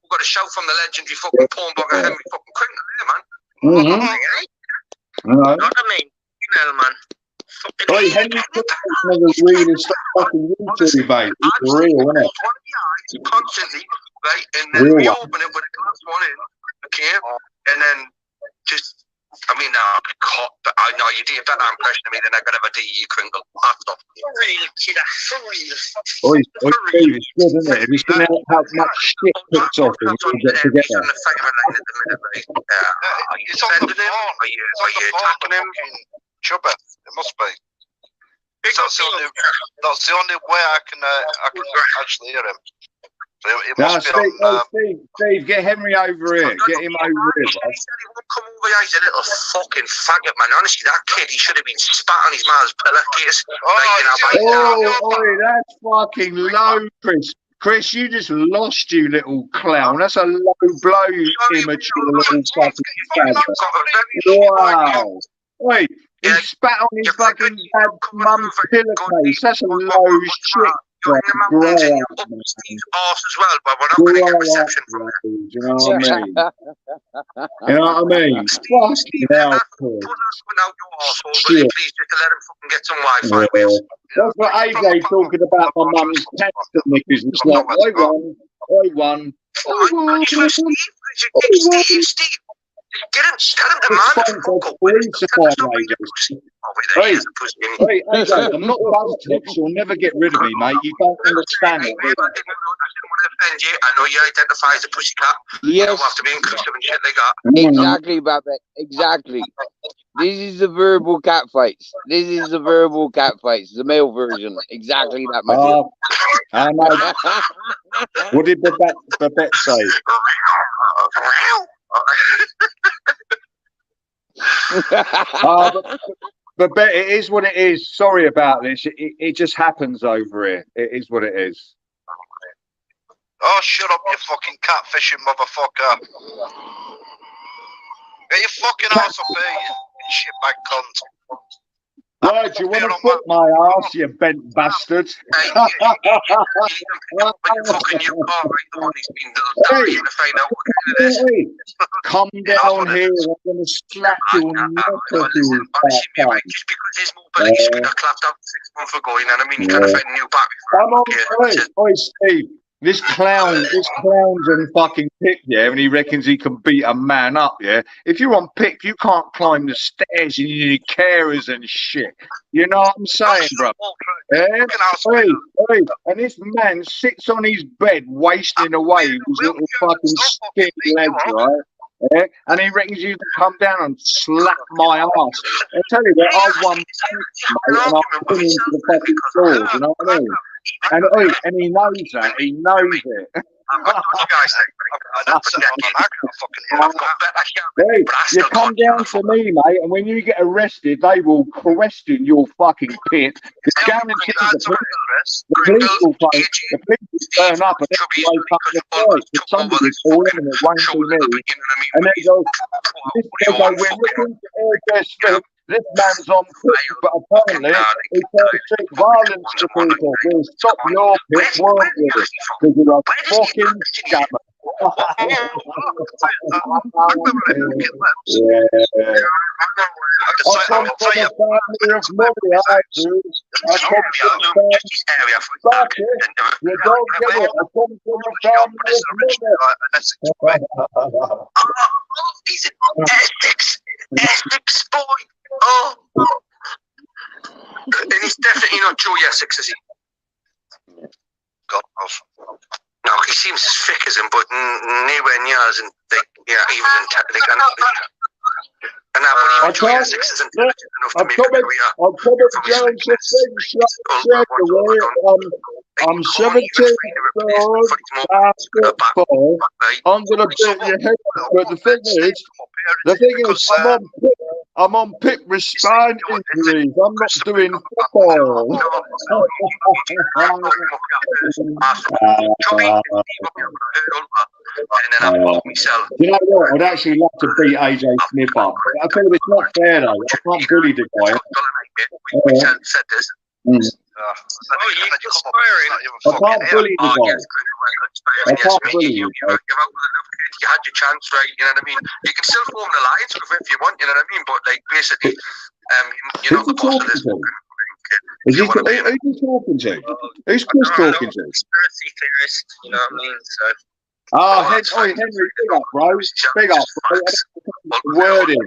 we've got a shout from the legendary fucking pornblogger Henry fucking Kringle there, man. Know what I mean? Man. Hey, Henry never really stopped fucking YouTube, mate. It's real, isn't it? Constantly, right? And then we open it with a glass one in, okay? And then just, I mean, but I know you do a better impression of me than I could ever do you, Kringle. For real, kidder, for real. Oh, it's good, isn't it? Have you seen how much shit puts off him to get together? On the firing line at the minute, right? It's on the phone. Are you attacking him? Chubby, it must be. That's the only way I can actually hear him. So it must be on. Steve, get Henry over here. Get him over here. He said he won't come over here. He's a little fucking faggot, man. Honestly, that kid, he should have been spat on his mother's pillowcase. That's fucking low, Chris. Chris, you just lost, you little clown. That's a low blow, you immature little fucking faggot. Wow. Wait. He spat on his fucking dad's mum's pillowcase. That's a low shit. You're in the mountains and you're up Steve's arse as well, but we're not going to get reception from it. Do you know what I mean? You know what I mean? Fucking hell, Chris. Please just to let him fucking get some Wi-Fi wheels. That's what AJ talking about my mum's cancer knickers. It's like, I won. Steve. Tell him to man the fuck up. Hey, AJ, I'm not buzz tips. You'll never get rid of me, mate. You don't understand it. I didn't want to offend you. I know you identify as a pussycat. Yes. You don't have to be inclusive and shit like that. Exactly, Babette. Exactly. This is the verbal cat fights. The male version. Exactly that, my dear. I know. What did Babette say? But it is what it is. Sorry about this. It just happens over here. It is what it is. Oh, shut up, you fucking catfishing motherfucker. Get your fucking ass up here, you shitbag cunt. Why, do you want to fuck my ass, you bent bastard? Hey, fucking you are right, the one who's been dying to find out what kind of this. Hey, come down here. I'm going to slap your neck off you. Honestly, mate, just because his mobility scooter clapped out 6 months ago, you know what I mean? You can't find a new battery for it. Oi, Steve. This clown's on fucking Pick, yeah, and he reckons he can beat a man up, yeah. If you're on Pick, you can't climb the stairs and you need carers and shit. You know what I'm saying, bro? Yeah? Hey, and this man sits on his bed wasting away with his little fucking skinny legs, right? Yeah? And he reckons you can come down and slap my ass. I tell you what, I won, mate, and I've been into the fucking floor, you know what I mean? And he knows that. He knows it. Hey, you come down to me, mate, and when you get arrested, they will question your fucking pit. It's guaranteed the police will turn up and they'll wake up the place. If somebody's falling and it won't be me. And they go, we're looking for their strip. This man's on pick, but apparently he can't take violence to people. We'll stop your pit, won't we? Because you're a fucking scammer. I come from a family of money, I do. I come from a family. You don't get it. I come from a family of money. He's an Essex boy. Oh. And he's definitely not Joe Essex, is he? God knows. No, he seems as thick as him, but nowhere near as in, like, yeah, even in and now, but even Joe Essex isn't intelligent enough to make a career. I'm coming down to I'm 17 years old, I'm going to beat your head. But the thing is, I'm on pick with spine injuries. I'm not doing football. You know what? I'd actually like to beat AJ Smith up. I tell you, it's not fair though. I can't bully the guy. We said this. I can't bully the guy. I can't bully you. You had your chance, right? You know what I mean? You can still form an alliance with him if you want, you know what I mean? But like basically, you're not the boss of this fucking kid. Who's he talking to? Who's Chris talking to? Conspiracy theorist, you know what I mean? So Henry, big up, bro. Big up, bro. Wording.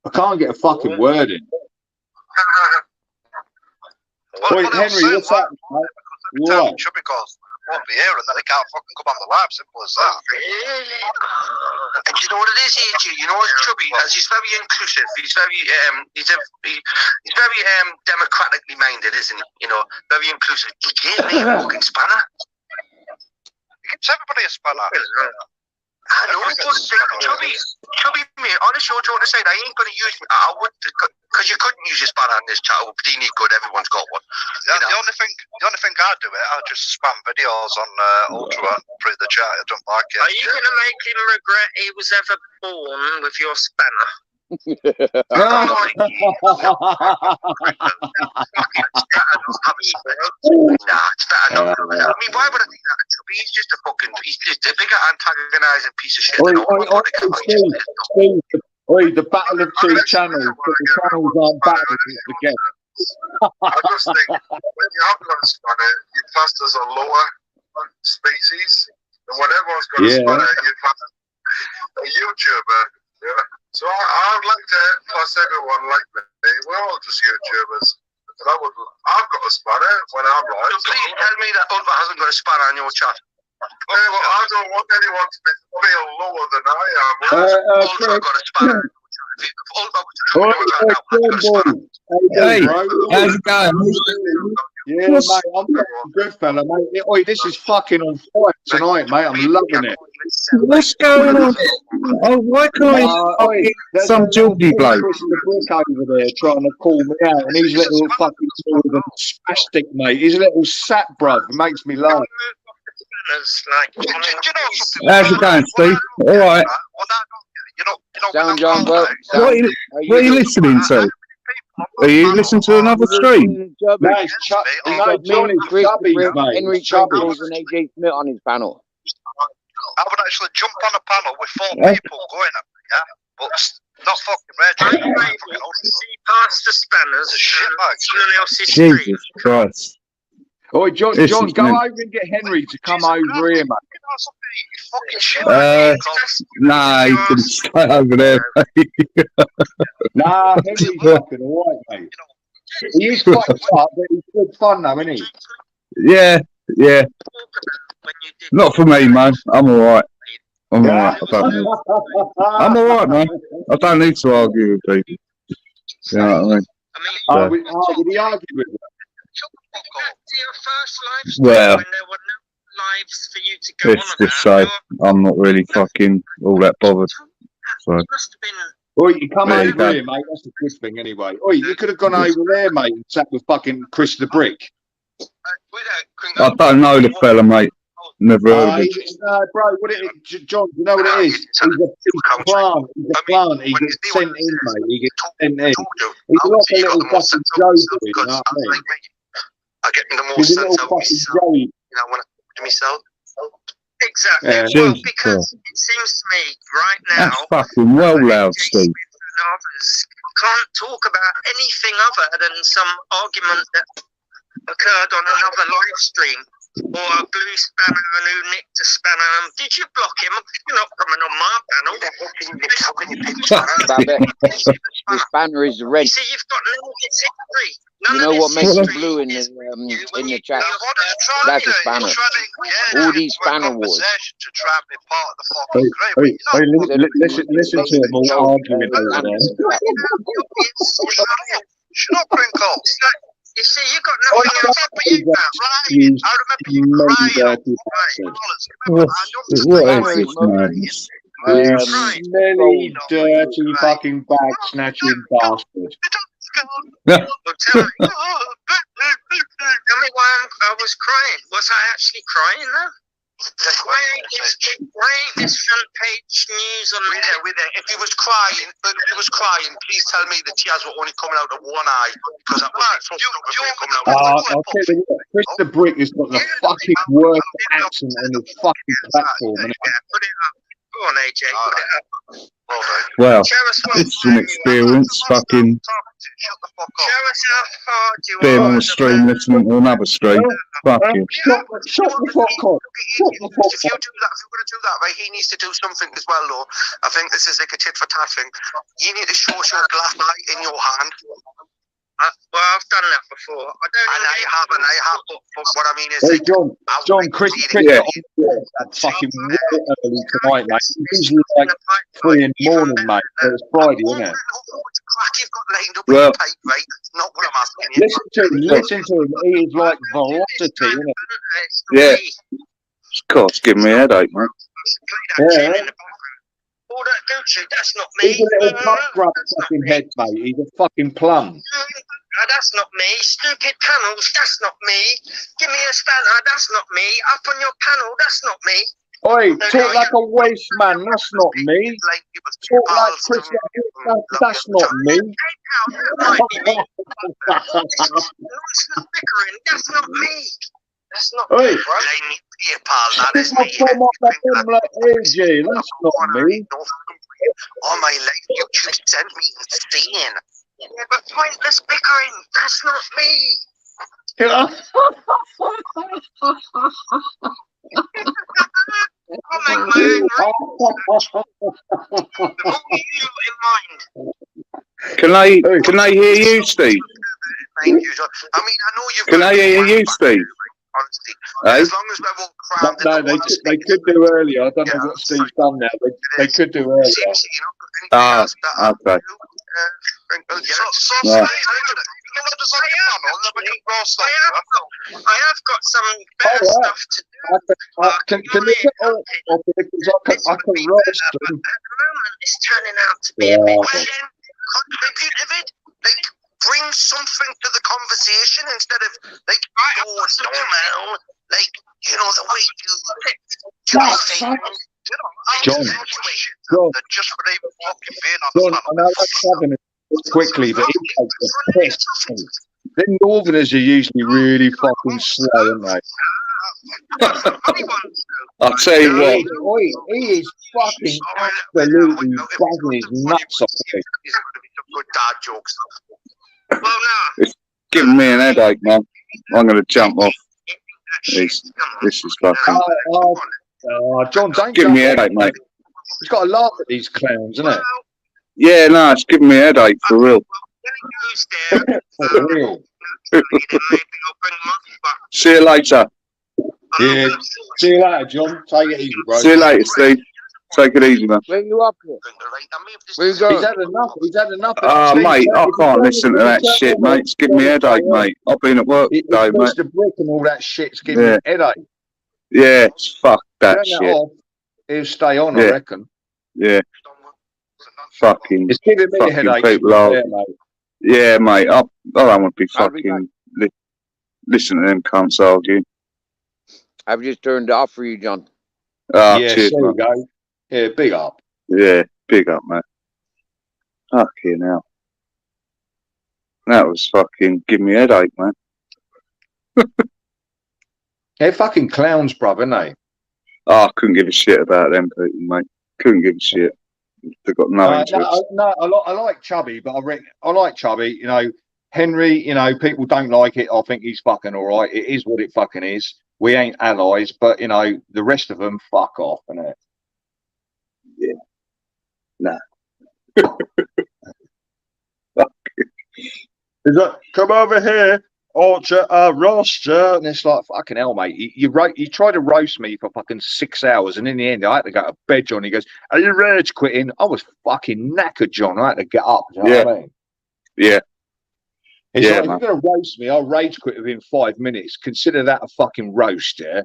I can't get a fucking word in. Wait, Henry, what's that? What? Should be cause won't be here and then they can't fucking come on the lab. Simple as that. Really? And you know what it is, AJ? You know what Chubby is? He's very inclusive. He's very he's very democratically minded, isn't he? You know, very inclusive. He gave me a fucking spanner. He gives everybody a spanner. I know, but Chubby, mate, honestly, what you want to say? I ain't going to use me. I would, because you couldn't use your spanner on this chat. But you good, everyone's got one. The only thing I do I just spam videos on Ultra through the chat. I don't like it. Are you going to make him regret he was ever born with your spanner? Nah, it's better not. I mean, why would I think that? He's just a bigger antagonising piece of shit than all the battle of two channels, but the channels aren't battling again. I just think when you have got a spanner, you're classed as a lower species, and when everyone's got a spanner, you're classed as a YouTuber. Yeah. So I would like to class everyone like me. We're all just YouTubers. And I've got a spanner when I'm right. So please tell me that Ulva hasn't got a spanner on your chat. Well, I don't want anyone to feel lower than I am. Ulva got a spanner. Hey, how's it going? Yeah, mate, I'm fucking good, fella, mate. Oi, this is fucking on fire tonight, mate. I'm loving it. What's going on? Oh, why can't I Oi, there's some a little Geordie bloke? Chris the Brick over there trying to call me out, and he's a little fucking northern spastic, mate. He's a little sap, bruv. It makes me laugh. How's it going, Steve? All right. Sound John, bro. What are you listening to? Are you listening to another stream? No, it's Johnny Chubby, mate. Henry It's Chubby. Pringles and AJ Smith on his panel. I would actually jump on a panel with 4 people going at me, yeah? But not fucking ready. See past the spanners, shit like someone else's street. Jesus Christ. Oi, John, This John, is go meant- over and get Henry to come over here, mate. Nah, you can stay over there. Nah, Henry's fucking alright, mate. He is fucked up, but he's good fun though, isn't he? Yeah. Not for me, man. I'm all right. I'm all right. I'm all right, man. I don't need to argue with people. You know what I mean? Oh, would he argue with him? Well, let's just say I'm not really fucking all that bothered. So, Oi, you come There you over go. here, mate. That's a good thing, anyway. Oi, you could have gone over there, mate, and sat with fucking Chris the Brick. I don't know the fella, mate. Never heard of him. Bro, what it is, John, you know what it is? He's a plant. He's a plant. He gets sent in, mate. He gets sent in. He's like a little fucking Joey, you know what I mean? I get the more He's a sense little out of fucking myself. Joey. You know, when I to myself. Exactly. Yeah. Well, Jesus because it seems to me right now. That's fucking well loud, Steve. Others can't talk about anything other than some argument that occurred on another live stream, or a blue spanner and who nicked a spanner. Did you block him? You're not coming on my panel. How can you pick The spanner is red. You see, you've got no history. You know what makes it blue in the chat? That's a spanner. All these spanner wars. Hey, listen to him all arguing over there. Shut up, Crinkle. You see, you got nothing else to put you down, right? I remember you crying. What is this madness? You smelly, dirty, fucking bag snatching bastard. Tell me why I was crying. Was I actually crying though? Why ain't this front page news on the If he was crying, please tell me the tears were only coming out of one eye. Because that was coming out I'll tell you what, Chris the Brick has got the fucking worst accent on the fucking platform. Put it up. Go on, AJ. Put it up. Well, Show us what it's an experience. Fucking Show us how hard you being are. on a stream, listening to another stream. Fucking. Shut the fuck up. If you're going to do that, right, he needs to do something as well, though. I think this is like a tit for tat thing. You need to show us your glass eye in your hand. Well, I've done that before. I don't. And I have. But what I mean is, Hey, John, Chris, Yeah. that's fucking way early tonight, mate. It's usually like 3 in the morning, mate. So it's Friday, isn't it? You've got lined up Well, with tape, right? Not what I'm asking you. Listen to him. He is like velocity, isn't it? Yeah. God, it's giving me a headache, man. Yeah. All that Gucci, that's not He's me. a little cup grub fucking head, mate. He's a fucking plum. That's not me. Stupid panels, that's not me. Give me a spanner, that's not me. Up on your panel, that's not me. Oi, talk like a waste man. That's not me. Talk like Chris. That's not me. That's not me. That's not Oi. me. That is me. Like AJ. That's not me. Oh my leg, you just sent me insane. Yeah, but pointless bickering. That's not me. I'll make my own Can I hear you, Steve? Thank you, John. I mean, I know you've Can I hear you, Steve? Honestly, Hey? as long as we're all crammed No, in the they could do earlier. I don't know what Steve's done now. They could do earlier. Seriously, you know, Ah, okay. So, Right. let us on the panel, and then we can roast over. I have got some better stuff to do. Can you get all because I can roast them. At the moment, it's turning out to be a bit. Well, then, contribute a bit. Like, bring something to the conversation instead of, like, it's normal. Like, you know, the way you do things. You know, John, just for even walking in on John, the I know that's happening quickly, but he takes the piss. The Northerners are usually really fucking slow, aren't they? I'll tell you what. He is fucking absolutely buzzing his nuts off me. These are going to be some good dad jokes. Well, now. It's giving me an headache, man. I'm going to jump off. This is fucking John, don't giving me a jump headache, mate. He's got to laugh at these clowns, isn't it? Yeah, no, it's giving me a headache for real. For real. See you later. Yeah. See you later, John. Take it easy, bro. See you later, Steve. Take it easy, man. Where you up here? Where you going? He's had enough. He's had enough. Mate, I can't listen to that shit, mate. It's giving me a headache, mate. I've been at work today, mate. The brick and all that shit's giving me a headache. Yeah, fuck that Turn shit. that off. He'll stay on, I reckon. Yeah. Fucking. It's giving me a headache. People are, yeah, mate. I don't want to be fucking listen to them cunts argue. I've just turned it off for you, John. Ah, yeah, cheers, there man. you go. Yeah, big up. Yeah, big up, mate. Fucking hell. That was fucking giving me a headache, man. They're fucking clowns, bruv, aren't they? Oh, I couldn't give a shit about them people, mate. Couldn't give a shit. They've got no interest. No, I like Chubby, but I like Chubby. You know, Henry, you know, people don't like it. I think he's fucking all right. It is what it fucking is. We ain't allies, but, you know, the rest of them, fuck off, innit? Yeah. Nah. He's like, come over here, Archer, roaster. And it's like, fucking hell, mate. You tried to roast me for fucking 6 hours, and in the end, I had to go to bed, John. He goes, are you rage quitting? I was fucking knackered, John. I had to get up. You know what I mean? Yeah. It's yeah, like, if you're going to roast me, I'll rage quit within 5 minutes. Consider that a fucking roast, yeah?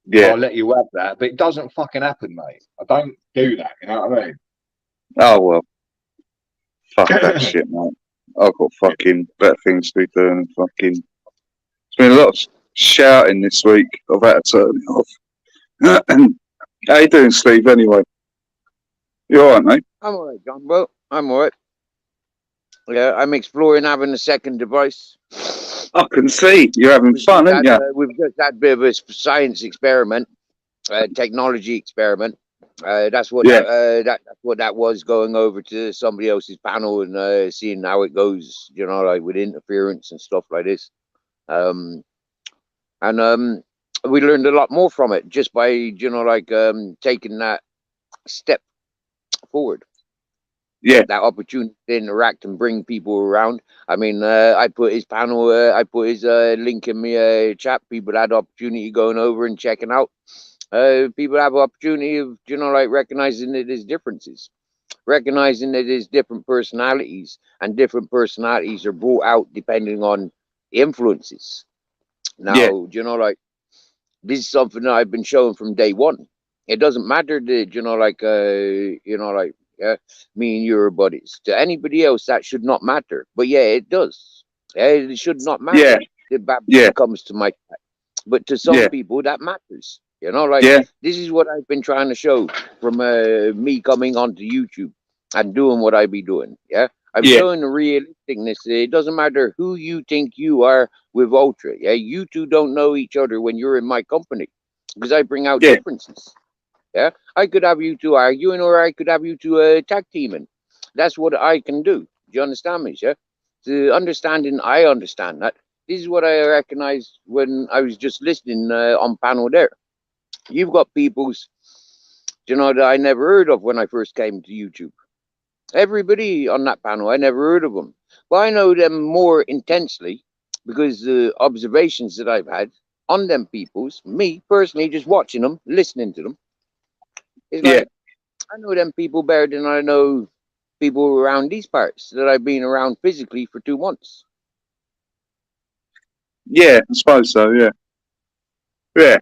Yeah. I'll let you have that. But it doesn't fucking happen, mate. I don't do that, you know what I mean? Oh, well. Fuck that shit, mate. I've got fucking better things to be doing. Fucking. It's been a lot of shouting this week. I've had to turn it off. How you doing, Steve, anyway? You alright, mate? I'm alright, John. Well, I'm alright. Yeah, I'm exploring having a second device. I can see you're having fun, aren't you? We've just had a bit of a science experiment, technology experiment. That's what that's what that was, going over to somebody else's panel and seeing how it goes, you know, like with interference and stuff like this. We learned a lot more from it just by, you know, like taking that step forward. Yeah, that opportunity to interact and bring people around. I mean, I put his panel, I put his link in my chat. People had opportunity going over and checking out. People have opportunity of, you know, like recognizing that there's differences, recognizing that there's different personalities, and different personalities are brought out depending on influences. Now, you know, like this is something that I've been showing from day one. It doesn't matter that, you know, like, you know, like, me and you are buddies. To anybody else, that should not matter. But yeah, it does. It should not matter. If that comes to my chat. But to some people, that matters. You know, like this is what I've been trying to show from me coming onto YouTube and doing what I be doing. Yeah, I'm showing the realisticness. It doesn't matter who you think you are with Ultra. Yeah, you two don't know each other when you're in my company, because I bring out differences. Yeah, I could have you two arguing, or I could have you two tag teaming. That's what I can do. Do you understand me, sir? The understanding, I understand that. This is what I recognized when I was just listening on panel there. You've got peoples, you know, that I never heard of when I first came to YouTube. Everybody on that panel, I never heard of them. But I know them more intensely because the observations that I've had on them peoples, me personally, just watching them, listening to them, it's like, I know them people better than I know people around these parts that I've been around physically for 2 months. Yeah, I suppose so. Yeah. Yeah.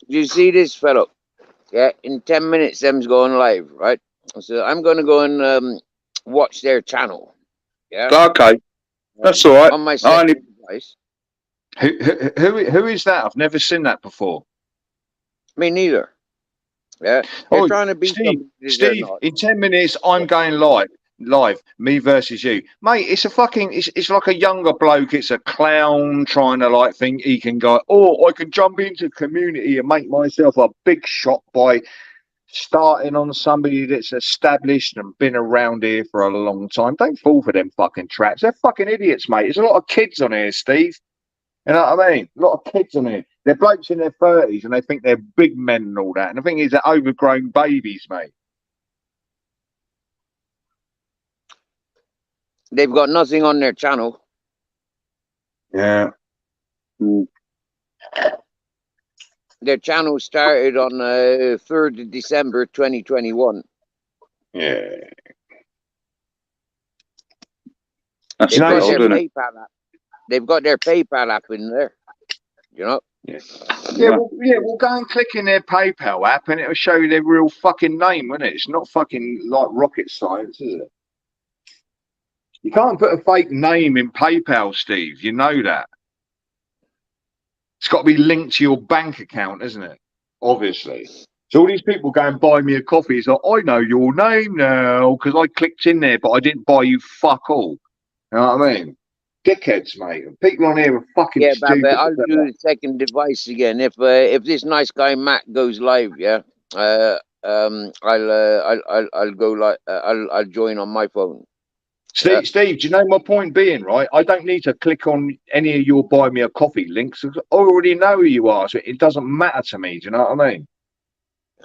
You see this fellow? Yeah, in 10 minutes, them's going live, right? So I'm going to go and watch their channel. Yeah. Okay, that's all right. On my I second only device. Who is that? I've never seen that before. Me neither. Yeah. They're Oh, trying to be Steve, somebody they're Steve, not. in 10 minutes, I'm going live, me versus you. Mate, it's a fucking, it's like a younger bloke, it's a clown trying to like think he can go, oh, I can jump into community and make myself a big shot by starting on somebody that's established and been around here for a long time. Don't fall for them fucking traps. They're fucking idiots, mate. There's a lot of kids on here, Steve. You know what I mean? A lot of kids on here. They're blokes in their 30s and they think they're big men and all that. And the thing is, they're overgrown babies, mate. They've got nothing on their channel. Yeah. Their channel started on 3rd of December 2021. Yeah. that's They've got old, their isn't it? PayPal app. They've got their PayPal app in there. You know? Yeah, we'll go and click in their PayPal app and it'll show you their real fucking name, won't it? It's not fucking like rocket science, is it? You can't put a fake name in PayPal, Steve. You know that. It's got to be linked to your bank account, isn't it? Obviously. So all these people go and buy me a coffee. It's like, I know your name now because I clicked in there, but I didn't buy you fuck all. You know what I mean? Dickheads, mate. People on here are fucking Yeah, stupid. but I'll do the second device again. If this nice guy Matt goes live, yeah, I'll go like I'll join on my phone. Steve, Steve, do you know my point being, right? I don't need to click on any of your buy me a coffee links. I already know who you are, so it doesn't matter to me. Do you know what I mean?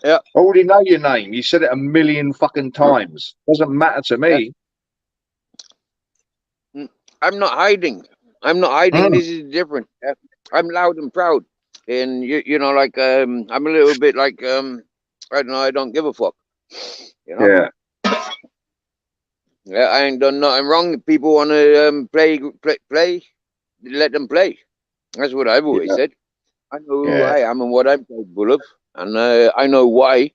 Yeah. I already know your name. You said it a million fucking times. Doesn't matter to me. I'm not hiding. I'm not hiding. This is different. Yeah? I'm loud and proud, and you know, like I'm a little bit like I don't know. I don't give a fuck. You know. Yeah. Yeah, I ain't done nothing wrong. If people want to play, let them play. That's what I've always said. I know who I am and what I'm capable of, and I know why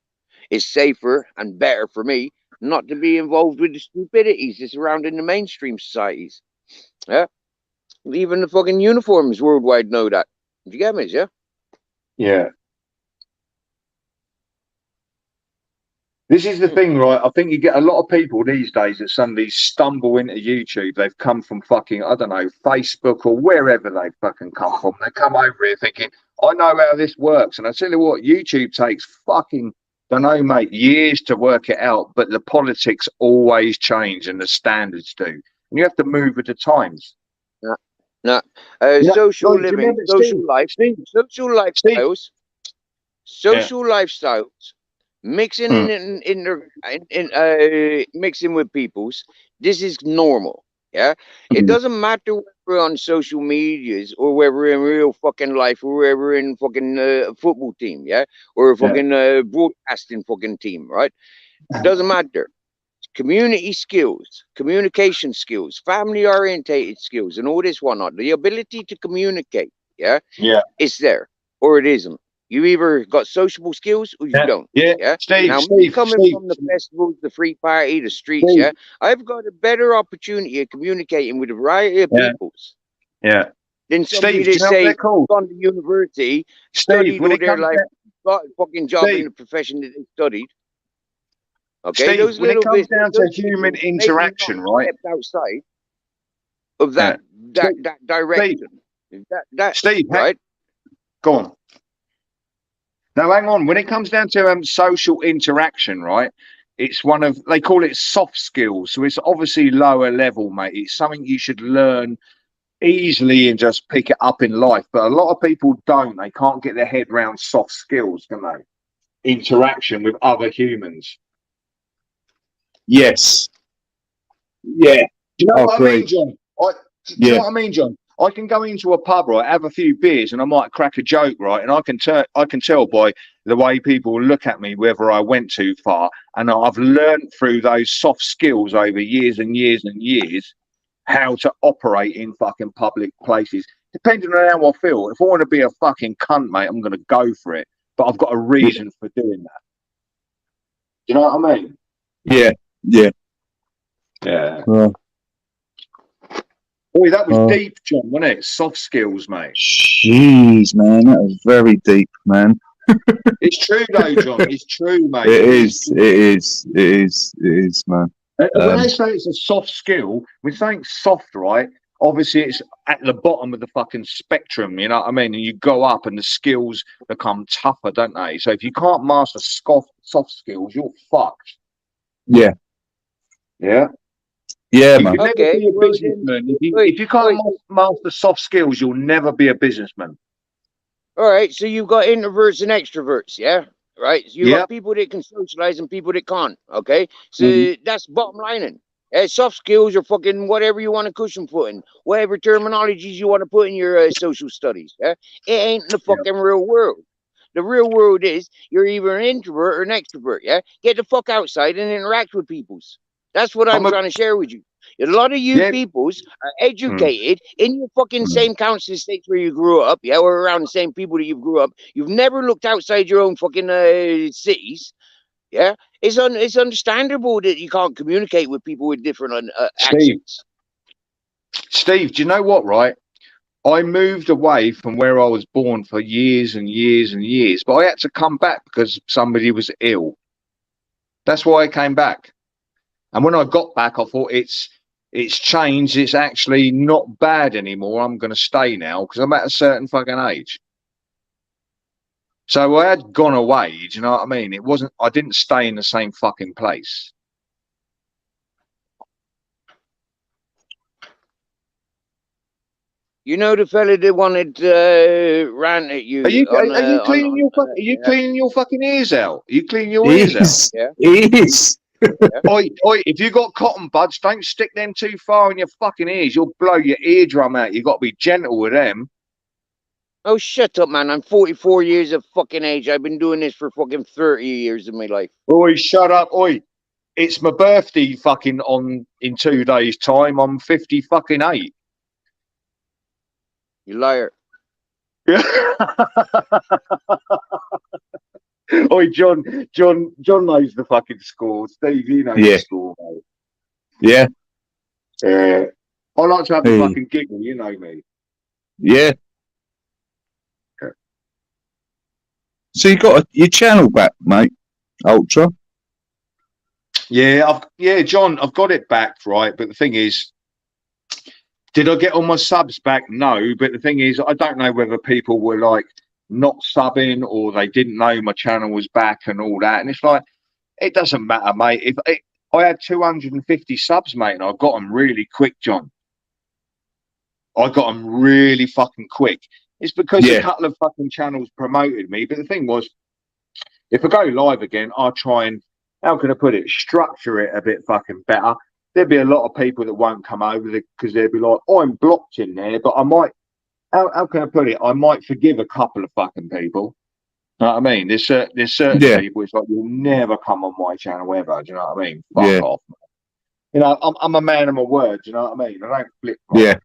it's safer and better for me not to be involved with the stupidities that's around in the mainstream societies. Yeah, even the fucking uniforms worldwide know that. Do you get me? Yeah. Yeah. This is the thing, right? I think you get a lot of people these days that suddenly stumble into YouTube. They've come from fucking, I don't know, Facebook or wherever they fucking come from. They come over here thinking, I know how this works. And I tell you what, YouTube takes fucking, don't know, mate, years to work it out. But the politics always change and the standards do. And you have to move with the times. No, social living, social life, social lifestyles, social lifestyles. Mixing mixing with people's. This is normal. Yeah, it doesn't matter whether we're on social medias or whether we're in real fucking life or whether we're in fucking football team. Yeah, or a fucking broadcasting fucking team. Right? It doesn't matter. Community skills, communication skills, family orientated skills, and all this whatnot. The ability to communicate. Yeah, it's there or it isn't. You either got sociable skills or you don't. Yeah. Steve, now, me coming from the festivals, the free party, the streets, Steve. yeah, I've got a better opportunity of communicating with a variety of peoples. Yeah. Than somebody Steve, that say gone to university, studied all their life, got a fucking job in the profession that they studied. Okay, Steve, those when it little comes bits, down to human interaction, right? Stepped outside of that direction. Steve, right? Go on. Now, hang on. When it comes down to social interaction, right? It's one of, they call it soft skills. So it's obviously lower level, mate. It's something you should learn easily and just pick it up in life. But a lot of people don't. They can't get their head around soft skills, can they? Interaction with other humans. Yes. Yeah. Do you know what I mean, John? Do you know what I mean, John? I can go into a pub, right, have a few beers, and I might crack a joke, right, and I can tell by the way people look at me whether I went too far. And I've learned through those soft skills over years and years and years how to operate in fucking public places, depending on how I feel. If I want to be a fucking cunt, mate, I'm going to go for it. But I've got a reason for doing that. Do you know what I mean? Yeah. Boy, that was deep, John, wasn't it? Soft skills, mate. Jeez, man, that was very deep, man. It's true, though, John. It's true, mate. It is, man. When they say it's a soft skill, we're saying soft, right? Obviously, it's at the bottom of the fucking spectrum, you know what I mean? And you go up and the skills become tougher, don't they? So if you can't master soft skills, you're fucked. Yeah. Yeah? Yeah, You man. can never be a businessman. If you can't master soft skills, you'll never be a businessman. All right, so you've got introverts and extroverts, yeah? Right? So you've got people that can socialize and people that can't, okay? So that's bottom lining. Soft skills are fucking whatever you want to cushion put in, whatever terminologies you want to put in your social studies, yeah? It ain't the fucking real world. The real world is you're either an introvert or an extrovert, yeah? Get the fuck outside and interact with peoples. That's what I'm trying to share with you. A lot of you peoples are educated in your fucking same council estates where you grew up, yeah, or around the same people that you grew up. You've never looked outside your own fucking cities, yeah. It's understandable that you can't communicate with people with different accents. Steve, do you know what? Right, I moved away from where I was born for years and years and years, but I had to come back because somebody was ill. That's why I came back. And when I got back, I thought it's changed. It's actually not bad anymore. I'm going to stay now because I'm at a certain fucking age. So I had gone away. Do you know what I mean? It wasn't. I didn't stay in the same fucking place. You know the fella that wanted to rant at you. Are you cleaning your fucking ears out? Are you cleaning your ears out? Yeah. It is. Oi, if you got cotton buds, don't stick them too far in your fucking ears. You'll blow your eardrum out. You got to be gentle with them. Oh, shut up, man. I'm 44 years of fucking age. I've been doing this for fucking 30 years of my life. Oi, shut up. Oi, it's my birthday fucking in 2 days' time. I'm 50 fucking 8. You liar. Oi, John knows the fucking score. Steve, you know the score, mate. Yeah. I like to have a fucking giggle, you know me. Yeah. So you got your channel back, mate, Ultra? Yeah, John, I've got it back, right? But the thing is, did I get all my subs back? No, but the thing is, I don't know whether people were like not subbing or they didn't know my channel was back and all that. And it's like, it doesn't matter, mate. I had 250 subs, mate, and I got them really quick, John. I got them really fucking quick. It's because a couple of fucking channels promoted me. But the thing was, if I go live again, I'll try and, how can I put it, structure it a bit fucking better. There'll be a lot of people that won't come over because they'll be like, oh, I'm blocked in there. But I might, how can I put it? I might forgive a couple of fucking people. You know what I mean? There's certain people, it's like, you'll never come on my channel ever. Do you know what I mean? Fuck off. You know, I'm a man of my word. Do you know what I mean? I don't flip. Yeah.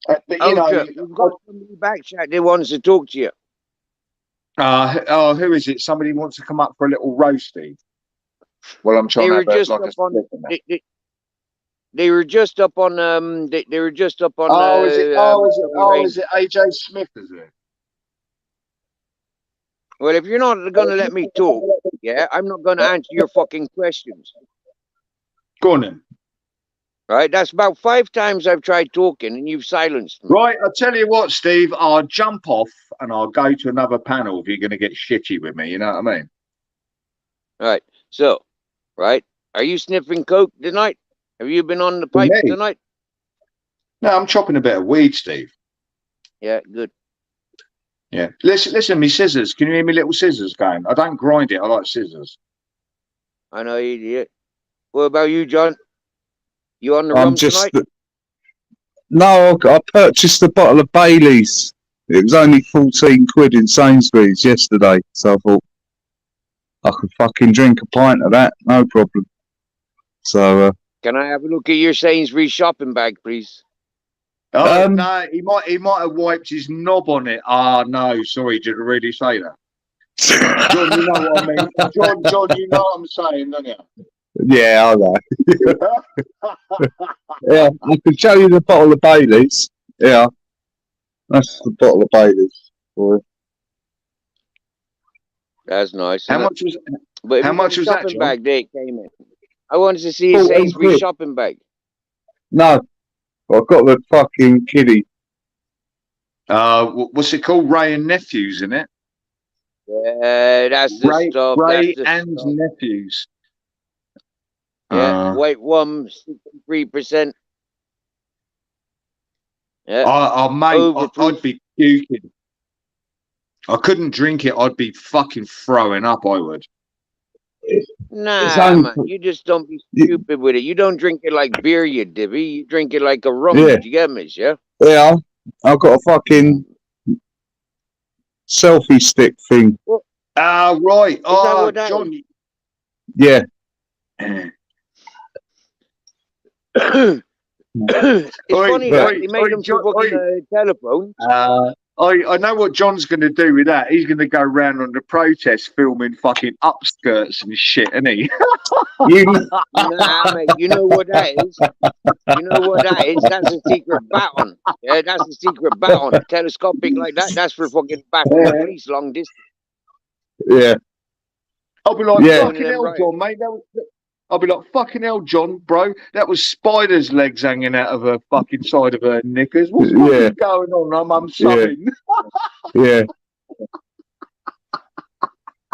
But, you know, you've got somebody back chat that wants to talk to you. Who is it? Somebody wants to come up for a little roasty. Well, I'm trying to have They were just up on they were just up on is it AJ Smith, is it? Well, if you're not gonna let me talk, I'm not gonna answer your fucking questions. Go on then. Right, that's about 5 times I've tried talking and you've silenced me. Right, I'll tell you what, Steve, I'll jump off and I'll go to another panel if you're going to get shitty with me, you know what I mean? All right, so, right, are you sniffing coke tonight? Have you been on the pipe tonight? No, I'm chopping a bit of weed, Steve. Yeah, good. Yeah, listen, me scissors. Can you hear me little scissors going? I don't grind it, I like scissors. I know you idiot. What about you, John? You on the rum tonight? No, I purchased a bottle of Bailey's. It was only 14 quid in Sainsbury's yesterday, so I thought I could fucking drink a pint of that, no problem. So, Can I have a look at your Sainsbury's shopping bag, please? Oh no, he might have wiped his knob on it. Ah no, sorry, did I really say that? John, you know what I mean. John, you know what I'm saying, don't you? yeah, I know. Yeah, I can show you the bottle of Bailey's. Yeah, that's the bottle of Bailey's. Boy. That's nice. How isn't it? much was? But if how you got much a was that, shopping John? bag, they came in. I wanted to see a 14 Sainsbury's quid. shopping bag. No, I've got the fucking kiddie. What's it called? Ray and Nephews, isn't it? Yeah, that's the stuff. Ray That's the and stuff. Nephews. Yeah, white rum, 63%. Yeah, Mate, overproof. I'd be puking. I couldn't drink it. I'd be fucking throwing up. I would. Nah, man, you just don't be stupid with it. You don't drink it like beer, you divvy. You drink it like a rum. Yeah. You get me, yeah? Yeah, I've got a fucking selfie stick thing. Right. that what that John. Yeah. It's funny that they made them for fucking telephones. I know what John's going to do with that. He's going to go round on the protest filming fucking upskirts and shit, isn't he? Nah, mate, you know what that is? You know what that is? That's a secret baton. Yeah, that's a secret baton. Telescopic like that, that's for fucking battling the police long distance. Yeah. I'll be like, Yeah. fucking hell, John, mate. I'll be like, fucking hell, John, bro. That was Spider's legs hanging out of her fucking side of her knickers. What's fucking going on? I'm subbing. Yeah.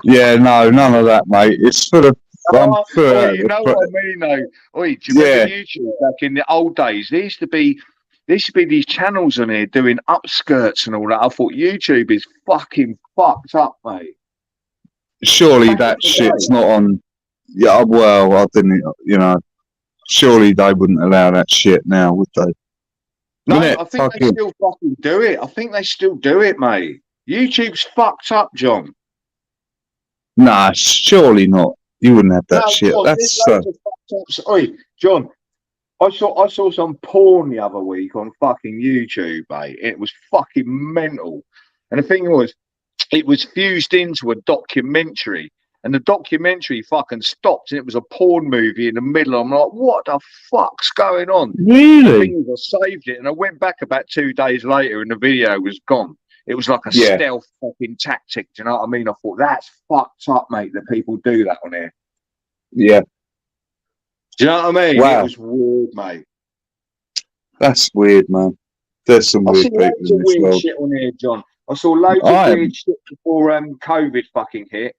Yeah, no, none of that, mate. It's for the. You know what I mean, though. Oi, do you remember YouTube back in the old days? There used to be these channels on here doing upskirts and all that. I thought YouTube is fucking fucked up, mate. Surely that shit's not on. Yeah, well, I didn't. You know, surely they wouldn't allow that shit now, would they? No, I think they still fucking do it. I think they still do it, mate. YouTube's fucked up, John. Nah, surely not. You wouldn't have that shit. John, That's Oi, John. I saw some porn the other week on fucking YouTube, mate. It was fucking mental. And the thing was, it was fused into a documentary. And the documentary fucking stopped, and it was a porn movie in the middle. I'm like, what the fuck's going on? Really? The thing was, I saved it, and I went back about 2 days later, and the video was gone. It was like a stealth fucking tactic. Do you know what I mean? I thought, that's fucked up, mate, that people do that on here. Yeah. Do you know what I mean? Wow. It was weird, mate. That's weird, man. There's some weird people in this weird world. shit on here, John. I saw loads of weird shit before COVID fucking hit.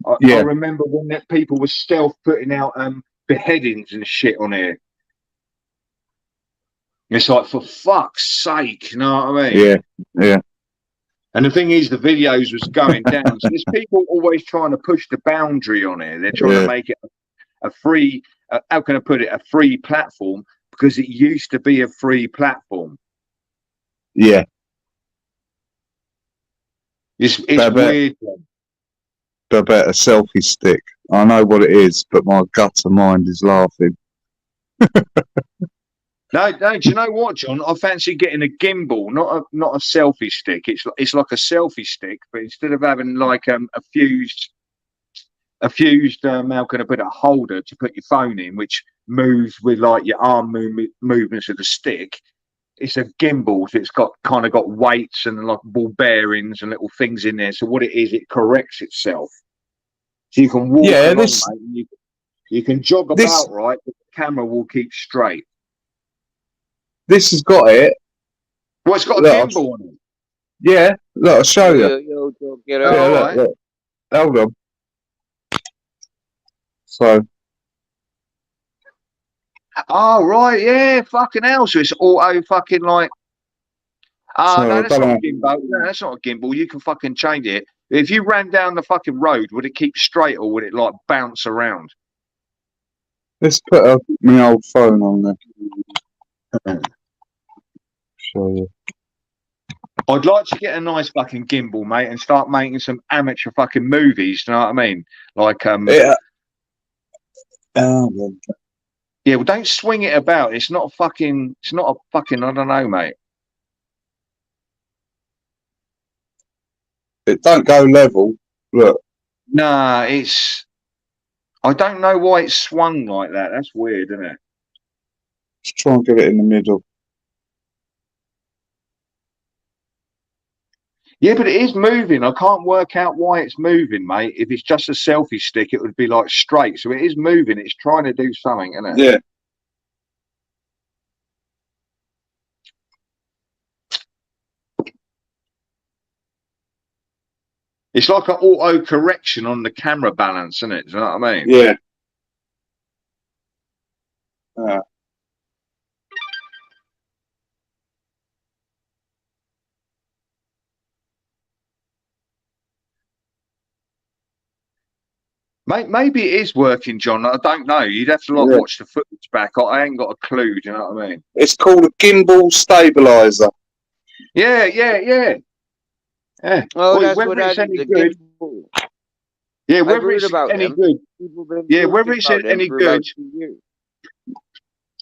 I remember when people were stealth putting out beheadings and shit on here. It's like, for fuck's sake, you know what I mean? Yeah, yeah. And the thing is, the videos was going down. So there's people always trying to push the boundary on here. They're trying to make it a free, how can I put it, a free platform, because it used to be a free platform. Yeah. It's weird. About a selfie stick. I know what it is, but my guts of mind is laughing. No, do you know what, John? I fancy getting a gimbal, not a selfie stick. It's like a selfie stick, but instead of having like a fused how can I put it, a holder to put your phone in, which moves with like your arm movements of the stick. It's a gimbal, so it's got weights and like ball bearings and little things in there. So what it is, it corrects itself. So you can walk along, mate, you can jog about, right, but the camera will keep straight. This has got it. Well, it's got a gimbal on it. Yeah, look, I'll show you. Look. Hold on. So. Oh, right, yeah, fucking hell. So it's auto fucking like. No, that's not a gimbal. No, that's not a gimbal. You can fucking change it. If you ran down the fucking road, would it keep straight or would it like bounce around? Let's put my old phone on there. show you. I'd like to get a nice fucking gimbal, mate, and start making some amateur fucking movies. You know what I mean? Like, Yeah. Man. yeah. Well, don't swing it about. It's not a fucking. I don't know, mate. It don't go level. Look. Nah, it's. I don't know why it's swung like that. That's weird, isn't it? Let's try and get it in the middle. Yeah, but it is moving. I can't work out why it's moving, mate. If it's just a selfie stick, it would be like straight. So it is moving. It's trying to do something, isn't it? Yeah. It's like an auto correction on the camera balance, isn't it? Do you know what I mean? Yeah. Maybe it is working, John. I don't know. You'd have to like watch the footage back. I ain't got a clue. Do you know what I mean? It's called a gimbal stabilizer. Yeah. Oh, Well, that's whether what it's that any is. good. Yeah, whether heard it's about any them. good. People been Yeah, posting whether it's about them any for about good. 2 years.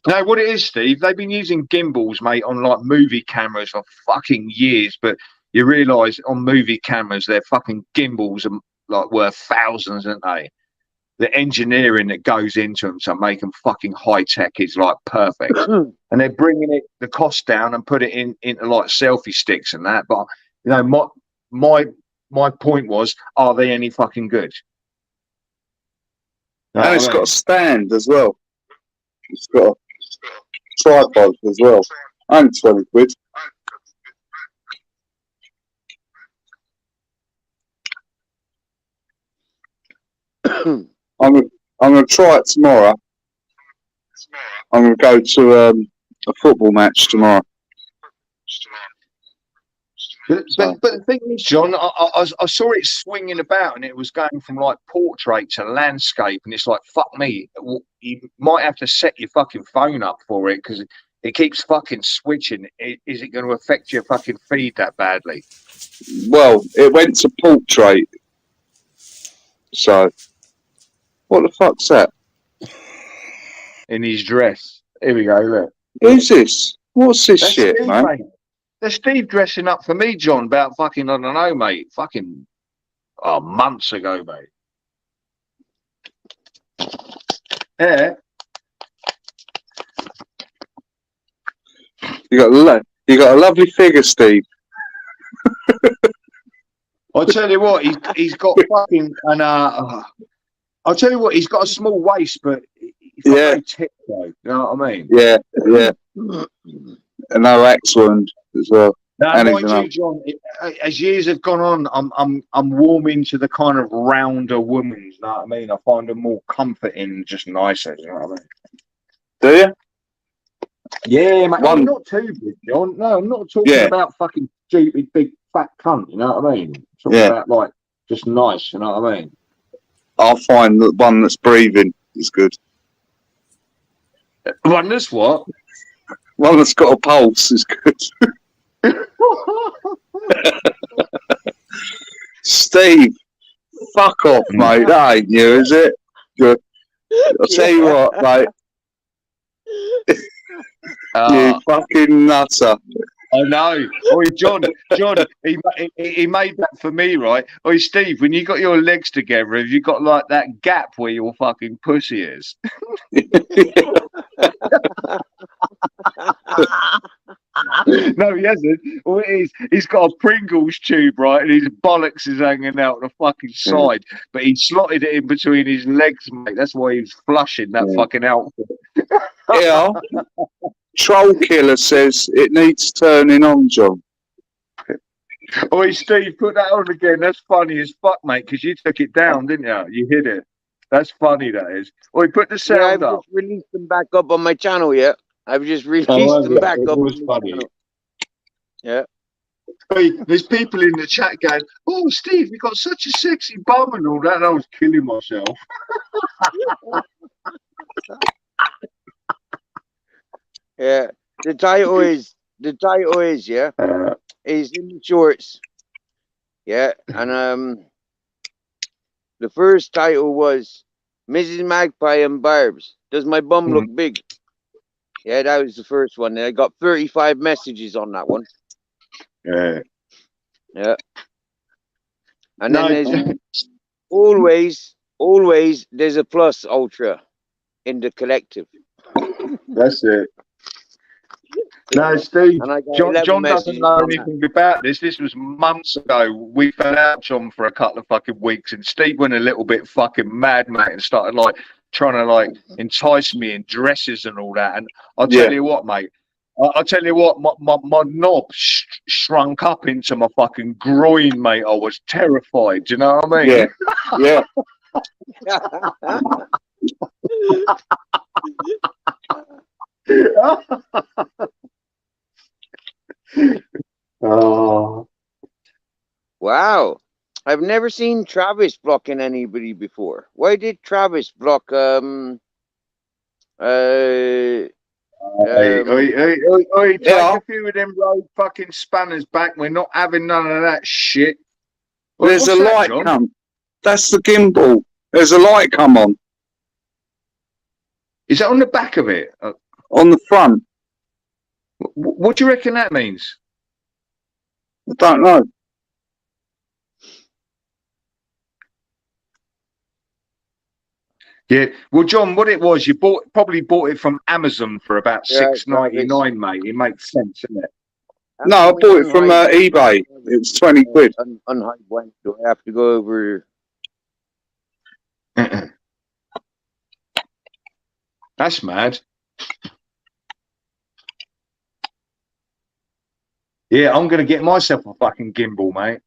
No, what it is, Steve, they've been using gimbals, mate, on like movie cameras for fucking years. But you realise on movie cameras, their fucking gimbals are like worth thousands, aren't they? The engineering that goes into them to make them fucking high tech is like perfect. And they're bringing the cost down and put it into like selfie sticks and that. But you know, my point was, are they any fucking good? And it's got a stand as well. It's got a tripod as well. And 20 quid. I'm gonna try it tomorrow. I'm gonna go to a football match tomorrow. But the thing is, John, I saw it swinging about and it was going from like portrait to landscape, and it's like, fuck me, you might have to set your fucking phone up for it because it keeps fucking switching. Is it going to affect your fucking feed that badly? Well, it went to portrait. So, what the fuck's that? In his dress. Here we go, look. Who's this? What's this That's shit, Steve, man? mate. That's Steve dressing up for me, John, about fucking, I don't know, mate. Fucking months ago, mate. Yeah. You got a lovely figure, Steve. I'll tell you what, he's got fucking I'll tell you what, he's got a small waist, but he's got no tip though. You know what I mean? Yeah. And no axe wound as well. Now, mind you, John, as years have gone on, I'm warming to the kind of rounder woman. You know what I mean? I find them more comforting and just nicer. You know what I mean? Do you? Yeah, mate. I'm not too big, John. No, I'm not talking about fucking stupid big fat cunt. You know what I mean? I'm talking about like just nice. You know what I mean? I'll find the one that's breathing is good. One that's what? One that's got a pulse is good. Steve, fuck off, mate. That ain't you, is it? Good. I'll tell you what, mate. You fucking nutter. I know. Oh, John, he made that for me, right? Oh, Steve, when you got your legs together, have you got like that gap where your fucking pussy is? No, he hasn't. Well, he's got a Pringles tube, right? And his bollocks is hanging out the fucking side. But he slotted it in between his legs, mate. That's why he was flushing that fucking outfit. Yeah. Troll Killer says it needs turning on, John. Oh, Steve, put that on again. That's funny as fuck, mate, because you took it down, didn't you? You hit it. That's funny, that is. Oh, put the sound I've up. just released them back up on my channel, I've just released them back up. It was funny. Yeah. Hey, there's people in the chat going, oh, Steve, you got such a sexy bum and all that. And I was killing myself. Yeah. The title is the title is is in the shorts. Yeah, and the first title was Mrs. Magpie and Barbs. Does my bum look big? Yeah, that was the first one. I got 35 messages on that one. Yeah. Yeah. And then there's always there's a plus ultra in the collective. That's it. No, Steve, And I got John 11 doesn't messages know on that. anything about this. This was months ago. We fell out, John, for a couple of fucking weeks, and Steve went a little bit fucking mad, mate, and started like trying to like entice me in dresses and all that. And I'll tell you what, mate. I'll tell you what, my knob shrunk up into my fucking groin, mate. I was terrified. Do you know what I mean? Yeah. Oh. Wow. I've never seen Travis blocking anybody before. Why did Travis block Take Yeah. a few of them road fucking spanners back. We're not having none of that shit. There's What's a that, light John? come. That's the gimbal. There's a light come on Is that on the back of it? on the front. What do you reckon that means? I don't know. Yeah, well, John, what it was, you probably bought it from Amazon for about $6.99, mate. It makes sense, doesn't it? No, I bought it from eBay. It was 20 quid. Unhyped when do I have to go over? That's mad. Yeah, I'm going to get myself a fucking gimbal, mate.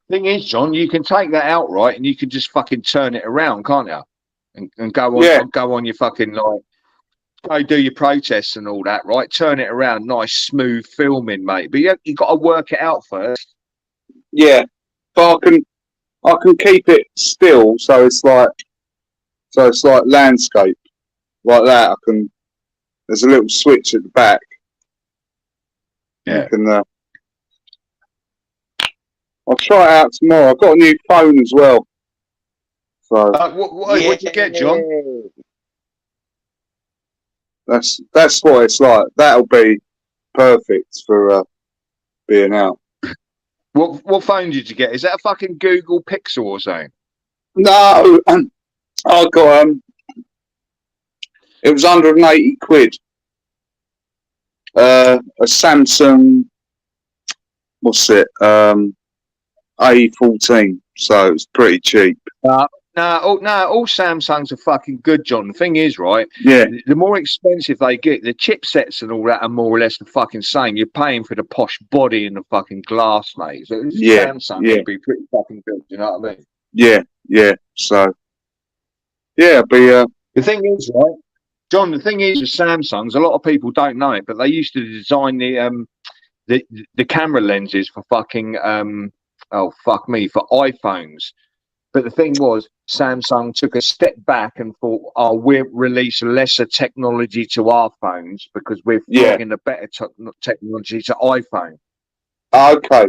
Thing is, John, you can take that outright and you can just fucking turn it around, can't you? And go on, go on your fucking like, go do your protests and all that, right? Turn it around, nice smooth filming, mate. But you got to work it out first. Yeah, but I can keep it still, so it's like landscape like that. There's a little switch at the back. Yeah. You can. I'll try it out tomorrow. I've got a new phone as well. So what'd you get, John? that's what it's like. That'll be perfect for being out. What phone did you get? Is that a fucking Google Pixel or something? No, I got it was 180 quid. A Samsung. What's it? A14. So it's pretty cheap. All Samsungs are fucking good, John. The thing is, right? Yeah. The more expensive they get, the chipsets and all that are more or less the fucking same. You're paying for the posh body and the fucking glass, mate. So Samsung would be pretty fucking good. You know what I mean? Yeah. So yeah, the thing is, right, John. The thing is with Samsungs, a lot of people don't know it, but they used to design the camera lenses for fucking for iPhones. But the thing was, Samsung took a step back and thought, we'll release lesser technology to our phones because we're flogging the better technology to iPhone. Okay.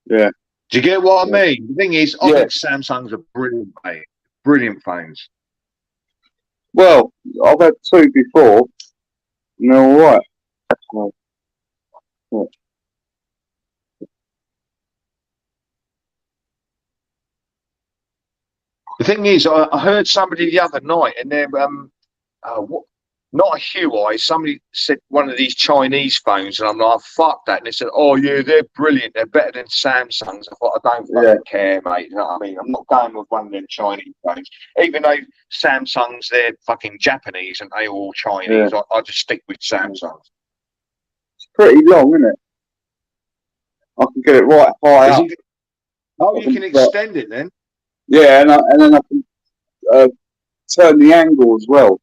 Yeah. Do you get what I mean? The thing is, I think Samsungs are brilliant, mate. Brilliant phones. Well, I've had two before. And they're all right. The thing is, I heard somebody the other night, and they're not a Huawei. Somebody said one of these Chinese phones, and I'm like, fuck that. And they said, oh yeah, they're brilliant. They're better than Samsungs. I thought, I don't fucking care, mate. You know what I mean? I'm not going with one of them Chinese phones. Even though Samsungs, they're fucking Japanese and they're all Chinese. Yeah. I just stick with Samsungs. It's pretty long, isn't it? I can get it right high up. You can extend it then? Yeah, and then I can turn the angle as well.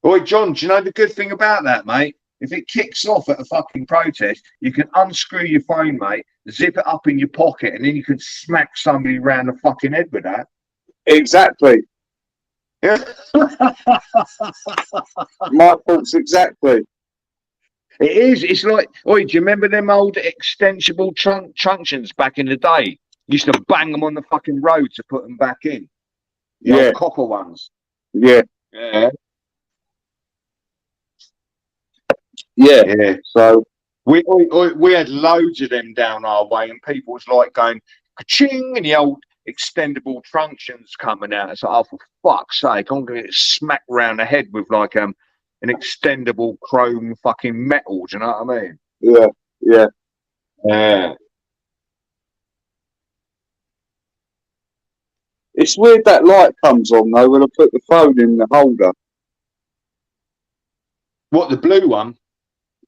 Boy, John, do you know the good thing about that, mate? if it kicks off at a fucking protest, you can unscrew your phone, mate, zip it up in your pocket, and then you can smack somebody round the fucking head with that. Exactly. Yeah. My thoughts exactly. It is. It's like, oi, do you remember them old extensible truncheons back in the day? Used to bang them on the fucking road to put them back in. The old copper ones. Yeah. Yeah. Yeah. So we had loads of them down our way, and people was like going ka-ching, and the old extendable truncheons coming out. It's like, oh, for fuck's sake, I'm going to get smacked round the head with like an extendable chrome fucking metal. Do you know what I mean? Yeah. Yeah. It's weird that light comes on though when I put the phone in the holder. What, the blue one?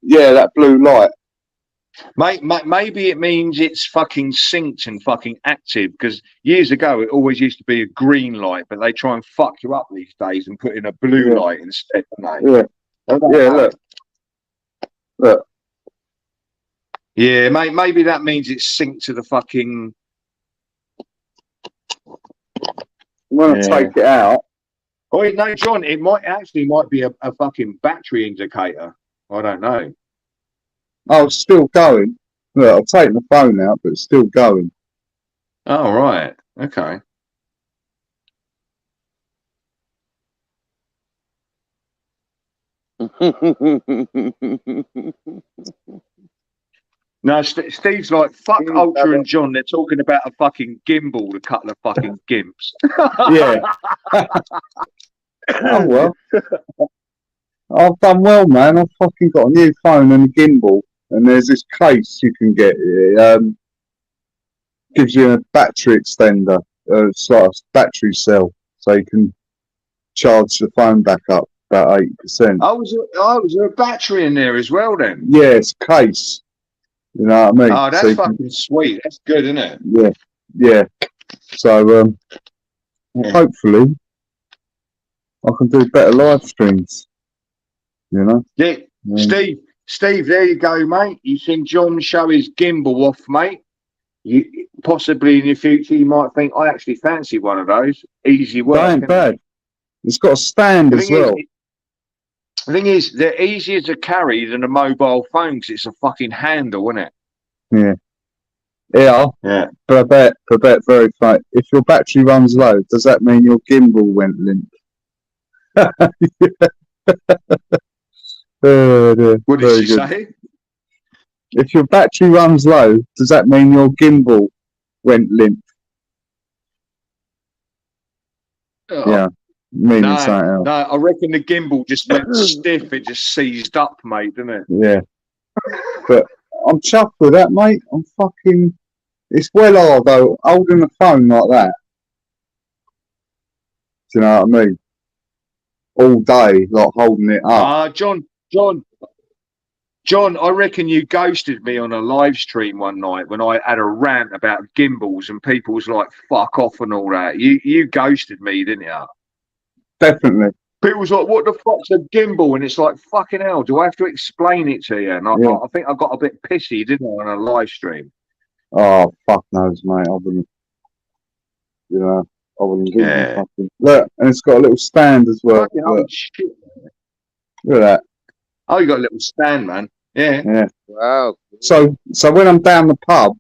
Yeah, that blue light. Maybe it means it's fucking synced and fucking active, because years ago it always used to be a green light, but they try and fuck you up these days and put in a blue light instead, don't they? Yeah, look. Yeah, maybe that means it's synced to the fucking... I'm going to take it out. Oh, no, John, it might be a fucking battery indicator. I don't know. Oh, it's still going. Look, I've taken the phone out, but it's still going. Oh, right. Okay. No, Steve's like, fuck Ultra and John. They're talking about a fucking gimbal, a couple of fucking gimps. Yeah. Oh, well. I've done well, man. I've fucking got a new phone and a gimbal. And there's this case you can get. It gives you a battery extender. It's like a battery cell. So you can charge the phone back up about 80%. Was there a battery in there as well then? Yeah, it's a case. You know what I mean? Oh, that's fucking sweet. That's good, isn't it? Yeah. So, hopefully, I can do better live streams. You know? Yeah. Steve, there you go, mate. You seen John show his gimbal off, mate. You possibly in the future you might think, I actually fancy one of those. Easy work. That ain't bad. It's got a stand as well. The thing is, they're easier to carry than a mobile phone because it's a fucking handle, isn't it? Yeah. But I bet very funny. If your battery runs low, does that mean your gimbal went limp? What did you say? If your battery runs low, does that mean your gimbal went limp? Oh. Yeah. Meaning something else. No, I reckon the gimbal just went stiff. It just seized up, mate, didn't it? Yeah. But I'm chuffed with that, mate. It's well hard, though, holding a phone like that. Do you know what I mean? All day, like holding it up. John, I reckon you ghosted me on a live stream one night when I had a rant about gimbals and people was like, fuck off and all that. You ghosted me, didn't you? Definitely. People was like, what the fuck's a gimbal? And it's like, fucking hell, do I have to explain it to you? And I think I got a bit pissy, didn't I, on a live stream? Oh, fuck knows, mate. I wouldn't do fucking... Look, and it's got a little stand as well. Look. Shit, Look at that. Oh, you got a little stand, man. Yeah. Wow. So when I'm down the pub,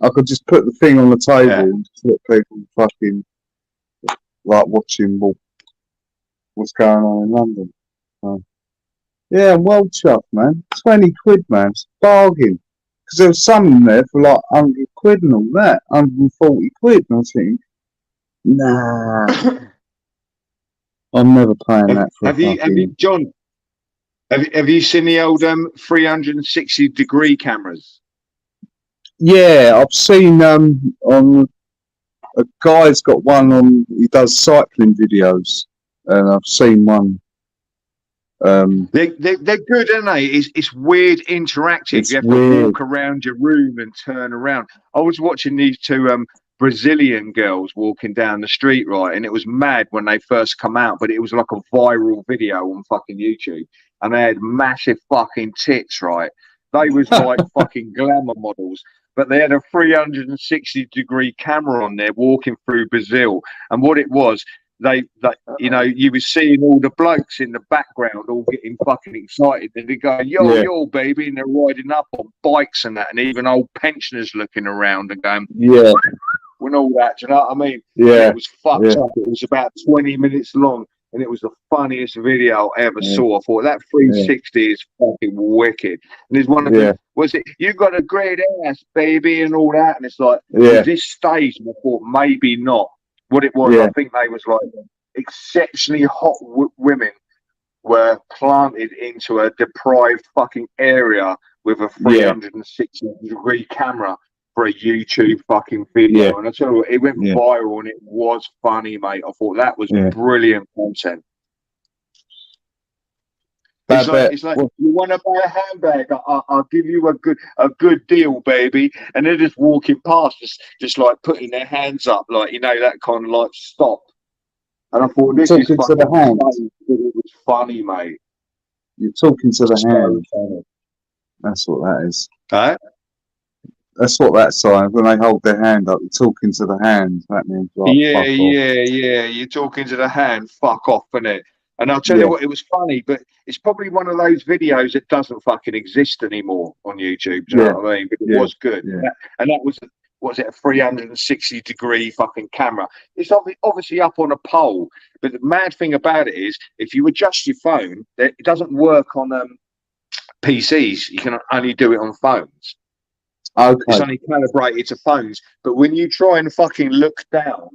I could just put the thing on the table and just let people fucking like watching what's going on in London. Yeah, I'm well chuffed, man. 20 quid, man. It's a bargain. Because there was some in there for like 100 quid and all that. 140 quid. And I was thinking, nah. I'm never paying that for John, have you seen the old 360-degree cameras? Yeah, I've seen on a guy's got one on. He does cycling videos, and I've seen one. They're good, aren't they? It's weird interactive. You have to walk around your room and turn around. I was watching these two Brazilian girls walking down the street, right? And it was mad when they first come out, but it was like a viral video on fucking YouTube, and they had massive fucking tits, right? They was like fucking glamour models, but they had a 360-degree camera on there walking through Brazil, and what it was, they you know, you were seeing all the blokes in the background all getting fucking excited, and they go, yo, Yeah. yo, baby, and they're riding up on bikes and that, and even old pensioners looking around and going, Yeah, and all that. Do you know what I mean? yeah, It was fucked yeah. up. It was about 20 minutes long, and it was the funniest video I ever Yeah. saw. I thought that 360 is fucking wicked. And there's one of Yeah. them, was it, you got a great ass, baby, and all that. And it's like, Yeah. at this stage, I thought maybe not. What it was, Yeah. I think they was like exceptionally hot women were planted into a deprived fucking area with a 360-degree camera for a YouTube fucking video. Yeah. And I tell you what, it went Yeah. viral and it was funny, mate. I thought that was Yeah. brilliant content. Bad bet. It's like you want to buy a handbag, I'll give you a good deal, baby. And they're just walking past, just like putting their hands up, like, you know, that kind of like stop. And I thought, this is Talking to fucking the hand. funny, but it was funny, mate. You're talking to the So hand. funny. That's what that is. Huh? That's what that sign, when they hold their hand up, you're talking to the hand. That means like, Yeah, fuck off. yeah. You're talking to the hand, fuck off, innit? And I'll tell Yeah. you what, it was funny, but it's probably one of those videos that doesn't fucking exist anymore on YouTube. Do you know what I mean? But it Yeah. was good. Yeah. And that was it, a 360-degree fucking camera? It's obviously up on a pole. But the mad thing about it is, if you adjust your phone, it doesn't work on PCs. You can only do it on phones. It's Okay. only calibrated to phones. But when you try and fucking look down,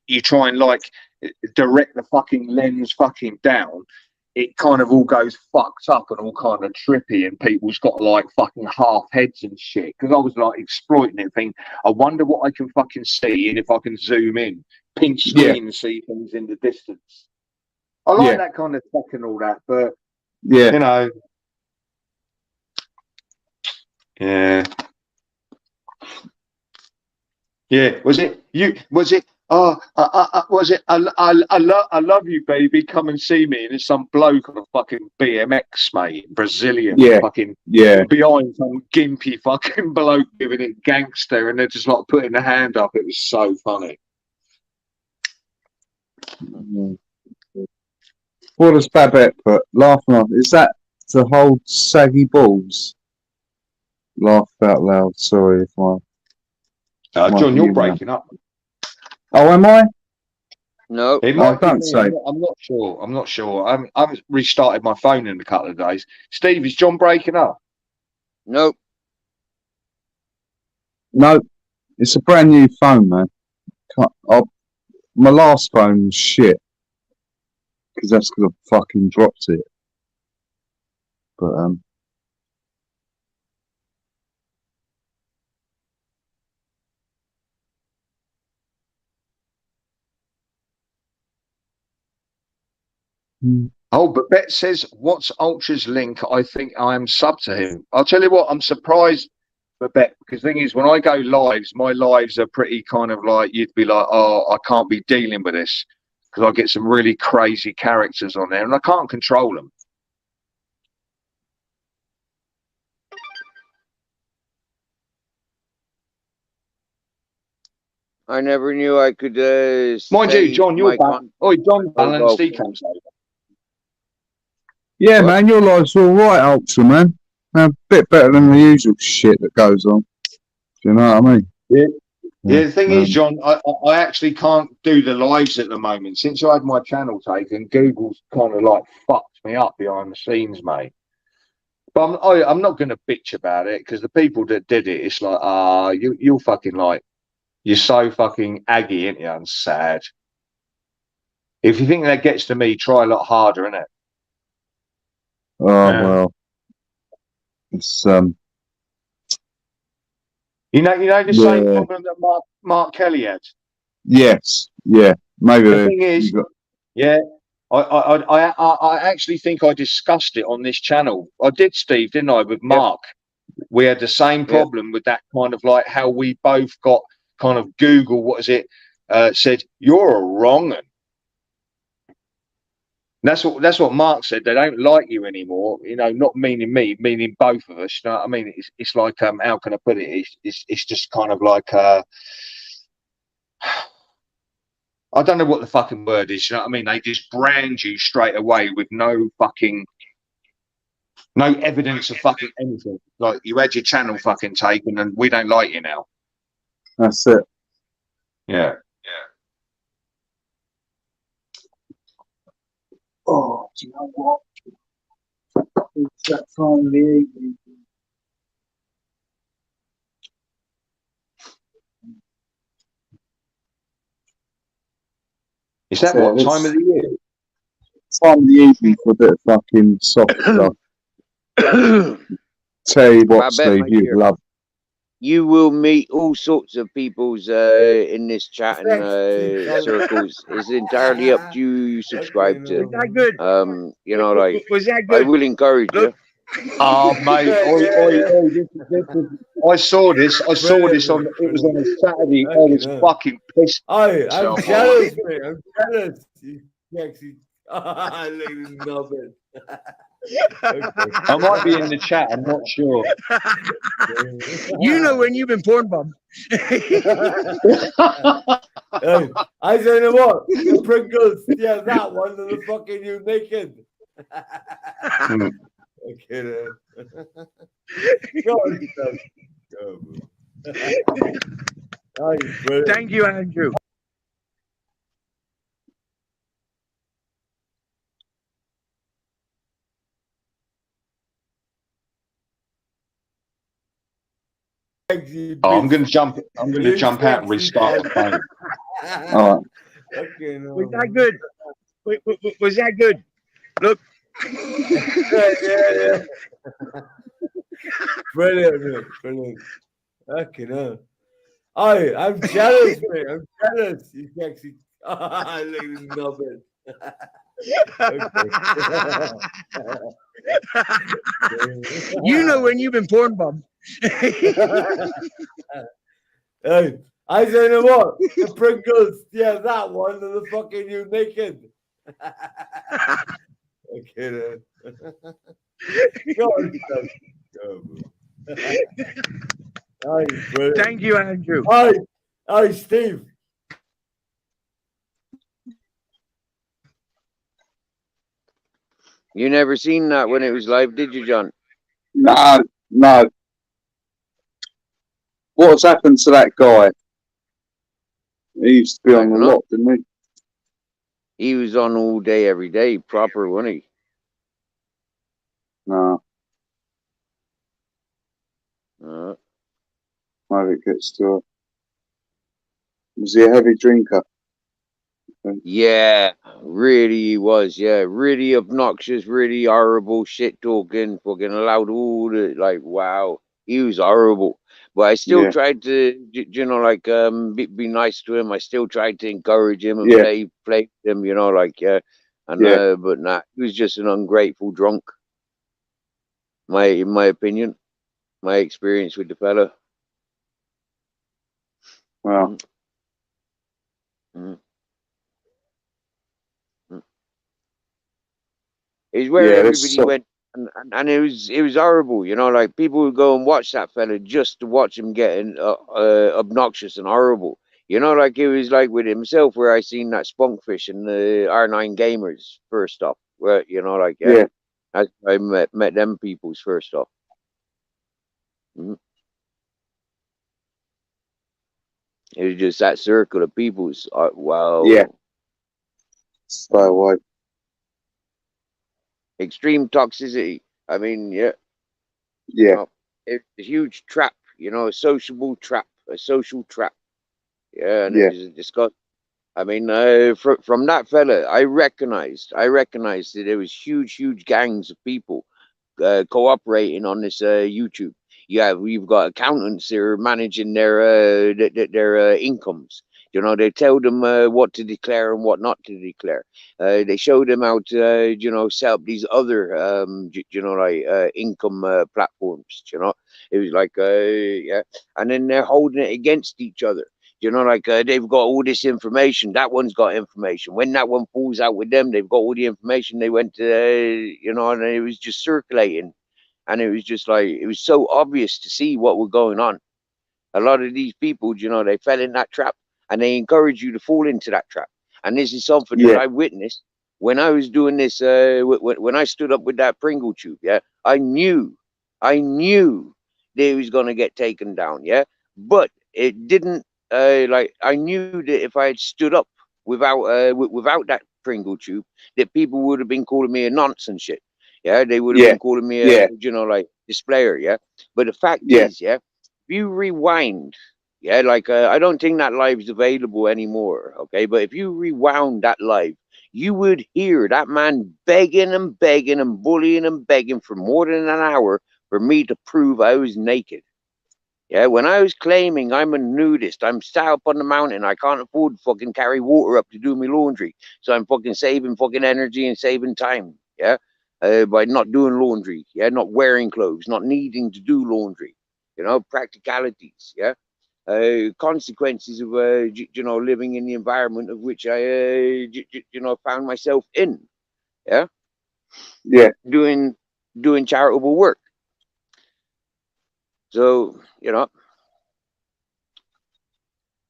you try and like direct the fucking lens fucking down, it kind of all goes fucked up and all kind of trippy, and people's got like fucking half heads and shit. Because I was like exploiting it, thinking, I wonder what I can fucking see, and if I can zoom in, pinch screen and see things in the distance. I like that kind of tech and all that, but Yeah. you know, yeah. Was it you? Was it? Was it? I love you, baby. Come and see me. And it's some bloke on a fucking BMX, mate, Brazilian, fucking behind some gimpy fucking bloke giving it gangster, and they're just like putting a hand up. It was so funny. What does Babette put? Laughing off. Is that to hold saggy balls? Laugh out loud. Sorry if I. John, you're breaking up. Oh, am I? No. It might be don't me. say. I'm not sure. I haven't restarted my phone in a couple of days. Steve, is John breaking up? Nope. No. It's a brand new phone, man. My last phone was shit. Because that's because I fucking dropped it. But, Oh, but Bet says, what's Ultra's link? I think I am sub to him. I'll tell you what, I'm surprised, but Bet, because the thing is, when I go lives, my lives are pretty kind of like, you'd be like, oh, I can't be dealing with this, because I get some really crazy characters on there, and I can't control them. I never knew I could. Mind you, John, you're back. Oh, John, Alan, go. Steve comes over. yeah, What? man, your life's all right, Ultra, man. A bit better than the usual shit that goes on. Do you know what I mean? Yeah, the thing is, John, I actually can't do the lives at the moment. Since I had my channel taken, Google's kind of like fucked me up behind the scenes, mate. But I'm not going to bitch about it, because the people that did it, it's like, you're fucking like, you're so fucking aggy, ain't you, and sad. If you think that gets to me, try a lot harder, innit? Oh, well. It's, You know the same problem that Mark Kelly had. Yes, yeah. Maybe The thing is, I actually think I discussed it on this channel. I did, Steve, didn't I, with Mark? We had the same problem with that kind of like how we both got kind of Google, what is it, said, you're a wrong 'un. That's what Mark said. They don't like you anymore. You know, not meaning me, meaning both of us. You know what I mean? It's like, how can I put it? It's just kind of like, I don't know what the fucking word is. You know what I mean? They just brand you straight away with no evidence of fucking anything. Like, you had your channel fucking taken, and we don't like you now. That's it. Yeah. Oh, do you know what? It's that time of the evening. Is that what time of the year? Time of the evening for a bit of fucking soft stuff. Tell you what, Steve, you love. You will meet all sorts of peoples in this chat and circles. It's entirely up to you. You subscribe to. Was that good? You know, like, Was that I good? will encourage you. Oh, mate, I saw this. I saw this on. It was on a Saturday. I was fucking pissed. I'm myself. jealous, mate. I'm jealous. You actually, I love it. I might be in the chat. I'm not sure. You know when you've been porn bombed. Hey, I say, you know what? The Pringles, yeah, that one, and the fucking you naked. Okay, thank you, Andrew. I'm going to jump out and restart the phone. All right. Okay, no. Was that good? Was that good? Look. yeah. Brilliant. Okay, no. I'm jealous, mate. I'm jealous. You actually, I love it. You know when you've been porn bombed. Hey, I say, you know what? The Pringles, yeah, that one, and the fucking you naked. Okay, thank you, Andrew. Hi, Steve. You never seen that when it was live, did you, John? No. What's happened to that guy? He used to be on the lot, didn't he? He was on all day, every day, proper, wasn't he? No. Maybe it gets to it. Was he a heavy drinker? Yeah, really he was. Yeah, really obnoxious, really horrible, shit talking, fucking allowed all the, like, wow, he was horrible. But I still tried to, you know, like, be nice to him. I still tried to encourage him and play with him, you know, like, and but nah, he was just an ungrateful drunk. In my opinion, my experience with the fella. Wow. Is where everybody went, and it was horrible, you know. Like, people would go and watch that fella just to watch him getting obnoxious and horrible, you know. Like, it was like with himself, where I seen that Spunkfish and the R9 Gamers first off, where, you know, like, I met them peoples first off. It was just that circle of peoples. Wow. Yeah. Stay away. Extreme toxicity. I mean, yeah. Yeah. You know, it's a huge trap, you know, a social trap. Yeah, and it was disgusting. I mean, from that fella, I recognized that there was huge gangs of people cooperating on this YouTube. Yeah, we've got accountants that are managing their incomes. You know, they tell them what to declare and what not to declare. They show them how to, you know, set up these other, you know, like income platforms. You know, it was like, and then they're holding it against each other. You know, like they've got all this information. That one's got information. When that one falls out with them, they've got all the information. They went to, you know, and it was just circulating. And it was just like, it was so obvious to see what was going on. A lot of these people, you know, they fell in that trap and they encourage you to fall into that trap. And this is something that Yeah. I witnessed when I was doing this, when I stood up with that Pringle tube, yeah, I knew that it was going to get taken down, yeah, but it didn't, like, I knew that if I had stood up without that Pringle tube, that people would have been calling me a nonsense shit, yeah, they would have Yeah. been calling me Yeah. you know, like, displayer, yeah, but the fact Yeah. is, yeah, if you rewind, yeah, like, I don't think that live's available anymore, okay, but if you rewound that live, you would hear that man begging and begging and bullying and begging for more than an hour for me to prove I was naked. Yeah, when I was claiming I'm a nudist, I'm sat up on the mountain, I can't afford to fucking carry water up to do my laundry. So I'm fucking saving fucking energy and saving time, yeah? By not doing laundry, yeah, not wearing clothes, not needing to do laundry, you know, practicalities, yeah? Consequences of you know, living in the environment of which I you know, found myself in, yeah, Yeah. doing charitable work. So, you know,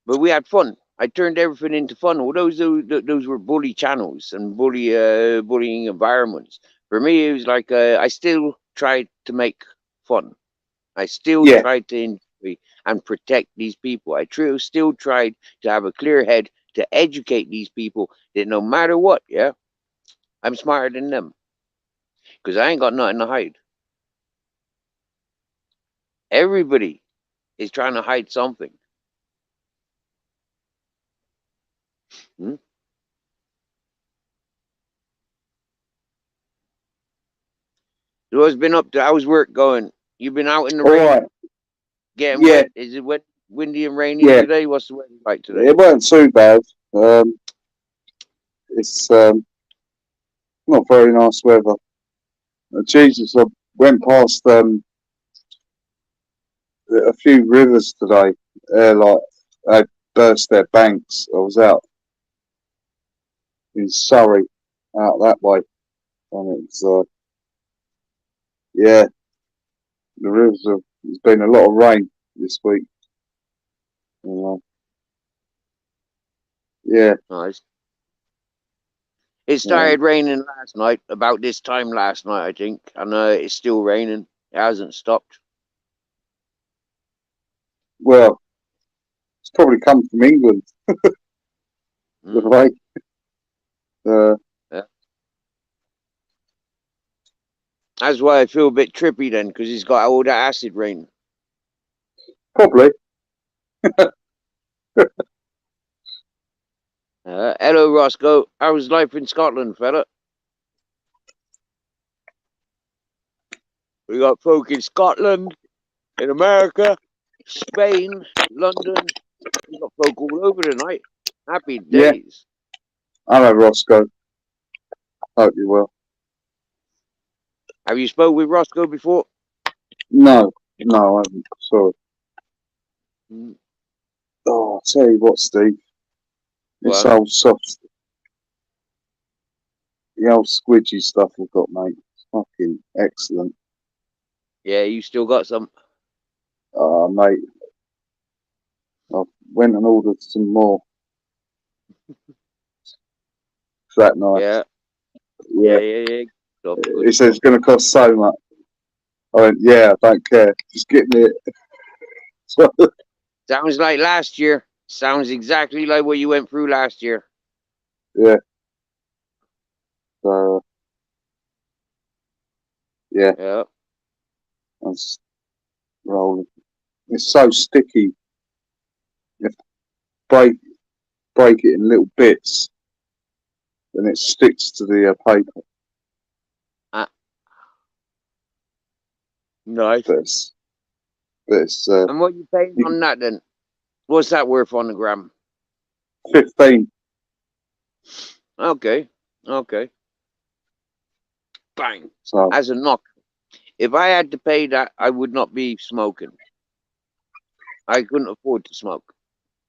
but we had fun. I turned everything into fun. Well, those were bully channels and bullying environments. For me, it was like I still tried to make fun. I still Yeah. tried to enjoy and protect these people. I still tried to have a clear head to educate these people that no matter what, yeah, I'm smarter than them because I ain't got nothing to hide. Everybody is trying to hide something. Hmm? So it's been up to how's work going? You've been out in the All rain, right. getting Yeah. wet. Is it wet, windy and rainy Yeah. today? What's the weather like today? It weren't too bad. It's not very nice weather. Jesus, I went past a few rivers today. Like they burst their banks. I was out in Surrey, out that way, and it's yeah, the rivers have. There's been a lot of rain this week. Yeah, Nice. It started raining last night, about this time last night, I think, and it's still raining. It hasn't stopped. well, it's probably come from England. The Mm. rain. Yeah. That's why I feel a bit trippy then, because he's got all that acid rain. Probably. Hello, Roscoe. How was life in Scotland, fella? We got folk in Scotland, in America, Spain, London. We got folk all over tonight. Happy Yeah. days. Hello, Roscoe. Hope you're well. Have you spoke with Roscoe before? No, I haven't. Sorry. Mm. Oh, I'll tell you what, Steve. This What? old soft, the old squidgy stuff we've got, mate. It's fucking excellent. Yeah, you still got some. Mate, I went and ordered some more. It's that nice. Yeah, Yeah. yeah. Stuff, good He said it's stuff. going to cost so much. I went, yeah, I don't care. Just get me it. So, Sounds like last year. Sounds exactly like what you went through last year. yeah. So, yeah, Yeah. that's rolling. It's so sticky. You have to break it in little bits, and it sticks to the paper. Nice. But it's And what you paying on that then? What's that worth on the gram? 15. Okay. Bang. So, As a knock. If I had to pay that, I would not be smoking. I couldn't afford to smoke.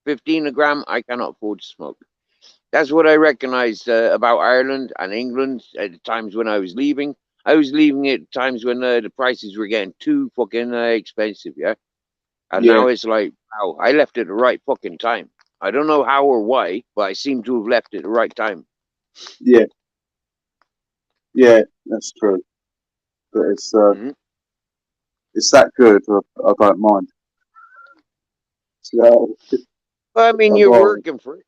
15 a gram, I cannot afford to smoke. That's what I recognized about Ireland and England at the times when I was leaving. I was leaving at times when the prices were getting too fucking expensive, yeah? And Yeah. now it's like, wow, I left at the right fucking time. I don't know how or why, but I seem to have left at the right time. Yeah. Yeah, that's true. But it's that good. I don't mind. So, Well, I mean, I'd you're rather- working for it.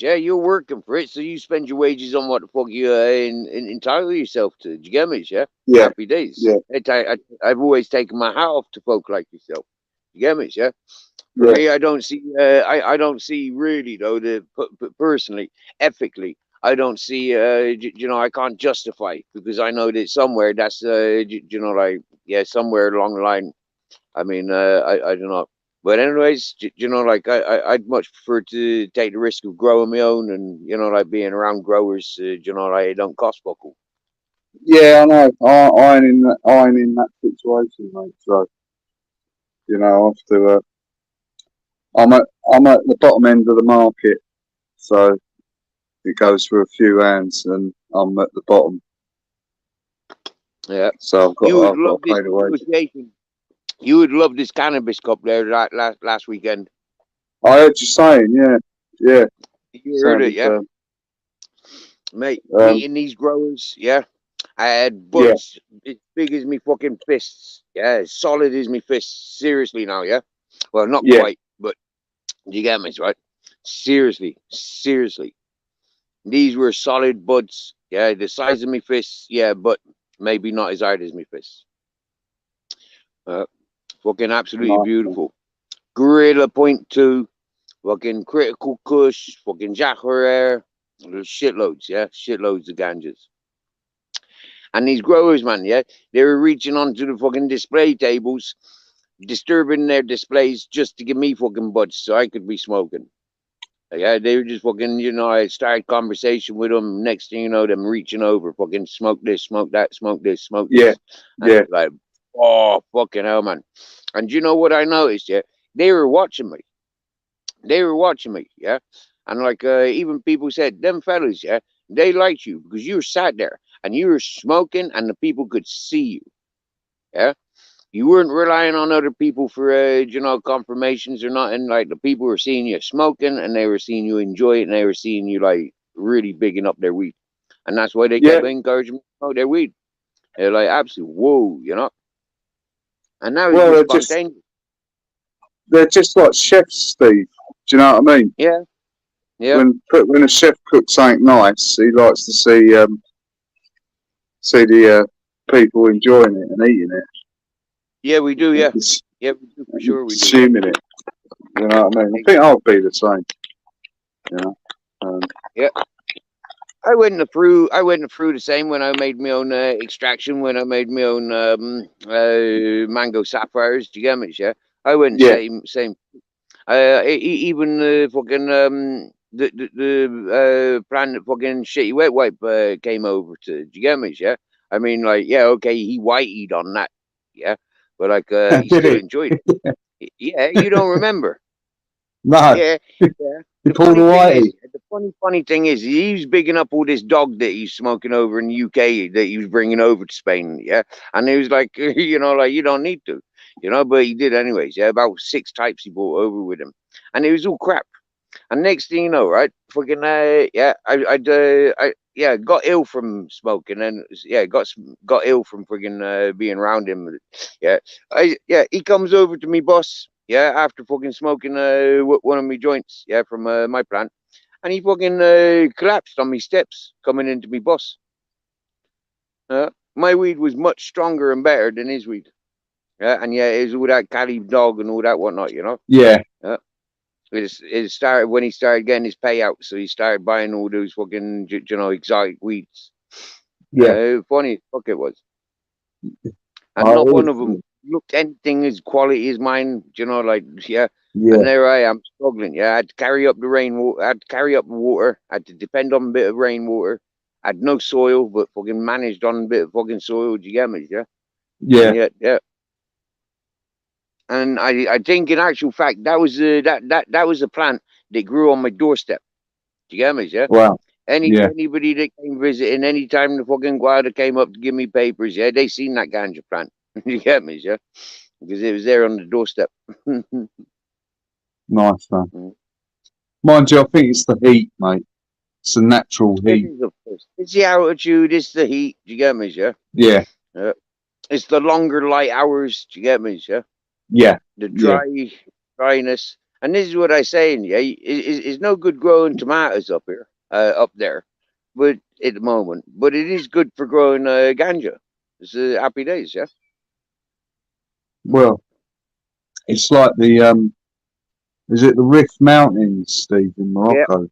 Yeah, you're working for it, so you spend your wages on what the fuck you entitle yourself to. Do you get me? Yeah, Yeah. happy days. Yeah. I've always taken my hat off to folk like yourself. You get me? Yeah. For Yeah. me, I don't see. I don't see really though. Personally, ethically, I don't see. You know, I can't justify because I know that somewhere that's you know, like somewhere along the line. I mean, I don't know. But anyways, you know, like I'd much prefer to take the risk of growing my own, and you know, like being around growers. You know, like it don't cost buckle. Yeah, I know. I ain't in that situation, mate. So, you know, I have to. I'm at the bottom end of the market, so it goes for a few hands, and I'm at the bottom. Yeah, So you would I've got love to this pay the wages. negotiation. You would love this cannabis cup there last weekend. I heard you saying, yeah. You heard it, Sounded, yeah, mate. um, Meeting these growers, yeah. I had yeah, buds as big as me fucking fists. Yeah, as solid as me fists. Seriously now, yeah. Well, not yeah, quite, but you get me, right? Seriously. These were solid buds. Yeah, the size of me fists. Yeah, but maybe not as hard as me fists. Fucking absolutely nice. beautiful. Gorilla Point 2. Fucking Critical Kush. Fucking Jacquerie. Shitloads, yeah. Shitloads of ganjas. And these growers, man, yeah, they were reaching onto the fucking display tables, disturbing their displays just to give me fucking buds so I could be smoking. Yeah, they were just fucking, you know, I started conversation with them. Next thing you know, them reaching over, fucking smoke this, smoke that, smoke this, smoke Yeah, this. And yeah, it's like, oh, fucking hell, man. And you know what I noticed, yeah? They were watching me. Yeah? And like, even people said, them fellas, yeah, they liked you because you were sat there and you were smoking and the people could see you. Yeah. You weren't relying on other people for, you know, confirmations or nothing. Like the people were seeing you smoking and they were seeing you enjoy it and they were seeing you like really bigging up their weed. And that's why they yeah. kept encouraging me to smoke their weed. They're like, absolute, whoa, you know. And now it's Well, just spontaneous. they're just like chefs, Steve. Do you know what I mean? Yeah. Yeah. When a chef cooks something nice, he likes to see the people enjoying it and eating it. Yeah, we do. Yeah. It's- Yeah, we do. For sure we do. consuming it. You know what I mean? I think I'll be the same. You know. Yeah. I went through the same when I made my own extraction, when I made my own mango sapphires. Do you get me? Yeah. I went Yeah. same. Even fucking the plan that fucking shitty wet wipe came over to. Do you get me? Yeah. I mean, like, yeah, okay, he whiteyed on that. Yeah. But like, he Did still he? enjoyed it. Yeah, you don't remember. No, Yeah, yeah. he The pulled funny a thing is, whitey. the funny thing is, he's bigging up all this dog that he's smoking over in the UK that he was bringing over to Spain. Yeah, and he was like, you know, like you don't need to, you know, but he did anyways. Yeah, about 6 types he brought over with him, and it was all crap. And next thing you know, right, fucking yeah, I got ill from smoking, and yeah, got ill from friggin' being around him. Yeah, he comes over to me boss. Yeah, after fucking smoking one of my joints. Yeah, from my plant, and he fucking collapsed on me steps coming into me boss. My weed was much stronger and better than his weed. Yeah, and yeah, it was all that Cali dog and all that whatnot, you know. Yeah, It started when he started getting his payout, so he started buying all those fucking, you know, exotic weeds. yeah. Funny as fuck it was. And Oh, not it one is. of them looked anything as quality as mine, you know, like, yeah. Yeah, And there I am struggling, yeah. I had to carry up the rainwater, I had to carry up the water, I had to depend on a bit of rainwater. I had no soil, but fucking managed on a bit of fucking soil, do you get me, yeah? yeah. And yet, yeah. And I think in actual fact that was that was a plant that grew on my doorstep. Do you get me? Yeah. Wow. Yeah. Anybody that came visiting, anytime the fucking guarda came up to give me papers, yeah, they seen that ganja plant. You get me? Yeah, because it was there on the doorstep. Nice, man. Mm. Mind you, I think it's the heat, mate. It's the natural It heat. is, of course. It's the altitude. It's the heat. Do you get me? Yeah. Yeah. Yeah. It's the longer light hours. Do you get me? Yeah. Yeah. The Yeah. dryness. And this is what I saying. Yeah, it's no good growing tomatoes up here, up there, but at the moment. But it is good for growing ganja. It's happy days. Yeah. Well, it's like the is it the Rift Mountains, Steve, in Morocco?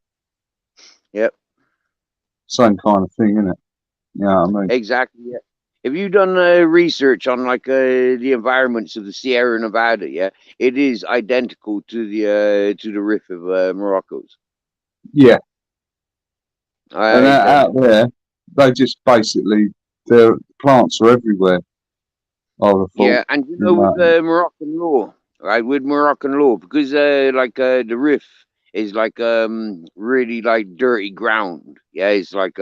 Yep. Same kind of thing, isn't it? You know what I mean? Exactly. Yeah. Have you done research on like the environments of the Sierra Nevada? Yeah, it is identical to the Rif of Morocco's. Yeah. And out Identical. there, they just basically, their plants are everywhere. I would have thought. Yeah, and you know with Moroccan law, right? With Moroccan law, because the Rif is like really like dirty ground. Yeah, it's like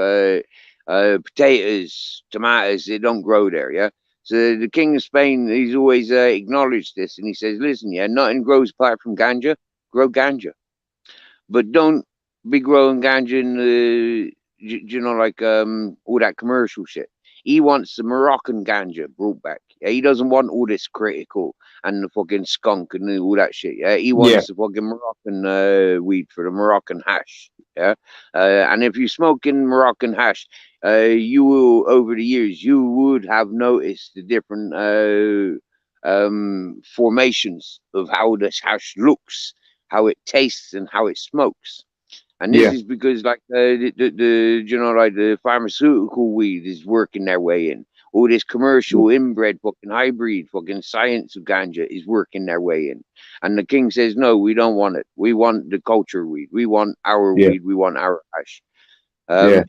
potatoes, tomatoes. They don't grow there. Yeah. So the King of Spain, he's always acknowledged this, and he says, "Listen, yeah, nothing grows apart from ganja. Grow ganja, but don't be growing ganja in the, you know, like all that commercial shit. He wants the Moroccan ganja brought back. Yeah, he doesn't want all this critical and the fucking skunk and all that shit. Yeah, he wants the fucking Moroccan weed for the Moroccan hash. Yeah, and if you smoke in Moroccan hash, you will over the years you would have noticed the different formations of how this hash looks, how it tastes, and how it smokes. And this is because, like, the you know, like the pharmaceutical weed is working their way in. All this commercial inbred fucking hybrid fucking science of ganja is working their way in. And the king says, no, we don't want it. We want the culture weed. We want our weed. We want our hash.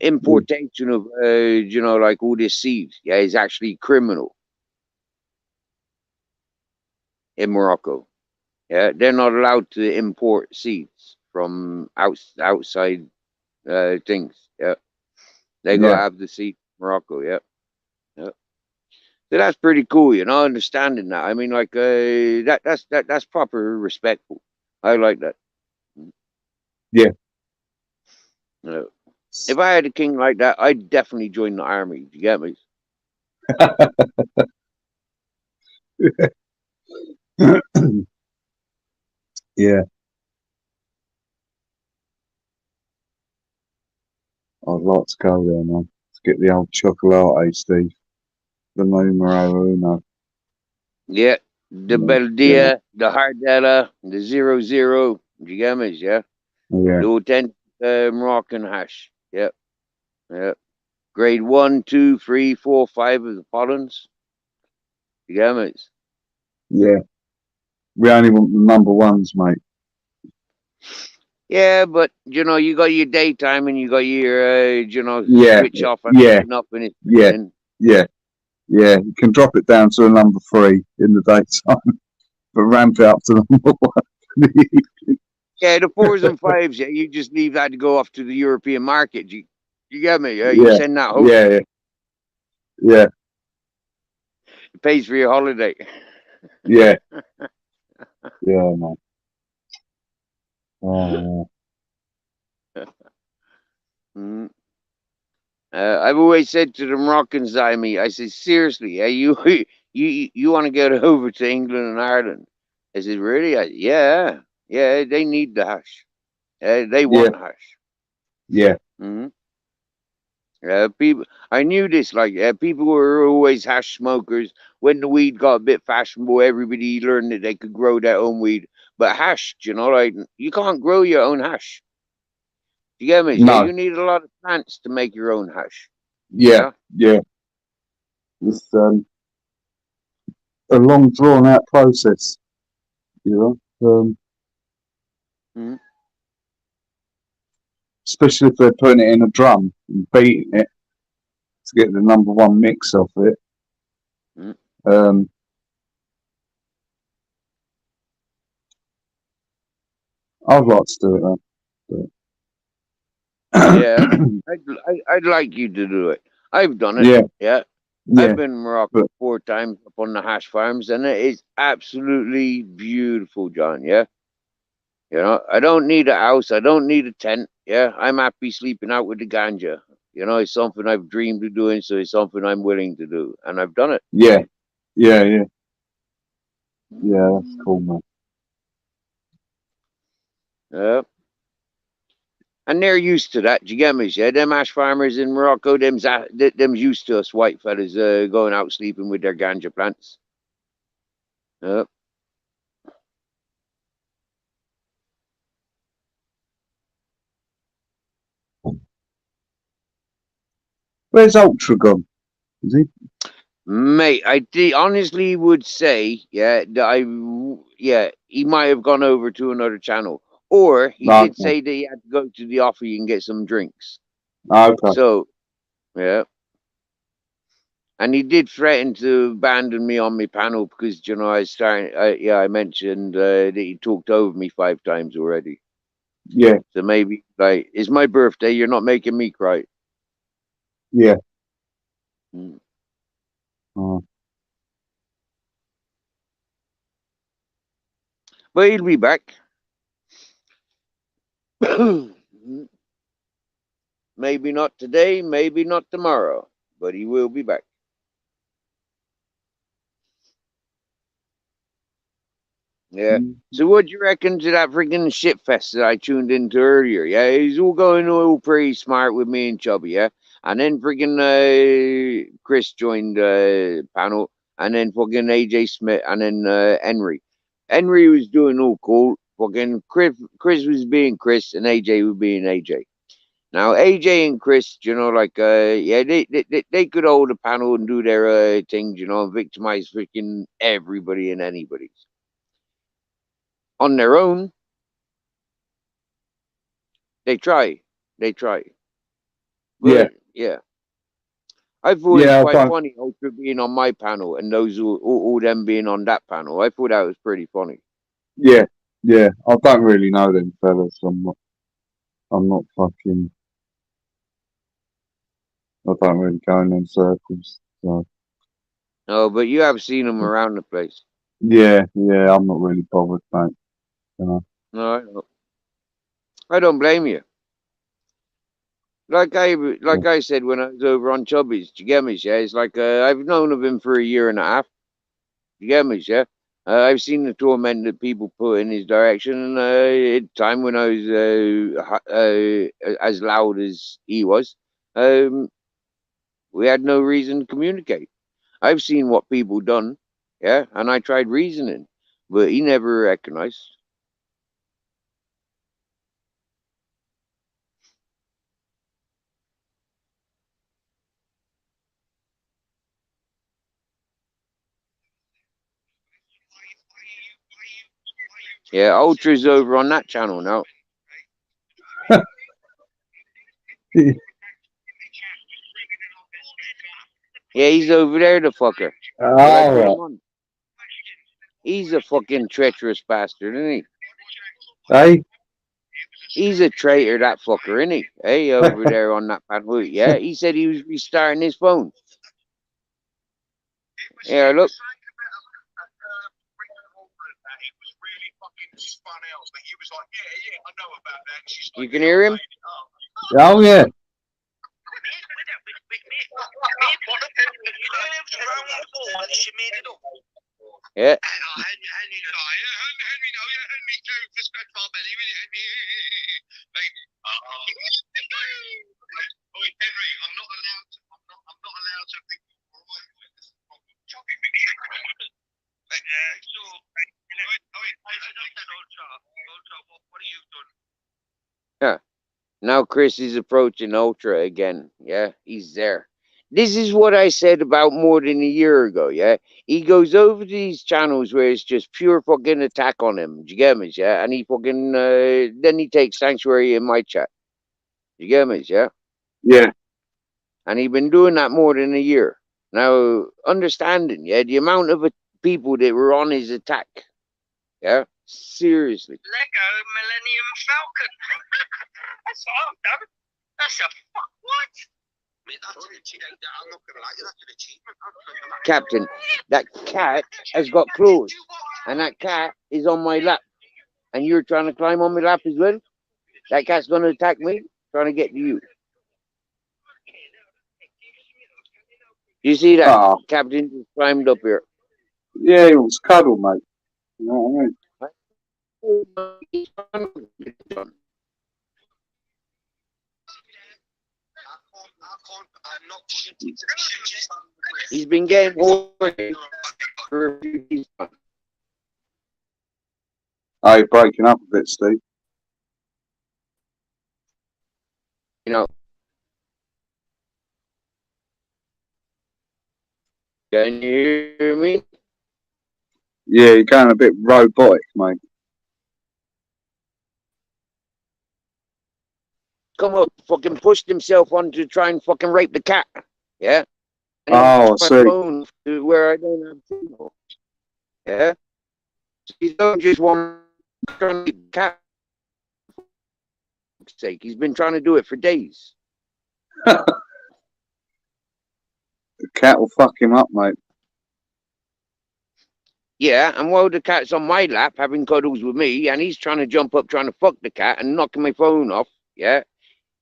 Importation of, you know, like all this seed, yeah, is actually criminal in Morocco. Yeah, they're not allowed to import seeds from outside things. Yeah, they gotta have the seed from Morocco. Yeah, yeah. So that's pretty cool, you know. Understanding that, I mean, like that's proper respectful. I like that. Yeah. If I had a king like that, I'd definitely join the army. Do you get me? Yeah. I'd like to go there, man. To get the old chocolate, Steve. The numero uno. Yeah, the Beldia, the Hardella, the 00. Do you get me? Yeah. Yeah. The authentic Moroccan hash. Yep. Yep. Grade 1, 2, 3, 4, 5 of the pollens. You get me? Yeah. We only want the number ones, mate. Yeah, but you know, you got your daytime and you got your you know, switch off and up and it's yeah. You can drop it down to a number 3 in the daytime, but ramp it up to number 1. Yeah, the 4s and 5s, yeah, you just leave that to go off to the European market. You get me? Yeah, you send that home. Yeah. It pays for your holiday. Yeah. Yeah, man. Oh. Mm. I've always said to the Moroccans I meet, I said, seriously, you want to get over to England and Ireland? I said, really? Yeah, they need the hash. They want hash. Yeah. Mm-hmm. People, I knew this. Like, people were always hash smokers. When the weed got a bit fashionable, everybody learned that they could grow their own weed. But hash, you know, like you can't grow your own hash. You get me? No. Yeah, you need a lot of plants to make your own hash. Yeah. It's a long, drawn-out process, you know. Especially if they're putting it in a drum and beating it to get the number 1 mix off it. I'd like to do it then. Yeah, I'd like you to do it. I've done it. Yeah, Yeah, yeah, I've been in Morocco but 4 times up on the hash farms, and it is absolutely beautiful, John. Yeah, you know, I don't need a house. I don't need a tent. Yeah, I'm happy sleeping out with the ganja. You know, it's something I've dreamed of doing, so it's something I'm willing to do, and I've done it. yeah, yeah, yeah, yeah. That's cool, man. Yeah. And they're used to that. Do you get me? Yeah, them ash farmers in Morocco, them's used to us white fellas going out sleeping with their ganja plants. Yeah. Where's Ultra gone? Is he? Mate, honestly would say, yeah, yeah, he might have gone over to another channel, or he No, did say that he had to go to the office and get some drinks. okay. So, yeah, and he did threaten to abandon me on my panel because you know I mentioned that he talked over me 5 times already. Yeah, So maybe like it's my birthday, you're not making me cry. yeah. Mm. Oh, But he'll be back. Maybe not today, maybe not tomorrow, but he will be back. Yeah. mm, So what do you reckon to that freaking shit fest that I tuned into earlier? Yeah, he's all going all pretty smart with me and Chubby, yeah? And then freaking Chris joined panel, and then fucking AJ Smith, and then Henry. Henry was doing all cool. Fucking Chris was being Chris, and AJ was being AJ. Now AJ and Chris, you know, like yeah, they could hold a panel and do their things, you know, and victimize freaking everybody and anybody on their own. They try, they try, yeah, but yeah, I thought it was yeah. I quite don't. funny Ultra being on my panel and those all them being on that panel. I thought that was pretty funny. Yeah, yeah. I don't really know them fellas. I'm not. I'm not fucking. I don't really go in them circles. So No, but you have seen them around the place. yeah, yeah. I'm not really bothered, mate. You know. No, I don't blame you. Yeah, Like I said when I was over on Chubby's, do you get me? Yeah, it's like I've known of him for a year and a half. You get me, yeah? I've seen the torment that people put in his direction, and at time when I was as loud as he was, um, we had no reason to communicate. I've seen what people done, yeah, and I tried reasoning, but he never recognized. Yeah, Ultra's over on that channel now. Yeah, he's over there, the fucker. But I put him all on. He's a fucking treacherous bastard, isn't he? right. He's a traitor, that fucker, isn't he? Hey, over there on that panel. Yeah, he said he was restarting his phone. Yeah, look. You can hear him? Oh yeah. Yeah. Yeah. Now Chris is approaching Ultra again. Yeah, he's there. This is what I said about more than a year ago. Yeah, he goes over to these channels where it's just pure fucking attack on him. Do you get me? Yeah, and he fucking then he takes sanctuary in my chat. Do you get me? Yeah, Yeah, and he been doing that more than a year now. Understanding, yeah, the amount of people that were on his attack. Yeah, Seriously. Lego Millennium Falcon. That's what I've done. That's a fuck what? I mean, that's an achievement. I'm not gonna lie, that's an achievement. Captain, that cat has got claws, and that cat is on my lap, and you're trying to climb on my lap as well. That cat's going to attack me, trying to get to you. You see that? Ah, Captain just climbed up here. yeah, he wants cuddle, mate. You know what I mean? I'm not. He's been getting horny for a few days. Oh, you're breaking up a bit, Steve. You know. Can you hear me? Yeah, you're going a bit robotic, mate. Come up, fucking pushed himself on to try and fucking rape the cat. Yeah? And he Oh, I pushed my see. phone to where I don't have signal. Yeah? He don't just want to try and rape the cat. For fuck's sake, he's been trying to do it for days. The cat will fuck him up, mate. Yeah, and while the cat's on my lap having cuddles with me, and he's trying to jump up trying to fuck the cat and knocking my phone off, yeah,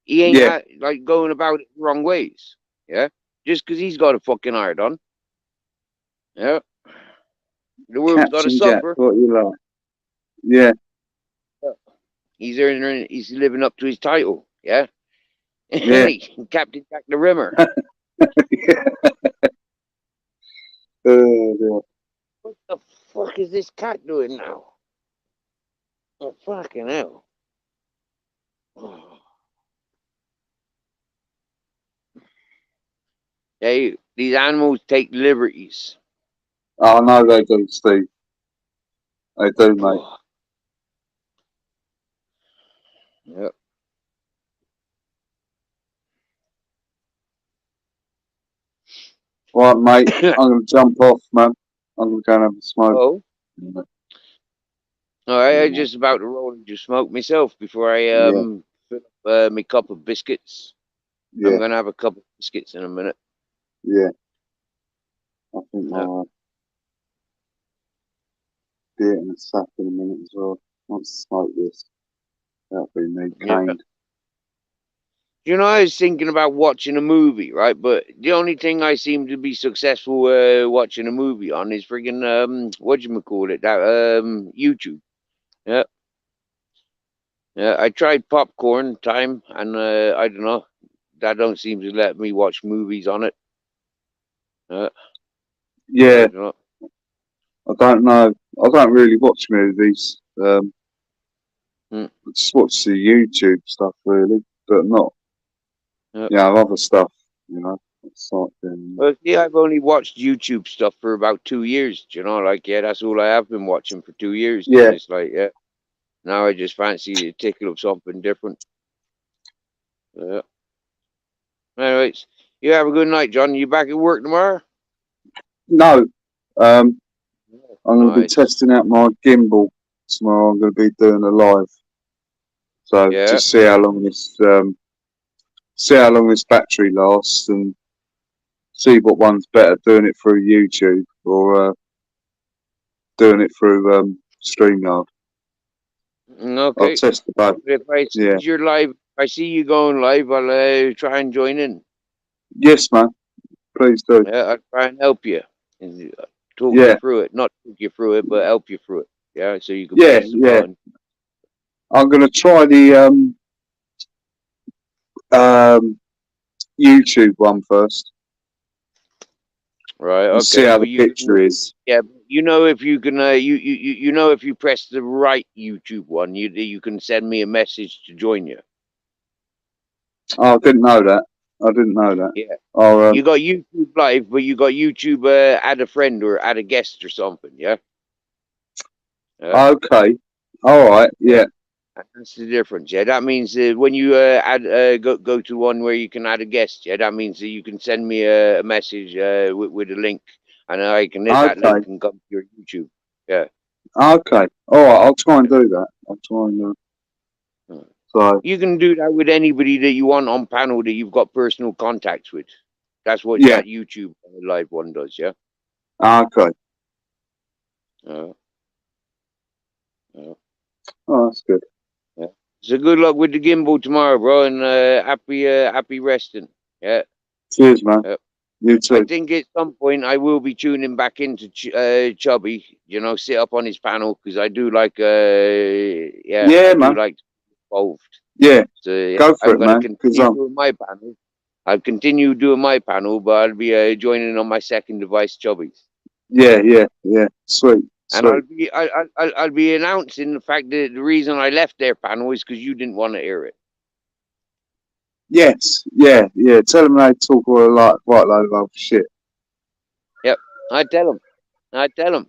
he ain't Yeah. like going about it the wrong ways, yeah, just because he's got a fucking hard on, yeah. The world's got to Captain Jack, suffer. what you like? Yeah. He's earning, he's living up to his title, yeah. Yeah. Captain Jack the Rimmer. Dear. What the fuck is this cat doing now? Oh, fucking hell. Hey, these animals take liberties. Oh, no, they do, Steve. They do, mate. Yep. Right, mate. I'm going to jump off, man. I'm going to go and have a smoke. Oh, Yeah. all right. I Yeah. just about to roll into smoke myself before I Yeah. fill up my cup of biscuits. I'm Yeah. gonna have a couple of biscuits in a minute. Yeah. I think Yeah. I'll be it in a sack in a minute as well. Once I smoke this, that'll be me, Yeah. caned. You know, I was thinking about watching a movie, right? But the only thing I seem to be successful watching a movie on is friggin' whatchamacallit, that YouTube. Yeah. Yeah, I tried Popcorn Time, and I don't know, that don't seem to let me watch movies on it. I Yeah, don't know. I don't know. I don't really watch movies. I just watch the YouTube stuff, really, but not, Yeah. other stuff, It's like, Well, see, I've only watched YouTube stuff for about 2 years. You know, like, yeah, that's all I have been watching for 2 years. Yeah. And it's like, yeah, now I just fancy to tickle up something different. Yeah. Anyways, you have a good night, John. You back at work tomorrow? no. I'm going to be Nice. testing out my gimbal tomorrow. I'm going to be doing a live. So Yeah. just see how long this battery lasts and see what one's better, doing it through YouTube or doing it through StreamYard. Okay. I'll test the both. If I see Yeah. you're live, I see you going live, I'll try and join in. Yes, man. Please do. Yeah, I'll try and help you and talk Yeah. you through it. Not talk you through it, but help you through it. Yeah, so you can Yeah, press the yeah. button. I'm going to try the YouTube one first Right. and Okay. see how But the picture is. yeah, you know, if you can, you know, if you press the right YouTube one, you can send me a message to join you. Oh, I didn't know that. Yeah. I'll, You got YouTube Live, but you got YouTube add a friend or add a guest or something. Yeah. okay. All right. Yeah. That's the difference. Yeah, that means when you add go to one where you can add a guest. Yeah, that means that you can send me a message with a link, and I can hit that Okay. link and come to your YouTube. Yeah. Okay. All right. I'll try and do that. I'll try and. So You can do that with anybody that you want on panel that you've got personal contacts with. That's what yeah. that YouTube live one does, yeah? Okay. Uh, Oh, that's good. so good luck with the gimbal tomorrow, bro, and happy resting. Yeah. Cheers, man. You I too. think at some point I will be tuning back into Chubby, you know, sit up on his panel because I do like, Yeah, I do man. like to be involved. Yeah. So yeah, Go for I'm it, going to man. Because continue doing my panel. I'll continue doing my panel, but I'll be joining on my second device, Chubby's. yeah. Sweet. And I'll be announcing the fact that the reason I left their panel is because you didn't want to hear it. Yes. Yeah. Tell them they talk all a lot, quite a load of other shit. Yep, I tell them.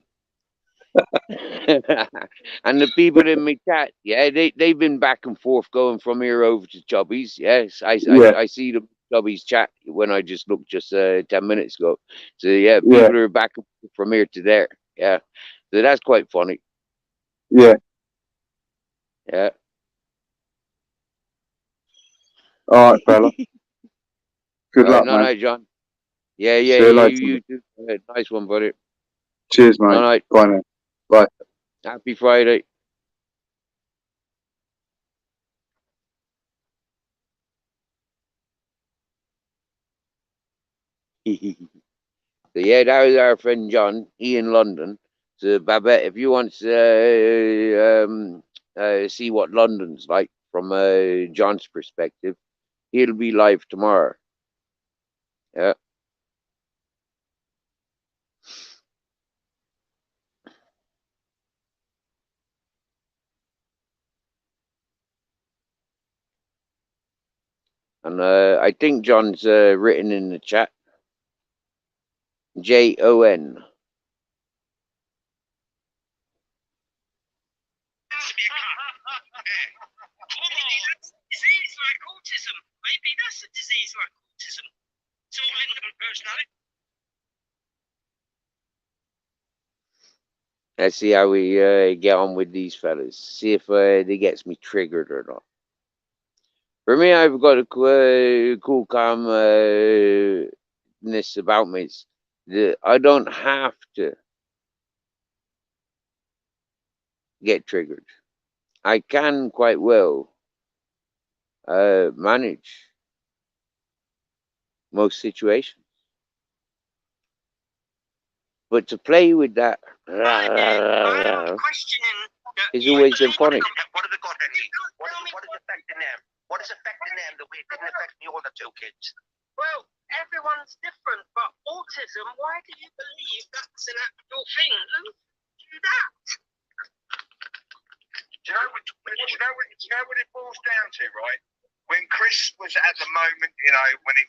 And the people in my chat, yeah, they've been back and forth going from here over to Chubby's. Yes, Yeah. I see the Chubby's chat when I just looked 10 minutes ago. So yeah, Yeah. people are back from here to there. Yeah, so that's quite funny. Yeah. Yeah. All right, fella. Good All right, luck, man. night, John. Yeah. See you later. You too. Nice one, buddy. Cheers, mate. Night. Bye now. Bye. Happy Friday. So yeah, that was our friend John. He in London. So Babette, if you want to see what London's like from John's perspective, he'll be live tomorrow. Yeah. And I think John's written in the chat. JON. Disease like autism. Maybe that's a disease like autism. It's all in different personality. Let's see how we get on with these fellas. See if they gets me triggered or not. For me, I've got a cool calmness about me. I don't have to get triggered. I can quite well manage most situations. But to play with that Questioning. has always been funny. What have they got, Henry? What is affecting them? What is affecting them that we didn't affect the other two kids? Well, everyone's different, but autism, why do you believe that's an actual thing? Who do that? Do you know what it boils down to, right? When Chris was at the moment, you know, when he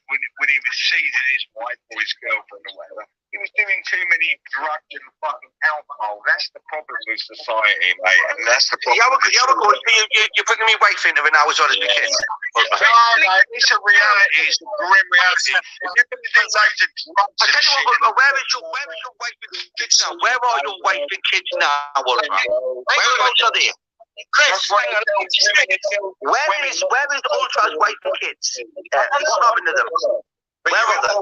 was seeing his wife or his girlfriend or whatever, he was doing too many drugs and fucking alcohol. That's the problem with society, mate. And that's the problem. You're bringing me wife into it now as well as the kids. No, it's a reality. It's a grim reality. If you're going to do loads of drugs and shit. Where is your wife and kids now? Where are your wife and kids now, Oliver? Whereabouts are they? Chris, where is Ultra's wife and kids? What happened to them? Where are they? Have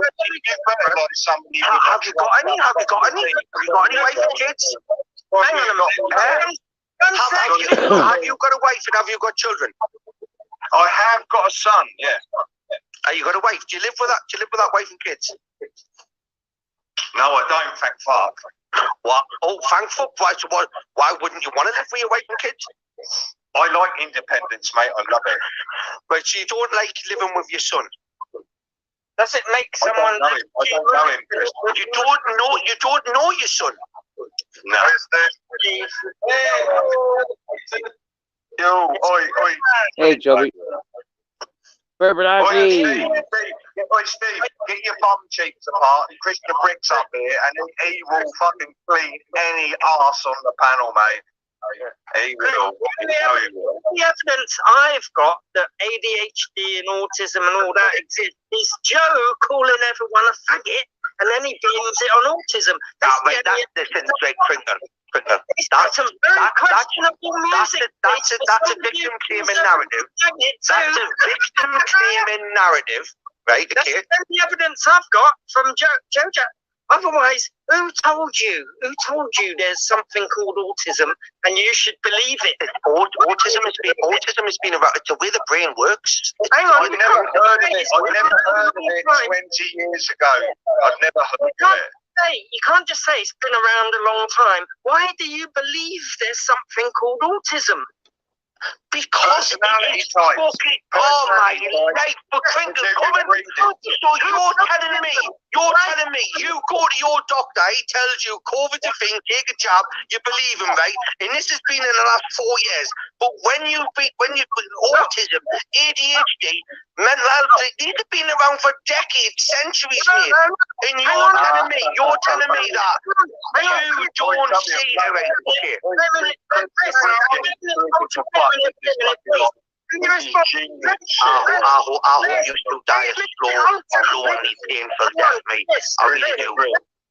you got any? Have you got any wife and kids? Hang on a minute. Have you got a wife and have you got children? I have got a son. Yeah. You got a wife? Do you live with that wife and kids? No, I don't. Thank fuck. What? Oh, thank fuck. Why wouldn't you want to live with your wife and kids? I like independence, mate. I love it. But you don't like living with your son. Does it make someone? I don't know him. Chris. You don't know your son. No. Yo, oi. Hey, Joby. Steve, get your bum cheeks apart and Christian Bricks up here, and he will fucking clean any arse on the panel, mate. He will. The evidence I've got that ADHD and autism and all that exists is Joe calling everyone a faggot, and then he blames it on autism. That's Listen, straight Crinkle. He's got some very questionable music. That's a victim claiming narrative. That's a victim claiming narrative, right? Okay. That's the evidence I've got from Jojo. Otherwise, who told you? Who told you there's something called autism and you should believe it? Autism has been around. It's the way the brain works. Hang on, I've never heard of it. I've never heard of it 20 years ago. I've never heard of it. You can't just say it's been around a long time. Why do you believe there's something called autism? Because it's fucking, oh my life, for Crinkle, so you're telling me, you go to your doctor, he tells you COVID's a thing, take a jab, you believe him, right? And this has been in the last 4 years. But when you autism, ADHD, mental health, these have been around for decades, centuries, mate. And you're telling me that you don't see the right shit. I hope you still die a slow, lonely, painful death, mate. I really do.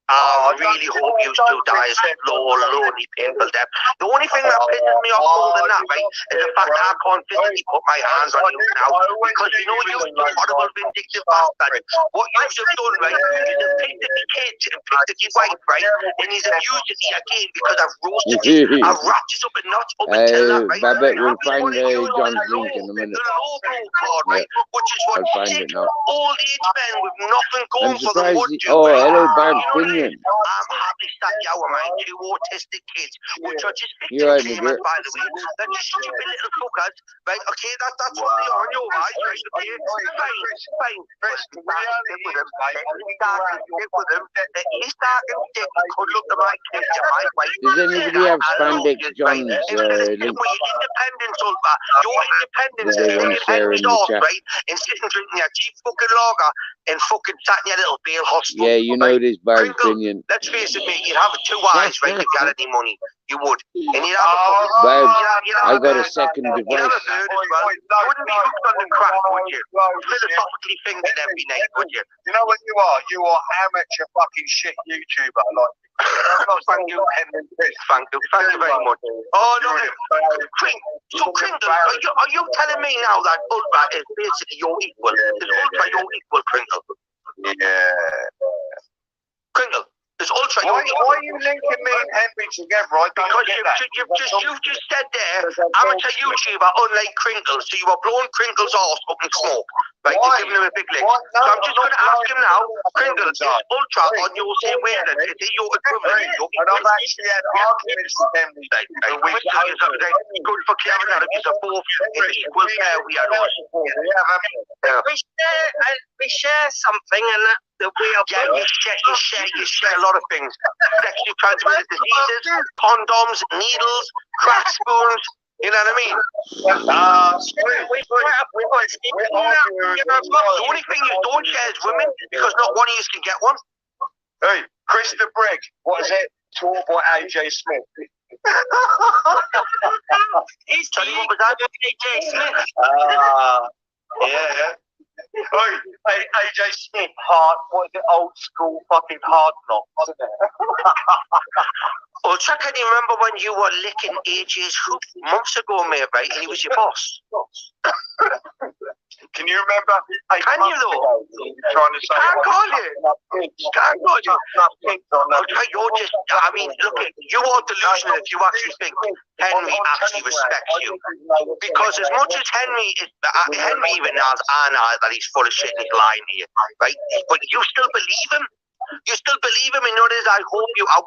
I really hope you still die a slow, lonely, painful death. The only thing that pisses me off more than that, right, is the fact that I can't physically put my hands on you now, because you know you horrible, vindictive bastard. What you have done, right, is have picked the kids and picked the wife, right, and he's abused it again because I've roasted you. I've wrapped you up in knots up until that, right? Babette will find John's link in a minute. Right, which is what I'll find it now. old age men with nothing going I'm for them would surprised. do. Oh, right? hello, You Barb know what I mean? Pinion. I'm happy that you are my 2 autistic kids, which are just You heard victim me, claimers, by the way. They're just stupid little fuckers, right? Okay, that's what they are in your eyes, right? Okay, fine. Stick with them. Stick with them. He's starting to stick. Could look at my kids, you might wait. Does anybody have spandex John's link? Independence, Ulva. Your independence They is want to share in the off, chat. right? And sitting drinking your cheap fucking lager and fucking sat in your little bail hostel. Yeah, you know this Barb Crinkle, Pinion. let's face it, mate, you'd have 2 eyes, right, if you had any money. You would. And you'd have a Barb, I I got a second You'd have device. a third as well. You wouldn't be hooked on the crack, would you? Philosophically thinking every night, would you? You know what you are? You are amateur fucking shit YouTuber. Like, Thank you. Thank you very much. Oh, no. So, Crinkle, are you telling me now that Ultra is basically your equal? Is Ultra your equal, Crinkle? yeah. Crinkle, is Ultra your equal? Why are you linking me and Henry together? I don't Because get that. you've just said there, amateur YouTuber, unlike Crinkle, so you are blowing Crinkle's arse up in smoke, right? You're giving him a big lick. So I'm just going to ask him now, Crinkle, is Ultra on your same wavelength? Is he your equivalent? And I've actually had arguments with Henry. Good for clearing that up. You're both in equal pair. We are us. We share something, and that we are. Yeah, you share a lot of things. Sexually transmitted diseases, condoms, needles, crack spoons. You know what I mean? The only thing you don't share is women, because not one of you can get one. Hey, Chris the Brick. What is it? Tall boy AJ Smith. It's Tell you what was that? AJ Smith. Yeah. Hey, AJ Smith, hard, what is it, old school fucking hard knocks, isn't it? Ultra, can you remember when you were licking AJ's hoop months ago, mate, right? And he was your boss. Can you remember? Can you though? Trying to say. Can't call you. Can't call you. Ultra, you're just, I mean, look, you are delusional if you actually think Henry actually respects you. Because as much as Henry even knows, I know that he's full of shit and he's lying to you, right? But you still believe him. You still believe him, and notice I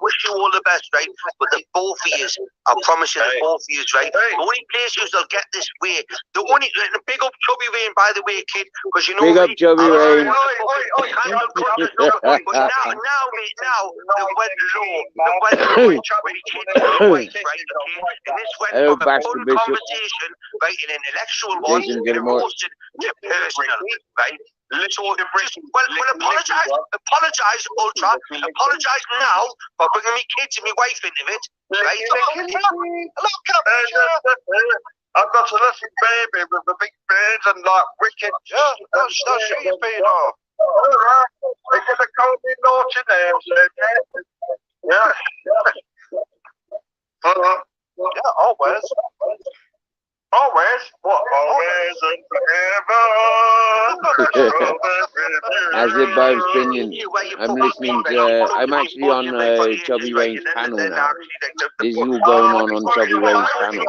wish you all the best, right? But the both of you, I promise you, the both of you, right? The only place you'll get this way, the big up Chubby Rain, by the way, kid, because you know. Big up Chubby Rain. But now, mate, the went low, when he came to the right, okay? And this went from a fun conversation, right, in an intellectual one, to personal, right? Apologise, Ultra. Apologise now for bringing me kids and my wife into it. Right? I've got a little baby with the big beard and like wicked. Yeah, that's who you've been on. They're going to call me naughty names. Yeah. Yeah, always. Always? What? Always and forever. As a Barb's opinion, I'm listening to, I'm actually on Chubby Rain's panel now. There's you going on Chubby Rain's panel.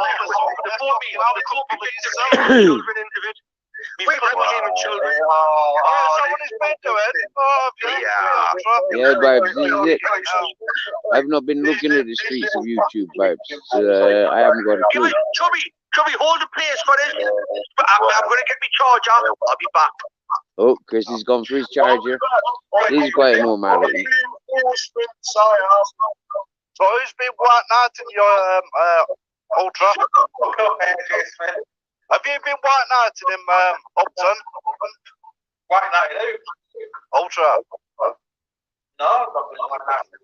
Yeah, Barbs, this is it. I've not been looking at the streets of YouTube, Barbs. I haven't got a clue. Chubby, hold the place for this. I'm going to get my charger. I'll be back. Oh, Chris has gone for his charger. This is quite a normality. So who's been white knighting your Ultra? Have you been white knighting him, Upton? White Knight who? Ultra. No, I've not been white knighting.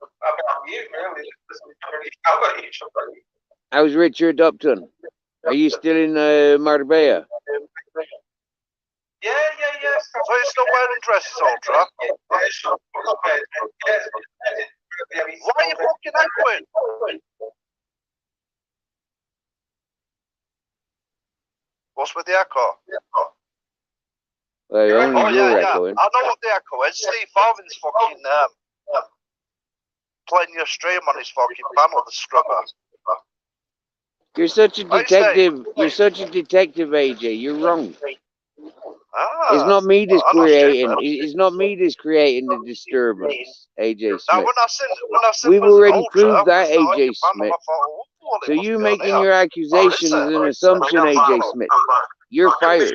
I've got you, really. I've got you. How's Richard Upton? Are you still in Marbella? Yeah. So you're still wearing dresses, Ultra? Why are you fucking echoing? What's with the echo? Well, only you're echoing. I know what the echo is. Steve Farthing's fucking playing your stream on his fucking panel, the scrubber. You're such a detective. You're such a detective, AJ. You're wrong. It's not me that's creating. It's not me that's creating the disturbance, AJ Smith. We've already proved that, AJ Smith. So you making your accusations is an assumption, AJ Smith. You're fired.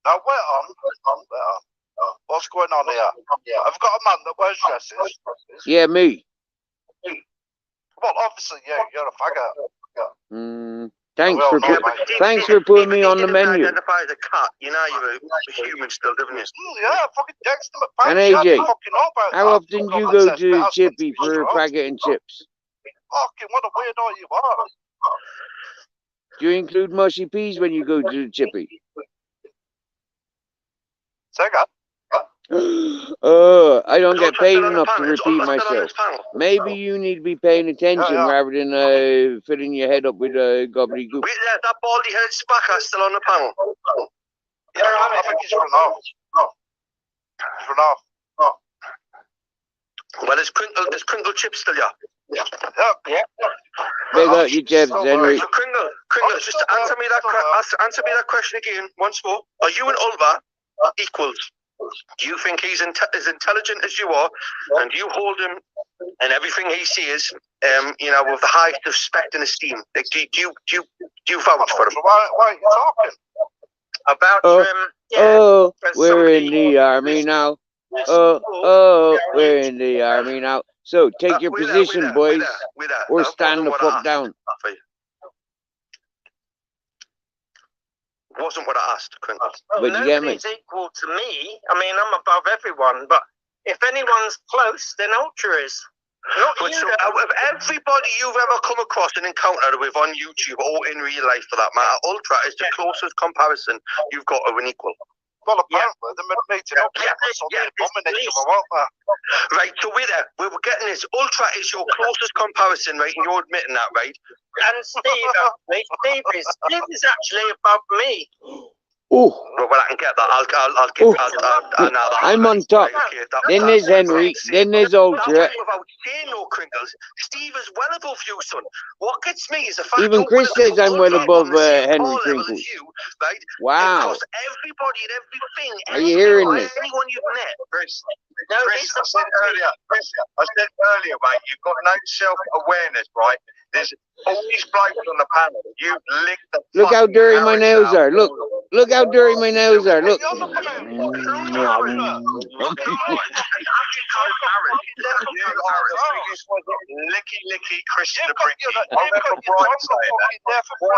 Now wait on. What's going on here? I've got a man that wears dresses. Yeah, me. Well, obviously, yeah, you're a faggot. Thanks for putting me on the menu. Identify as a cat. You know you're a human still, don't you? Yeah, fucking text him at And AJ, how often do you go to Chippy for a packet and chips? Fucking what a weirdo you are. Do you include mushy peas when you go to the Chippy? Say again. I don't get paid enough to repeat myself. Maybe you need to be paying attention rather than filling your head up with gobbledygook. Wait there, that baldy head spacker still on the panel? Yeah, I think he's run off. He's run off. Well, there's Kringle chips still, yeah. Yeah. Big up your chips, Henry. So Kringle, just answer me that question again once more. Are you and Ulva equals? Do you think he's as intelligent as you are, and you hold him and everything he sees, you know, with the highest respect and esteem? Like, do you vouch for him? Why are you talking about we're in the army now. We're in the army now. So take your position, boys, or stand the fuck down. Wasn't what I asked, Kringle. But you get me. Nobody's equal to me. I mean, I'm above everyone, but if anyone's close, then Ultra is. But so, out of everybody you've ever come across and encountered with on YouTube or in real life for that matter, Ultra is the closest comparison you've got of an equal. Well, apparently, they're meeting up. Right, so we're getting this. Ultra is your closest comparison, right? And you're admitting that, right? And Steve is actually above me. Oh, well, I can get that. I'm on top. Then there's Henry. Then there's Ultra. Without saying no, Kringles, Steve is well above you, son. What gets me is the fact even Chris says I'm well above Henry Crinkles. Right? Wow. Everybody and everything. Are you hearing this? Anyone you've met. Chris, I said earlier, mate, you've got no self-awareness, right? There's all these blokes on the panel. You lick the. Look how dirty my nails are. Look. Look how dirty my nails are. Look. Licky, licky, Christopher Bricky. I remember Brian saying that. When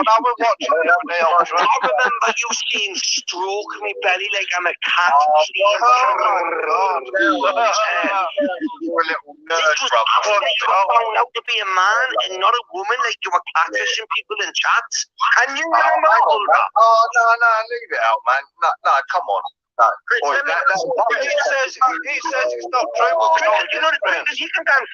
I was watching the other day, I remember you seeing stroke my belly like I'm a cat. Found out to be a man and not a woman, like you were catfishing people in chats. Can you remember all that? Oh, no, leave it out, man. No, come on. No. He says it's not true. You know the thing is, you can go and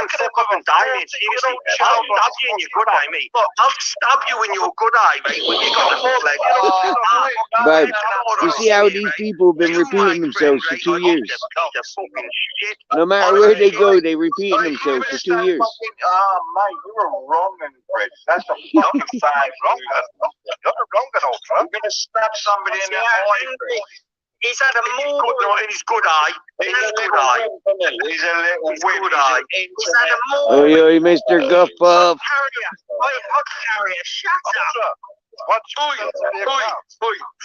fuck up and die, mate. Seriously, I'll stab you in your good eye, mate. I'll stab you in your good eye, mate, when you got a full leg. But you see how these people have been repeating themselves for 2 years. No matter where they go, they repeating themselves for 2 years. Mate, you were wrong, Chris. That's a fucking bad wrong. You're wrong, I'm going to stab somebody in the eye. He's had a more in his good eye. In his good eye. He's a little good eye. He's had a more. Oi, Mr. Guff Puff. Hot carrier, shut up. What?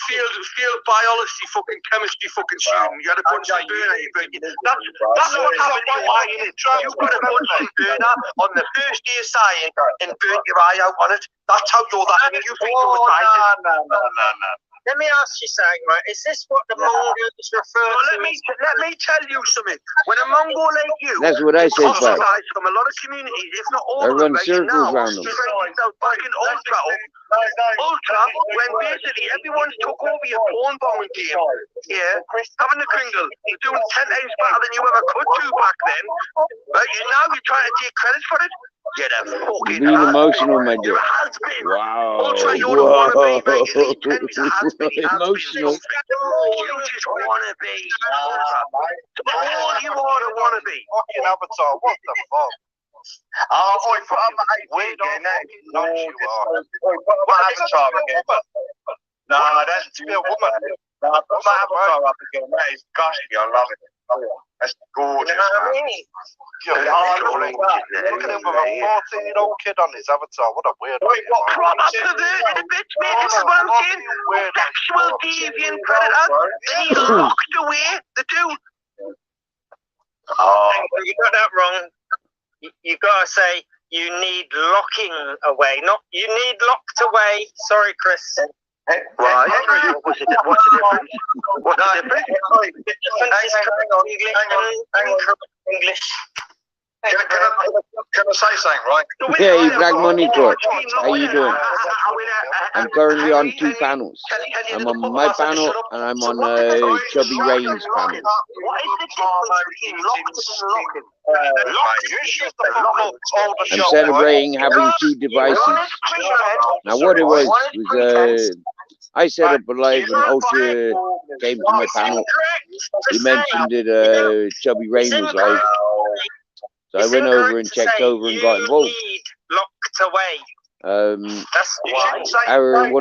Field biology, fucking chemistry, fucking student. You had a Bunsen burner, you burnt. That's what happened to your eye, innit? You put a Bunsen burner on the first day of science and burnt your eye out on it. That's how you're that. You think you're right? No. Let me ask you something, right? Is this what the Mongols refer to? Let me tell you something. When a Mongol like you, that's what I said, Pat. From a lot of communities, if not all I of them, run circles around them. Fucking Ultra, when basically everyone's took over your porn bombing game, having the kringle, you're doing 10 times better than you ever could do back then. Right? And now you're trying to take credit for it. You're the fucking being emotional, my dear. Wow. Ultra, you're the wannabe, mate. Emotional. You just wannabe. All you are a wannabe. Fucking Avatar, what the fuck? Oh, I'm weird on that. Not you are. Put my Avatar again. No, that's to be a woman. No, put my Avatar up again. That is gushy. I love it. That's gorgeous. You know what I mean? Look at him with a 14-year-old kid on his Avatar. What a weird. Wait, what? Proper perverted bitch, mate. This is what I'm saying. Sexual deviant predator. Then he locked away the two. Oh, you got that wrong. You gotta say you need locking away, not you need locked away. Sorry, Chris. Right. What's the difference? What's the difference? Hang on. English. Can I say something, right? Hey, Black Money Court. How you doing? I'm currently on 2 panels. I'm on my panel and I'm on Chubby Rain's panel. What is the difference between locked and locking? I'm celebrating having 2 devices. Now what it was I set up a live and Ultra came to my panel. He mentioned that Chubby Rain was live. So I went over and checked over and got involved. Locked away. One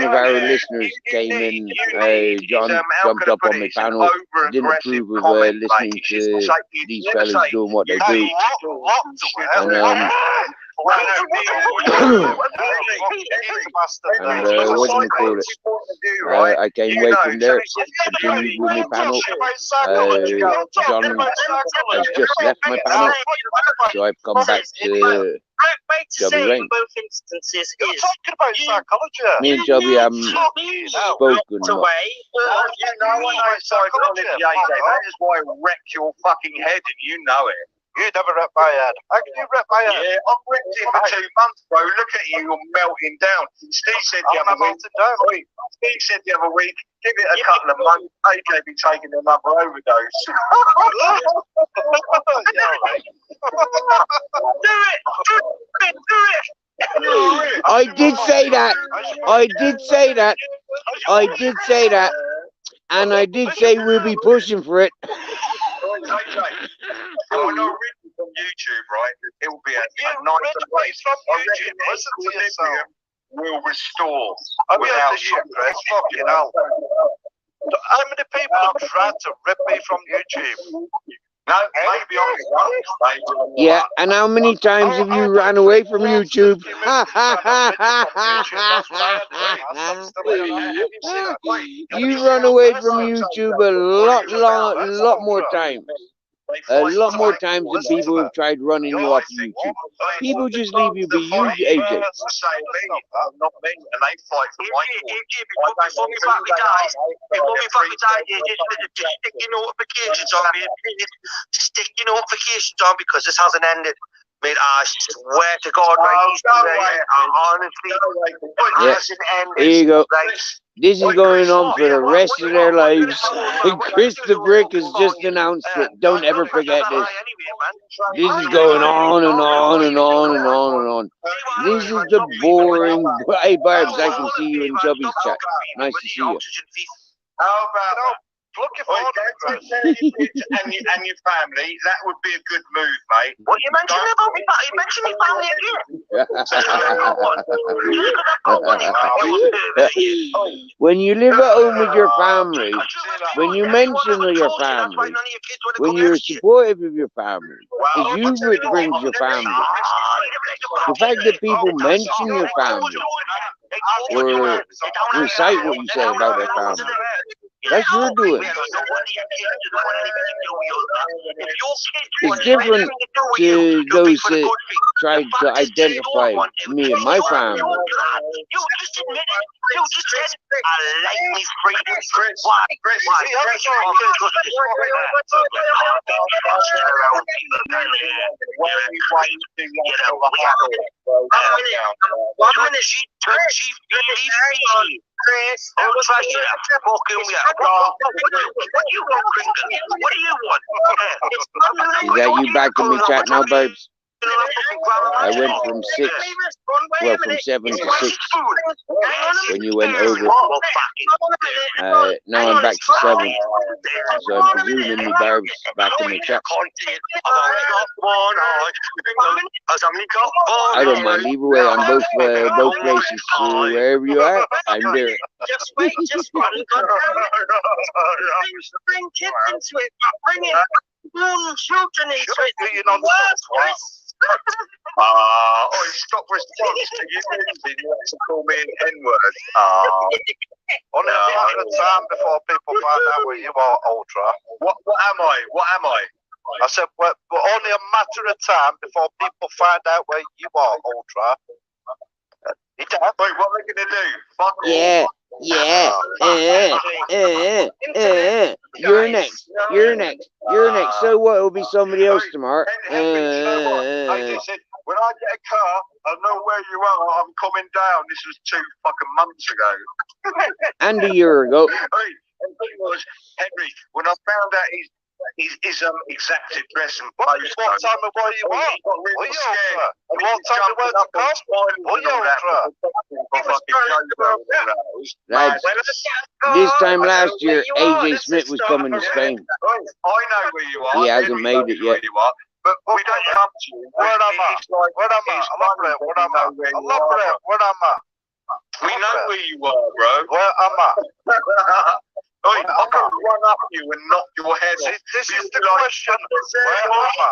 of our listeners came in, John jumped up on my panel, didn't approve of listening to these fellas doing what they do. And what do you call it? I came away from there, continued with my panel. John has just left my panel, so I've come back to Chubby Rain. Me and Chubby haven't spoken much. That is why I wrecked your fucking head, and you know it. You never wrecked my head. How can you wreck my head? Yeah, I've wrecked it for 2 months, bro. Look at you, you're melting down. Steve said the other week, give it a couple of months, AJ be taking another overdose. Do it! I did say that. And I did say we'll be pushing for it. I'm not reading from YouTube, right? It will be a nice place from YouTube. Listen to yourself. Will restore without you. Fucking hell. How many people have tried to rip me from YouTube? No, maybe on the Yeah, and how many times have you ran away from YouTube? You run away from YouTube a lot more times. A lot more times than people have tried running you off of YouTube. People just leave you be you, AJ. Not me, and they fight for my before me back just stick your notifications on me. Stick your notifications on because this hasn't ended. Mate, I swear to God, honestly, it hasn't ended. Here you go. This is going on for the rest of their lives. And Chris the Brick has just announced it. Don't ever forget this. This is going on and on and on and on and on. This is the boring. Hey, Barbs, I can see you in Chubby's chat. Nice to see you. How about plug your phone and your family? That would be a good move, mate. What you mentioned about me? You mentioned your family again. When you live at home with your family, when you mention your family, when you're supportive of your family, it's you which brings your family. The fact that people mention your family or recite what you say about their family, that's your doing. It's different to those that try to identify me and my family. Is that you back in me chat now, babes? I went from 7 to 6 when you went over. Now I'm back to 7. So I'm presuming me barbs back in the chat. I don't mind either way. I'm both places. So wherever you are, I'm there. Just wait. Bring kids into it. Bring in children into it. Stop response to you. To call me an N-word. Only a matter of time before people find out where you are, Ultra. What am I? I said, well, only a matter of time before people find out where you are, Ultra. Wait, what are they going to do? Fuck Yeah. You're next. So what? It'll be somebody else tomorrow. I just said, when I get a car, I know where you are. I'm coming down. This was 2 fucking months ago. And a year ago. And the thing was, Henry, when I found out his exact address and place. What time of where you are? What time of where to come? Lads, this time last year, AJ Smith was coming to Spain. I know where you are. He hasn't made it yet. But we don't come to you. Where am I? We know where you are, bro. Where am I? I can run up you and knock your head off. This is the question. Where am I?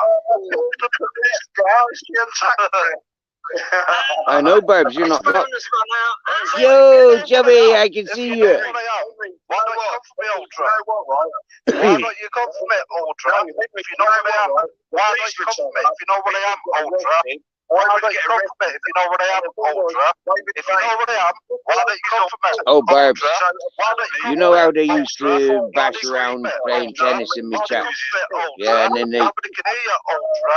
I know, Barbs, you're not. Yo, Chubby, I can see you. Why not you come for me, Ultra? If you know what I am, why not you come for me? If you know what I am, Ultra. Why don't you come for me? If you know what I am, Ultra. If you know what I am, why don't you come for me? Oh, Barbs, you know how they used to bash around playing tennis in my chat? Yeah, and then they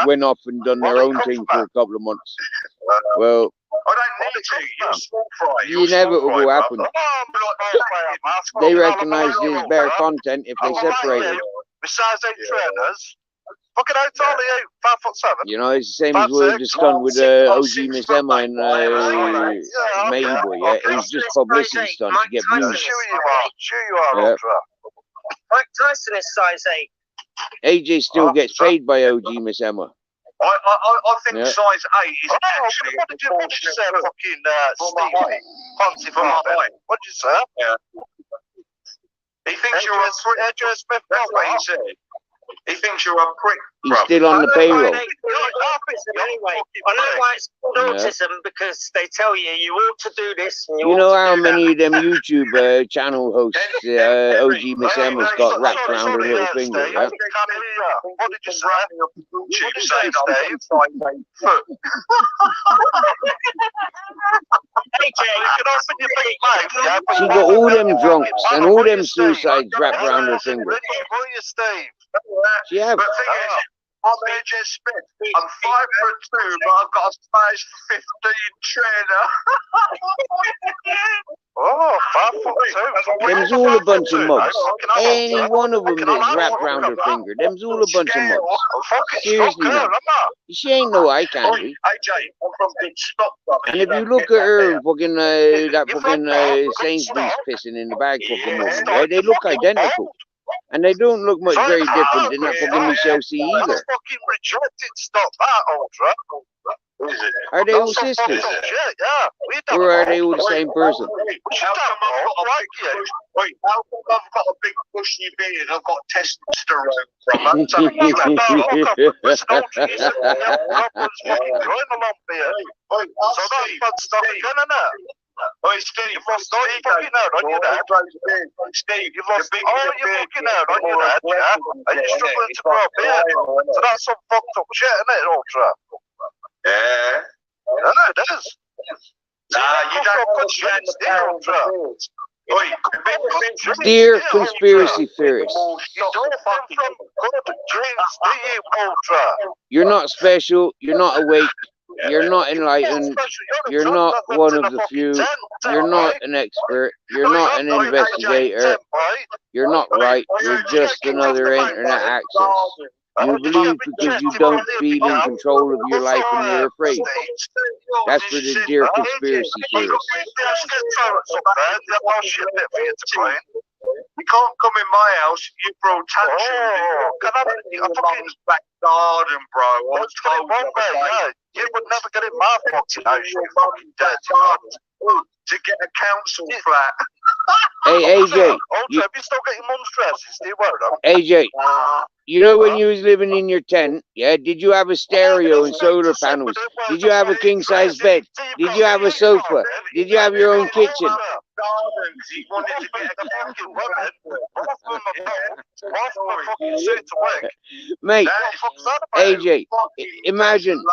went off and done their own thing for a couple of months. Well, the inevitable happened. They recognised it as better content if they separated. Besides they trainers, fucking how tall are you? 5'7". You know, it's the same as what we just done with OG Miss Emma and Matey Boy. Yeah, it was just publicity stunt to get views. Sure you are, Ultra. Mike Tyson is size 8. AJ still gets paid by OG Miss Emma. I think size 8 is actually. What did you say, fucking Steve? Fancy for my height. What did you say? Yeah. He thinks you're a AJ Smith. That's what he said. He thinks you're a prick. He's bruv. still on the payroll. Anyway, I know why it's called autism, because they tell you ought to do this. And You ought know to how do many of them YouTube channel hosts, OG Miss Emma's got wrapped around her little finger, yeah? What did you say? You say, Steve? Foot. She got all them drunks and all them suicides wrapped around her finger. She have. But thing is, I'm AJ Smith. I'm 5'2", but I've got a size 15 trainer. Oh, 5'2". Them's all a bunch of mugs. Any one of them that's wrapped around her finger. Them's all a bunch of mugs. Seriously, man. She ain't no eye candy. And if you look at her and fucking that fucking Sainsbury's pissing in the bag fucking woman, right? They look identical. And they don't look much very different than that fucking Michelle C either. Fucking rejected. Stop that, Ultra. Are they all sisters? Yeah. Or are they all the same person? How come I've got a big bushy beard? I've got testosterone from that. So that's bad stuff again, isn't it? Oh, Steve, you've lost all your fucking out on your dad. Steve, you've lost all your fucking out on your dad, yeah? And you're struggling to grow a beard. So that's some fucked up shit, isn't it, Ultra? Yeah. Yeah, it is. Nah, you don't understand the Ultra. Dear conspiracy theorists, you're not special, you're not awake, you're not enlightened, you're not one of the few, you're not an expert, you're not an investigator, you're not right, you're just another internet access. You believe because you don't feel in control of your life and you're afraid. That's for the dear conspiracy theorists. You can't come in my house, you throw tantrum. Can I fucking back garden, bro? You would never get in my fucking house, you fucking dirty. To get a council flat. Hey, AJ. Have you still getting mum's dresses? Do you wear them? AJ, you know when you was living in your tent, yeah? Did you have a stereo and solar panels? Did you have a king-size bed? Did you have a sofa? Did you have your own kitchen? Mate, AJ, imagine,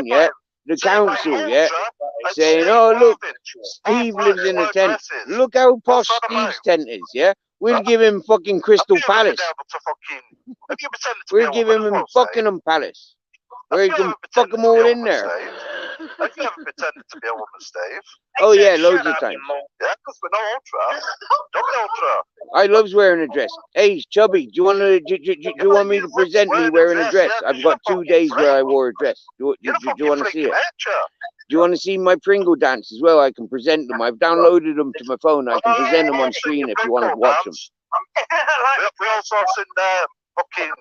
yeah? The council, yeah, saying, oh, look, Steve lives in a tent. Look how posh Steve's tent is, yeah? We'll give him fucking Crystal Palace. We'll give him Buckingham Palace. Where he can fuck them all in there. Have you ever pretended to be a woman, Steve? Oh, yeah, loads of times. Yeah, because we're no Ultra. Don't be Ultra. I loves wearing a dress. Hey, Chubby, do you want me to present me wearing a dress? I've got 2 days where I wore a dress. Do you want to see it? Do you want to see my Pringle dance as well? I can present them. I've downloaded them to my phone. I can present them on screen if you want to watch them. We also seen fucking...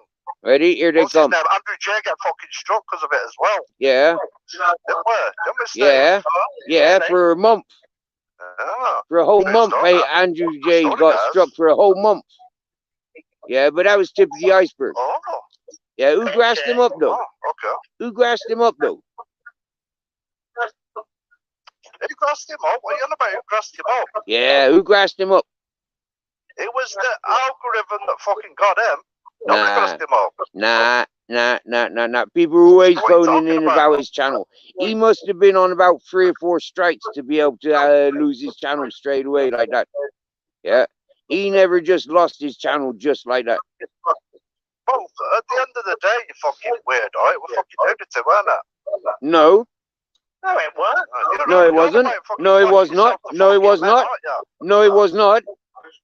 Ready? Here they come. Andrew J got fucking struck because of it as well. Yeah. Yeah. Yeah, for a month. For a whole month, hey, Andrew J got struck for a whole month. Yeah, but that was tip of the iceberg. Yeah, who grassed him up though? Who grassed him up though? Who grassed him up? What are you on about? Who grassed him up? Yeah, who grassed him up? It was the algorithm that fucking got him. Nah. People are always phoning in about his channel. He must have been on about 3 or 4 strikes to be able to lose his channel straight away like that. Yeah. He never just lost his channel just like that. Well, at the end of the day, you fucking weirdo. It was fucking nudity, weren't it? No. No, it weren't. No, it wasn't. No, it was not. No, it was not. No, it was not.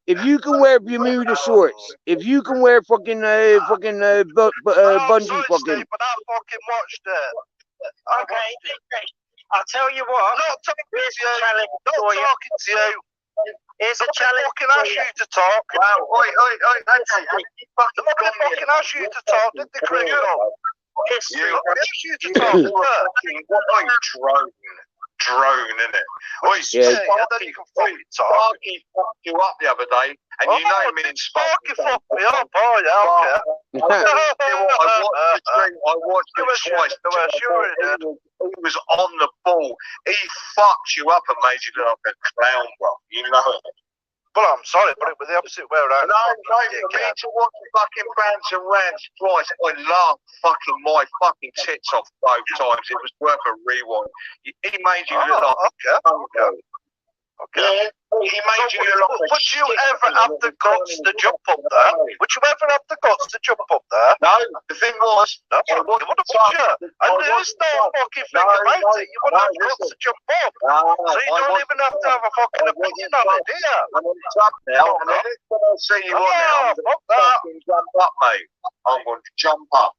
If you can wear Bermuda shorts, if you can wear fucking bungee fucking. But I fucking watched it. Okay, I'll tell you what. Not talking to you. Here's a challenge. Fucking ask you to talk. Wow, oi. Nobody fucking asked you to talk, did they, criminal? History. Asked you to talk. What are you drone? drone, isn't it? Oh, it's Yeah. Sparky, you can Sparky fucked you up the other day, and you know me and Sparky fucked me up. Oh, yeah, okay. I watched it twice. He was on the ball. He fucked you up and made you look like a clown, bro. You know it. Well, I'm sorry, but it was the opposite way around. No, for me to watch the fucking Bands and Rants twice, I laughed fucking my fucking tits off both times. It was worth a rewind. He made you look like Okay. He made you look like Would you ever have the guts to jump up there? Would you ever have the guts to jump up there? No, the thing was, No, you wouldn't, would you? And there's no fucking thing about it. You wouldn't have guts to jump up. So you don't even have to have a fucking opinion on it, do you? I'm on top now, and the next time I see you on there, I'm going to fucking jump up, mate. I'm going to jump up.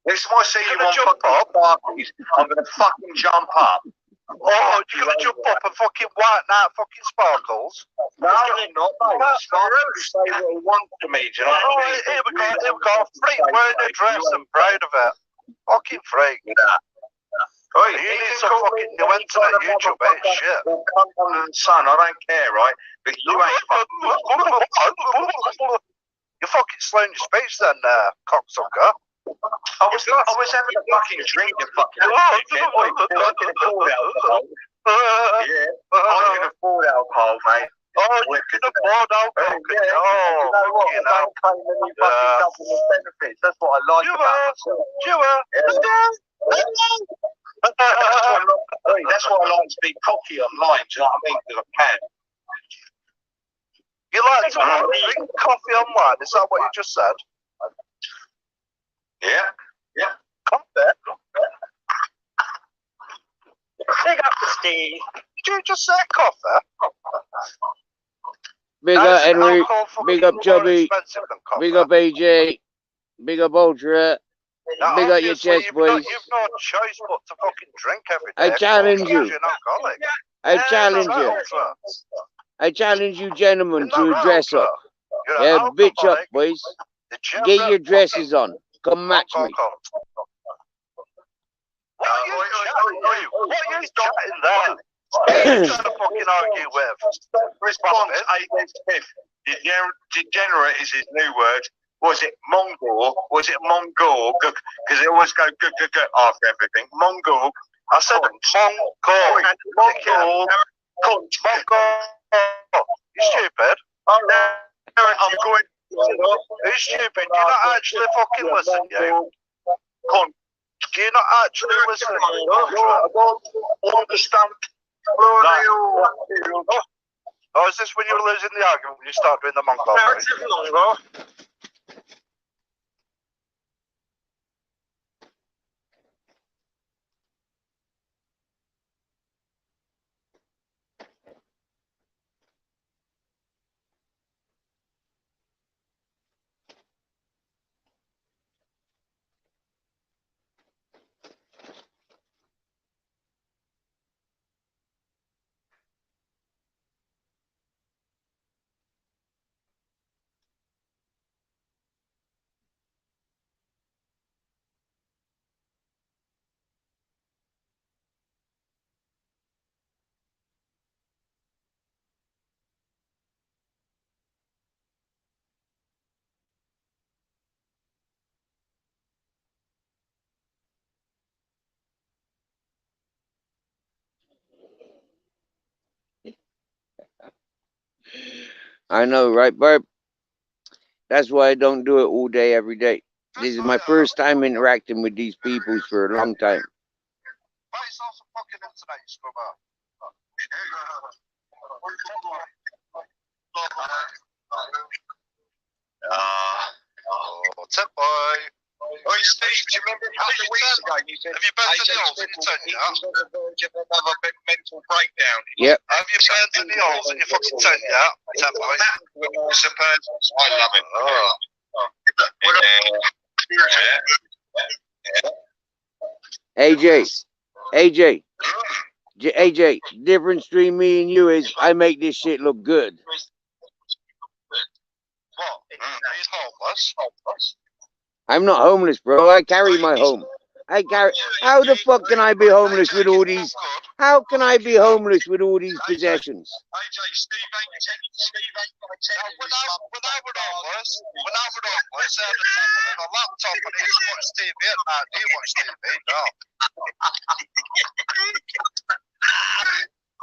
Next time I see you on fucking Barclays, I'm going to fucking jump up. Oh, you're going to jump up and fucking white out fucking sparkles? No, they're not, mate. Sparkles say what he wants to me, do you know what I mean? Here we go. Freak wearing a dress and proud of it. Fucking freak. Oi, You need some fucking new internet YouTube, ain't shit. Well, come on, son, I don't care, right? But you ain't fucking... You're fucking slowing your speech then, cocksucker. I was having a fucking drink, you fucking... I can afford alcohol. Yeah, I can afford alcohol, mate. Oh, you can afford alcohol, can you? Oh, you know what? fucking I hell. don't claim any fucking government benefits. That's what I like about myself. That's why I like to be cocky online, do you know what I mean? Because I can. You like to drink coffee online? Is that what you just said? Yeah. Coffee? Big up to Steve. Did you just say coffee? Big up Henry. Big up Chubby. Big up AJ. Big up Ultra. No, Big up your chest, boys. You've no choice but to fucking drink every I day. challenge you. You're an alcoholic. I challenge you. I challenge you, gentlemen, to dress up. Yeah, bitch up, boys. Get your dresses on. Come match me. What are you chatting there? What are you trying to fucking argue with? Response, A.J. Smith. Degenerate is his new word. Was it Mongol? Was it Mongol? Because they always go after everything. Mongol. I said Mongol. Mongol. Mongol. You stupid. I'm going. You're stupid. Do you not actually fucking listen, you? Do you not actually listen? I don't understand. Oh, is this when you were losing the argument when you start doing the Mongol? I know, right, Barb? That's why I don't do it all day, every day. This is my first time interacting with these people for a long time. What's up, boy? Oh, Steve, do you remember a couple of weeks ago you said, have you been to the holes in your tent yet? Another big mental breakdown. Yep. Have you been to the holes in your fucking tent yet? Tent boy? I love it. AJ, difference between me and you is I make this shit look good. What? He's homeless? I'm not homeless, bro. I carry my home. How the fuck can I be homeless with all these? How can I be homeless with all these possessions? AJ, Steve ain't when I would homeless, they had a laptop and he just watched TV at night. He watched TV, no.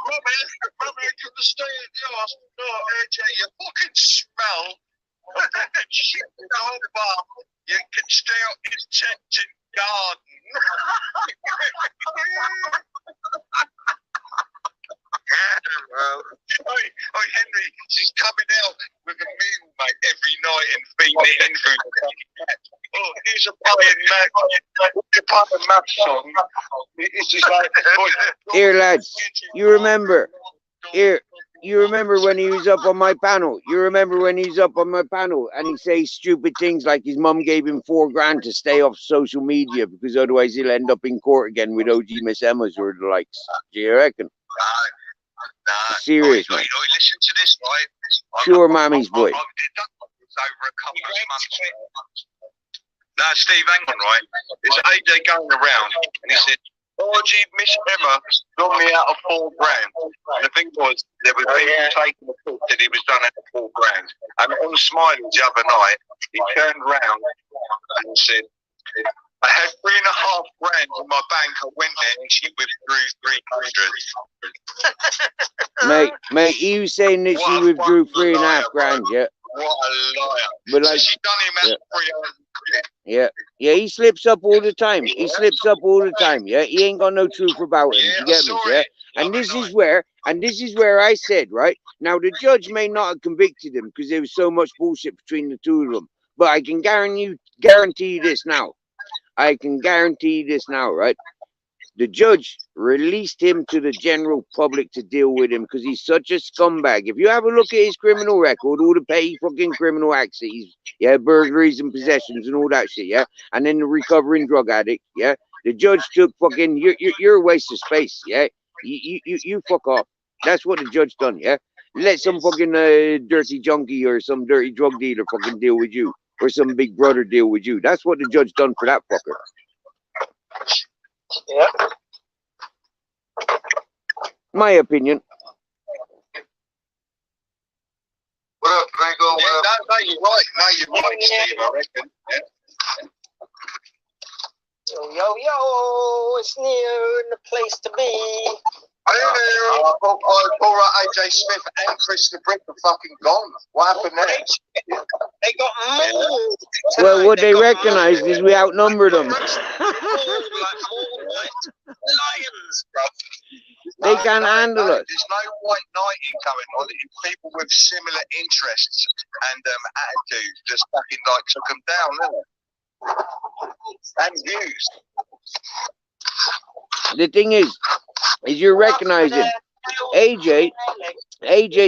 Mummy, can you stay in yours? No, AJ, you fucking smell. Shit, no bar. You can stay out in Tenton Garden. Oh, Henry, she's coming out with a meal, mate, every night and feeding it in through the fucking. Oh, here's a pie and math song. It's just like, Here, lads, you remember? Here, you remember when he was up on my panel? You remember when he's up on my panel and he says stupid things like his mum gave him $4 grand to stay off social media because otherwise he'll end up in court again with OG Miss Emma's or the likes. Do you reckon? Nah. Serious, man. Listen to this, right? Sure, Mammy's boy. I did that over a couple of months. No, Steve, hang on, right? There's AJ going around, and he said, "Oh, gee, Miss Emma got me out of $4 grand." And the thing was, there were people taking the pick that he was done out of $4 grand. And on Smiley the other night, he turned round and said, "I had $3.5 grand in my bank. I went there and she withdrew 300." Mate, he was saying that she withdrew 3.5 grand, yeah. What a liar. But like, so she done him out 300 quid. Yeah, he slips up all the time. He slips up all the time, yeah. He ain't got no truth about him, you get me, yeah? And this is where I said, right? Now, the judge may not have convicted him because there was so much bullshit between the two of them. But I can guarantee you this now. I can guarantee this now, right? The judge released him to the general public to deal with him because he's such a scumbag. If you have a look at his criminal record, all the petty fucking criminal acts that he's, burglaries and possessions and all that shit, yeah? And then the recovering drug addict, yeah? The judge took fucking, you're a waste of space, yeah? You fuck off. That's what the judge done, yeah? Let some fucking dirty junkie or some dirty drug dealer fucking deal with you. Or some big brother deal with you. That's what the judge done for that fucker. Yeah. My opinion. What up, Gringo? No, you're right. No, you're right, Steve, I reckon. Yo, it's Neo in the place to be. All right, AJ Smith and Chris the Brick are fucking gone. What happened next? They got mauled. Well, what they recognized is we outnumbered them. Lions, bro. They can't handle us. There's no white knighting going on. It's people with similar interests and attitudes just fucking like took them down, and views. The thing is you're recognizing AJ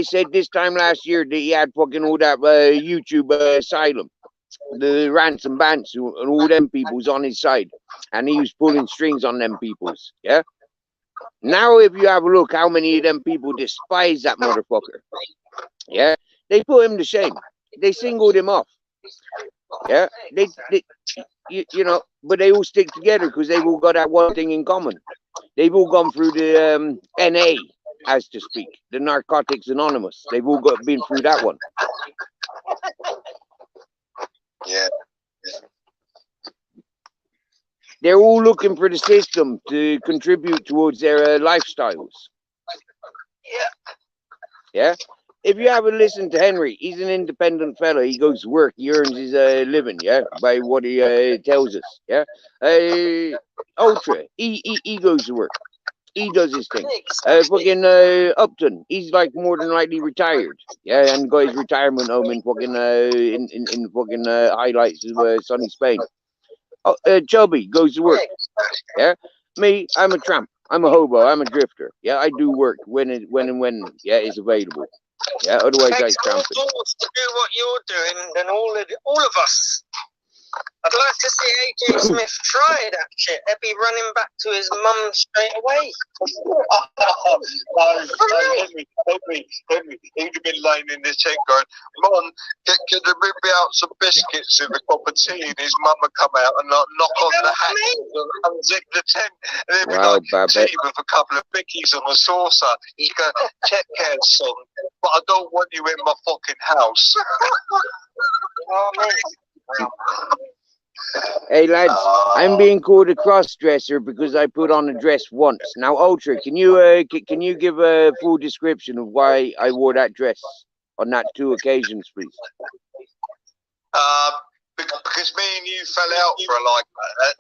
said this time last year that he had fucking all that YouTube asylum, the rants and bants and all them people's on his side, and he was pulling strings on them people's, yeah. Now if you have a look how many of them people despise that motherfucker, yeah, they put him to shame. They singled him off, yeah. They you know, but they all stick together because they've all got that one thing in common. They've all gone through the NA, as to speak, the Narcotics Anonymous. They've all been through that one. Yeah. They're all looking for the system to contribute towards their lifestyles. Yeah. If you haven't listened to Henry, he's an independent fella. He goes to work. He earns his living, yeah, by what he tells us, yeah. Ultra, he goes to work. He does his thing. Fucking Upton, he's like more than likely retired, yeah, and got his retirement home in fucking in fucking highlights of sunny Spain. Chubby goes to work, yeah. Me, I'm a tramp. I'm a hobo. I'm a drifter. Yeah, I do work when yeah, it's available. Yeah, otherwise I It takes more tramp it. doors to do what you're doing than all of us. I'd like to see AJ Smith try that shit. He'd be running back to his mum straight away. Henry, he'd have been laying in his tent going, Mum, can you bring me out some biscuits and a cup of tea? And his mum would come out and knock on the hatch and unzip the tent. And there'd be like tea with a couple of bickies on a saucer. He'd go, take care, son, but I don't want you in my fucking house. Hey lads, I'm being called a cross-dresser because I put on a dress once. Now, Ultra, can you give a full description of why I wore that dress on that 2 occasions, please? Because me and you fell out for like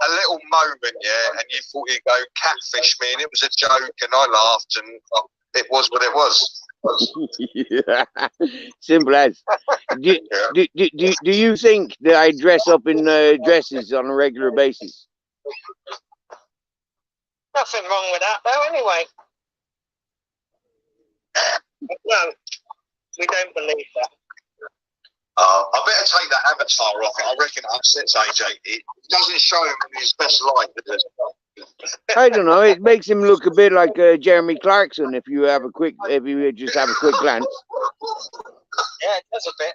a little moment, yeah, and you thought you'd go catfish me, and it was a joke, and I laughed, and it was what it was. Yeah. Simple as. Do you think that I dress up in dresses on a regular basis? Nothing wrong with that, though, anyway. No, we don't believe that. I better take that avatar off. I reckon it upsets AJ. It doesn't show him in his best light, does it? I don't know. It makes him look a bit like Jeremy Clarkson if you just have a quick glance. Yeah, it does a bit.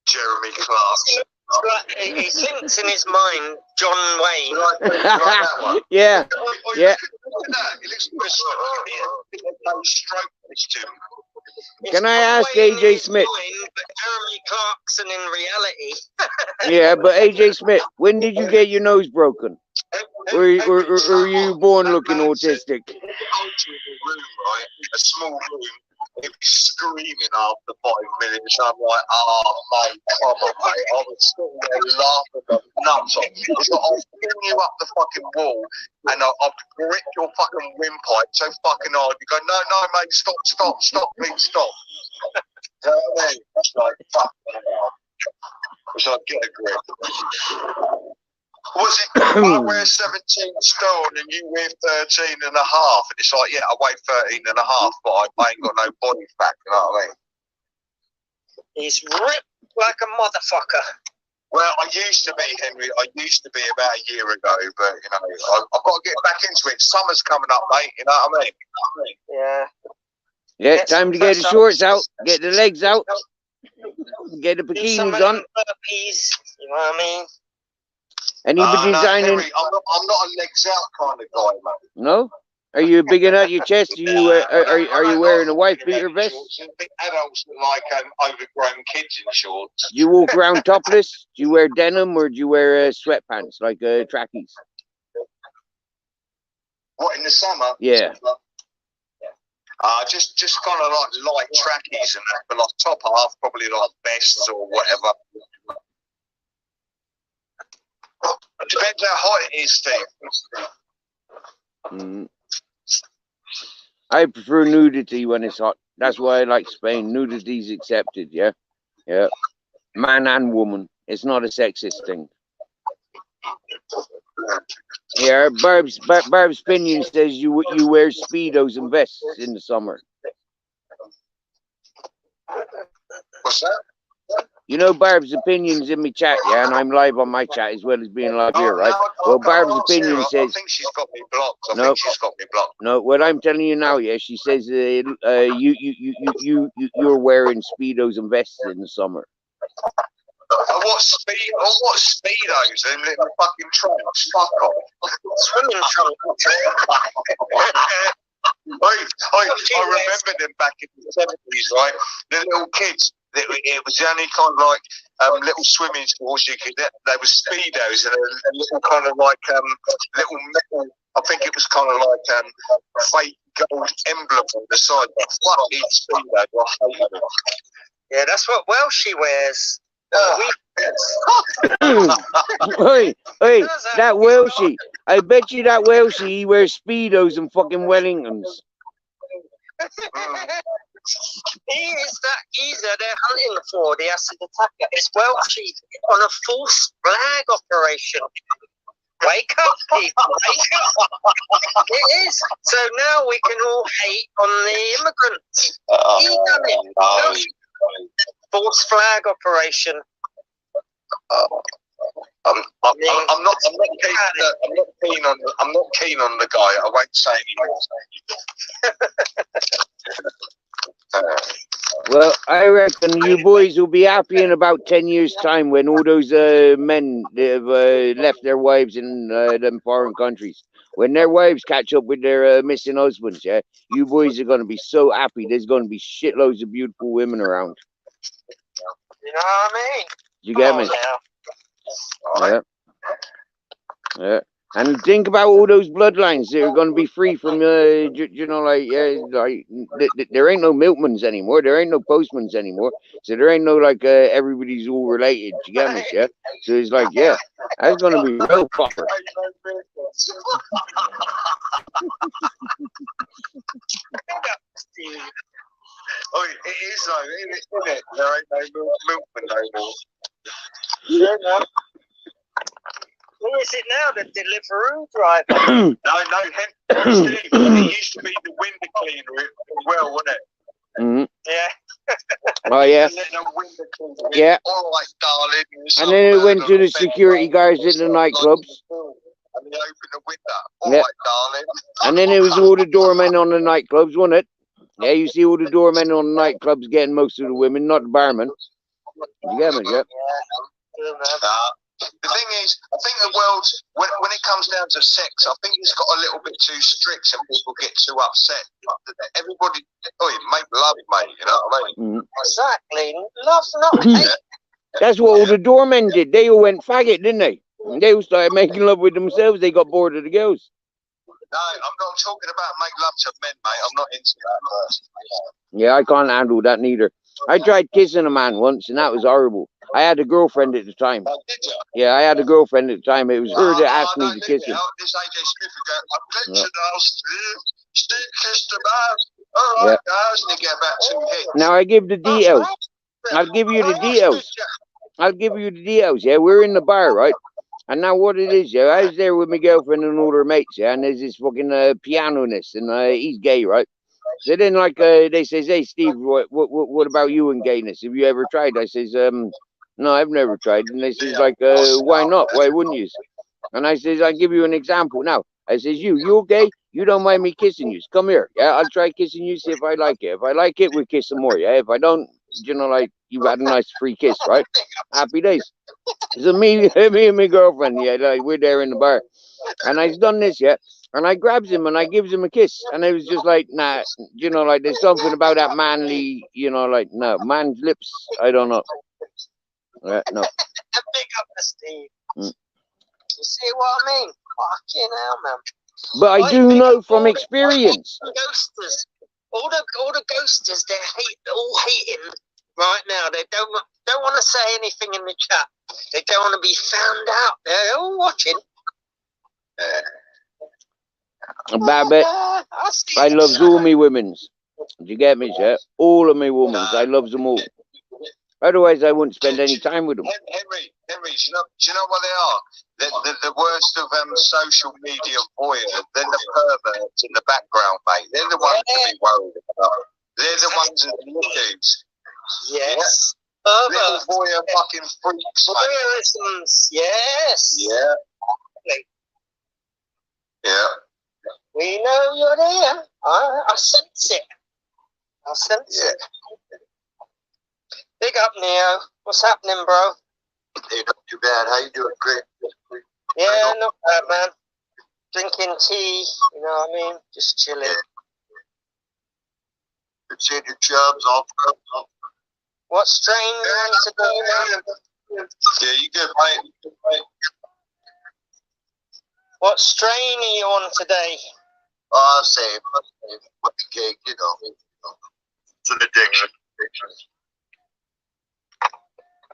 Jeremy Clarkson. He thinks in his mind John Wayne. Yeah. Yeah. Look at that. He looks like a stroke to him. Can I ask AJ Smith? But Jeremy Clarkson in reality. Yeah, but AJ Smith, when did you get your nose broken? Or were you born looking autistic? A small room. He'd be screaming after 5 minutes. I'm like, oh, mate, come on, mate. I was still there laughing my nuts off. It's like, I'll pin you up the fucking wall and I'll grip your fucking windpipe so fucking hard. You go, no, mate, stop, please stop. You know what I mean? It's like, fuck. It's like, get a grip. Was it, I wear 17 stone and you weigh 13 and a half? And it's like, yeah, I weigh 13 and a half, but I ain't got no body fat, you know what I mean? He's ripped like a motherfucker. Well, I used to be, Henry. I used to be about a year ago, but, you know, I've got to get back into it. Summer's coming up, mate, you know what I mean? Yeah. Yeah, time to get the shorts out, get the legs out, get the bikinis on. Burpees, you know what I mean? Anybody designing? Henry, I'm not a legs out kind of guy, mate. No? Are you bigging out your chest? Are you wearing a wife beater vest? Big adults look like overgrown kids in shorts. Do you walk around topless? Do you wear denim or do you wear sweatpants like trackies? What, in the summer? Yeah. Just kind of like light trackies and that, but like top half, probably like vests or whatever. It depends how hot it is, Steve. I prefer nudity when it's hot. That's why I like Spain. Nudity's accepted, yeah? Yeah. Man and woman. It's not a sexist thing. Yeah, Barb's opinion says you wear Speedos and vests in the summer. What's that? You know Barb's opinion's in my chat, yeah, and I'm live on my chat as well as being live here, right? Well, Barb's opinion says. I think she's got me blocked. I think she's got me blocked. No, what I'm telling you now, yeah, she says you're wearing Speedos and vests in the summer. What speedos? Them little fucking trunks. Fuck off. Swimming trunks. I remember them back in the 70s, right? The little kids. It was the only kind of like little swimming sports you could. They were speedos and a little kind of like little metal. I think it was kind of like fake gold emblem on the side. Fucking speedo. I hate them. Yeah, that's what Welshie wears. Hey, that Welshie. I bet you that Welshie he wears Speedos and fucking Wellingtons. He is that geezer they're hunting for, the acid attacker. It's Welshie on a false flag operation. Wake up, people, wake up. It is. So now we can all hate on the immigrants. He done it. false flag operation. I'm not keen on the guy. I won't say anymore. Well, I reckon you boys will be happy in about 10 years' time when all those men that have left their wives in them foreign countries, when their wives catch up with their missing husbands, yeah, you boys are going to be so happy. There's going to be shitloads of beautiful women around. You know what I mean? You get me? Yeah. Yeah. And think about all those bloodlines that are going to be free from, you know, there ain't no milkmans anymore. There ain't no postmans anymore. So there ain't no, like, everybody's all related. You get me, yeah? So it's like, yeah, that's going to be real proper. Oh, it is though, isn't it? There ain't no milkman no more. Yeah, who is it now? The Deliveroo driver? No, Steve, it used to be the window cleaner as well, wasn't it? Mm-hmm. Yeah. Oh, yeah. Yeah. All right, darling. And then it went to the security guards in the nightclubs. And they opened the window. All Yeah. right, darling. And then it was all the doormen on the nightclubs, wasn't it? Yeah, you see all the doormen on the nightclubs getting most of the women, not the barman. You get me, yeah? The thing is, I think the world, when it comes down to sex, I think it's got a little bit too strict and people get too upset. Everybody, make love, mate, you know what I mean? Exactly. Love, not hate. That's what all the doormen did. They all went faggot, didn't they? And they all started making love with themselves. They got bored of the girls. No, I'm not talking about make love to men, mate. I'm not into that. Yeah, I can't handle that neither. I tried kissing a man once, and that was horrible. I had a girlfriend at the time. Oh, did you? Yeah, I had a girlfriend at the time. It was her that asked me to kiss him. This AJ Smith would go, I pictured us, Steve kissed him out. All right, guys, and they get about 2 hits. Now, I give the details. I'll give you the details. I'll give you the details, yeah. We're in the bar, right? And now what it is, yeah, I was there with my girlfriend and all her mates, yeah, and there's this fucking pianist, and he's gay, right? So then, like, they says, hey, Steve, what about you and gayness? Have you ever tried? I says, no, I've never tried. And they says, like, why not? Why wouldn't you? And I says, I'll give you an example. Now, I says, you gay? You don't mind me kissing you? Come here. Yeah, I'll try kissing you, see if I like it. If I like it, we'll kiss some more, yeah? If I don't, you know, like, you've had a nice free kiss, right? Happy days. So me and my girlfriend, yeah, like, we're there in the bar. And I've done this, yeah? And I grabs him and I gives him a kiss. And it was just like, nah, you know, like, there's something about that manly, you know, like, no, man's lips, I don't know. No. Big up to Steve. You see what I mean? Fucking hell, man. But I do know from experience. Ghosters. All the ghosters, they're all hating right now. They don't want to say anything in the chat. They don't want to be found out. They're all watching. Babette, I loves all me women's. Do you get me, sir? All of me women's. I loves them all. Otherwise, I wouldn't spend any time with them. Henry, do you know what they are? The worst of social media voyeurs. They're the perverts in the background, mate. They're the ones to be worried about. They're the ones that are the dudes. Yes. Little voyeur fucking freaks, mate. Yes. Yeah. Yeah. We know you're there. I sense it. I sense it. Big up, Neo. What's happening, bro? Hey, not too bad. How you doing? Great. Yeah, not bad, man. Drinking tea, you know what I mean? Just chilling. Good seeing your chubs off. What strain you on today, man? Yeah, you good, mate. What strain are you on today? Same. With the cake, you know. It's an addiction.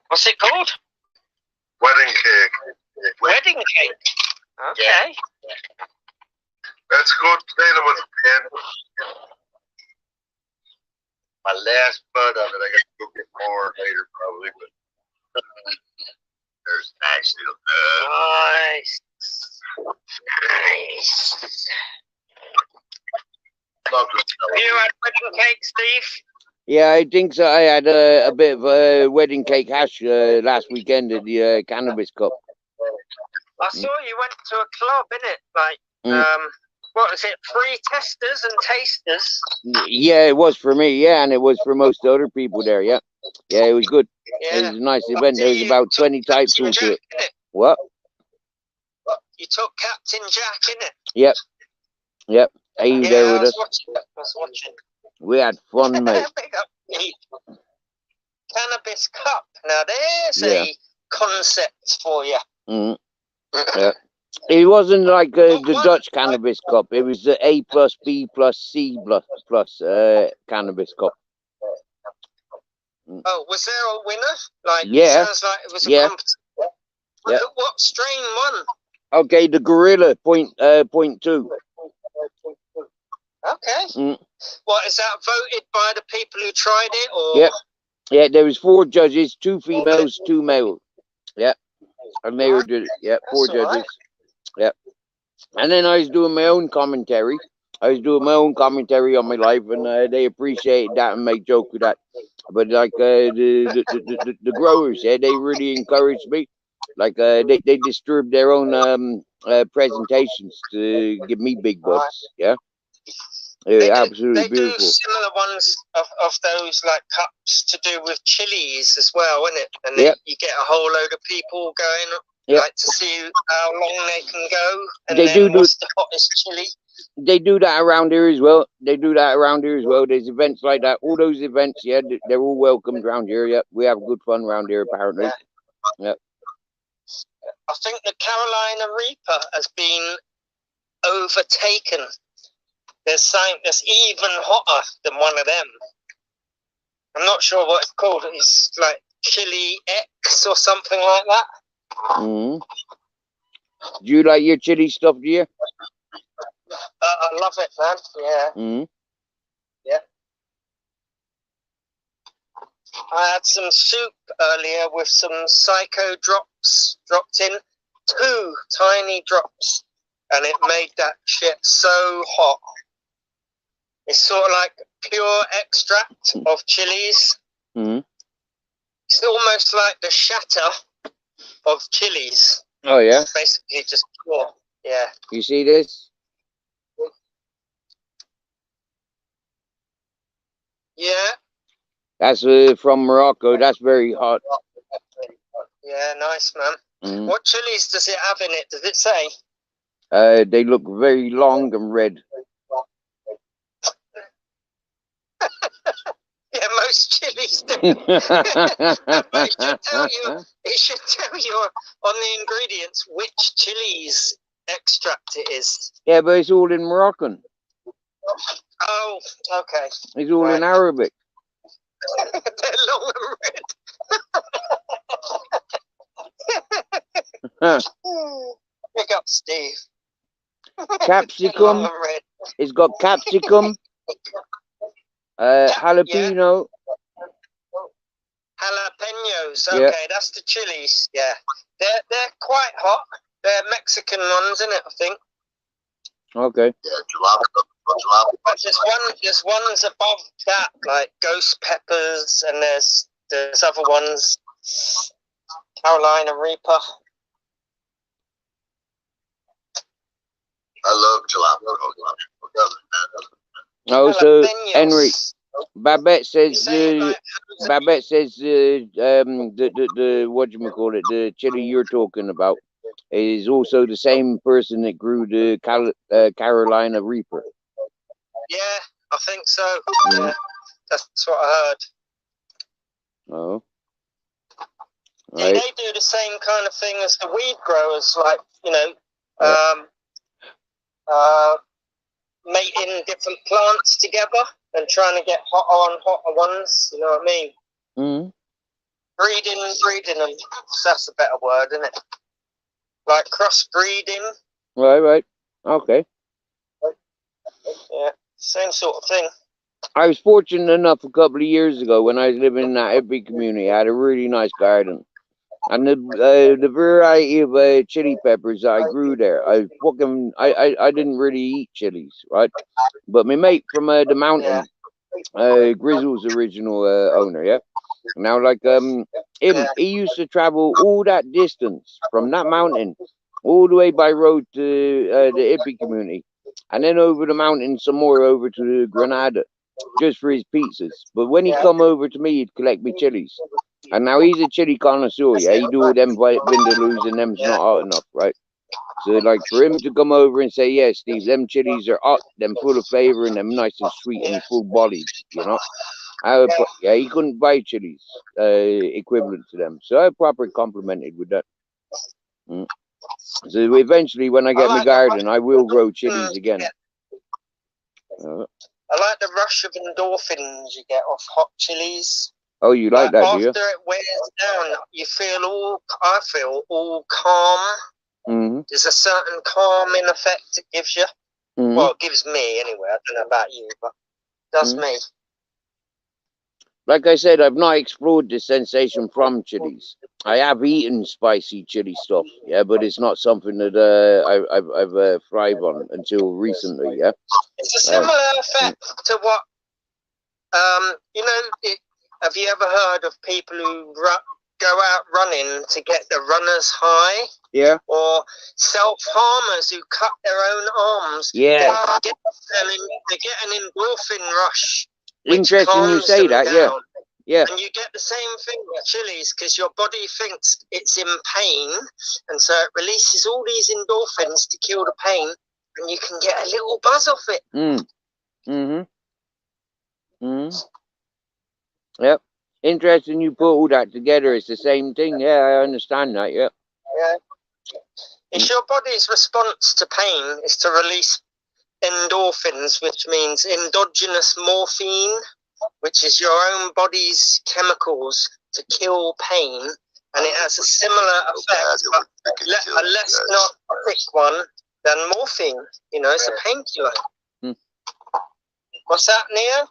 What's it called? Wedding cake. Wedding cake. Okay. That's good. Potato with a pan. My last bud of it. I got to go get more later, probably. But there's nice little. Nice. Love this. You had wedding cake, Steve? Yeah, I think so. I had a bit of a wedding cake hash last weekend at the Cannabis Cup. I saw you went to a club, innit? Like, Mm. what was it? Free testers and tasters. Yeah, it was for me. Yeah, and it was for most other people there. Yeah, yeah, it was good. Yeah. It was a nice I event. see There was you about took 20 types Captain into it. Jack, innit? What? You took Captain Jack, innit? Yep. Yep. He was there Yeah, I with was us. watching. I was watching. We had fun, mate. Big up the Cannabis Cup. Now there's Yeah. a concept for you. Mm. Yeah. It wasn't like the What- Dutch Cannabis Cup. It was the A plus B plus C plus Cannabis Cup. Oh, was there a winner? Like, Yeah. it sounds like it was a Yeah. competition. Yeah. What strain won? Okay, the Gorilla point 2. Okay. Mm. What is that voted by the people who tried it, or? Yep. Yeah, there was 4 judges, 2 females, 2 males. Yeah. And they were did it. Yeah, 4 That's all judges. Yeah. And then I was doing my own commentary. I was doing my own commentary on my life, and they appreciated that and make joke with that. But like the growers, yeah, they really encouraged me. Like they disturbed their own presentations to give me big buds. Yeah, absolutely They beautiful. do similar ones of those like cups to do with chilies as well, isn't it? And Yep. you get a whole load of people going, Yep. like to see how long they can go, and They then do what's the hottest chili. They do that around here as well. They do that around here as well. There's events like that. All those events, yeah, they're all welcomed around here. Yeah, we have good fun around here apparently. Yeah. I think the Carolina Reaper has been overtaken. There's something that's even hotter than one of them. I'm not sure what it's called. It's like Chili X or something like that. Mm-hmm. Do you like your chili stuff, do you? I love it, man. Yeah. Mm-hmm. Yeah. I had some soup earlier with some psycho drops dropped in. 2 tiny drops. And it made that shit so hot. It's sort of like pure extract of chilies. Mm-hmm. It's almost like the shatter of chilies. Oh yeah. Basically just pure. Yeah. You see this? Yeah. That's from Morocco. That's very hot. Yeah, nice, man. Mm-hmm. What chilies does it have in it? Does it say? They look very long and red. Yeah, most chilies do. But it should tell you on the ingredients which chilies extract it is. Yeah, but it's all in Moroccan. Oh, okay. It's all Right. in Arabic. They're long Huh. and red. Pick up Steve. Capsicum. Long and red. It's got capsicum. Jalapeno. Jalapenos. Yeah. Okay, that's the chilies. Yeah, they're quite hot. They're Mexican ones, isn't it? I think. Okay. But there's ones above that, like ghost peppers, and there's other ones. Carolina Reaper. I love jalapeno. Oh, so Jalapenos. Henry, Babette says Say the whatchamacallit, the chili you're talking about is also the same person that grew the Carolina Reaper. Yeah, I think so. Mm. Yeah, that's what I heard. Oh. Yeah, Right. they do the same kind of thing as the weed growers, like, mating different plants together and trying to get hotter and hotter ones. You know what I mean? Mm. Breeding them. That's a better word, isn't it? Like crossbreeding. Right. Okay. Yeah, same sort of thing. I was fortunate enough a couple of years ago when I was living in that hippie community. I had a really nice garden. And the variety of chili peppers that I grew there, I didn't really eat chilies, right? But my mate from the mountain, Grizzle's original owner, yeah. Now, like him, he used to travel all that distance from that mountain, all the way by road to the hippie community, and then over the mountain some more over to Granada, just for his pizzas. But when he come over to me, he'd collect me chilies. And now he's a chili connoisseur, yeah. He do all them vindaloos and them's not hot enough, right? So, like, for him to come over and say, yeah, Steve, them chilies are hot, them full of flavor, and them nice and sweet and full-bodied, you know? Yeah, he couldn't buy chilies equivalent to them. So I properly complimented with that. So eventually, when I get my garden, I will grow chilies again. I like the rush of endorphins you get off hot chilies. Oh, you like that, do you? After it wears down, you feel I feel all calm. There's a certain calming effect it gives you. Well, it gives me anyway. I don't know about you, but it does me. Like I said, I've not explored the sensation from chilies. I have eaten spicy chili stuff, yeah, but it's not something that I've thrived on until recently, yeah. It's a similar effect to what, have you ever heard of people who go out running to get the runner's high? Yeah. Or self-harmers who cut their own arms. Yeah. They get an endorphin rush. Interesting you say that, yeah. Yeah. And you get the same thing with chilies because your body thinks it's in pain, and so it releases all these endorphins to kill the pain, and you can get a little buzz off it. Yep. Interesting you put all that together. It's the same thing. Yeah, I understand that, yeah. Yeah. It's your body's response to pain is to release endorphins, which means endogenous morphine, which is your own body's chemicals to kill pain, and it has a similar effect, but a less narcotic one than morphine. You know, it's a painkiller. What's that, Neo?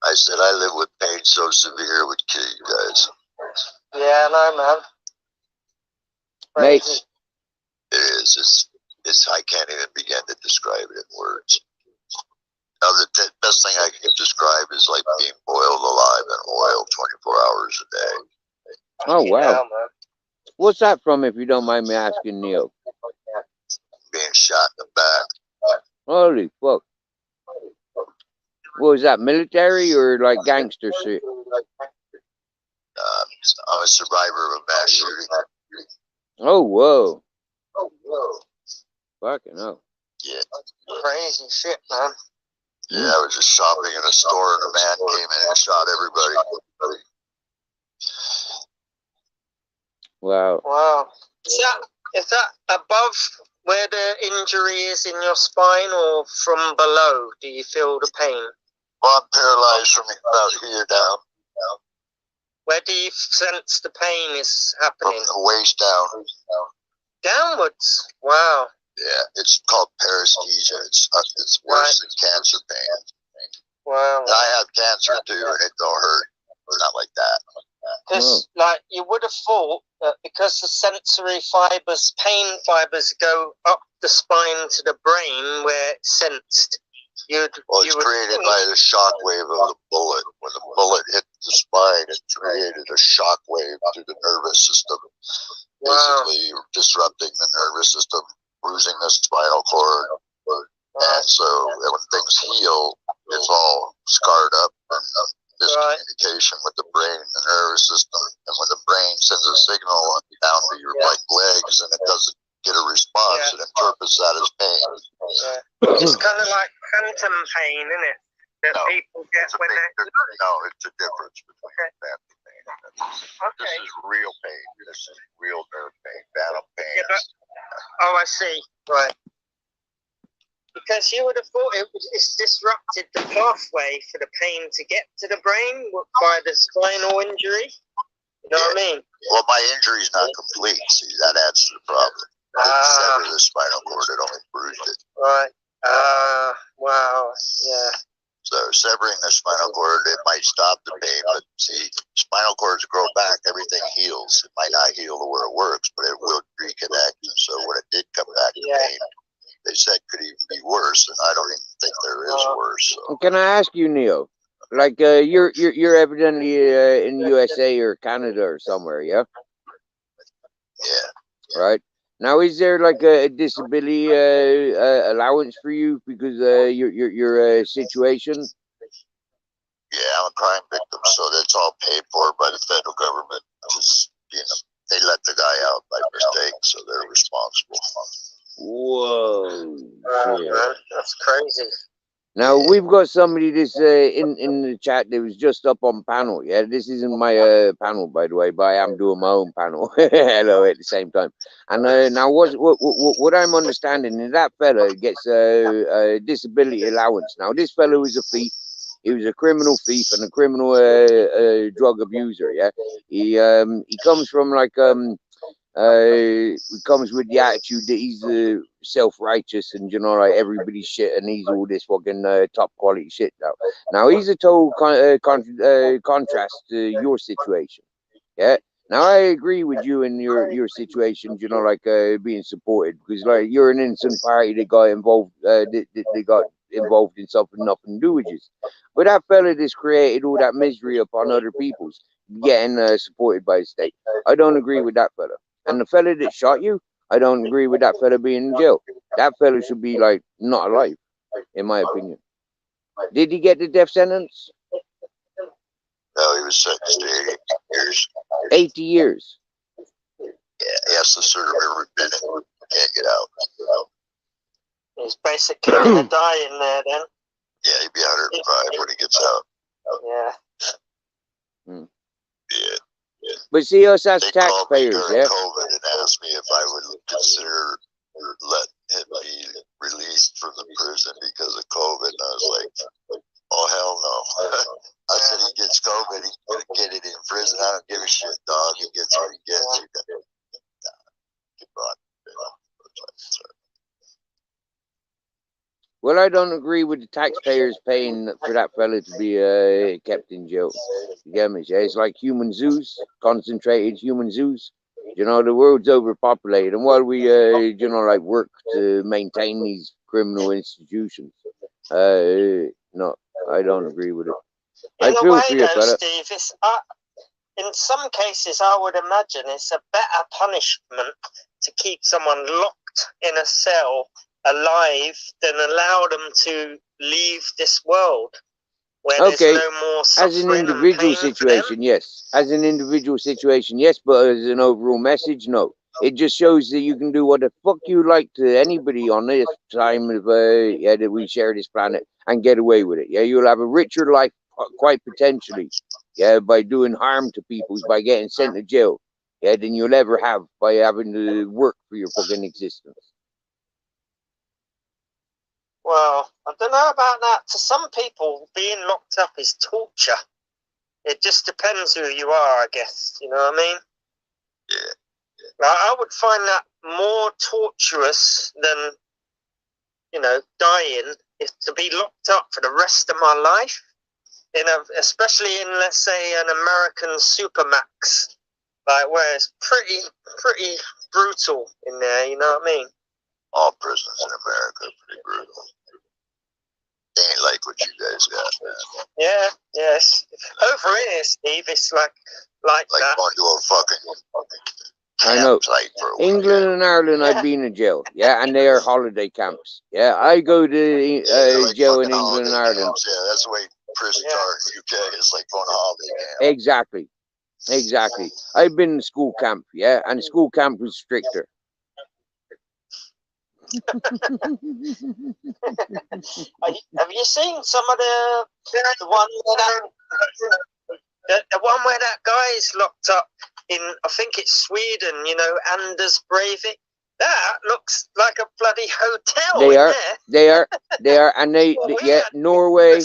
I said I live with pain so severe it would kill you guys. Yeah, I know, man. Mate. It is. It's. I can't even begin to describe it in words. Now, the best thing I can describe is like being boiled alive in oil 24 hours a day. Oh, wow. What's that from, if you don't mind me asking, Neil? Being shot in the back. Holy fuck. What was that, military or like gangster shit? I'm a survivor of a mass shooting. Oh, whoa. Fucking hell. Yeah. Crazy shit, man. Yeah, I was just shopping in a store and a man came in and shot everybody. Wow. Wow. Is that above where the injury is in your spine or from below? Do you feel the pain? Well, I'm paralyzed from about here down. Where do you sense the pain is happening? From the waist down. Downwards? Wow. Yeah, it's called paresthesia. It's worse than cancer pain. Wow. I have cancer too, and it don't hurt. It's not like that. Because, like, you would have thought that because the sensory fibers, pain fibers, go up the spine to the brain where it's sensed. It's created by the shock wave of the bullet. When the bullet hit the spine, it created a shock wave to the nervous system, basically disrupting the nervous system, bruising the spinal cord. And so when things heal, it's all scarred up and miscommunication with the brain and the nervous system. And when the brain sends a signal down to your legs and it doesn't get a response, it interprets that as pain. It's kind of like phantom pain, isn't it? That people get when they're... No, it's a difference between phantom pain and this is real pain. This is real nerve pain, phantom pain. Yeah, but, I see. Right. Because you would have thought it's disrupted the pathway for the pain to get to the brain by the spinal injury. You know what I mean? Well, my injury is not complete. See, that adds to the problem. It severed the spinal cord. It only bruised it. Right. Wow. Yeah. So severing the spinal cord, it might stop the pain, but see, spinal cords grow back. Everything heals. It might not heal to where it works, but it will reconnect. And so when it did come back to pain, they said could even be worse, and I don't even think there is worse. So. Can I ask you, Neil? Like you're evidently in USA or Canada or somewhere, yeah. Yeah. Right. Now, is there like a disability allowance for you because your situation? Yeah, I'm a crime victim, so that's all paid for by the federal government. Just, they let the guy out by mistake, so they're responsible. Whoa, shit. That's crazy. Now we've got somebody this in the chat that was just up on panel. Yeah, this isn't my panel, by the way, but I am doing my own panel. Hello, at the same time. And now what I'm understanding is that fella gets a disability allowance. Now this fella was a thief. He was a criminal thief and a criminal drug abuser. Yeah, he comes from like he comes with the attitude that he's self-righteous and like everybody's shit and he's all this fucking top quality shit now he's a total contrast to your situation. Yeah, now I agree with you in your situation, like being supported, because like you're an innocent party that got involved they got involved in something nothing to do with you. But that fella that's created all that misery upon other people's getting supported by the state, I don't agree with that fella. And the fella that shot you, I don't agree with that fella being in jail. That fella should be like not alive, in my opinion. Did he get the death sentence? No, he was sentenced to 80 years. 80 years. Yeah, he has to serve every minute. Can't get out. He's basically going to die in there then. Yeah, he'd be 105 when he gets out. Yeah. Yeah. But see us as They called me taxpayers, during yeah. COVID and asked me if I would consider letting him be released from the prison because of COVID. And I was like, oh, hell no. I said, he gets COVID, he's going to get it in prison. I don't give a shit, dog. He gets what he gets. Well, I don't agree with the taxpayers paying for that fella to be kept in jail. You get me? Yeah? It's like human zoos, concentrated human zoos. The world's overpopulated, and while we, like work to maintain these criminal institutions, no, I don't agree with it. In I a feel way, for you, though, fella. Steve, it's in some cases, I would imagine it's a better punishment to keep someone locked in a cell alive than allow them to leave this world where Okay, there's no more suffering as an individual and pain situation, yes. As an individual situation, yes, but as an overall message, no. It just shows that you can do what the fuck you like to anybody on this time of that we share this planet and get away with it. Yeah, you'll have a richer life, quite potentially. Yeah, by doing harm to people, by getting sent to jail. Yeah, than you'll ever have by having to work for your fucking existence. Well, I don't know about that. To some people, being locked up is torture. It just depends who you are, I guess. You know what I mean? Yeah. I would find that more torturous than, dying, is to be locked up for the rest of my life. Especially in, let's say, an American supermax, like where it's pretty brutal in there. You know what I mean? All prisons in America are pretty brutal. They ain't like what you guys got, man. Yeah, yes. Over here, Steve, it's like that. Going to a fucking I know. campsite for a England weekend. and Ireland, I've been in jail. Yeah, and they are holiday camps. Yeah, I go to They're like jail in fucking England and holiday Ireland. camps. Yeah, that's the way prisons are in UK. It's like going to holiday camp. Exactly. I've been in school camp, yeah, and school camp was stricter. Have you seen some of the one where that guy is locked up in, I think it's Sweden, Anders Breivik? That looks like a bloody hotel. They are, and Norway,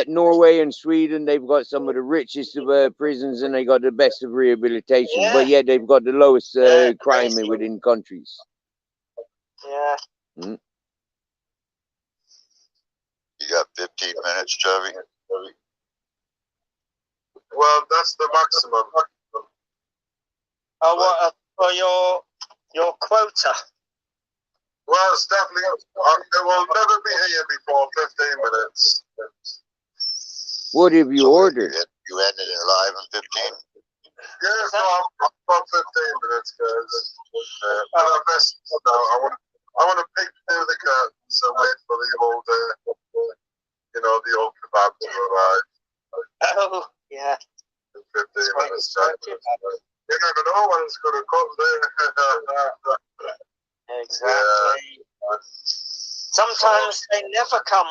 Norway and Sweden, they've got some of the richest of prisons, and they got the best of rehabilitation. Yeah. But yet they've got the lowest crime within countries. Yeah. Mm. You got 15 minutes, Chubby? Well, that's the maximum. Oh, what for your quota? Well, it's definitely. It will never be here before 15 minutes. What have you ordered? You ended it live in 15. Yeah, so I'm about 15 minutes, guys. I want to peek through the curtains and wait for the old, the old kebab to arrive. Oh, yeah. In 15 minutes time. You never know when it's going to come there. Exactly. Yeah. Sometimes they never come.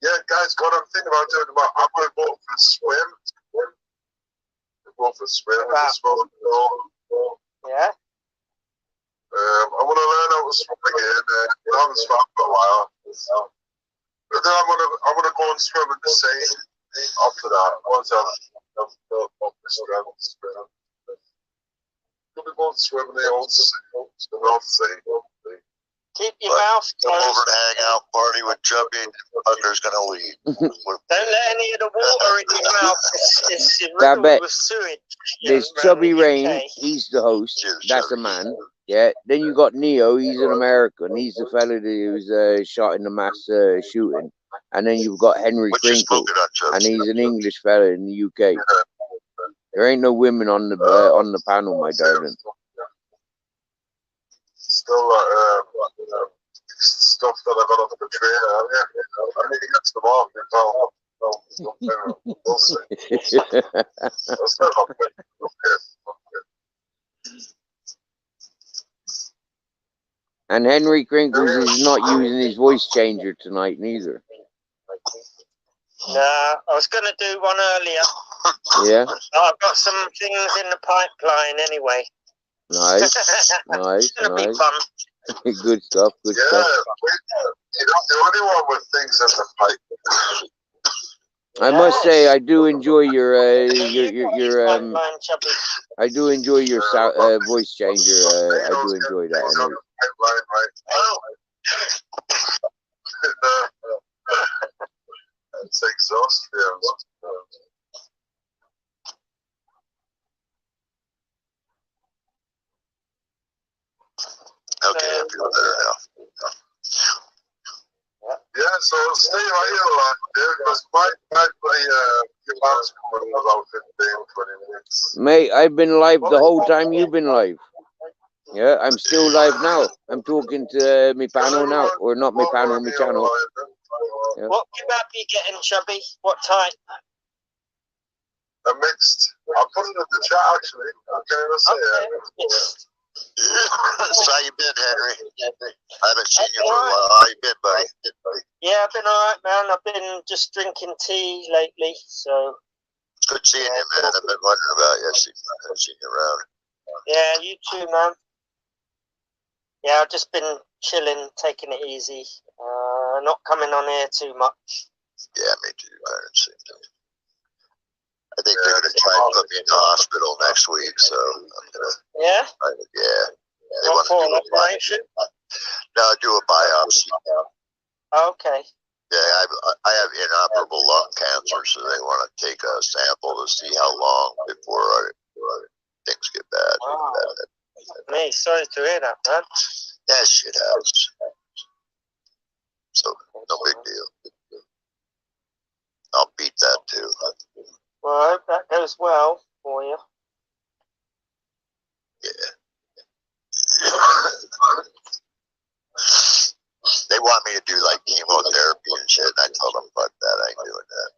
Yeah, guys, what I'm thinking about doing tomorrow, I'm going to go for a swim. Go for a swim in the swimming pool. Yeah. I want to learn how to swim again. I haven't swum for a while. But then I'm gonna go and swim in the sea after that. Once I've built up the swim. We'll be going to swim in the old sea, the North Sea. Keep your mouth Come closed. over and hang out, party with Chubby, and Tucker's gonna leave. Don't let any of the water in your mouth. It's I bet riddled with sewage. there's around Chubby the Rain. UK. He's the host. Cheers, That's a Chubby. man. Yeah. Then you got Neo. He's an American. He's the fella who was shot in the mass shooting. And then you've got Henry What you Crinkle, smoking on, Chubby? and he's an English fella in the UK. There ain't no women on the panel, my darling. Still, stuff that I got off the train earlier. I need to get to the market. We'll see. I'll still have it. And Henry Crinkles is not using his voice changer tonight, neither. Nah, I was going to do one earlier. Yeah? I've got some things in the pipeline anyway. Nice. Nice. It's going to be Nice. fun. Good stuff. Good Yeah, stuff. you're not the only one with things in the pipe. I must say, I do enjoy your Pipeline, Chubby. I do enjoy your voice changer. I do enjoy that. Anyway. It's exhausting. Okay, I feel better now. Yeah, so stay right here, lad, dude, because my buddy, your man's coming in about 15, 20 minutes. Mate, I've been live the whole time you've been live. Yeah, I'm still live now. I'm talking to my panel now, or not my panel, my channel. Yeah. What kebab you getting, Chubby? What type? A mixed. I'll put it in the chat, actually. Okay, let's say it. So how you been, Henry? I haven't seen you for a while. How you been, buddy? Yeah, I've been alright, man. I've been just drinking tea lately, so. It's good seeing you, man. I've been wondering about you. I've seen you around. Yeah, you too, man. Yeah, I've just been chilling, taking it easy. Not coming on here too much. Yeah, me too. I think they're going to try and put me in the hospital next week, so I'm going to. Yeah? Yeah. They What want for, to do an operation? No, do a biopsy. Okay. Yeah, I have inoperable lung cancer, so they want to take a sample to see how long before things get bad. Wow. Me, sorry to hear that, man. That shit happens. So, no big deal. I'll beat that too. Well, I hope that goes well for you. Yeah. They want me to do like chemotherapy and shit, and I told them, fuck that, I ain't doing that.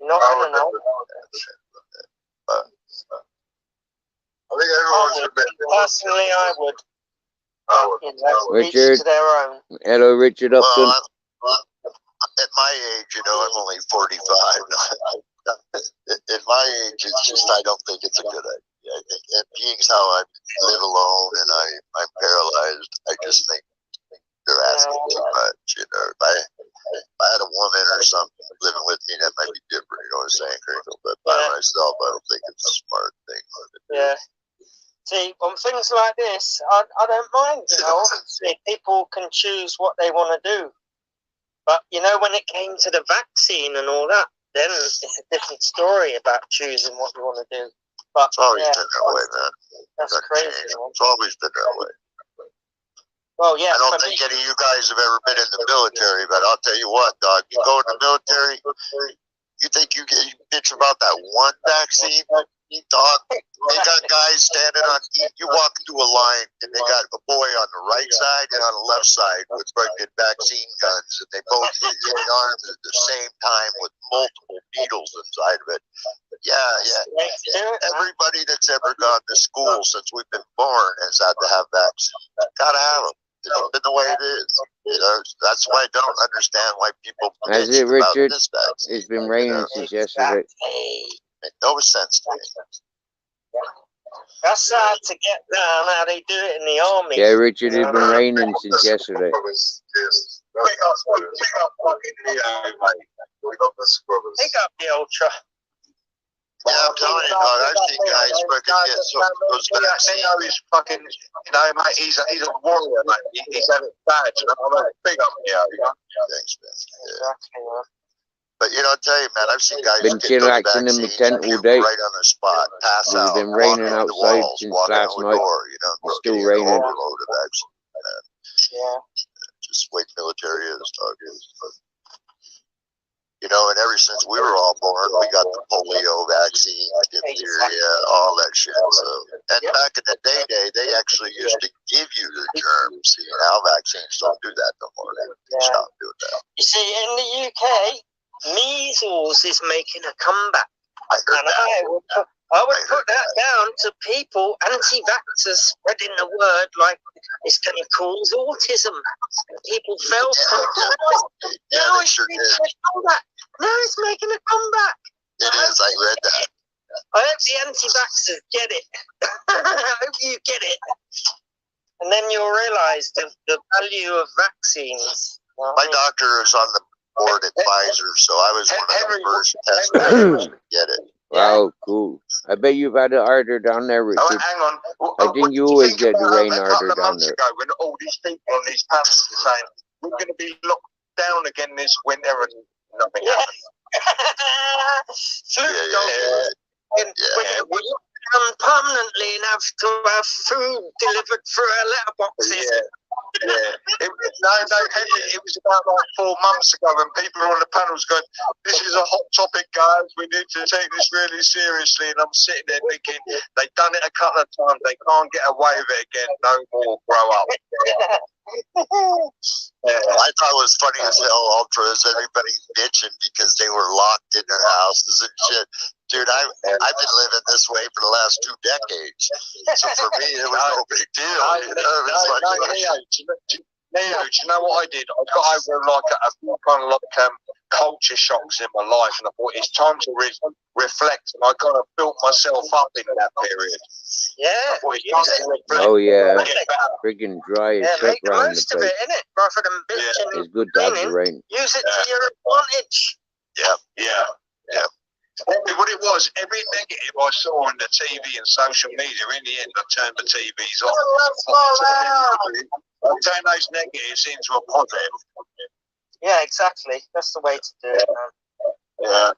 Not gonna know. But, I think everyone should be. Personally, I would. You know, each Richard. to their own. Hello, Richard Upton. well, at my age, I'm only 45. At my age, it's just I don't think it's a good idea. And being how I live alone and I'm paralyzed, I just think they're asking too much. You know, if I had a woman or something living with me, that might be different. You know what I'm saying, Crinkle? But by myself, I don't think it's a smart thing. Yeah. See, on things like this, I don't mind. You know, obviously people can choose what they want to do. But you know, when it came to the vaccine and all that, then it's a different story about choosing what you want to do. But It's always been that way, man. That's Doesn't crazy. change. Man. It's always been that way. Well, yeah. I don't think any of you guys have ever been in the military, but I'll tell you what, dog, you go in the military, You think you bitch about that one vaccine? Dog, they got guys standing on. You walk through a line, and they got a boy on the right side and on the left side with fucking vaccine guns, and they both hit the arms at the same time with multiple needles inside of it. Yeah. Everybody that's ever gone to school since we've been born has had to have vaccines. Gotta have them. It's been the way it is. You know, that's why I don't understand why people That's bitch it, about Richard. this vaccine. It's been raining since yesterday. Make no sense to me. That's hard to get down how they do it in the army. Yeah, Richard, it's been raining since yesterday. Pick up the ultra. Yeah, I'm telling you, dog, I've seen guys freaking get those vaccines. He's fucking, you know, mate, he's a warrior, mate. He's had it bad, you know what I mean? Big up here. Thanks, man. Yeah. But, you know, I'll tell you, man, I've seen guys Been get those chillaxing in my vaccines tent and all puke day. right on the spot, pass It's out, been walk raining into the outside walls, since walk last out the night. door, you know, It's getting still an raining. overload of vaccine. Yeah. Just the way military is, dog. You know, and ever since we were all born, we got the polio vaccine, diphtheria, all that shit. So, and back in the day, they actually used to give you the germs. See, now vaccines don't do that no more. They stopped doing that. You see, in the UK, measles is making a comeback. I heard And that. I would put that down to people, anti-vaxxers, spreading the word like it's going to cause autism. And people fell for it. Yeah, Now they it's sure making did. a comeback. Now it's making a comeback. It is. I read that. I hope the anti-vaxxers get it. I hope you get it. And then you'll realise the value of vaccines. My doctor is on the board at Pfizer, so I was one of the first testers to get it. Wow, cool. I bet you've had an order down there, Oh, Richard. hang on. I think you always get the rain a order couple of down months there. ago, when all these people on these panels were saying we're going to be locked down again this winter and nothing happened. We look down permanently and have to have food delivered through our letterboxes. It was about like 4 months ago when people were on the panels going, this is a hot topic, guys, we need to take this really seriously. And I'm sitting there thinking, they've done it a couple of times, they can't get away with it again, no more, grow up. I thought it was funny as hell, Ultras, everybody bitching because they were locked in their houses and shit. Dude, I've been living this way for the last 2 decades. So for me, it was no big deal. Neo, do you know what I did? I got over like a kind of like culture shocks in my life, and I thought it's time to reflect, and I kind of built myself up in that period. Oh yeah, friggin' dry as shit make the around the most of place. it, innit? Rather than bitching It's good to have the rain. use it to your advantage. Yeah. What it was, every negative I saw on the TV and social media, in the end I turned the TVs off. I turn those negatives into a positive. Yeah, exactly. That's the way to do it, man.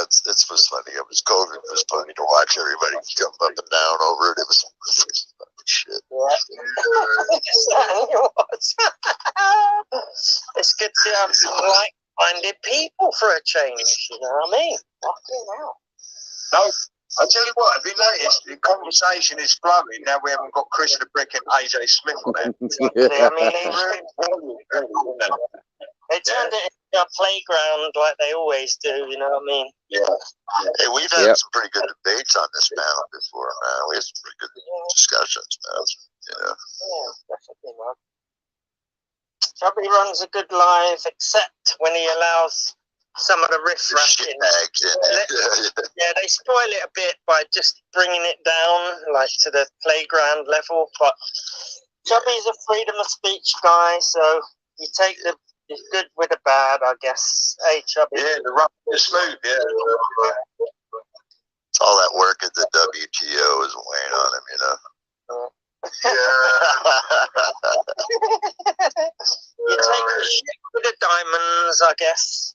It was funny. It was COVID. It was funny to watch everybody jump up and down over it. It was shit. It's good to have some like-minded people for a change, you know what I mean? Fucking hell. No, I tell you what, have you noticed the conversation is flowing now we haven't got Chris the Brick and AJ Smith on there? I mean, they turned it into a playground like they always do, you know what I mean? Hey, we've had some pretty good debates on this panel before, man. We had some pretty good discussions, man. Yeah, definitely, man. Chubby runs a good live, except when he allows some of the riff-raff in. They spoil it a bit by just bringing it down, like, to the playground level, but Chubby's a freedom of speech guy, so you take the good with the bad, I guess. Hey, Chubby. Yeah, the rough and the smooth, It's all that work at the WTO is weighing on him, you know. You take the shit with the diamonds, I guess.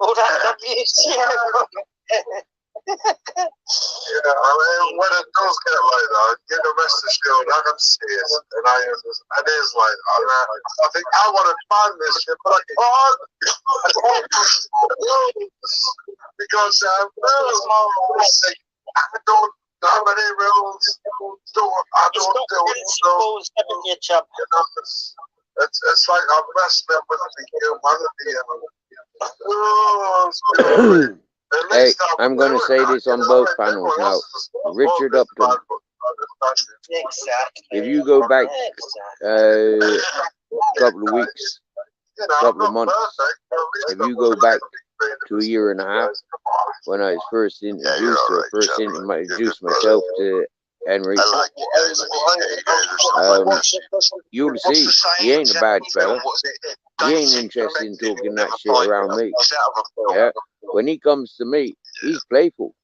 All that WTO. I mean, when it does get like that, get the rest assured, I can see it, and I And it's like, I think I want to find this shit, but I can't. Because I don't have any rules. I don't do it. So, it's like I'm wrestling with the humanity. Hey, I'm going to say this on both panels now. Richard Upton. If you go back a couple of weeks, couple of months, if you go back to a year and a half, when I was first introduced myself to Henry, you'll see he ain't a bad fella. He ain't interested in talking that shit around me. Yeah, when he comes to me, he's playful.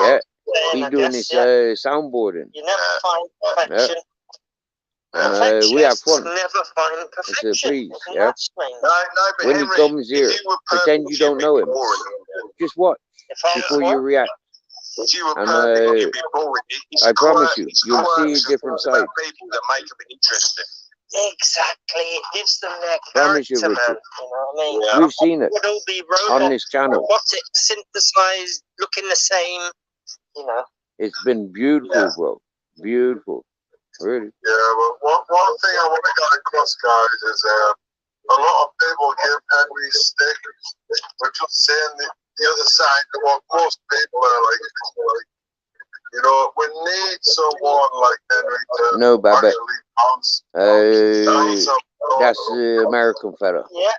Yeah, he's doing his soundboarding. You never find perfection. And we have fun. Never find perfection. It's a breeze, yeah. When he comes here, pretend you don't know him. Just watch before you react. And I promise you, you'll see a different side. Exactly, it gives them their Promise character, you, man. Richard. You know what I mean? We've seen it Would all be on this channel. robotic, synthesized, looking the same. You know. It's been beautiful, bro. Beautiful, really. Yeah, but one thing I want to get across, guys, is a lot of people give Henry stick for just saying the other side of what most people are like. You know, we need someone like Henry to No, Babette. actually bounce. That's the American fella. Yeah.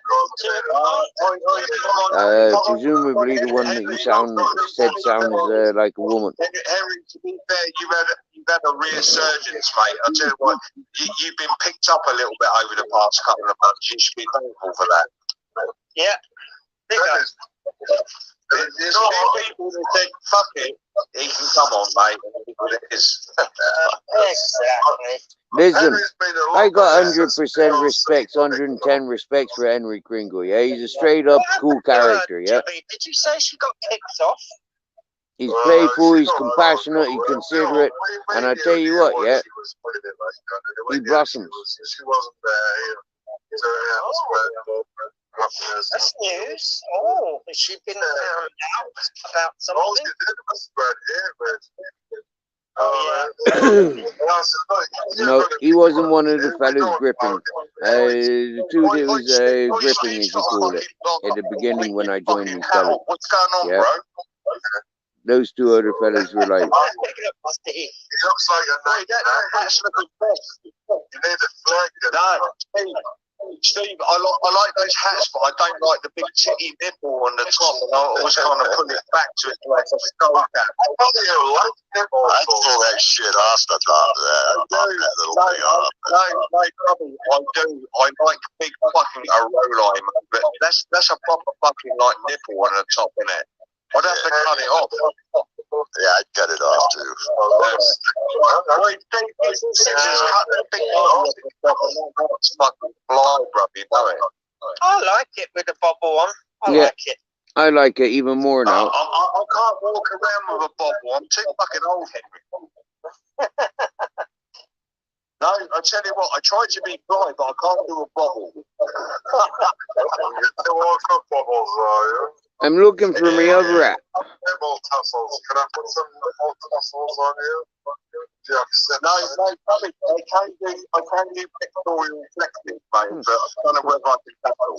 Presumably the one that you sounds like a woman. Henry, to be fair, you've had a resurgence, mate. I'll tell you what, you've been picked up a little bit over the past couple of months. You should be thankful for that. Yeah. There's people that said, fuck it, he can come on, mate. Exactly. Listen, I got 100% respect, 110 respect for Henry Kringle, yeah? He's a straight up cool character, yeah? Did you say she got kicked off? He's playful, he's compassionate, he's considerate, and I tell you what, yeah? He blossoms. She wasn't there. That's news. Oh, has she been found out about something? All she did was spread No, he wasn't one of the fellas gripping. The two that was gripping, as you call it, at the beginning when I joined these fellas. What's going on, Yeah. bro? Those two other fellas were like, He looks like a knight. You need a flag. Steve, I like those hats, but I don't like the big titty nipple on the top, and I always kind of pull it back to it like a skull cap. I'd pull that shit off the top of that. I'd pop that little thing off. No, trouble. I do. I like big fucking Aroli, but that's a proper fucking like nipple on the top, innit? I'd have to cut it off. Yeah, I'd cut it off too. I like it with the bobble on. I like it. I like it even more now. I can't walk around with a bobble. I'm too fucking old, Henry. No, I tell you what, I tried to be fly, but I can't do a bobble. I'm looking for my other hat. Nipple tassels. Can I put some nipple tassels on you? No, I can do pictorial flexing, mate, but I don't know whether I can tackle.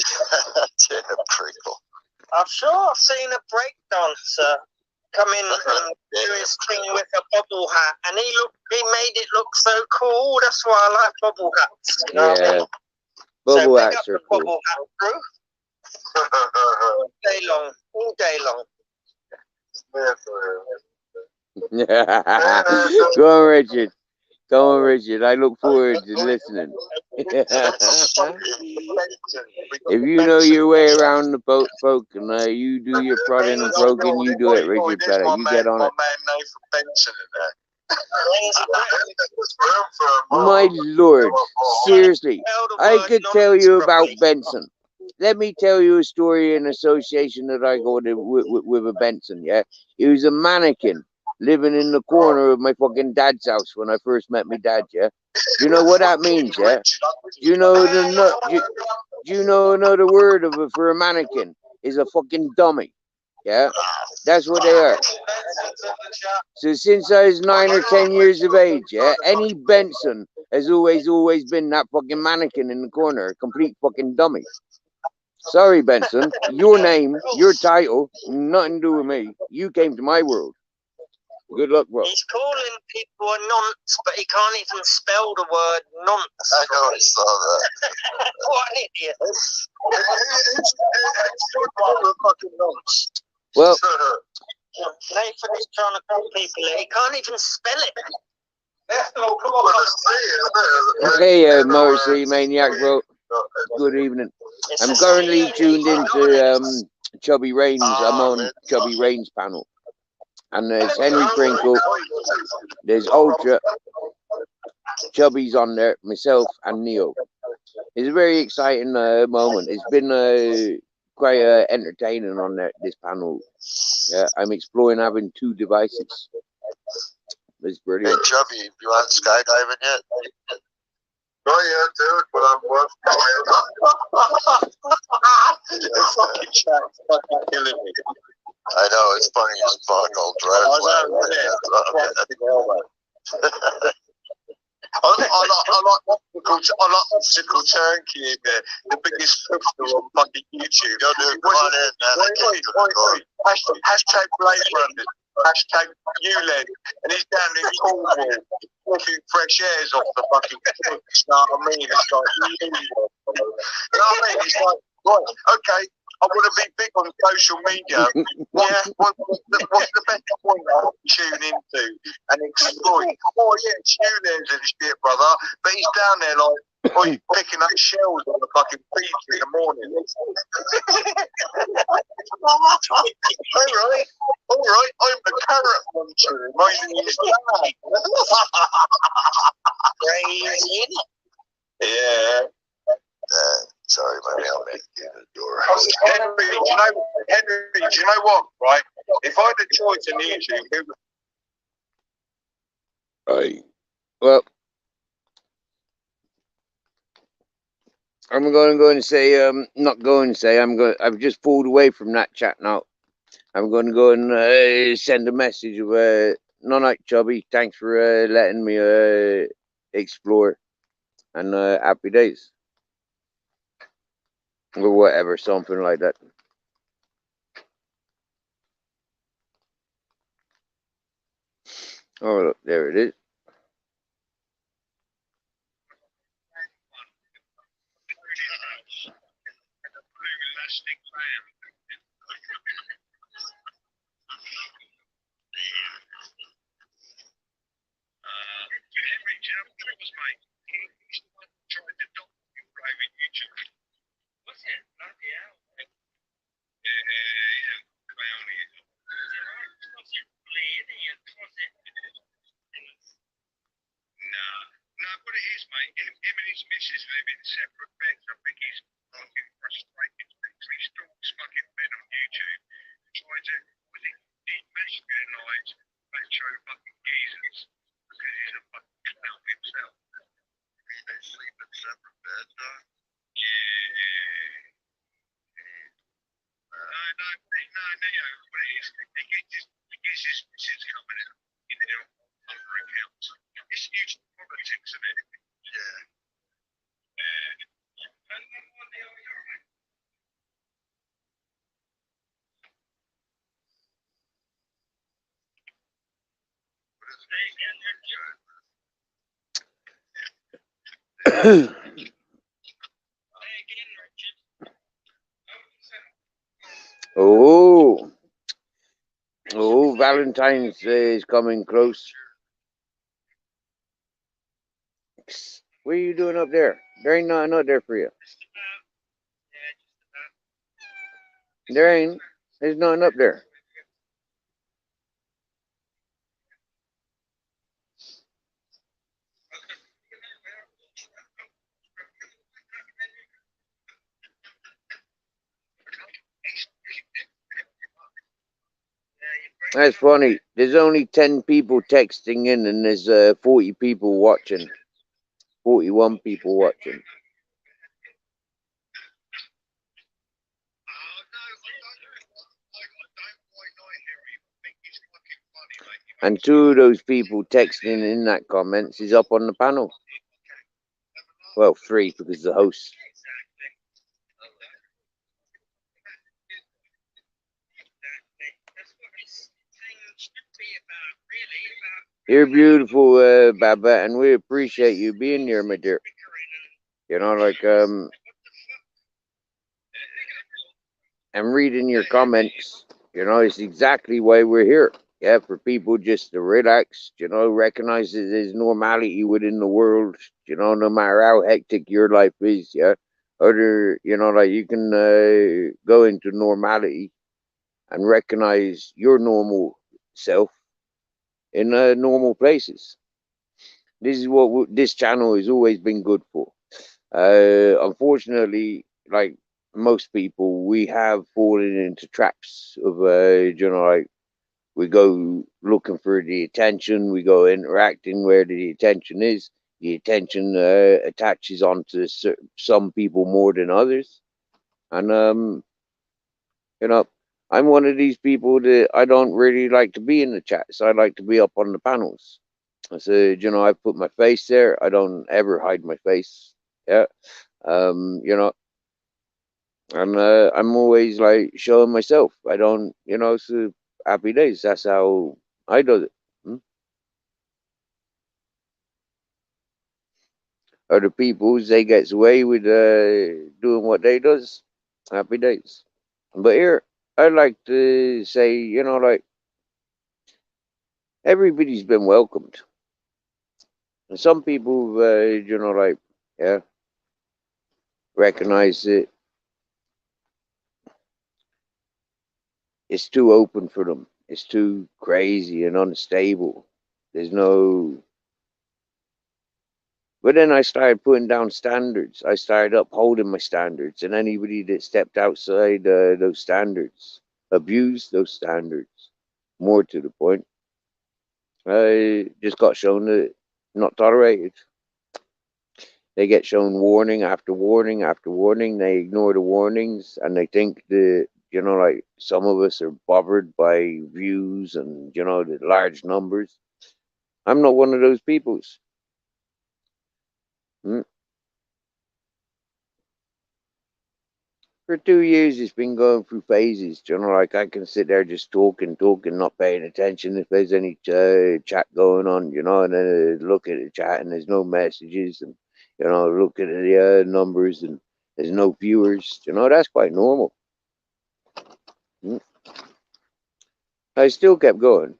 Damn crinkle. I'm sure I've seen a breakdancer come in and do his thing with a bobble hat, and he made it look so cool. That's why I like bobble hats. You know what I mean? Bubble so hats are cool. Bobble hat crew. All day long. Go on, Richard. Go on, Richard. I look forward to listening. If you know your way around the folk and you do your prodding and progging, you do it, Richard. Better. You get on it. My lord, seriously, I could tell you about Benson. Let me tell you a story in association that I got with a Benson, yeah? He was a mannequin living in the corner of my fucking dad's house when I first met my dad, yeah? You know what that means, yeah? You know you know another word of it for a mannequin is a fucking dummy. Yeah, that's what they are. So since I was 9 or 10 years of age, yeah, any Benson has always been that fucking mannequin in the corner, a complete fucking dummy. Sorry, Benson, your name, your title, nothing to do with me. You came to my world. Good luck, bro. He's calling people a nonce, but he can't even spell the word nonce. I know I saw that. What an idiot. Well, Nathan is trying to call people it. He can't even spell it. hey, Motor City Maniac, bro. Good evening. I'm currently tuned into Chubby Rains. I'm on Chubby Rains panel. And there's Henry Crinkle, there's Ultra, Chubby's on there, myself and Neo. It's a very exciting moment. It's been quite entertaining on this panel. Yeah, I'm exploring having 2 devices. It's brilliant. Hey, Chubby, you on skydiving yet? Oh yeah, dude, but I'm working. It's fucking chat's fucking killing me. I know, it's funny as fuck. I'll drive I like Optical Turnkey in there, the biggest poster on fucking YouTube. Go do it, come on in, man. Hashtag Blade Runners, hashtag ULED, and he's down in Cornwall, fucking fresh airs off the fucking foot, you know what I mean? It's like, you know what I mean? It's like, right, okay, I want to be big on social media. Yeah, what's the best point I can tune into and exploit? Oh yeah, tuners and shit, brother. But he's down there like, oh, he's picking up shells on the fucking beach in the morning. All right, I'm the carrot muncher, minding his bag. Crazy, isn't it? Yeah. Sorry, my mailman came to the door. Henry, do you know what, right? If I had a choice in YouTube, who Right. Well, I'm going to go and say, I've just pulled away from that chat now. I'm going to go and send a message of, no night, Chubby. Thanks for letting me explore. And happy days. Or whatever, something like that. Oh, look, there it is. Oh, Valentine's Day is coming close. What are you doing up there? There ain't nothing up there for you. There's nothing up there. That's funny. There's only 10 people texting in and there's 40 people watching. 41 people watching. And 2 of those people texting in that comments is up on the panel. Well, 3 because the host. You're beautiful, Babette, and we appreciate you being here, my dear. You know, like, I'm reading your comments. You know, it's exactly why we're here. Yeah, for people just to relax, you know, recognize that there's normality within the world, you know, no matter how hectic your life is, yeah. Other, you know, like you can go into normality and recognize your normal self in normal places. This is what this channel has always been good for. Unfortunately, like most people, we have fallen into traps of, you know, like we go looking for the attention, we go interacting where the attention is. The attention attaches onto some people more than others, and you know, I'm one of these people that I don't really like to be in the chats. I like to be up on the panels. I said, you know, I put my face there. I don't ever hide my face. Yeah. You know, and I'm always like showing myself. I don't, you know, so happy days. That's how I do it. Other people's they gets away with doing what they does. Happy days. But here, I like to say, you know, like everybody's been welcomed. And some people, you know, like, yeah, recognize it. It's too open for them. It's too crazy and unstable. There's no. But then I started putting down standards. I started upholding my standards, and anybody that stepped outside those standards, abused those standards, more to the point, I just got shown that not tolerated. They get shown warning after warning after warning. They ignore the warnings, and they think that, you know, like some of us are bothered by views and, you know, the large numbers. I'm not one of those peoples. For 2 years, it's been going through phases. You know, like I can sit there just talking, not paying attention if there's any chat going on, you know, and then look at the chat and there's no messages, and, you know, look at the numbers and there's no viewers. You know, that's quite normal. I still kept going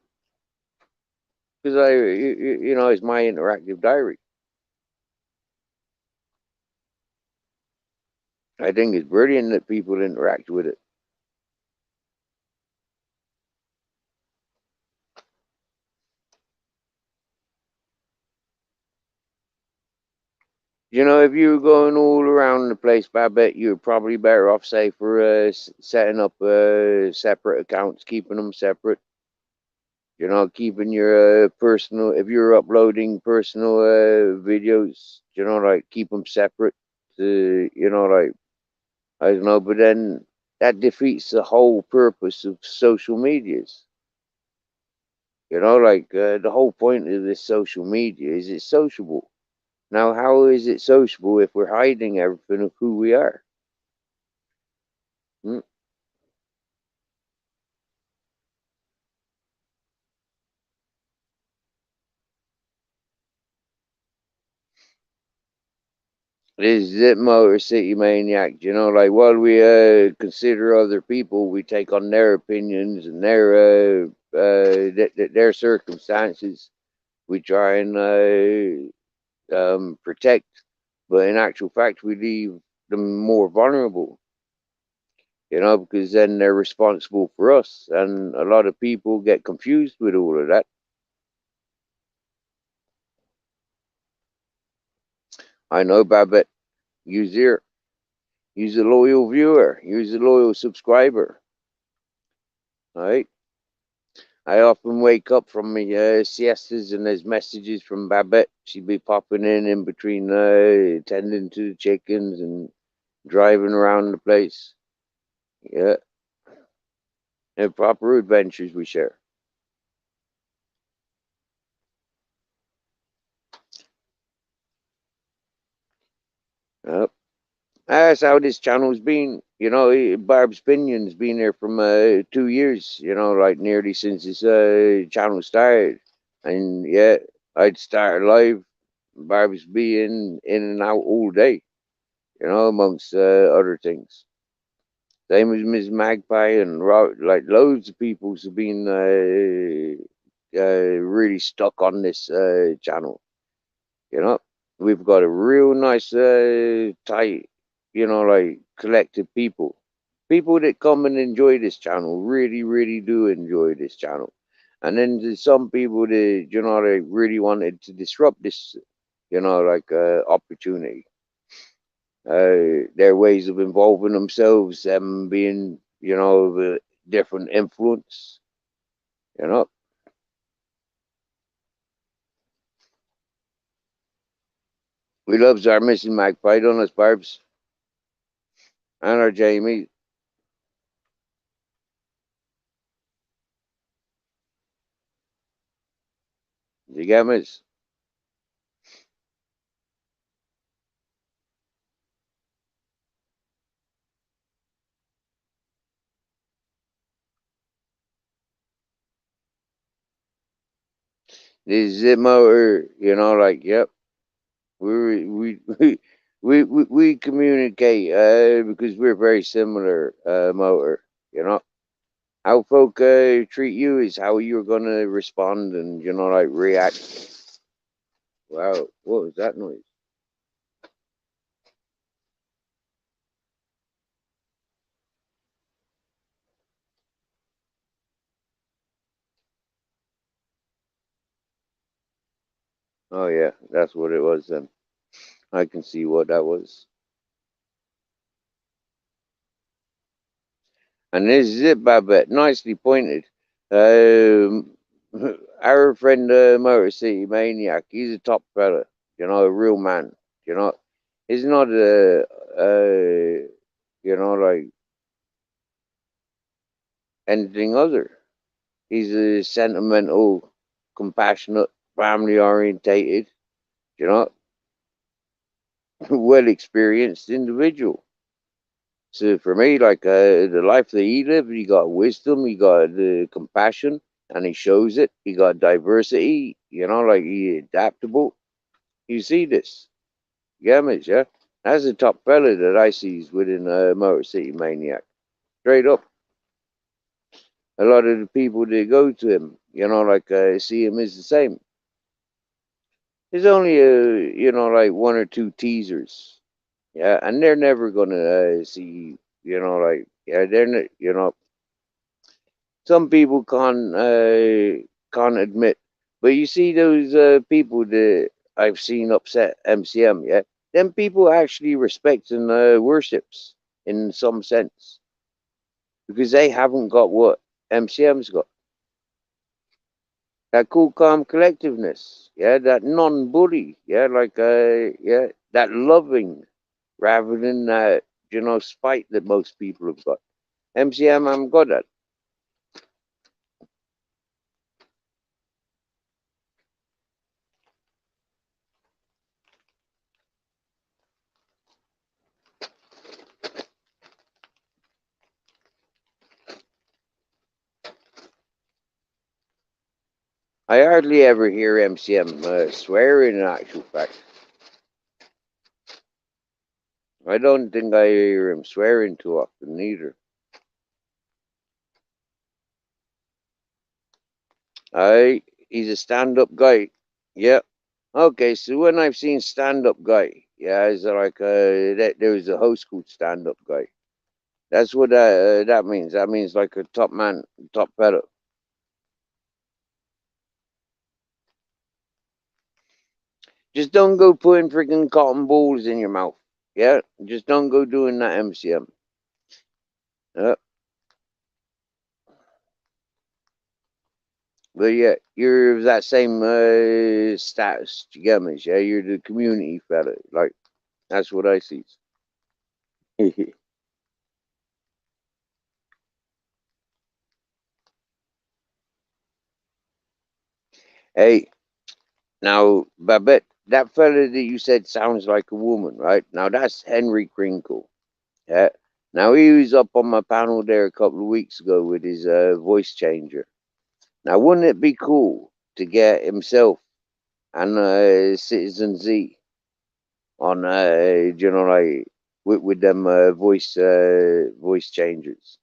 because you know, it's my interactive diary. I think it's brilliant that people interact with it. You know, if you were going all around the place, I bet you're probably better off, say, for setting up separate accounts, keeping them separate. You know, keeping your personal, if you're uploading personal videos, you know, like keep them separate. To, you know, like, I don't know, but then that defeats the whole purpose of social medias. You know, like the whole point of this social media is it's sociable. Now, how is it sociable if we're hiding everything of who we are? This is it, Motor City Maniac. You know, like while we consider other people, we take on their opinions and their circumstances. We try and protect, but in actual fact, we leave them more vulnerable. You know, because then they're responsible for us, and a lot of people get confused with all of that. I know, Babette. Use here. Use a loyal viewer. Use a loyal subscriber. All right. I often wake up from my siestas and there's messages from Babette. She'd be popping in between tending to the chickens and driving around the place. Yeah, and proper adventures we share. Yep. That's how this channel's been. You know, Barb's Pinion's been there from 2 years, you know, like nearly since this channel started. And yeah, I'd start live, Barb's being in and out all day, you know, amongst other things. Same as Ms. Magpie and like loads of people have been really stuck on this channel. You know, we've got a real nice, tight, you know, like collective people. People that come and enjoy this channel really, really do enjoy this channel. And then there's some people that, you know, they really wanted to disrupt this, you know, like opportunity. Their ways of involving themselves, them being, you know, the different influence, you know. We loves our Mrs. Magpie, don't us, Barbs? And our Jamie. You get me? The zip motor, you know, like, yep. We communicate because we're very similar motor, you know. How folk treat you is how you're gonna respond and, you know, like react. Wow, what was that noise? Oh yeah, that's what it was then. I can see what that was. And this is it, Babette. Nicely pointed. Um, our friend Motor City Maniac, he's a top fella, you know, a real man, you know. He's not you know, like anything other. He's a sentimental, compassionate, family orientated, you know, well experienced individual. So for me, like the life that he lived, he got wisdom, he got the compassion, and he shows it. He got diversity, you know, like he adaptable. You see this, yeah, miss, yeah. That's the top fella that I sees within Motor City Maniac. Straight up, a lot of the people that go to him, you know, like see him is the same. There's only you know, like one or two teasers, yeah, and they're never gonna see, you know, like yeah, they're not, you know. Some people can't admit, but you see those people that I've seen upset MCM, yeah, them people actually respect and worships in some sense because they haven't got what MCM's got. That cool, calm collectiveness, yeah, that non-bully, yeah, like yeah, that loving rather than that, you know, spite that most people have got. MCM, I'm good at. I hardly ever hear MCM swearing. In actual fact, I don't think I hear him swearing too often either. He's a stand-up guy. Yeah. Okay, so when I've seen stand-up guy, yeah, it's like there's a host called stand-up guy. That's what that means. That means like a top man, top fella. Just don't go putting freaking cotton balls in your mouth. Yeah, just don't go doing that, MCM. Yeah. But yeah, you're of that same status, you get me? Yeah, you're the community fella. Like, that's what I see. Hey, now, Babette, that fella that you said sounds like a woman, right? Now, that's Henry Crinkle. Yeah. Now, he was up on my panel there a couple of weeks ago with his voice changer. Now, wouldn't it be cool to get himself and Citizen Z on, you know, like with them voice changers?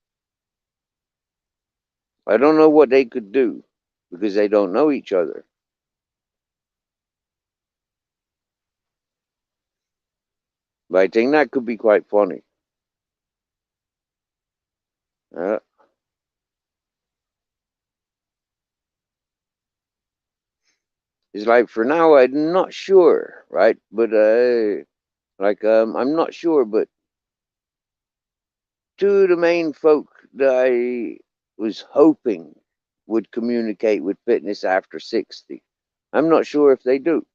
I don't know what they could do because they don't know each other. But I think that could be quite funny. Uh, it's like for now, I'm not sure, right? But I'm not sure. But two of the main folk that I was hoping would communicate with fitness after 60, I'm not sure if they do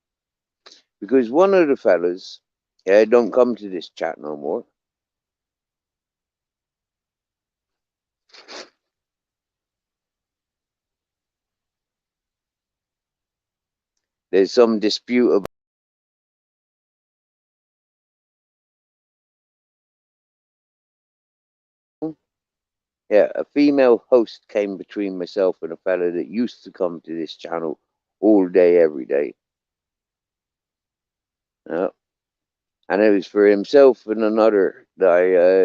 because one of the fellas, don't come to this chat no more. There's some dispute about. Yeah, a female host came between myself and a fella that used to come to this channel all day, every day. And it was for himself and another that I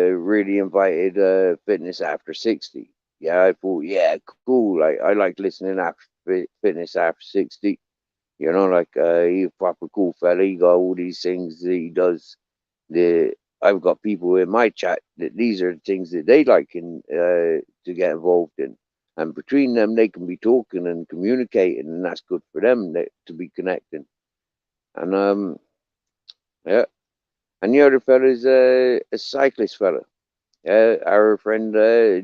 really invited Fitness After 60. Yeah, I thought, yeah, cool. Like, I like listening after Fitness After 60. You know, like, he's a proper cool fella. He got all these things that he does. I've got people in my chat that these are the things that they like to get involved in. And between them, they can be talking and communicating, and that's good for them to be connecting. And yeah. And the other fella is a cyclist fella. Our friend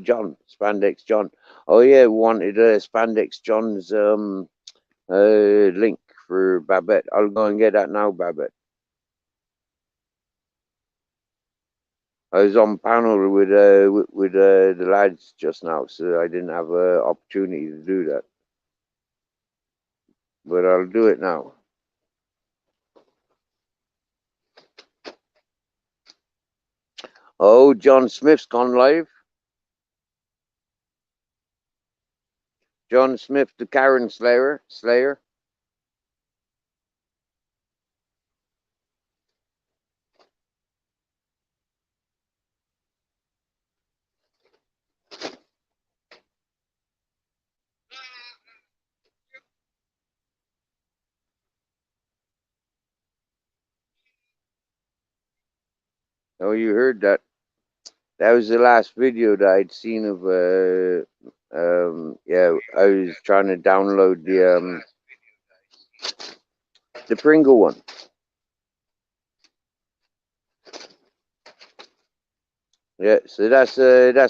John, Spandex John. Oh yeah, we wanted Spandex John's link for Babette. I'll go and get that now, Babette. I was on panel with the lads just now, so I didn't have an opportunity to do that. But I'll do it now. Oh, John Smith's gone live. John Smith, the Karen Slayer. Oh, you heard that? That was the last video that I'd seen of yeah, I was trying to download the Pringle one. Yeah, so that's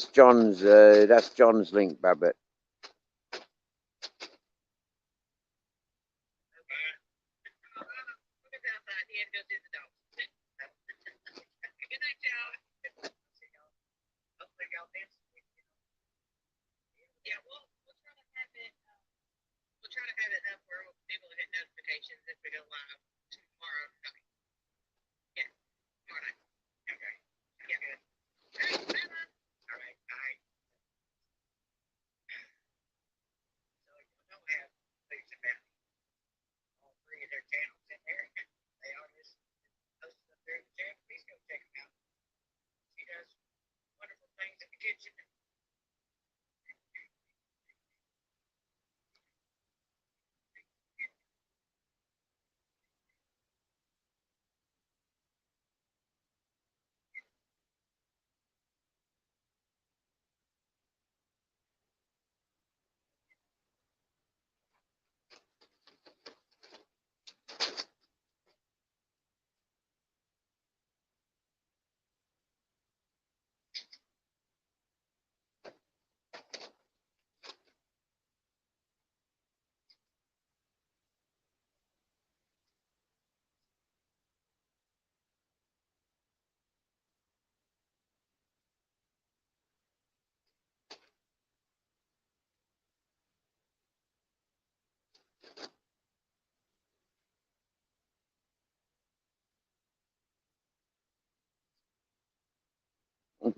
John's link, Babette.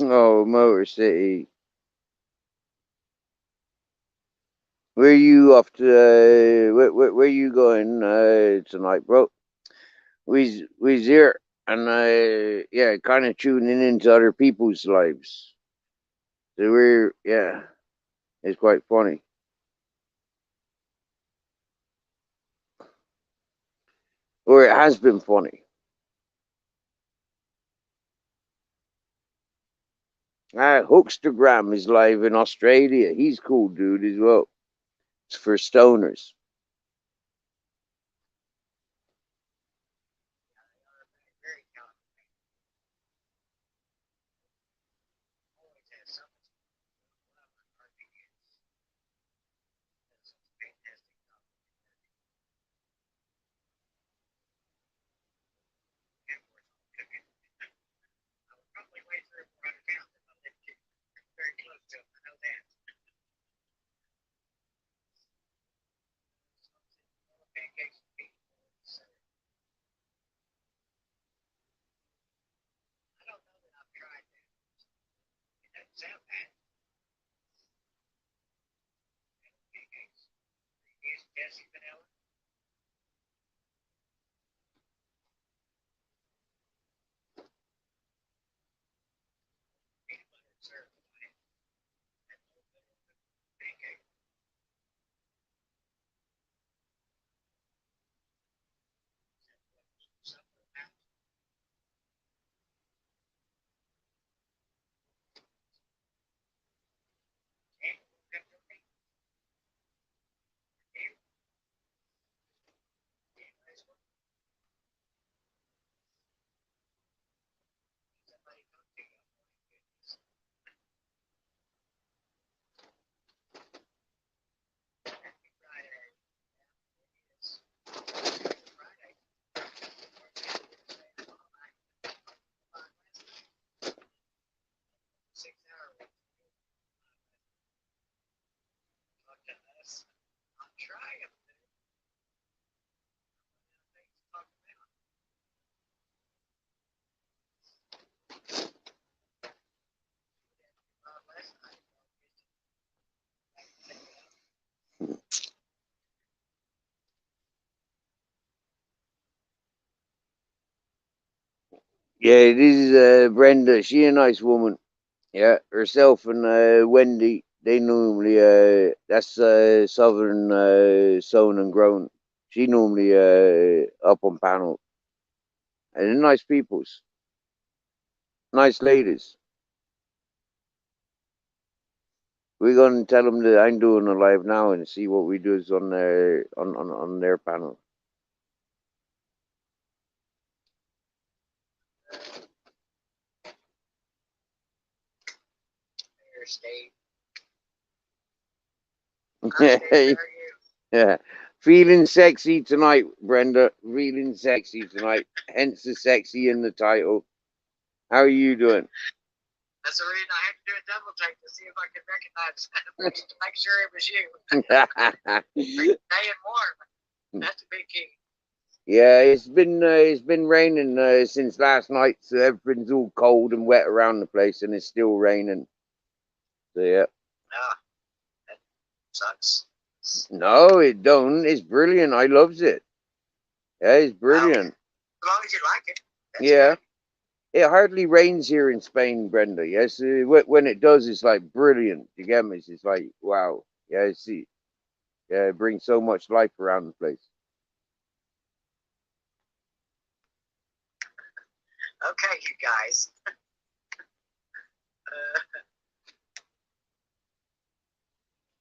Oh, Motor City. Where you off to? Where you going tonight, bro? We's here, and yeah, kind of tuning into other people's lives. So yeah, it's quite funny. Or it has been funny. Hookstagram is live in Australia. He's cool, dude, as well. It's for stoners. Yeah, this is Brenda. She a nice woman. Yeah, herself and Wendy. They normally that's Southern Sewn and Grown. She normally up on panel. And they're nice peoples, nice ladies. We're gonna tell them that I'm doing a live now and see what we do is on their on their panel. Yeah, feeling sexy tonight, Brenda. Feeling sexy tonight. Hence the sexy in the title. How are you doing? That's the reason I had to do a double take to see if I could recognize to make sure it was you. Staying warm. That's a big key. Yeah, it's been raining since last night, so everything's all cold and wet around the place, and it's still raining. So yeah. That sucks. No, it don't. It's brilliant. I loves it. Yeah, it's brilliant. As long as you like it. Yeah. Good. It hardly rains here in Spain, Brenda. Yes, when it does, it's like brilliant. You get me? It's like wow. Yeah, see. Yeah, it brings so much life around the place. Okay, you guys.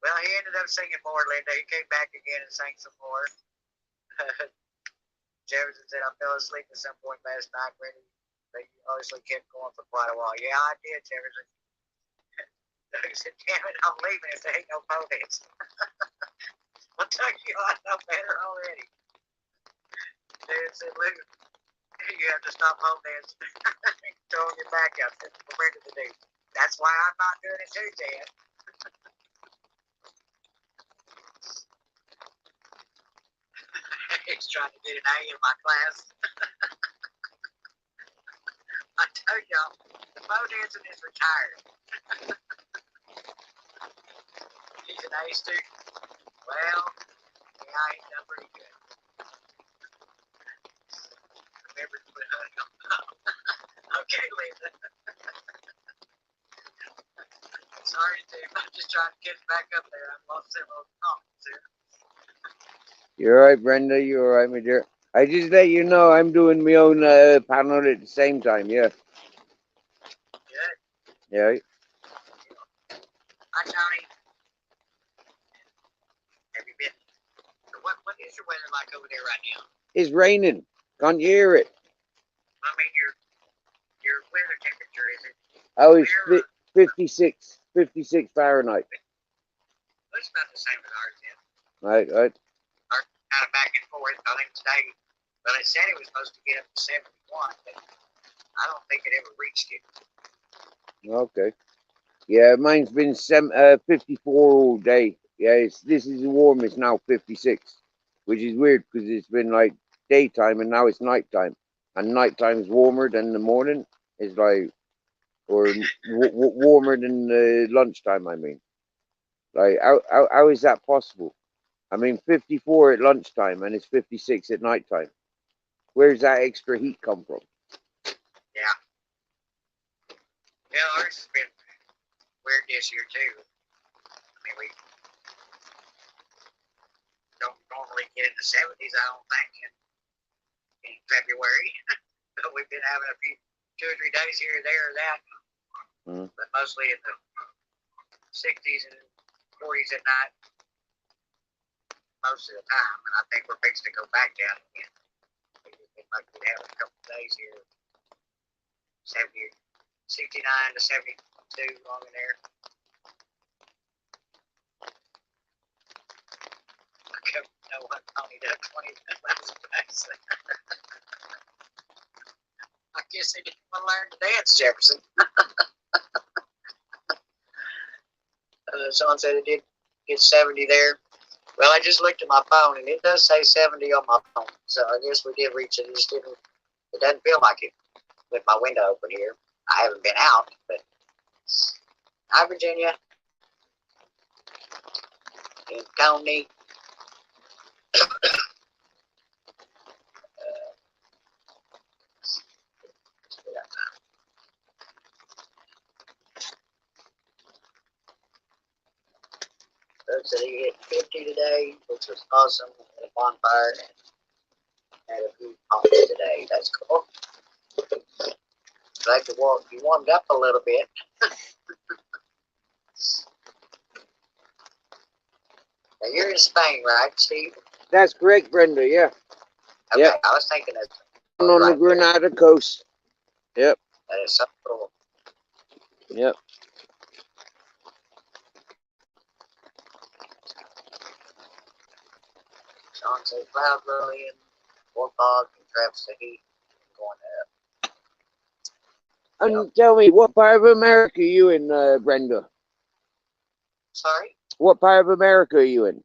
Well, he ended up singing more, Linda. He came back again and sang some more. Jefferson said, I fell asleep at some point last night, but he obviously kept going for quite a while. Yeah, I did, Jefferson. Doug said, damn it, I'm leaving if there ain't no ponies. Well, Doug, you ought to know better already. David said, Luke, you have to stop home dance throwing your back up. That's what we're ready to do. That's why I'm not doing it too, Dad. He's trying to get an A in my class. I Oh, y'all, the bow dancing is retired. He's an A student. Well, yeah, he's done pretty good. Remember to put honey on top. Okay, Linda. Sorry, Steve. I'm just trying to get it back up there. I've lost several comments here. You're all right, Brenda. You're all right, my dear. I just let you know I'm doing my own panel at the same time. Yeah. Good. Yeah. Hi, Tony. Have you been? What is your weather like over there right now? It's raining. Can't you hear it? I mean, your weather temperature is it? Oh, it's Where, 56 Fahrenheit. it's about the same as ours is. Right. Ours kind of back and forth. I think today, well, it said it was supposed to get up to 71, but I don't think it ever reached it. Okay. Yeah, mine's been 54 all day. Yeah, this is the warmest now, 56, which is weird because it's been like daytime and now it's nighttime, and nighttime's warmer than the morning. It's like, or warmer than lunchtime. I mean, like how is that possible? I mean, 54 at lunchtime and it's 56 at nighttime. Where's that extra heat come from? Yeah. Yeah, ours has been weird this year too. I mean, we don't normally get in the 70s, I don't think, in February. But we've been having a few 2 or 3 days here or there or that. But mostly in the 60s and 40s at night most of the time. And I think we're fixing to go back down again. It's been like we have a couple of days here, 69 to 72 along in there. I don't know what Tony done 20 minutes past. I guess they didn't want to learn to dance, Jefferson. Someone said it did get 70 there. Well, I just looked at my phone and it does say 70 on my phone. So I guess we did reach it. It just didn't, it doesn't feel like it with my window open here. I haven't been out, but hi, Virginia. And Tony. So he hit 50 today, which was awesome. Had a bonfire and had a few pops today. That's cool. Glad you warmed up a little bit. Now you're in Spain, right, Steve? That's correct, Brenda. Yeah. Okay, Yep. I was thinking that. On the Grenada coast. Yep. That is so cool. Yep. Sean says cloud rolling, more fog and traps the heat going up. And tell me, what part of America are you in, Brenda? Sorry? What part of America are you in?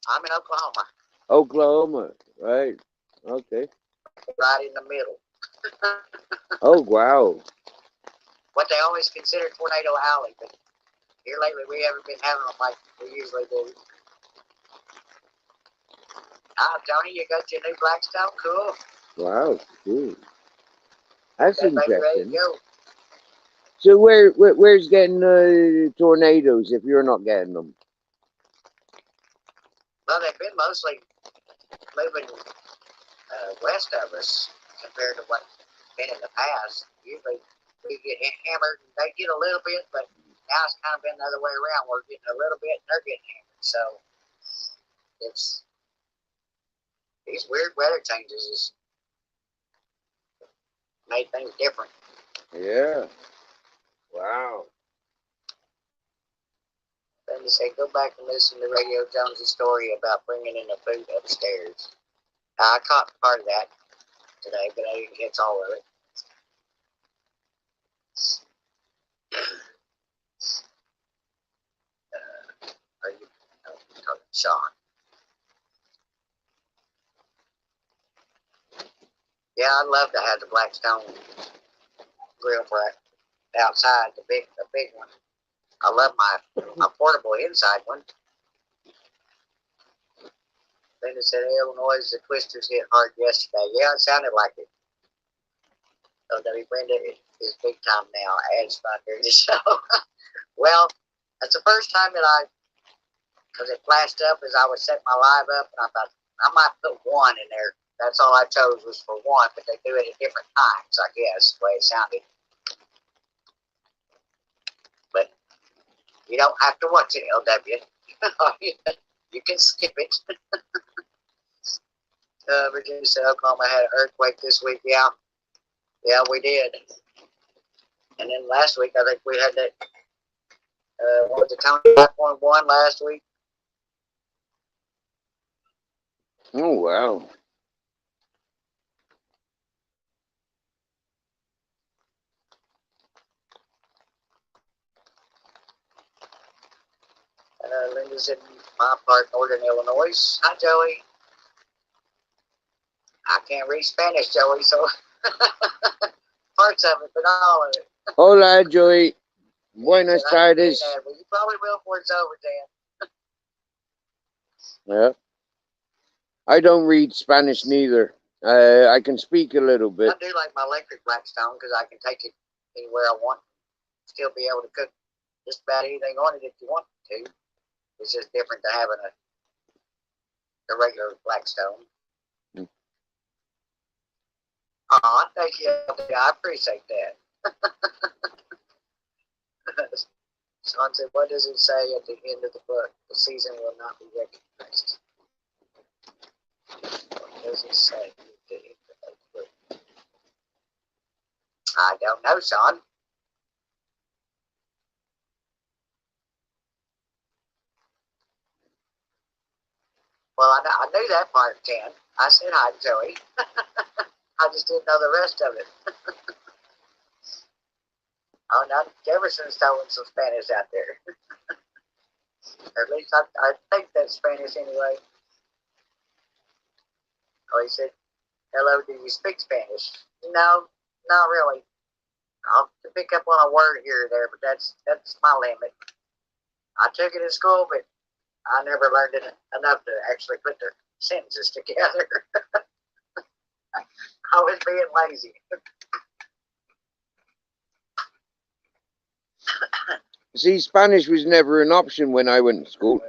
I'm in Oklahoma. Oklahoma, right? Okay. Right in the middle. Oh, wow. What they always consider Tornado Alley, but here lately we haven't been having them like we usually do. Tony, you got your new Blackstone? Cool. Wow, cool. That's Ready to interesting. go. So where's getting tornadoes if you're not getting them? Well, they've been mostly moving west of us compared to what's been in the past. Usually we get hammered and they get a little bit, but now it's kind of been the other way around. We're getting a little bit and they're getting hammered. So it's these weird weather changes has made things different. Yeah. Wow. Then they say, go back and listen to Radio Jones's story about bringing in the food upstairs. I caught part of that today, but I didn't catch all of it. Are you talking to Sean? Yeah, I'd love to have the Blackstone grill for outside, the big one. I love my portable inside one. Linda said, Illinois, the Twisters hit hard yesterday. Yeah, it sounded like it. So Brenda is big time now. Adds fun during the show. Well, that's the first time that because it flashed up as I was setting my live up, and I thought I might put one in there. That's all I chose was for one, but they do it at different times, I guess, the way it sounded. But you don't have to watch it, LW. You can skip it. Virginia said Oklahoma had an earthquake this week. Yeah, we did. And then last week, I think we had that. What was it, Tony 5.1 last week? Oh, wow. Linda's in my part, Northern Illinois. Hi, Joey. I can't read Spanish, Joey, so parts of it, but not all of it. Hola, Joey. Buenas tardes. Well, you probably will before it's over, Dan. Yeah. I don't read Spanish neither. I can speak a little bit. I do like my electric Blackstone because I can take it anywhere I want. Still be able to cook just about anything on it if you want to. It's just different to having the regular Blackstone. Thank you. I appreciate that. Sean said, what does it say at the end of the book? The season will not be recognized. What does it say at the end of the book? I don't know, Sean. Well, I knew that part, Ken. I said hi, Joey. I just didn't know the rest of it. Oh, now Jefferson's throwing some Spanish out there. Or at least I think that's Spanish anyway. Oh, he said, hello, do you speak Spanish? No, not really. I'll pick up on a word here or there, but that's my limit. I took it in school, but I never learned it enough to actually put the sentences together. I was being lazy. See, Spanish was never an option when I went to school.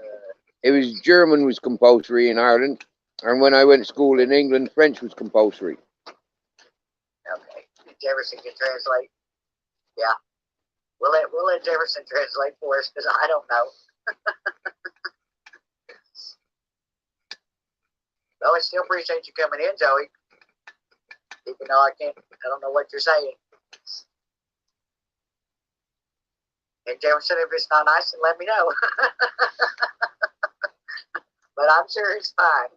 It was German was compulsory in Ireland, and when I went to school in England, French was compulsory. Okay, Jefferson can translate. Yeah, we'll let Jefferson translate for us because I don't know. Well, I still appreciate you coming in, Joey. Even though I don't know what you're saying. And Jefferson, if it's not nice, then let me know. But I'm sure it's fine.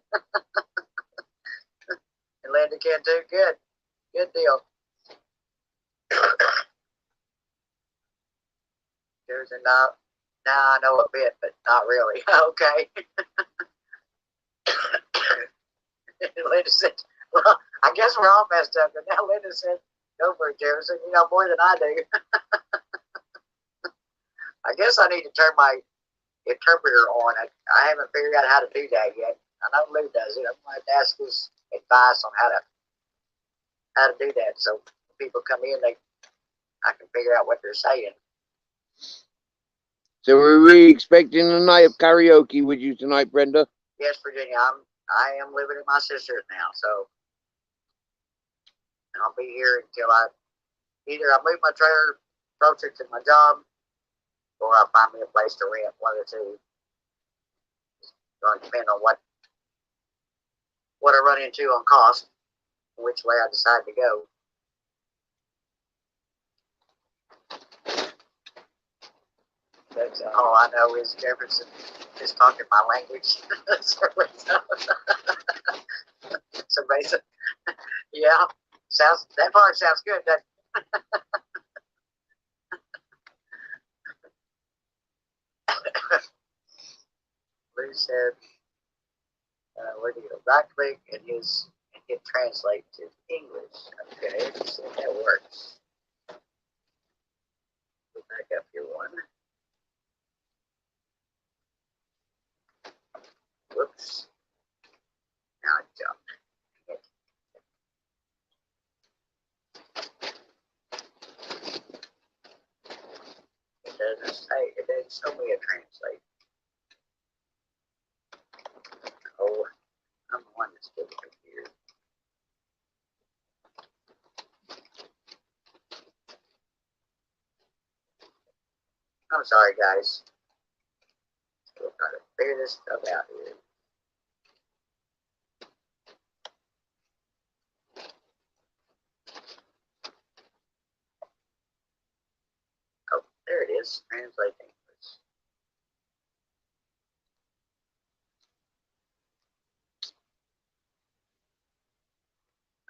And Linda can too. Good deal. There's a now I know a bit, but not really. Okay. Linda said, well, I guess we're all messed up. But now Linda said, go for it, Jefferson. You know more than I do. I guess I need to turn my interpreter on. I haven't figured out how to do that yet. I know Lou does it. I'm going to ask his advice on how to do that. So when people come in, I can figure out what they're saying. So we're really expecting a night of karaoke with you tonight, Brenda? Yes, Virginia. I am living at my sister's now, so I'll be here until either I move my trailer closer to my job, or I'll find me a place to rent, one of the two. It's going to depend on what I run into on cost, which way I decide to go. That's all I know is Jefferson is talking my language. So basically, yeah, that part sounds good. Lou said, where do you right click and hit translate to English? Okay, so that works. say it didn't show me a translate. Oh, I'm the one that's getting confused. I'm sorry, guys. We'll try to figure this stuff out here. Oh, there it is. Translate English.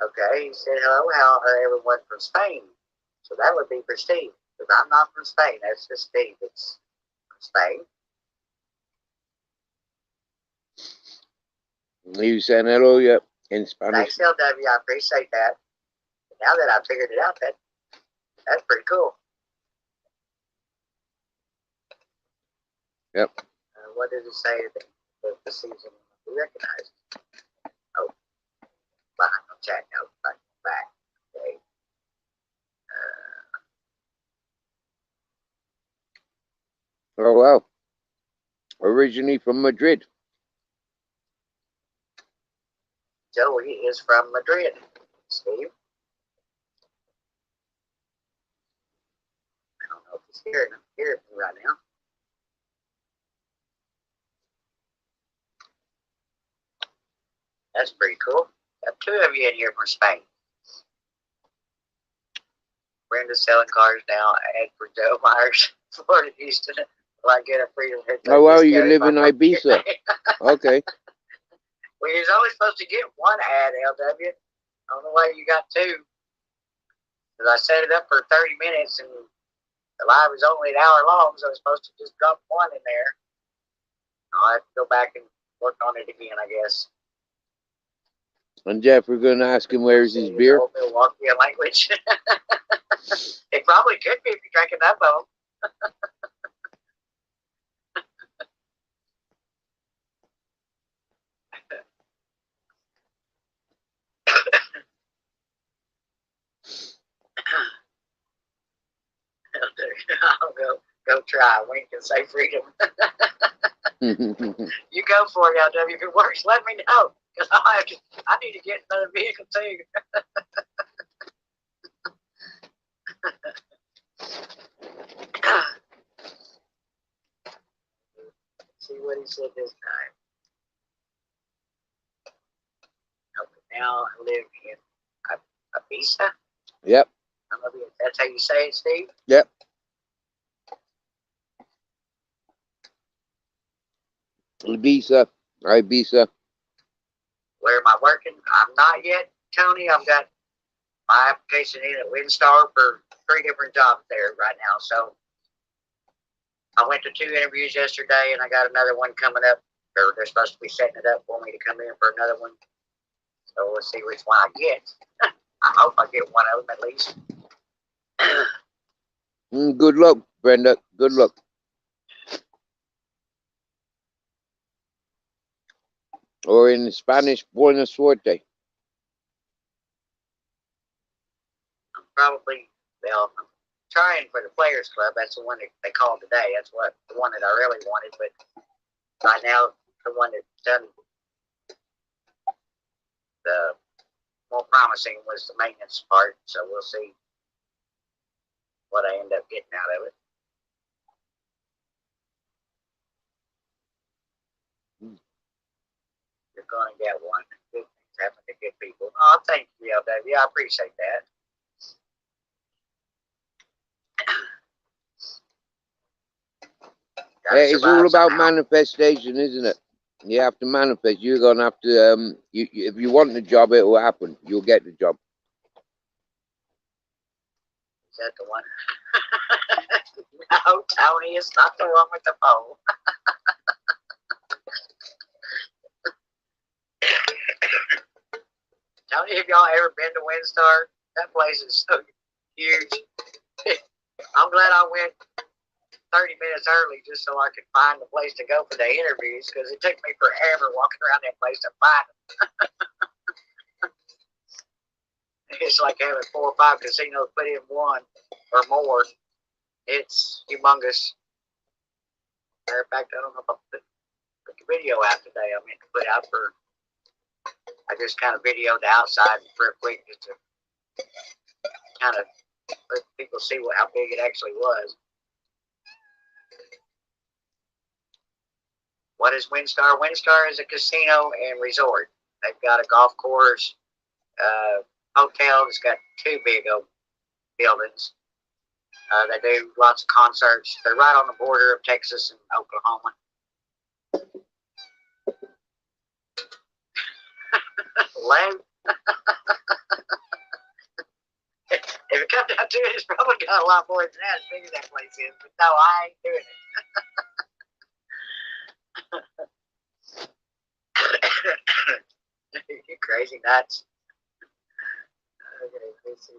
Okay, he said, hello, how are everyone from Spain? So that would be for Steve. Because I'm not from Spain. That's just Steve. It's from Spain. You saying hello, yep, in Spanish. Thanks, LW. I appreciate that. Now that I figured it out, that's pretty cool. Yep. What did it say that the season we recognize? Oh, behind the chat note, back. Okay. Oh, wow. Originally from Madrid. Joey is from Madrid, Steve. I don't know if he's hearing me right now. That's pretty cool. Got two of you in here from Spain. Brenda's selling cars now. Ad for Joe Myers, Florida, Houston. Will I get a freedom hit? Oh, wow, you live in Ibiza. Okay. Well, you're only supposed to get one ad, LW. I don't know why you got two. Because I set it up for 30 minutes and the live was only an hour long, so I was supposed to just drop one in there. I'll have to go back and work on it again, I guess. And Jeff, we're going to ask him where's his beer. Old Milwaukee language. It probably could be if you drank enough of them. I'll go try. Wink and say freedom. You go for it, LW. If it works, let me know. Because I need to get another vehicle too. See what he said this time. Okay, now I live in Ibiza. Yep. I don't know if that's how you say it, Steve. Yep. Ibiza. Where am I working? I'm not yet, Tony. I've got my application in at Windstar for 3 different jobs there right now. So I went to 2 interviews yesterday, and I got another one coming up. They're supposed to be setting it up for me to come in for another one. So we'll see which one I get. I hope I get one of them at least. Good luck, Brenda. Good luck. Or in Spanish, buena suerte. I'm trying for the Players Club. That's the one that they called today. That's the one that I really wanted. But right now, the one that's done the more promising was the maintenance part. So we'll see what I end up getting out of it. You're going to get one. Good things happen to good people. Oh, thank you, LW. I appreciate that. It's all about manifestation, isn't it? You have to manifest. You're going to have to, if you want the job, it will happen. You'll get the job. Is that the one? No, Tony, it's not the one with the phone. Tony, have y'all ever been to Windstar? That place is so huge. I'm glad I went 30 minutes early just so I could find the place to go for the interviews, because it took me forever walking around that place to find them. It's like having 4 or 5 casinos put in one or more. It's humongous. Matter of fact, I don't know if I put the video out today. I meant to put out for. I just kind of videoed the outside real quick just to kind of let people see how big it actually was. What is WinStar? WinStar is a casino and resort. They've got a golf course, hotel that's got 2 big old buildings. They do lots of concerts. They're right on the border of Texas and Oklahoma. Len? If it comes down to it, it's probably got a lot more than that, as big as that place is. But no, I ain't doing it. You crazy nuts. Okay, let's see.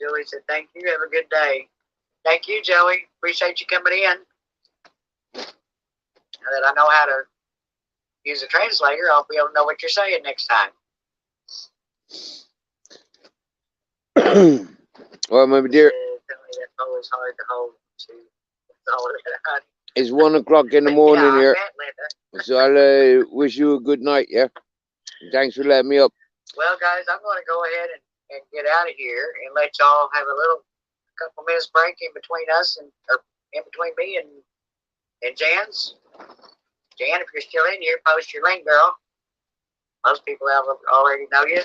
Joey said, thank you. Have a good day. Thank you, Joey. Appreciate you coming in. Now that I know how to use a translator, I'll be able to know what you're saying next time. Well, my dear, That's always hard to hold to. it's 1 o'clock in the morning Yeah, I here, bet, Linda. so I'll wish you a good night, yeah? Thanks for letting me up. Well, guys, I'm going to go ahead and get out of here and let y'all have a couple minutes break in between us or in between me and Jan's. Jan, if you're still in here, post your link, girl. Most people already know you.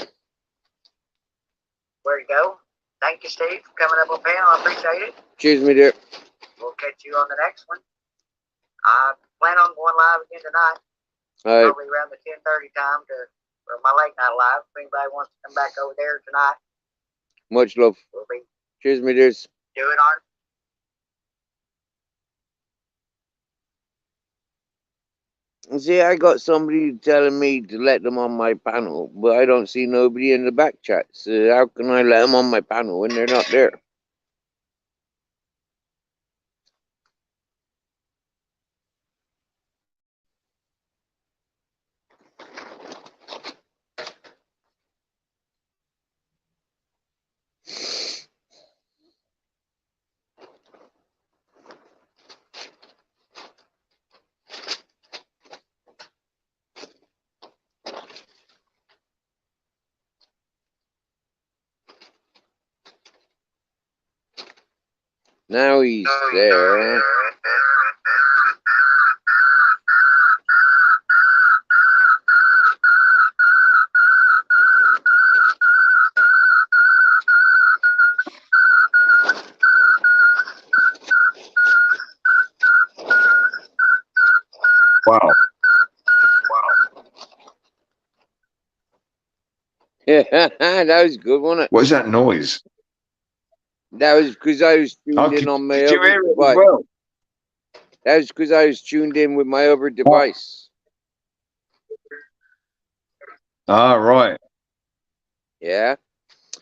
Where to go? Thank you, Steve, for coming up on panel. I appreciate it. Cheers, my dear. We'll catch you on the next one. I plan on going live again tonight. All right. Probably around the 10:30 time for my late night live. If anybody wants to come back over there tonight, Much love. we'll be Cheers, my dears. doing our. See, I got somebody telling me to let them on my panel, but I don't see nobody in the back chat. So how can I let them on my panel when they're not there? Now he's there. Wow. That was good, wasn't it? What is that noise? That was because I was tuned in on my Did you other hear it as device. well? That was because I was tuned in with my other device. Ah, right. Yeah.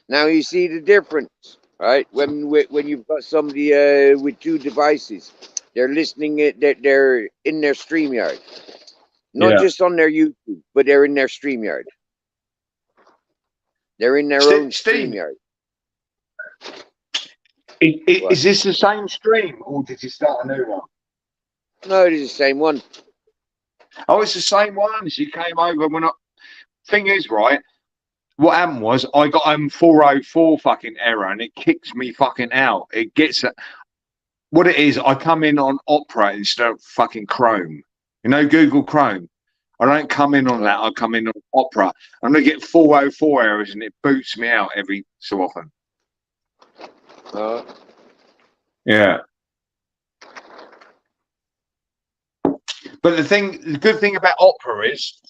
Now you see the difference, right? When you've got somebody with 2 devices, they're listening it. They're in their StreamYard, not just on their YouTube, but they're in their StreamYard. They're in their own StreamYard. Is this the same stream, or did you start a new one? No, it is the same one. Oh, it's the same one. So you came over when I. Thing is, right, what happened was I got 404 fucking error and it kicks me fucking out. It gets what it is. I come in on Opera instead of fucking Chrome. You know, Google Chrome. I don't come in on that. I come in on Opera. I'm gonna get 404 errors and it boots me out every so often. Yeah. But the good thing about Opera is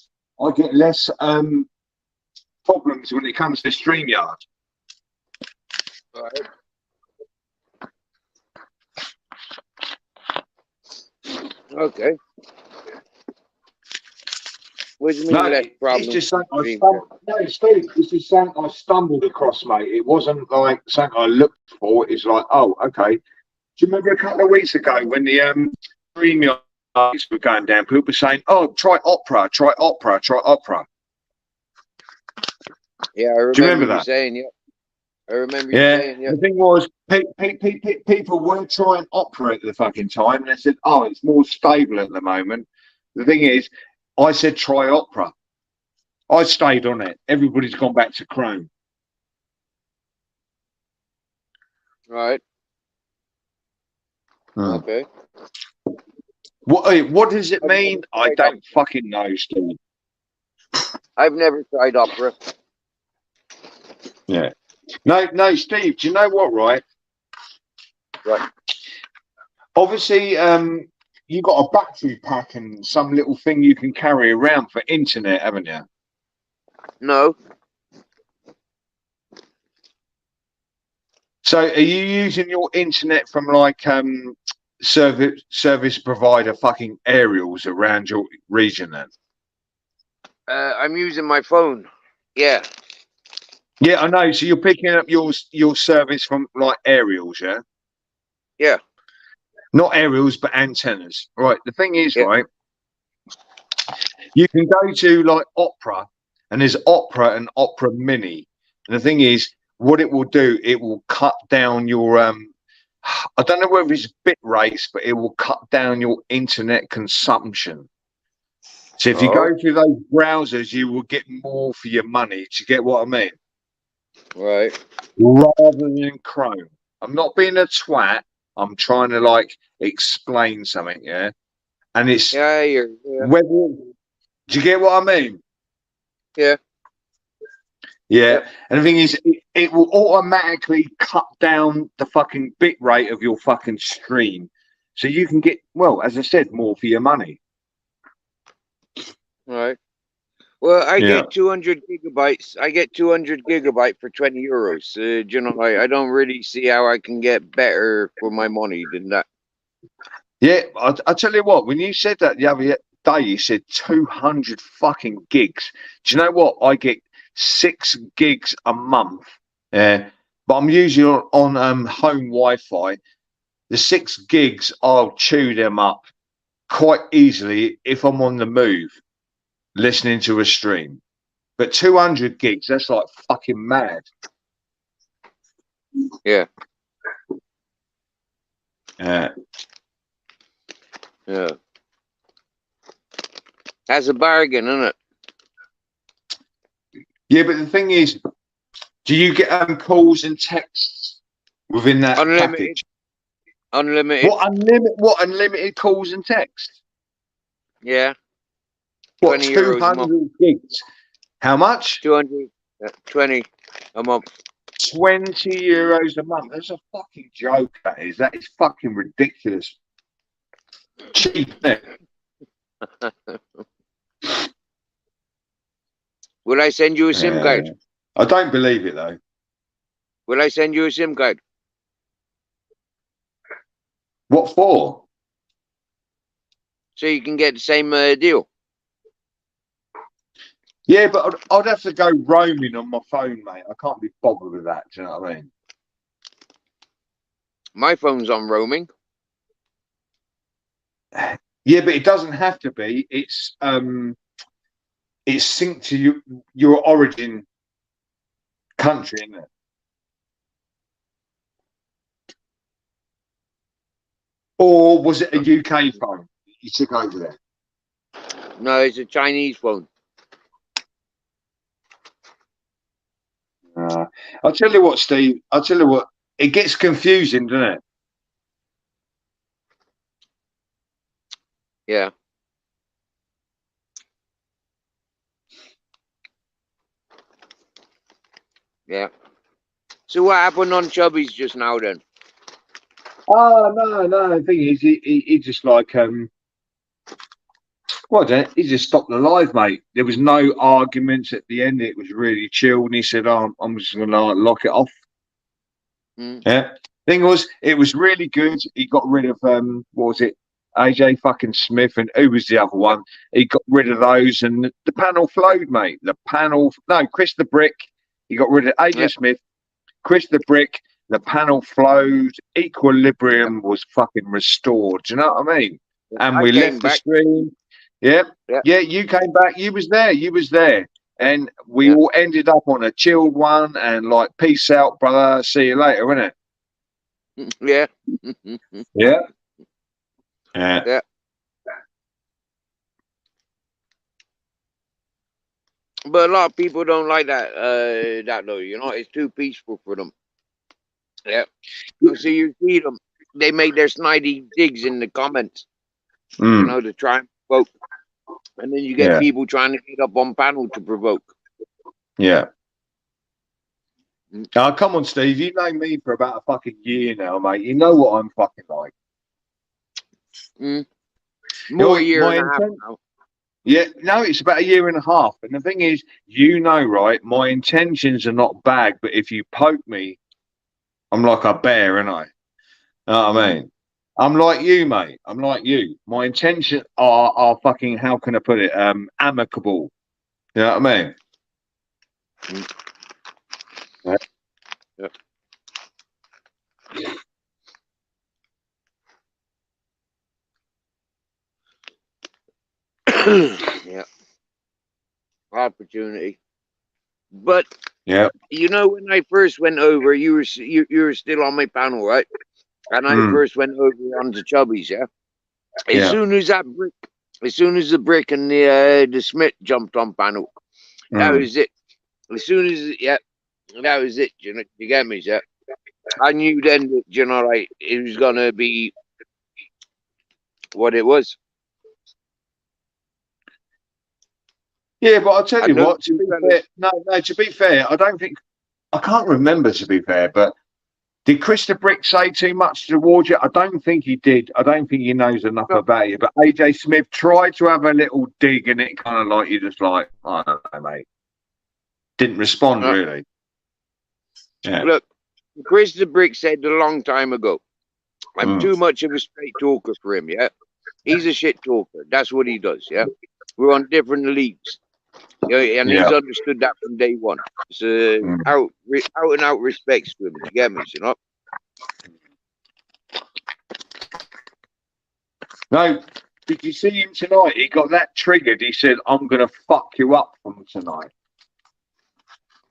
I get less problems when it comes to StreamYard. Right. Okay. What do you mean less problems? It's just something Steve, it's just something I stumbled across, mate. It wasn't like something I looked for. It's like, oh, okay. Do you remember a couple of weeks ago when the StreamYard were going down, people were saying, oh, try Opera, try Opera, try Opera. Yeah, I remember, Do you remember that? Saying, yeah. I remember you Yeah, saying, yeah. the thing was, people were trying opera at the fucking time, and they said, "Oh, it's more stable at the moment." The thing is, I said try opera. I stayed on it. Everybody's gone back to Chrome. Right. Hmm. Okay. What does it I've mean? never I tried don't fucking know, Steve. I've never tried opera. Yeah. No, Steve. Do you know what? Right. Right. Obviously, you got a battery pack and some little thing you can carry around for internet, haven't you? No. So, are you using your internet from like service provider fucking aerials around your region then? I'm using my phone. Yeah. Yeah, I know. So you're picking up your service from like aerials, yeah? Yeah. Not aerials, but antennas. Right. The thing is, Yeah. right, you can go to like Opera, and there's Opera and Opera Mini. And the thing is, what it will do, it will cut down your I don't know whether it's bit rates, but it will cut down your internet consumption. So if you go through those browsers, you will get more for your money. Do you get what I mean? Right. Rather than Chrome. I'm not being a twat. I'm trying to like explain something, yeah. And it's Yeah. whether. Do you get what I mean? Yeah. Yeah. Yep. And the thing is, it will automatically cut down the fucking bit rate of your fucking stream, so you can get, well, as I said, more for your money. Right. Well, I Yeah. get 200 gigabytes. I get 200 gigabyte for 20 euros. Do you know, I don't really see how I can get better for my money than that. Yeah, I tell you what, when you said that the other day, you said 200 fucking gigs. Do you know what? I get 6 gigs a month. Yeah, but I'm usually on home Wi-Fi. The 6 gigs, I'll chew them up quite easily if I'm on the move, listening to a stream. But 200 gigs, that's like fucking mad. Yeah. Yeah. Yeah. That's a bargain, isn't it? Yeah, but the thing is, do you get calls and texts within that Unlimited. package? Unlimited. What unlimited calls and texts? Yeah. What, 20 euros a 200 month. gigs? How much? 20 a month. 20 euros a month. That's a fucking joke, that is. That is fucking ridiculous. Cheap, isn't it? Will I send you a SIM card? I don't believe it, though. Will I send you a SIM card? What for? So you can get the same deal. Yeah, but I'd have to go roaming on my phone, mate. I can't be bothered with that. Do you know what I mean? My phone's on roaming. Yeah, but it doesn't have to be. It's synced to your origin country, isn't it? Or was it a UK phone you took over there? No, it's a Chinese phone. I'll tell you what, Steve. I'll tell you what. It gets confusing, doesn't it? Yeah. Yeah. So what happened on Chubby's just now then? Oh no. The thing is, he just like well, he just stopped the live, mate. There was no arguments at the end. It was really chill, and he said, "Oh, I'm just gonna lock it off." Yeah. Thing was, it was really good. He got rid of what was it? AJ fucking Smith, and who was the other one? He got rid of those, and the panel flowed, mate. Chris the Brick. He got rid of AJ Smith, Chris the Brick. The panel flowed. Equilibrium was fucking restored. Do you know what I mean? And we left the stream. Yeah. You came back. You was there. and we all ended up on a chilled one and like, peace out, brother. See you later, innit? Yeah. Yeah. Yeah. Yeah. But a lot of people don't like that. That though, you know, it's too peaceful for them. Yeah. So you see them, they make their snidey digs in the comments, you know, to try and provoke, and then you get people trying to get up on panel to provoke. Yeah. Oh, come on, Steve. You know me for about a fucking year now, mate. You know what I'm fucking like. More a year and a half now. Yeah, no, it's about a year and a half. And the thing is, you know, right, my intentions are not bad, but if you poke me, I'm like a bear, ain't I? Know what I mean? I'm like you, mate. I'm like you. My intentions are fucking, how can I put it? Amicable. You know what I mean? Yeah. Yeah. Opportunity. But yeah, you know, when I first went over, you were still on my panel, right? And I first went over onto Chubby's, yeah. As soon as that brick, as soon as the brick and the Smith jumped on panel, that was it. As soon as that was it. You get me, yeah. I knew then that, you know, like, it was gonna be what it was. Yeah, but I'll tell you what, to be fair, to be fair, I can't remember, to be fair, but did Chris the Brick say too much towards you? I don't think he did. I don't think he knows enough about you. But AJ Smith tried to have a little dig, and it kind of like, you just like, I don't know, mate. Didn't respond, really. Yeah. Look, Chris the Brick said a long time ago, I'm too much of a straight talker for him, yeah? He's a shit talker. That's what he does, yeah? We're on different leagues. And he's understood that from day one. It's out and out respects to him. You get me, you know? No, did you see him tonight? He got that triggered. He said, I'm going to fuck you up from tonight.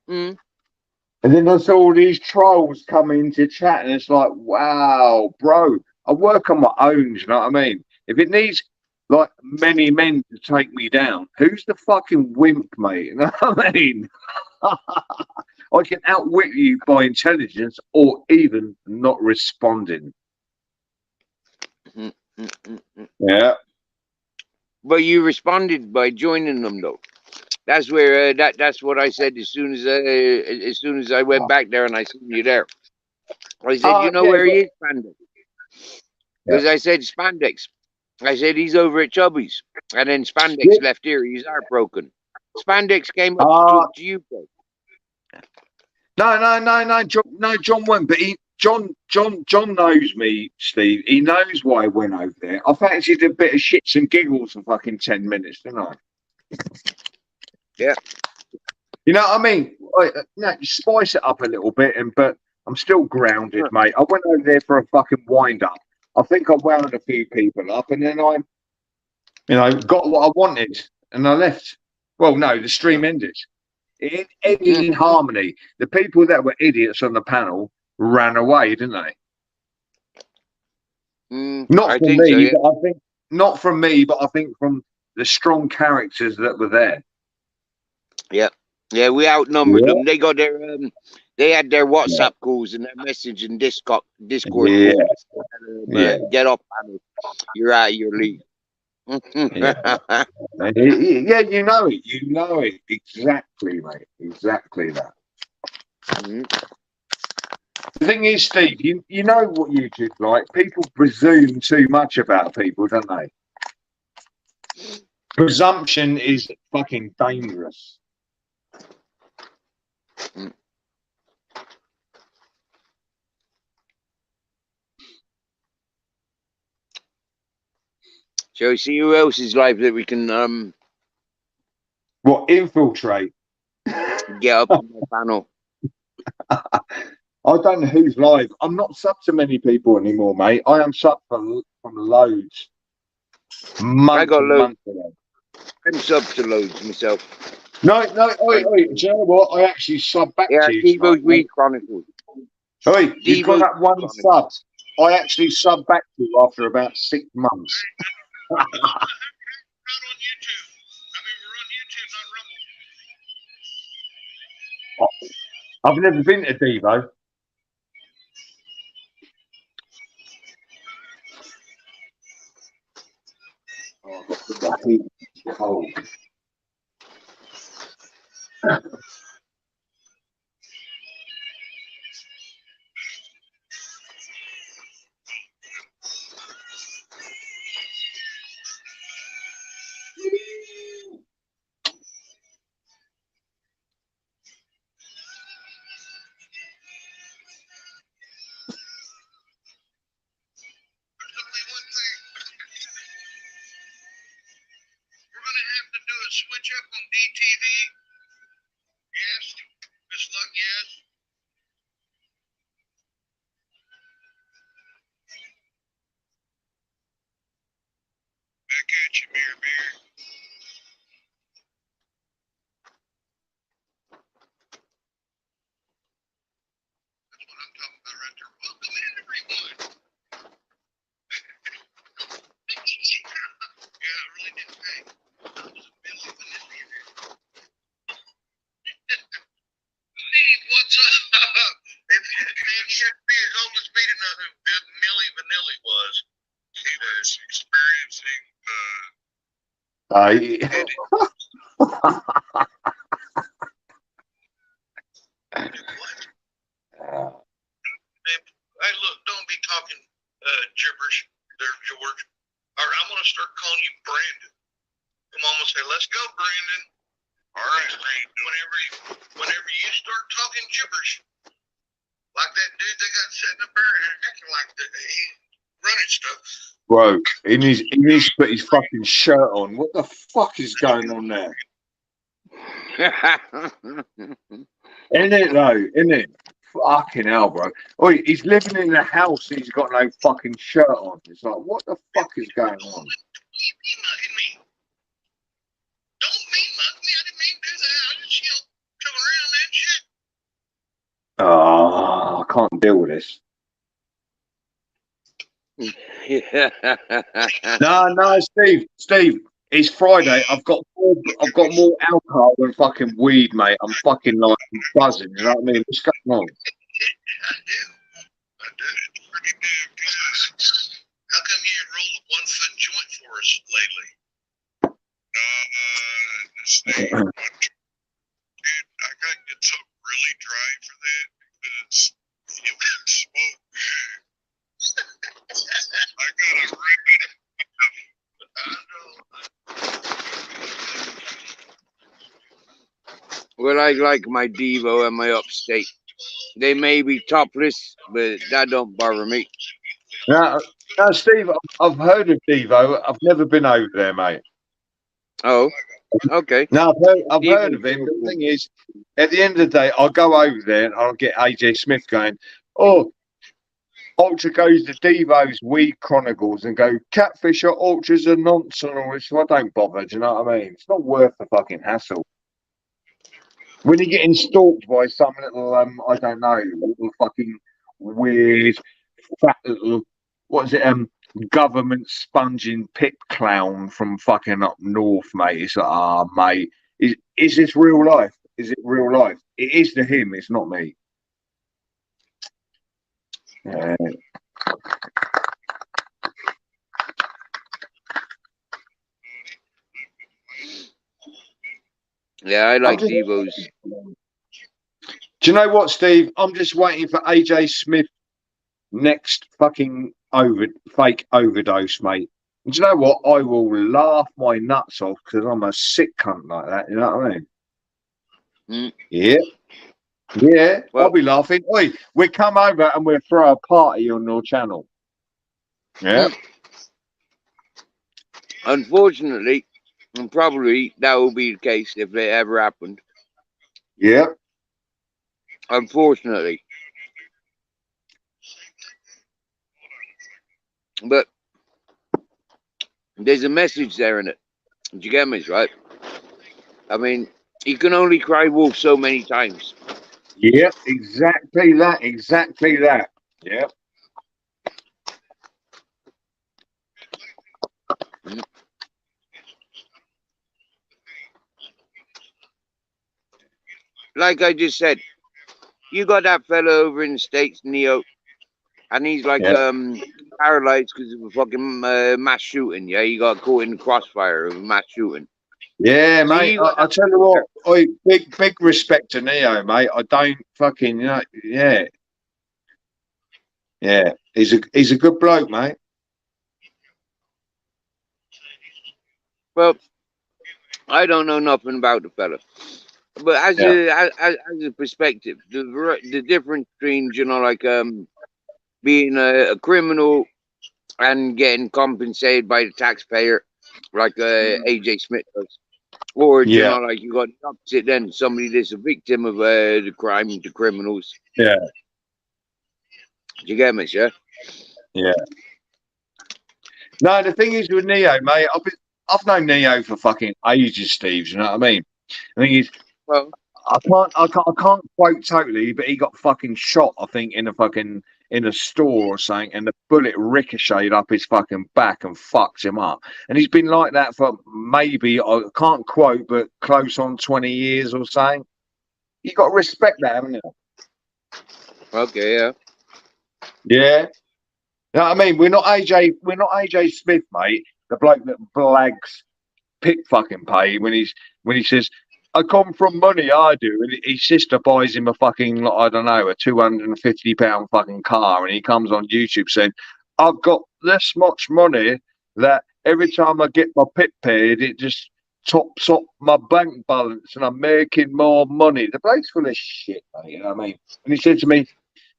And then I saw all these trolls come into chat, and it's like, wow, bro, I work on my own, you know what I mean? If it needs like many men to take me down, who's the fucking wimp, mate? You know what I mean? I can outwit you by intelligence or even not responding. Yeah. But you responded by joining them, though. That's where that's what I said as soon as I went back there and I seen you there. I said, you know where he is, Spandex? Because I said Spandex. I said he's over at Chubby's, and then Spandex left here. He's heartbroken. Spandex came up to talk to you, bro. No, John won't. But John knows me, Steve. He knows why I went over there. I fancied a bit of shits and giggles for fucking 10 minutes, didn't I? Yeah. You know what I mean? Spice it up a little bit, but I'm still grounded, mate. I went over there for a fucking wind up. I think I wound a few people up, and then I, got what I wanted, and I left. Well, no, the stream ended. It ended in harmony. The people that were idiots on the panel ran away, didn't they? Not from me, but I think not from me, but I think from the strong characters that were there. Yeah, we outnumbered them. They got their they had their WhatsApp calls and their message and Discord calls. Get up, panel. You're out of your league. Yeah, you know it. You know it. Exactly, mate. Exactly that. The thing is, Steve, you know what YouTube's like. People presume too much about people, don't they? Presumption is fucking dangerous. Shall we see who else's life that we can infiltrate? Get up on the panel. I don't know who's live. I'm not sub to many people anymore, mate. I am sub from loads. I got loads. I'm sub to loads myself. No, oi, do you know what? I actually sub back Yeah, to you tonight. Devo's Weed Chronicles. Oi, you've got Devo's that one Chronicles. sub. I actually sub back to you after about 6 months. Not on YouTube. I mean, we're on YouTube, not Rumble. I've never been to Devo. Oh, I've got to put that heat cold. There's only one thing. We're going to have to do a switch up on DTV. Yes. Miss Luck, yes. Back at you, beer. That's what I'm talking about right there. Welcome in, everyone. Yeah, I really didn't pay. I was a Billy Vanilli in there. Steve, what's up? If you had to be as old as me to know who Millie Vanilli was. He was experiencing Hey, look, don't be talking gibberish there, George. All right, I'm going to start calling you Brandon. I'm almost say, let's go, Brandon. All right, whenever you start talking gibberish, like that dude that got sitting up there and acting like he running stuff. Bro, he needs to put his fucking shirt on. What the fuck is going on there? Isn't it though? Isn't it? Fucking hell, bro. Oi, he's living in a house. He's got no fucking shirt on. It's like, what the fuck is going on? Don't mean mug me. I didn't mean to do that. I just come around and shit. Oh, I can't deal with this. No, Steve. It's Friday. I've got more alcohol than fucking weed, mate. I'm fucking like buzzing. You know what I mean? What's going on? I do. It's pretty damn good. How come you ain't rolled a 1-foot joint for us lately? Steve, dude, I gotta get something really dry for that because you can smoke. I got a ribbon. Well, I like my Devo and my Upstate. They may be topless, but that don't bother me. Now, Steve, I've heard of Devo. I've never been over there, mate. Oh, okay. No, I've heard of him. The thing is, at the end of the day, I'll go over there and I'll get AJ Smith going, oh, Ultra goes to Devo's Weed Chronicles and go, catfish or ultras are nonsense and all this. So I don't bother, do you know what I mean? It's not worth the fucking hassle. When you're getting stalked by some little, I don't know, little fucking weird, fat little, what is it, government sponging pit clown from fucking up north, mate. It's like, mate, is this real life? Is it real life? It is to him, it's not me. Yeah, I like Devos. Do you know what, Steve? I'm just waiting for AJ Smith next fucking fake overdose, mate. And do you know what? I will laugh my nuts off because I'm a sick cunt like that. You know what I mean? Yeah. Well, I'll be laughing. Oi, we come over and we'll throw a party on your channel. Yeah. Unfortunately, and probably that will be the case if it ever happened. Yeah. Unfortunately. But there's a message there in it. Did you get me, right? I mean, You can only cry wolf so many times. Yep, exactly that. Exactly that. Yep. Like I just said, you got that fella over in the States, Neo, and he's like Yeah. paralyzed because of a fucking mass shooting. Yeah, he got caught in the crossfire of a mass shooting. Yeah, So mate. you got I that tell you what, big respect to Neo, mate. I don't fucking, yeah, yeah. He's a good bloke, mate. Well, I don't know nothing about the fella, but as Yeah. a perspective, the difference between like being a criminal and getting compensated by the taxpayer, like AJ Smith does, or Yeah. like you got the opposite then, somebody that's a victim of the crime, the criminals. Yeah. You get me, sir? Yeah. No, the thing is with Neo, mate, I've known Neo for fucking ages, Steve. You know what I mean? The thing is, Well, I can't quote totally, but he got fucking shot, I think, in a store or something, and the bullet ricocheted up his fucking back and fucked him up. And he's been like that for maybe, I can't quote, but close on 20 years or something. You got to respect that, haven't you? okay, yeah. Yeah. You know what I mean? We're not AJ Smith, mate. The bloke that blags pick fucking pay when he says, I come from money, I do. And his sister buys him a fucking, I don't know, a £250 fucking car. And he comes on YouTube saying, I've got this much money that every time I get my pit paid, it just tops up my bank balance and I'm making more money. The bloke's full of shit, mate. You know what I mean? And he said to me,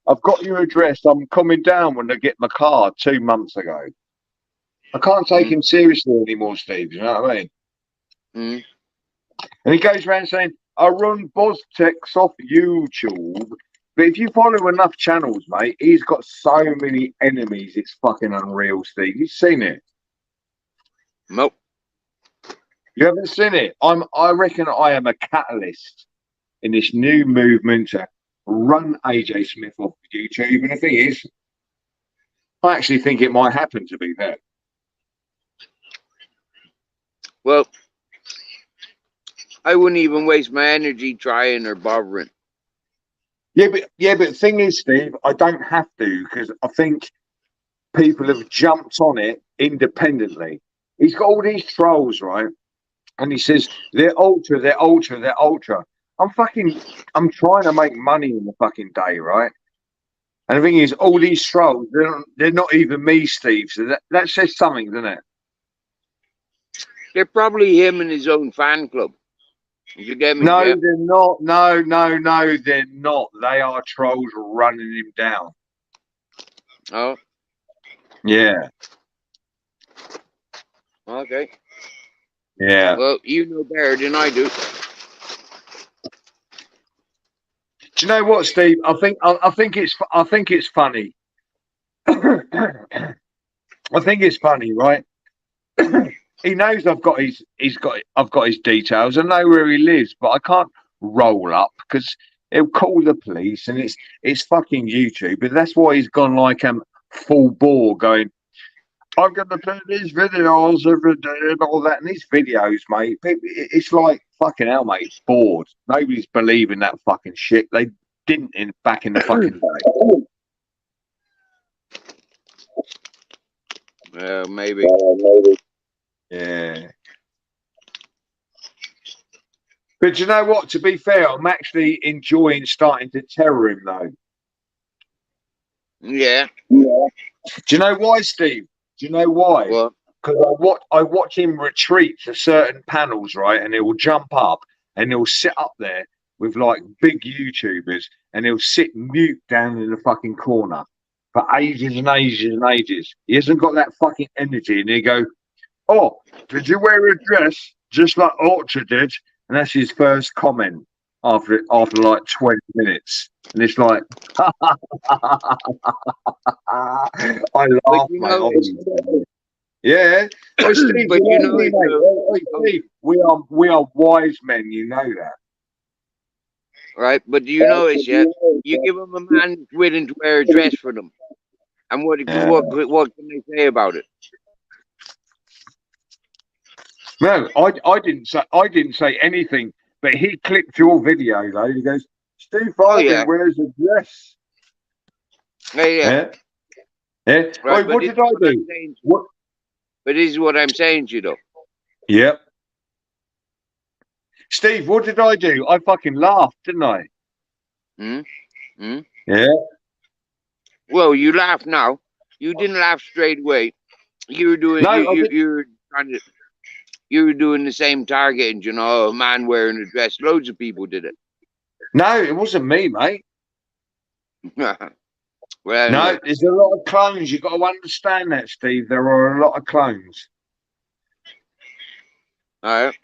I've got your address. I'm coming down when I get my car 2 months ago. I can't take him seriously anymore, Steve. You know what I mean? Mm. And he goes around saying, I run Boztex off YouTube. But if you follow enough channels, mate, he's got so many enemies, it's fucking unreal, Steve. You've seen it? Nope. You haven't seen it? I reckon I am a catalyst in this new movement to run AJ Smith off YouTube. And the thing is, I actually think it might happen, to be fair. Well, I wouldn't even waste my energy trying or bothering. Yeah, but the thing is, Steve, I don't have to because I think people have jumped on it independently. He's got all these trolls, right? And he says they're ultra, they're ultra, they're ultra. I'm trying to make money in the fucking day, right? And the thing is, all these trolls, they're not even me, Steve. So that says something, doesn't it? They're probably him and his own fan club. You get me? No, Yeah? they're not. No, they're not. They are trolls running him down. Oh, Yeah. okay. Yeah. Well, you know better than I do. Do you know what, Steve? I think it's funny. I think it's funny, right? He knows I've got his details. I know where he lives, but I can't roll up because he'll call the police, and it's fucking YouTube. But that's why he's gone like full bore, going, I'm gonna do these videos every day and all that. And these videos, mate, it's like fucking hell, mate. It's bored. Nobody's believing that fucking shit. They didn't back in the fucking day. Maybe. Yeah. But you know what? To be fair, I'm actually enjoying starting to terror him, though. Yeah. Do you know why, Steve? Do you know why? What? Because I watch him retreat to certain panels, right? And he'll jump up and he'll sit up there with like big YouTubers and he'll sit mute down in the fucking corner for ages and ages and ages. He hasn't got that fucking energy, and he go, oh, did you wear a dress just like Ultra did? And that's his first comment after like 20 minutes. And it's like, I laugh, But you mate. know, Yeah. Oh, Steve, But you know, mate. Oh, Steve, we are wise men. You know that. right? But do you notice yet? You give them a man willing to wear a dress for them, and what can they say about it? No, I didn't say anything, but he clipped your video though. He goes, Steve Harvey yeah. wears a dress. Yeah. Yeah. Right, What did I do? What? But this is what I'm saying to you, though. Yep. Steve, what did I do? I fucking laughed, didn't I? Yeah. Well, you laugh now. You didn't laugh straight away. You were doing. No, You were doing the same targeting. You know, a man wearing a dress. Loads of people did it. No, it wasn't me, mate. Well, anyway. No, there's a lot of clones. You've got to understand that, Steve. There are a lot of clones. All right.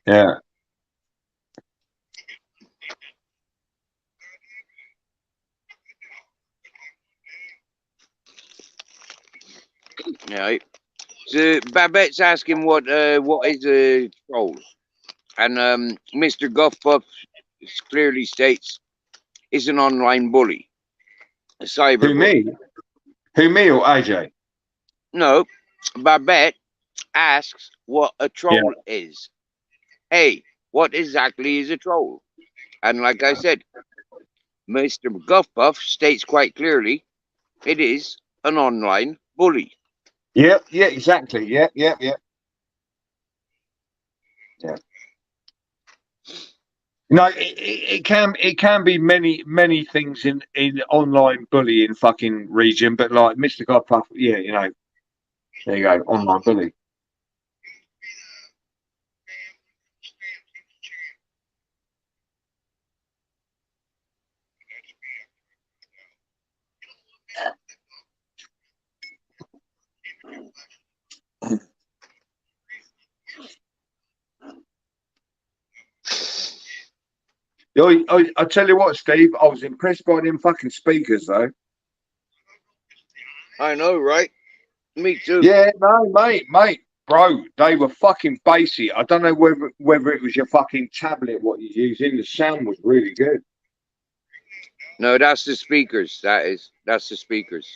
Yeah. Yeah. So Babette's asking what is a troll, and Mr. Guffbuff clearly states is an online bully, a cyber. Who, me? Who, me or AJ? No, Babette asks what a troll is. Hey, what exactly is a troll? And like I said, Mr. Guffbuff states quite clearly it is an online bully. Yeah, exactly. Yeah. No, it can be many things in online bullying fucking region, but like Mr. Godpuff, yeah, you know, there you go, online bully. I tell you what, Steve, I was impressed by them fucking speakers, though. I know, right? Me too. Yeah, no, mate, bro, they were fucking bassy. I don't know whether it was your fucking tablet what you're using. The sound was really good. No, that's the speakers. That's the speakers.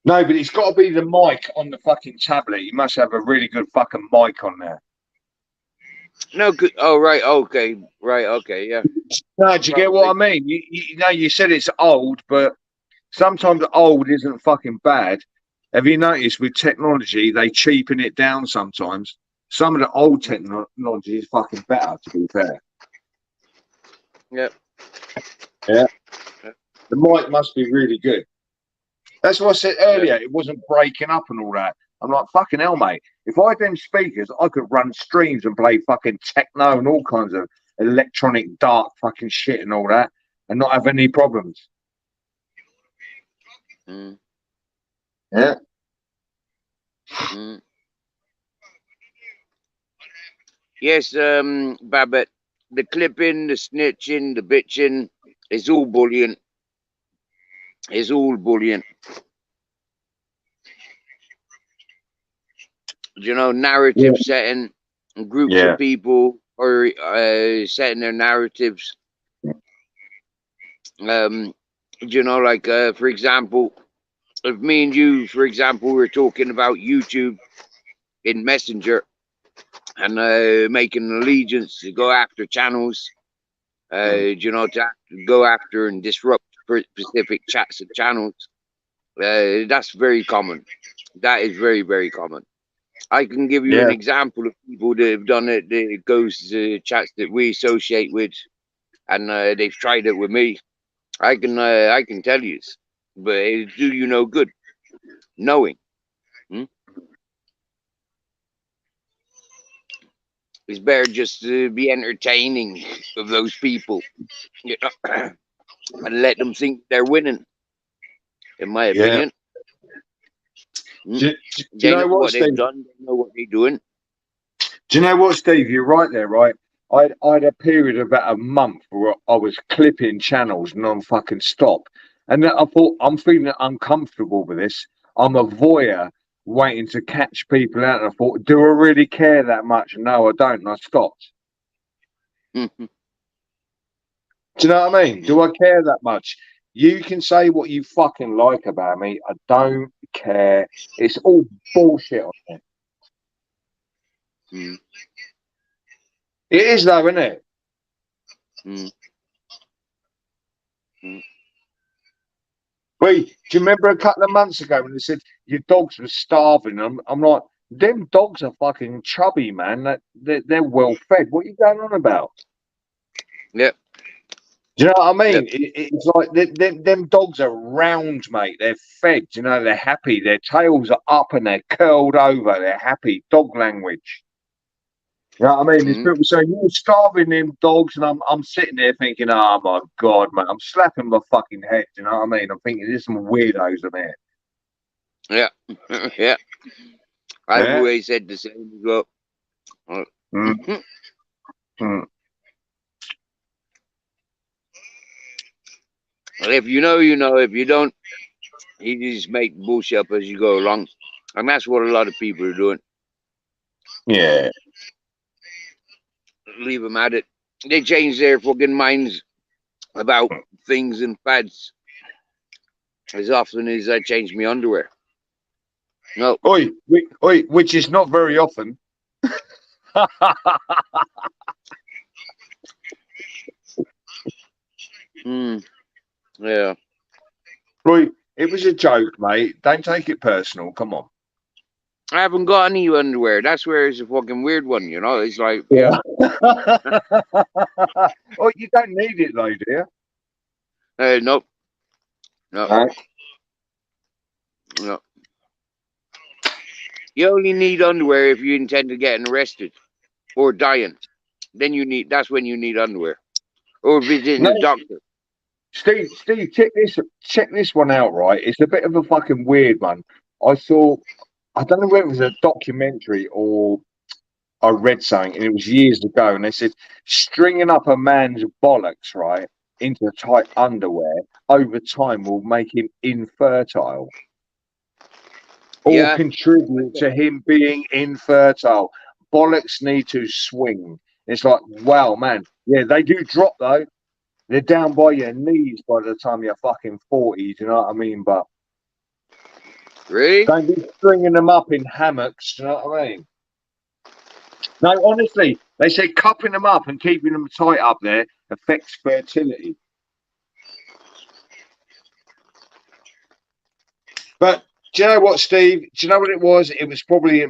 No, but it's got to be the mic on the fucking tablet. You must have a really good fucking mic on there. No, good. Oh, right. Okay. Right. Okay. Yeah. No, do you get what I mean? You know, you said it's old, but sometimes old isn't fucking bad. Have you noticed with technology, they cheapen it down sometimes? Some of the old technology is fucking better, to be fair. Yep. Yeah. The mic must be really good. That's what I said earlier. It wasn't breaking up and all that. I'm like, fucking hell, mate. If I had them speakers, I could run streams and play fucking techno and all kinds of electronic dark fucking shit and all that and not have any problems. Yeah. Yes, Babbitt, the clipping, the snitching, the bitching is all bullying. It's all bullying. You know, narrative setting, groups of people or setting their narratives. You know, like for example, if me and you, for example, were talking about YouTube in Messenger and making allegiance to go after channels, you know, to go after and disrupt specific chats and channels, that's very common. That is very, very common. I can give you an example of people that have done it. It goes to chats that we associate with, and they've tried it with me. I can tell you, but it do you no good knowing. It's better just to be entertaining of those people, you know, and let them think they're winning. In my opinion, do you know what they've done? They know what they're doing. Do you know what, Steve? You're right there, right? I had a period of about a month where I was clipping channels non-fucking stop. And I thought, I'm feeling uncomfortable with this. I'm a voyeur waiting to catch people out. And I thought, do I really care that much? No, I don't. And I stopped. Mhm. Do you know what I mean? Do I care that much? You can say what you fucking like about me. I don't care. It's all bullshit on there. Mm. It is though, isn't it? Mm. Mm. Wait, do you remember a couple of months ago when they said your dogs were starving? I'm like, them dogs are fucking chubby, man. They're well fed. What are you going on about? Yep. Do you know what I mean? Yep. It's like them dogs are round, mate. They're fed. You know, they're happy. Their tails are up and they're curled over. They're happy. Dog language. You know what I mean? There's Mm. people saying you're starving them dogs, and I'm sitting there thinking, oh my god, mate, I'm slapping my fucking head. You know what I mean? I'm thinking there's some weirdos in there. Yeah. Yeah. I've Yeah. always said the same as well. Mm. Mm. If you know, you know. If you don't, you just make bullshit up as you go along. And that's what a lot of people are doing. Yeah. Leave them at it. They change their fucking minds about things and fads as often as I change my underwear. No. Oi, which is not very often. Yeah. Right, it was a joke, mate. Don't take it personal. Come on. I haven't got any underwear. That's where it's a fucking weird one, you know? It's like, yeah. Oh, you don't need it though, dear. Nope. No. No. You only need underwear if you intend to getting arrested or dying. Then that's when you need underwear. Or visiting a doctor. Steve, check this one out, right? It's a bit of a fucking weird one. I don't know whether it was a documentary or I read something, and it was years ago, and they said stringing up a man's bollocks, right, into tight underwear over time will make him infertile. Or contribute to him being infertile. Bollocks need to swing. It's like, wow, man. Yeah, they do drop though. They're down by your knees by the time you're fucking 40. Do you know what I mean? But really, don't be stringing them up in hammocks. Do you know what I mean? No, honestly, they say cupping them up and keeping them tight up there affects fertility. But do you know what, Steve? Do you know what it was? It was probably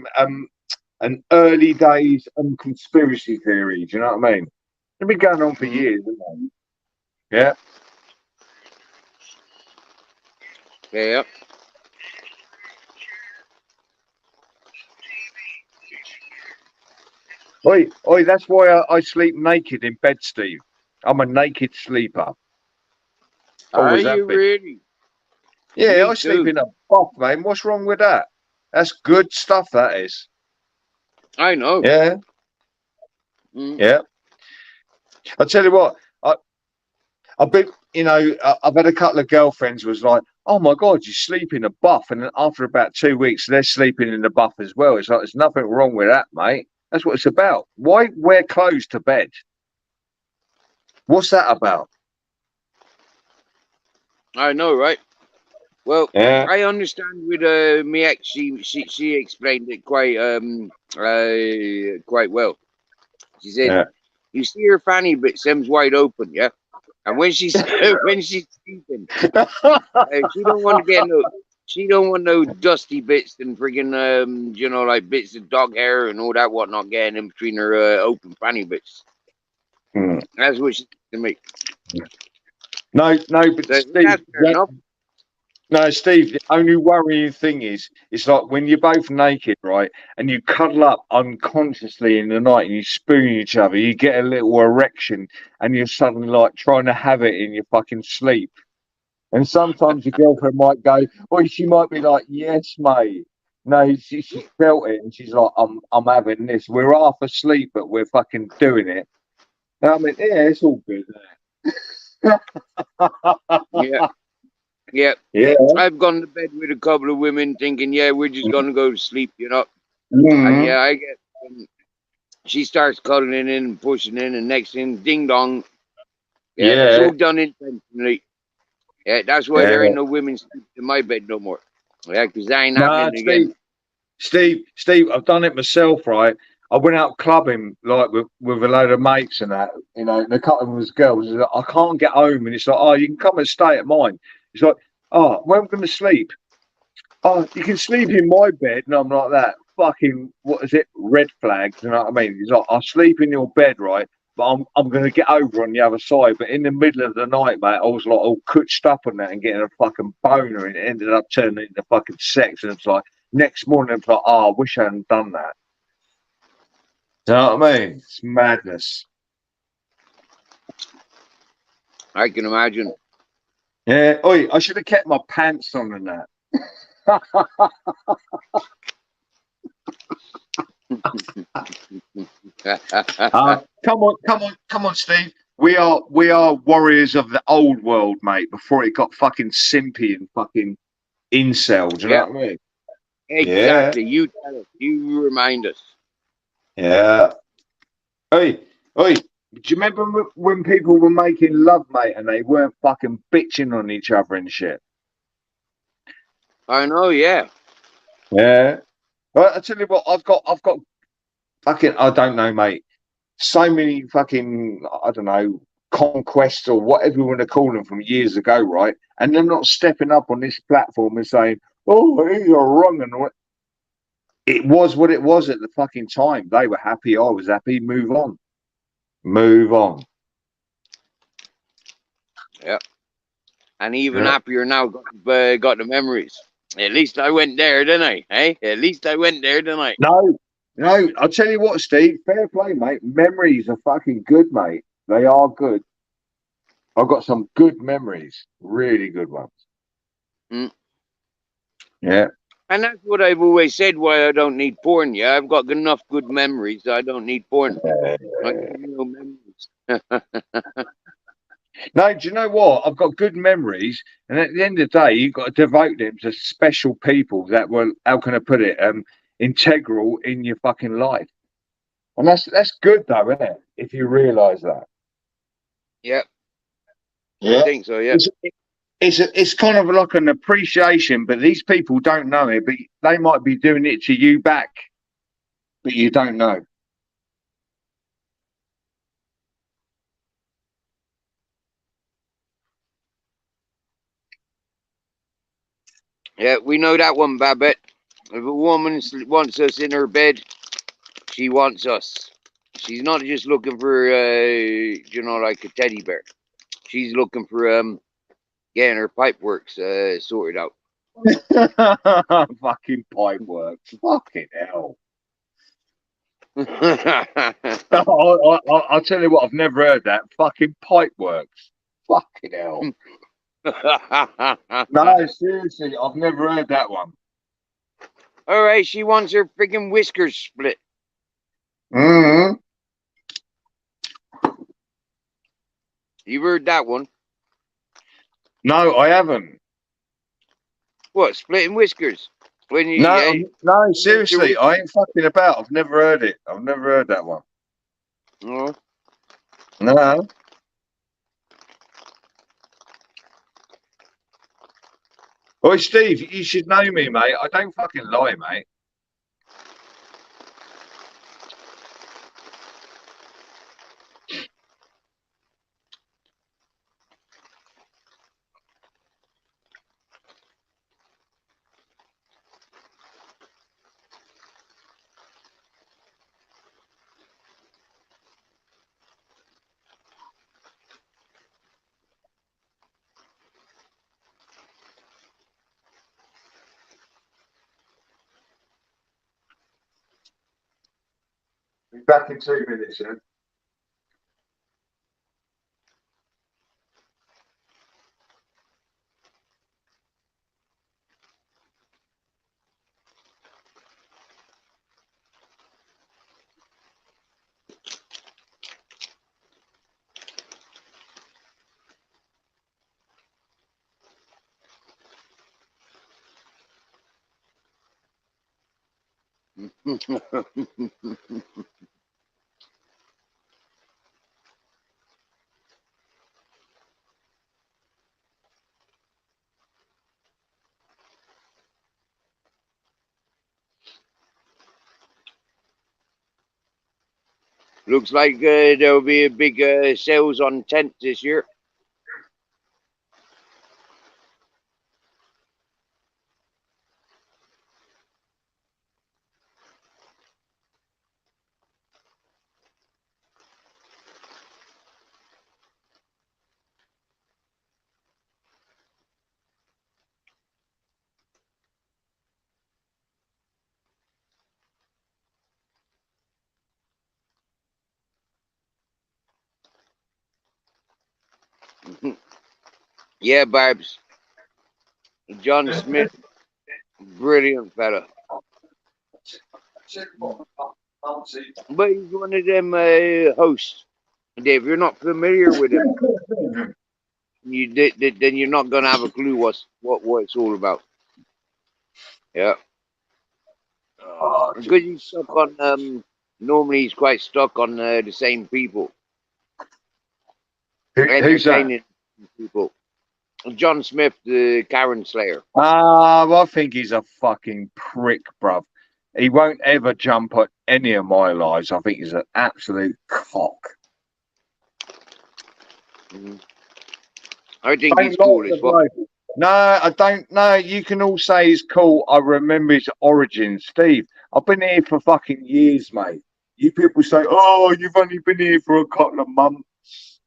an early days conspiracy theory. Do you know what I mean? It's been going on for years, isn't it? Yeah. Yeah. Oi, that's why I sleep naked in bed, Steve. I'm a naked sleeper. Are you really? Yeah, I sleep in a buff, man. What's wrong with that? That's good stuff, that is. I know. Yeah. Yeah. I'll tell you what, I've been, I've had a couple of girlfriends who was like, oh my God, you sleep in a buff. And then after about 2 weeks, they're sleeping in the buff as well. It's like, there's nothing wrong with that, mate. That's what it's about. Why wear clothes to bed? What's that about? I know, right? Well, yeah. I understand with me ex, she explained it quite well. She said, you see her fanny bit seems wide open, yeah? And when she's sleeping, she don't want no dusty bits and friggin' like bits of dog hair and all that whatnot getting in between her open fanny bits. That's what she said to me. No, but so Steve, the only worrying thing is, it's like when you're both naked, right, and you cuddle up unconsciously in the night and you spoon each other, you get a little erection and you're suddenly like trying to have it in your fucking sleep. And sometimes your girlfriend might go, or she might be like, yes, mate. No, she felt it and she's like, I'm having this. We're half asleep, but we're fucking doing it. And I mean, yeah, it's all good. Yeah. Yeah, Yeah. I've gone to bed with a couple of women thinking, yeah, we're just going to go to sleep, you know. Mm. And yeah, I get. She starts cuddling in and pushing in, and next thing, ding dong. Yeah, it's Yeah. all done intentionally. Yeah, that's why Yeah. there ain't no women sleeping in my bed no more. Yeah, because that ain't Nah, happening again. Steve, I've done it myself, right? I went out clubbing like with a load of mates and that, you know, and a couple of them was girls. Like, I can't get home, and it's like, oh, you can come and stay at mine. It's like, oh, where am I going to sleep? Oh, you can sleep in my bed, and I'm like that. Fucking what is it? Red flags, you know what I mean? He's like, I'll sleep in your bed, right? But I'm going to get over on the other side. But in the middle of the night, mate, I was like all cooched up on that and getting a fucking boner, and it ended up turning into fucking sex. And it's like next morning, it's like, oh, I wish I hadn't done that. Do you know what I mean? It's madness. I can imagine. Yeah. Oi, I should have kept my pants on and that. Come on, Steve. We are warriors of the old world, mate. Before it got fucking simpy and fucking incel. Do you know what I mean? Exactly. You tell us. You remind us. Yeah. Hey, do you remember when people were making love, mate, and they weren't fucking bitching on each other and shit? I know. Yeah. Yeah. Well, I tell you what, I've got fucking, I don't know, mate. So many fucking, I don't know, conquests or whatever you want to call them from years ago, right? And they're not stepping up on this platform and saying, "Oh, you're wrong," and what. It was what it was at the fucking time. They were happy. I was happy. Move on. Move on. Yeah. And even Yeah. happier now. Got the memories. At least I went there, didn't I? Hey, at least I went there, didn't I? No, I'll tell you what, Steve. Fair play, mate. Memories are fucking good, mate. They are good. I've got some good memories. Really good ones. Mm. Yeah. And that's what I've always said. Why I don't need porn. Yeah, I've got enough good memories. I don't need porn. I got no memories. No, do you know what? I've got good memories, and at the end of the day, you've got to devote them to special people that were, how can I put it, integral in your fucking life. And that's good though, isn't it? If you realise that. Yeah. Yeah. I think so. Yeah. It's kind of like an appreciation, but these people don't know it. But they might be doing it to you back, but you don't know. Yeah, we know that one, Babette. If a woman wants us in her bed, she wants us. She's not just looking for, like a teddy bear. She's looking for getting her pipe works sorted out. Fucking pipe works. Fucking hell. I'll tell you what, I've never heard that. Fucking pipe works. Fucking hell. No, seriously, I've never heard that one. All right, she wants her freaking whiskers split. Mm-hmm. You've heard that one? No, I haven't. What, splitting whiskers? When you No, seriously, I ain't fucking about. I've never heard it. I've never heard that one. Oh. No. Oi, Steve, you should know me, mate. I don't fucking lie, mate. Be back in 2 minutes, yeah? Looks like there'll be a big sales on tents this year. Yeah, Barbs. John Smith, brilliant fella. But he's one of them hosts. Dave, if you're not familiar with him, then you're not gonna have a clue what it's all about. Yeah, because he's stuck on. Normally, he's quite stuck on the same people, Who's that? entertaining people. John Smith, the Karen Slayer. Well, I think he's a fucking prick, bruv. He won't ever jump at any of my lies. I think he's an absolute cock. I think he's cool as well. No, I don't know. You can all say he's cool. I remember his origins. Steve, I've been here for fucking years, mate. You people say, oh, you've only been here for a couple of months.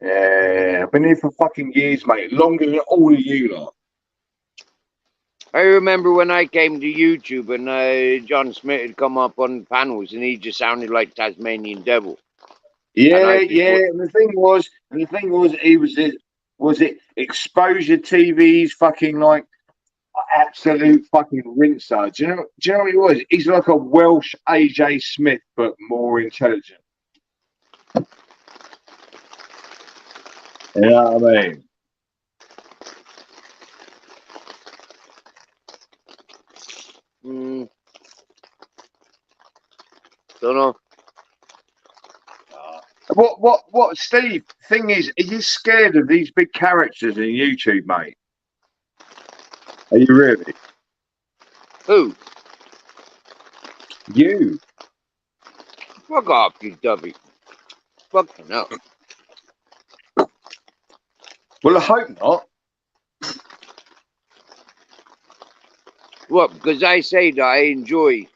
Yeah, I've been here for fucking years, mate. Longer than all of you lot. I remember when I came to YouTube and John Smith had come up on panels and he just sounded like Tasmanian Devil. Yeah, yeah. And the thing was, he was it Exposure TV's fucking like absolute fucking rinser. Do you know what he was? He's like a Welsh AJ Smith, but more intelligent. You know what I mean? Don't know. What, Steve? Thing is, are you scared of these big characters in YouTube, mate? Are you really? Who? You. Fuck off, you dummy. Fucking hell. Well, I hope not. What? Because I say that I enjoy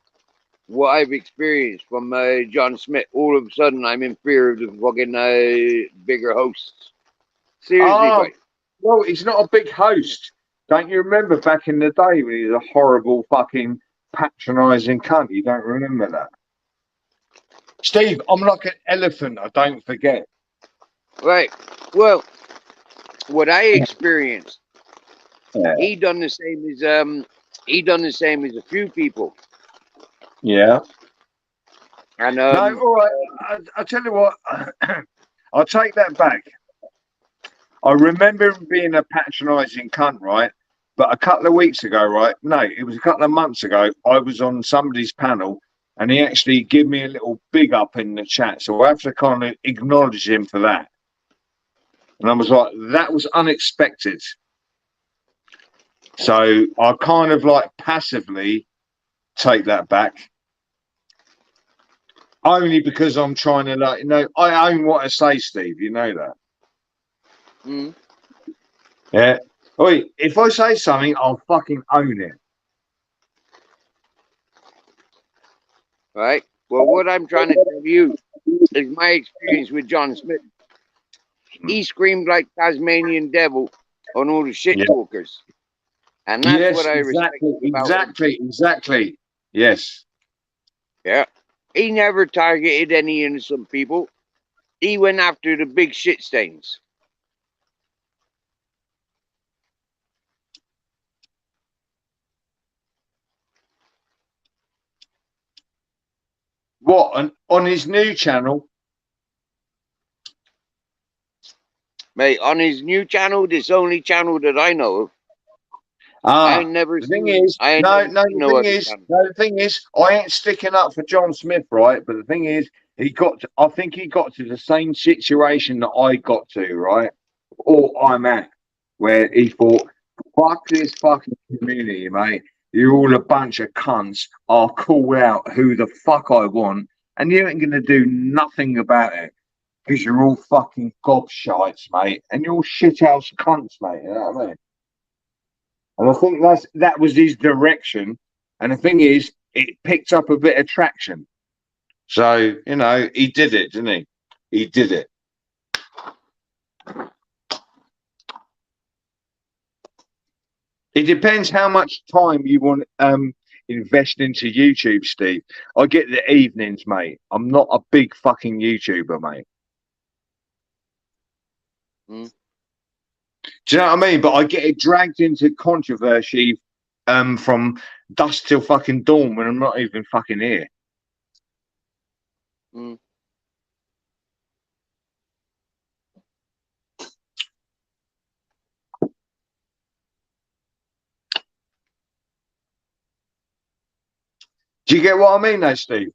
what I've experienced from John Smith. All of a sudden, I'm in fear of the fucking bigger hosts. Seriously, Oh, mate. well, he's not a big host. Don't you remember back in the day when he was a horrible fucking patronising cunt? You don't remember that? Steve, I'm like an elephant. I don't forget. Right. Well, what I experienced, Yeah. he done the same as a few people. Yeah. And No, all right. I'll tell you what. I'll take that back. I remember him being a patronising cunt, right? But a couple of weeks ago, right? No, it was a couple of months ago. I was on somebody's panel, and he actually gave me a little big up in the chat. So I have to kind of acknowledge him for that. And I was like, that was unexpected. So I kind of like passively take that back. Only because I'm trying to, like, I own what I say, Steve. You know that. Mm. Yeah. Oi, if I say something, I'll fucking own it. Right. Well, what I'm trying to tell you is my experience with John Smith. He screamed like Tasmanian Devil on all the shit talkers. And that's what I respect about him. Exactly. Yes. Yeah. He never targeted any innocent people. He went after the big shit stains. What, on his new channel? Mate, on his new channel, this only channel that I know of. I ain't never The thing seen. is, I ain't no, never no, seen the no thing other is, channel. no, the thing is, I ain't sticking up for John Smith, right? But the thing is, I think he got to the same situation that I got to, right? Or I'm at, where he thought, fuck this fucking community, mate. You're all a bunch of cunts. I'll call out who the fuck I want, and you ain't gonna do nothing about it. Because you're all fucking gobshites, mate. And you're all shithouse cunts, mate. You know what I mean? And I think that was his direction. And the thing is, it picked up a bit of traction. So, you know, he did it, didn't he? He did it. It depends how much time you want invest into YouTube, Steve. I get the evenings, mate. I'm not a big fucking YouTuber, mate. Mm. Do you know what I mean? But I get it dragged into controversy from dusk till fucking dawn when I'm not even fucking here. Mm. Do you get what I mean, though, Steve?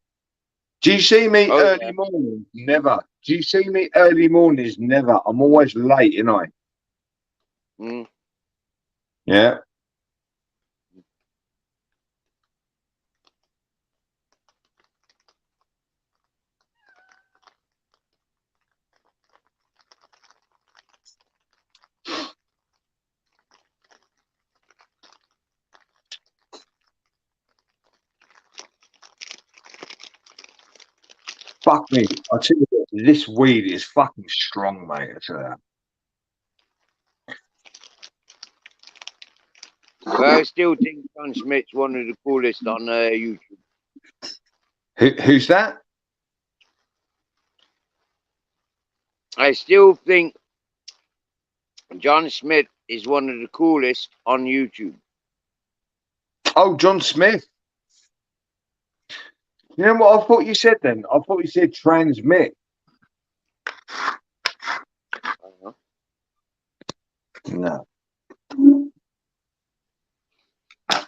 Do you see me Oh, early yeah. mornings? Never. Do you see me early mornings? Never. I'm always late, you know. Mm. Yeah. Fuck me. I tell you what, this weed is fucking strong, mate. I tell you that. But I still think John Smith's one of the coolest on YouTube. Who's that? I still think John Smith is one of the coolest on YouTube. Oh, John Smith. You know what I thought you said then? I thought you said transmit. Uh-huh. No.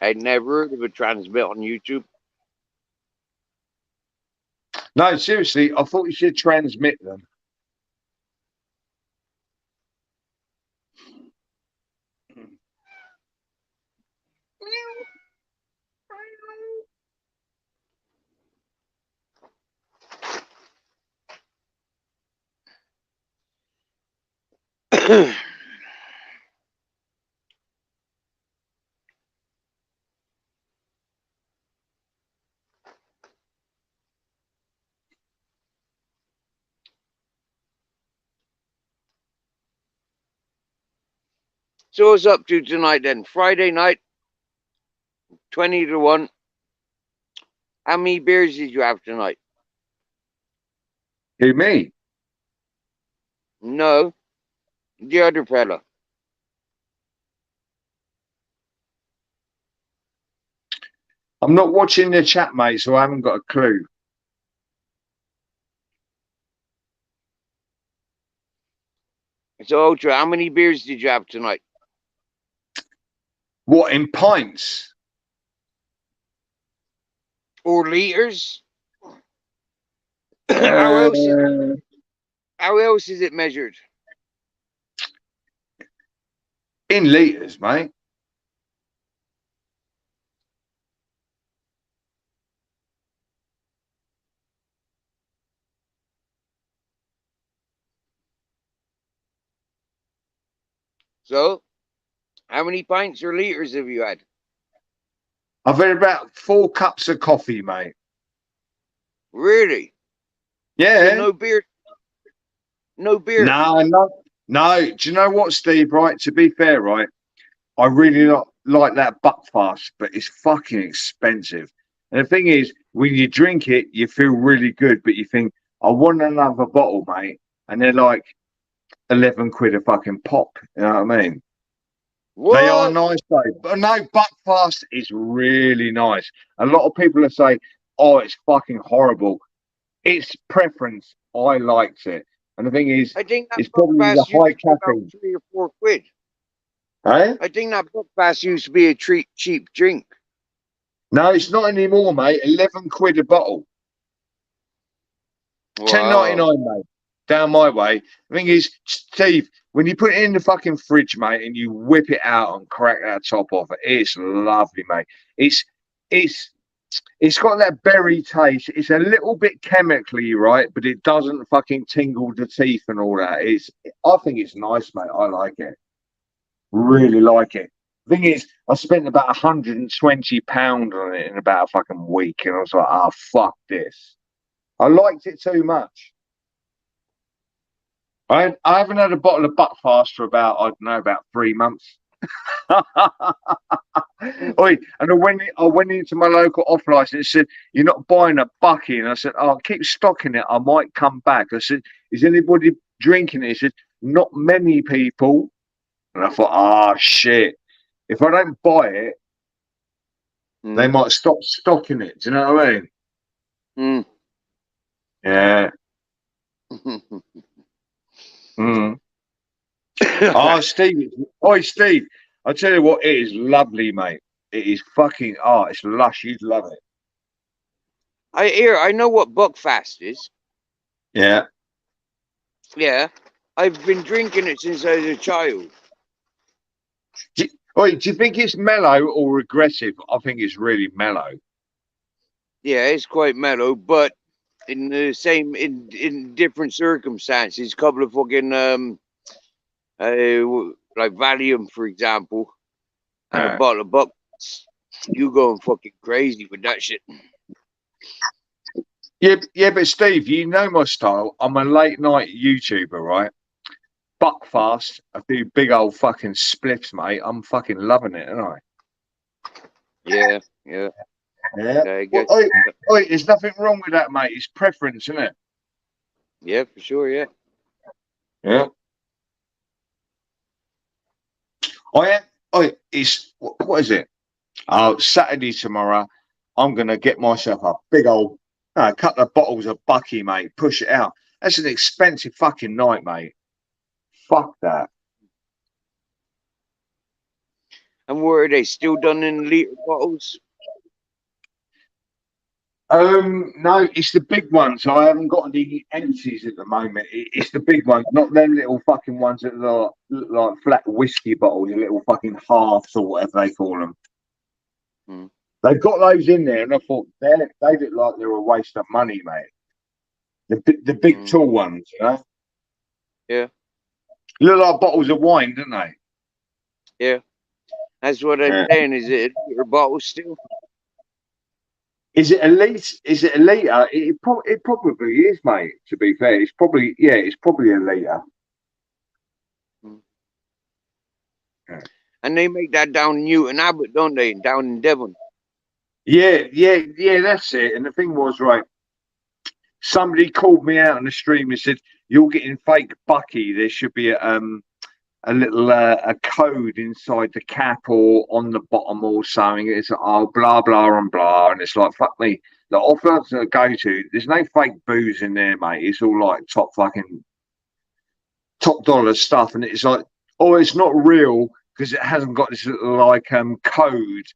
I'd never heard of a transmit on YouTube. No, seriously, I thought you said transmit them. So what's up to tonight then? Friday night, 20 to 1. How many beers did you have tonight? Who, me? No, the other fella. I'm not watching the chat, mate, so I haven't got a clue. So Ultra, how many beers did you have tonight? What, in pints? Or liters? Uh, how else is it measured? in litres, mate. So, how many pints or liters have you had? I've had about 4 cups of coffee, mate. Really? Yeah. So no beer? No beer? No. Do you know what, Steve, right? To be fair, right, I really like that Buckfast, but it's fucking expensive. And the thing is, when you drink it, you feel really good, but you think, I want another bottle, mate. And they're like 11 quid a fucking pop. You know what I mean? What? They are nice, though. But no, Buckfast is really nice. A lot of people are saying, oh, it's fucking horrible. It's preference. I liked it. And the thing is, I think that it's probably the Buckfast used high to be about caffeine. 3 or 4 quid. Eh? I think that Buckfast used to be a cheap drink. No, it's not anymore, mate. 11 quid a bottle. Wow. 10.99, mate. Down my way. The thing is, Steve, when you put it in the fucking fridge, mate, and you whip it out and crack that top off, it's lovely, mate. It's got that berry taste. It's a little bit chemically, right, but it doesn't fucking tingle the teeth and all that. I think it's nice, mate. I like it. Really like it. Thing is, I spent about £120 on it in about a fucking week, and I was like, oh, fuck this. I liked it too much. I haven't had a bottle of Buckfast for about, I don't know, about 3 months. Oi, and I went into my local off license and said, you're not buying a bucky. And I said, oh, keep stocking it. I might come back. I said, is anybody drinking it? He said, not many people. And I thought, ah, shit. If I don't buy it, they might stop stocking it. Do you know what I mean? Yeah. Oh, Steve. Oi, Steve. I tell you what, it is lovely, mate. It is fucking it's lush. You'd love it. I know what Buckfast is. Yeah. Yeah. I've been drinking it since I was a child. Do you think it's mellow or aggressive? I think it's really mellow. Yeah, it's quite mellow, but in the same in different circumstances. Couple of fucking like Valium, for example, and a bottle of Bucks. You going fucking crazy with that shit. Yeah, but Steve, you know my style. I'm a late night YouTuber, right? Buckfast, I do big old fucking spliffs, mate. I'm fucking loving it, aren't I? Yeah. Yeah. There's nothing wrong with that, mate. It's preference, isn't it? Yeah, for sure. Yeah. Yeah. What is it? Oh, Saturday tomorrow. I'm gonna get myself a big old a couple of bottles of Bucky, mate. Push it out. That's an expensive fucking night, mate. Fuck that. And were they still done in liter bottles? No, it's the big ones. I haven't got any empties at the moment. It's the big ones, not them little fucking ones that look like flat whiskey bottles, the little fucking halves or whatever they call them. They've got those in there, and I thought they look like they're a waste of money, mate. The big tall ones, you know. Yeah. Look like bottles of wine, don't they? Yeah. That's what I'm saying. Is it a liter bottle still? Is it a liter? It probably is, mate. To be fair, it's probably a liter. And they make that down in Newton Abbot, don't they? Down in Devon. Yeah, that's it. And the thing was, right, somebody called me out on the stream and said, you're getting fake Bucky. There should be a little a code inside the cap or on the bottom or something. It's blah blah and blah, and it's like, fuck me. The offers I go to, there's no fake booze in there, mate. It's all like top dollar stuff, and it's like, it's not real because it hasn't got this little like code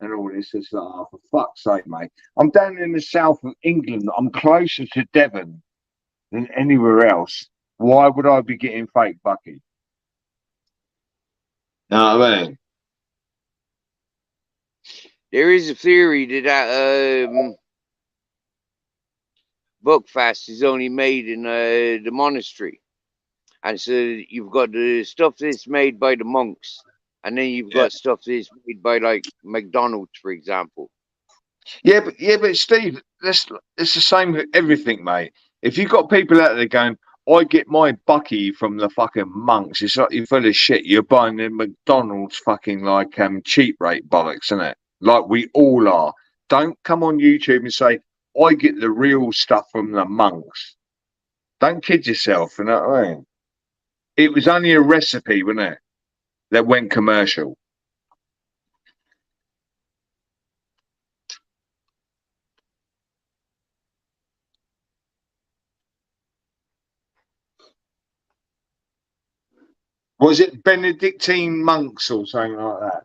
and all this. It's like, for fuck's sake, mate. I'm down in the south of England. I'm closer to Devon than anywhere else. Why would I be getting fake Bucky? Know what I mean? There is a theory that Buckfast is only made in the monastery, and so you've got the stuff that's made by the monks, and then you've got stuff that's made by like McDonald's, for example. Yeah, but Steve, it's the same with everything, mate. If you've got people out there going, I get my Bucky from the fucking monks, it's like you're full of shit. You're buying the McDonald's fucking like cheap rate bollocks, isn't it? Like we all are. Don't come on YouTube and say, I get the real stuff from the monks. Don't kid yourself, you know what I mean? It was only a recipe, wasn't it? That went commercial. Was it Benedictine monks or something like that?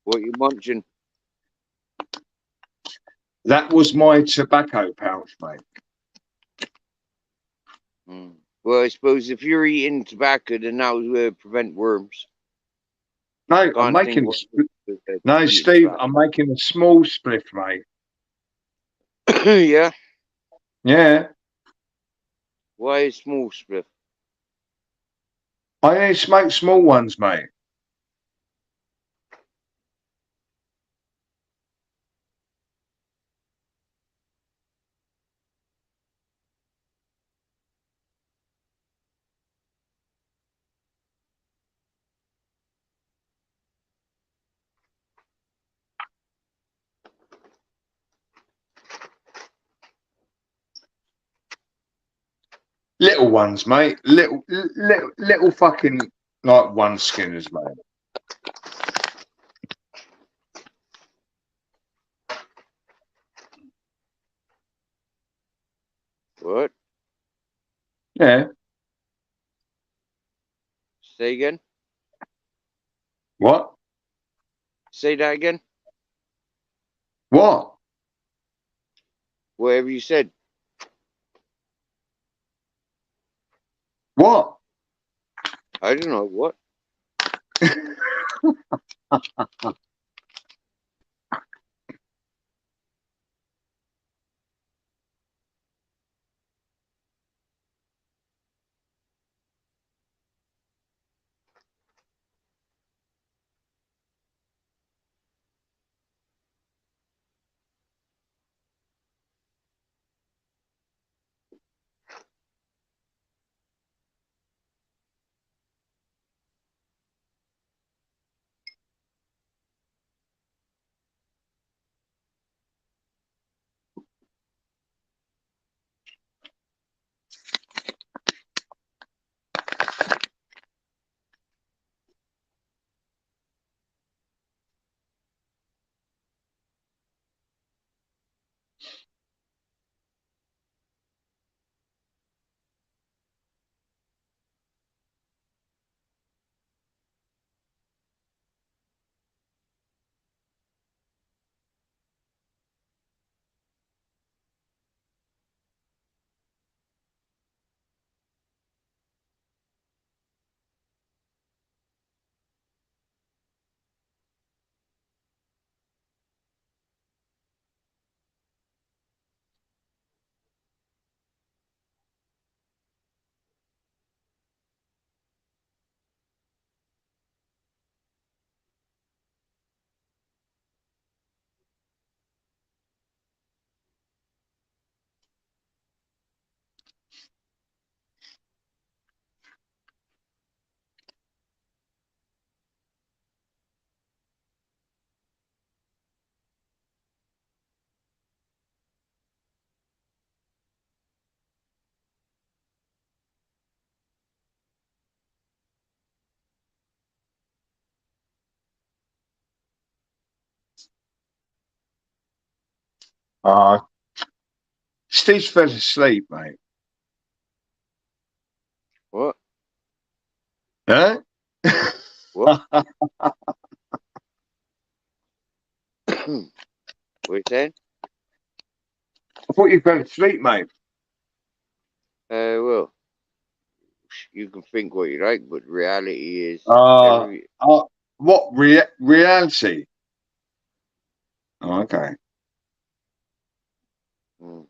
What you munching? That was my tobacco pouch, mate. Well, I suppose if you're eating tobacco, then that would prevent worms. No, I'm Can't think making. what No, eating Steve, tobacco. I'm making a small spliff, mate. Yeah. Yeah. Why a small spliff? I only smoke small ones, mate. Little ones, mate. Little fucking like one skinners, mate. What? Yeah. Say again? What? Say that again? What? Whatever you said. What? I don't know. What? Steve fell asleep, mate. What? Huh? What? What you saying? I thought you fell asleep, mate. Well, you can think what you like, but reality is What reality? Oh, okay. Mm.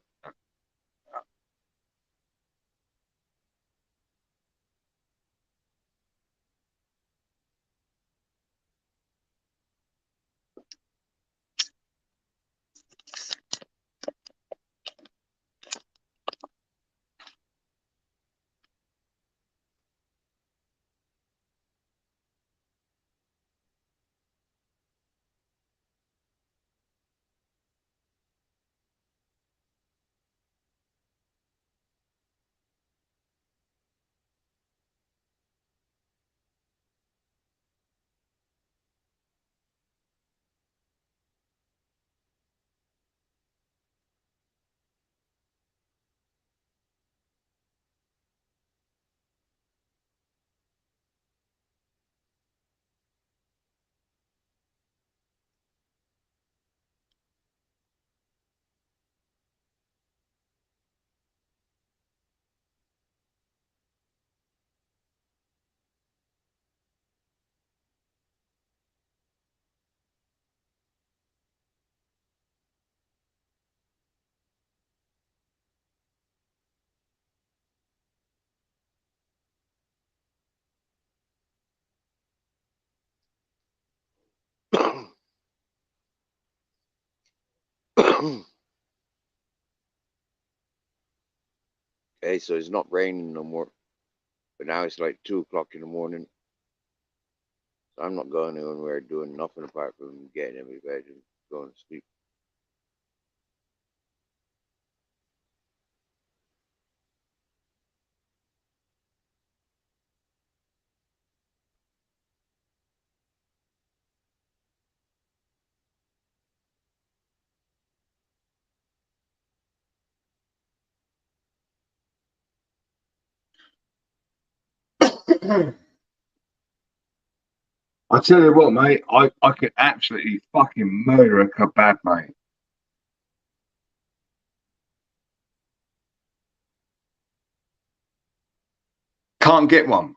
Okay, so it's not raining no more. But now it's like 2 o'clock in the morning. So I'm not going anywhere doing nothing apart from getting in my bed and going to sleep. I tell you what, mate, I could absolutely fucking murder a kebab, mate. Can't get one.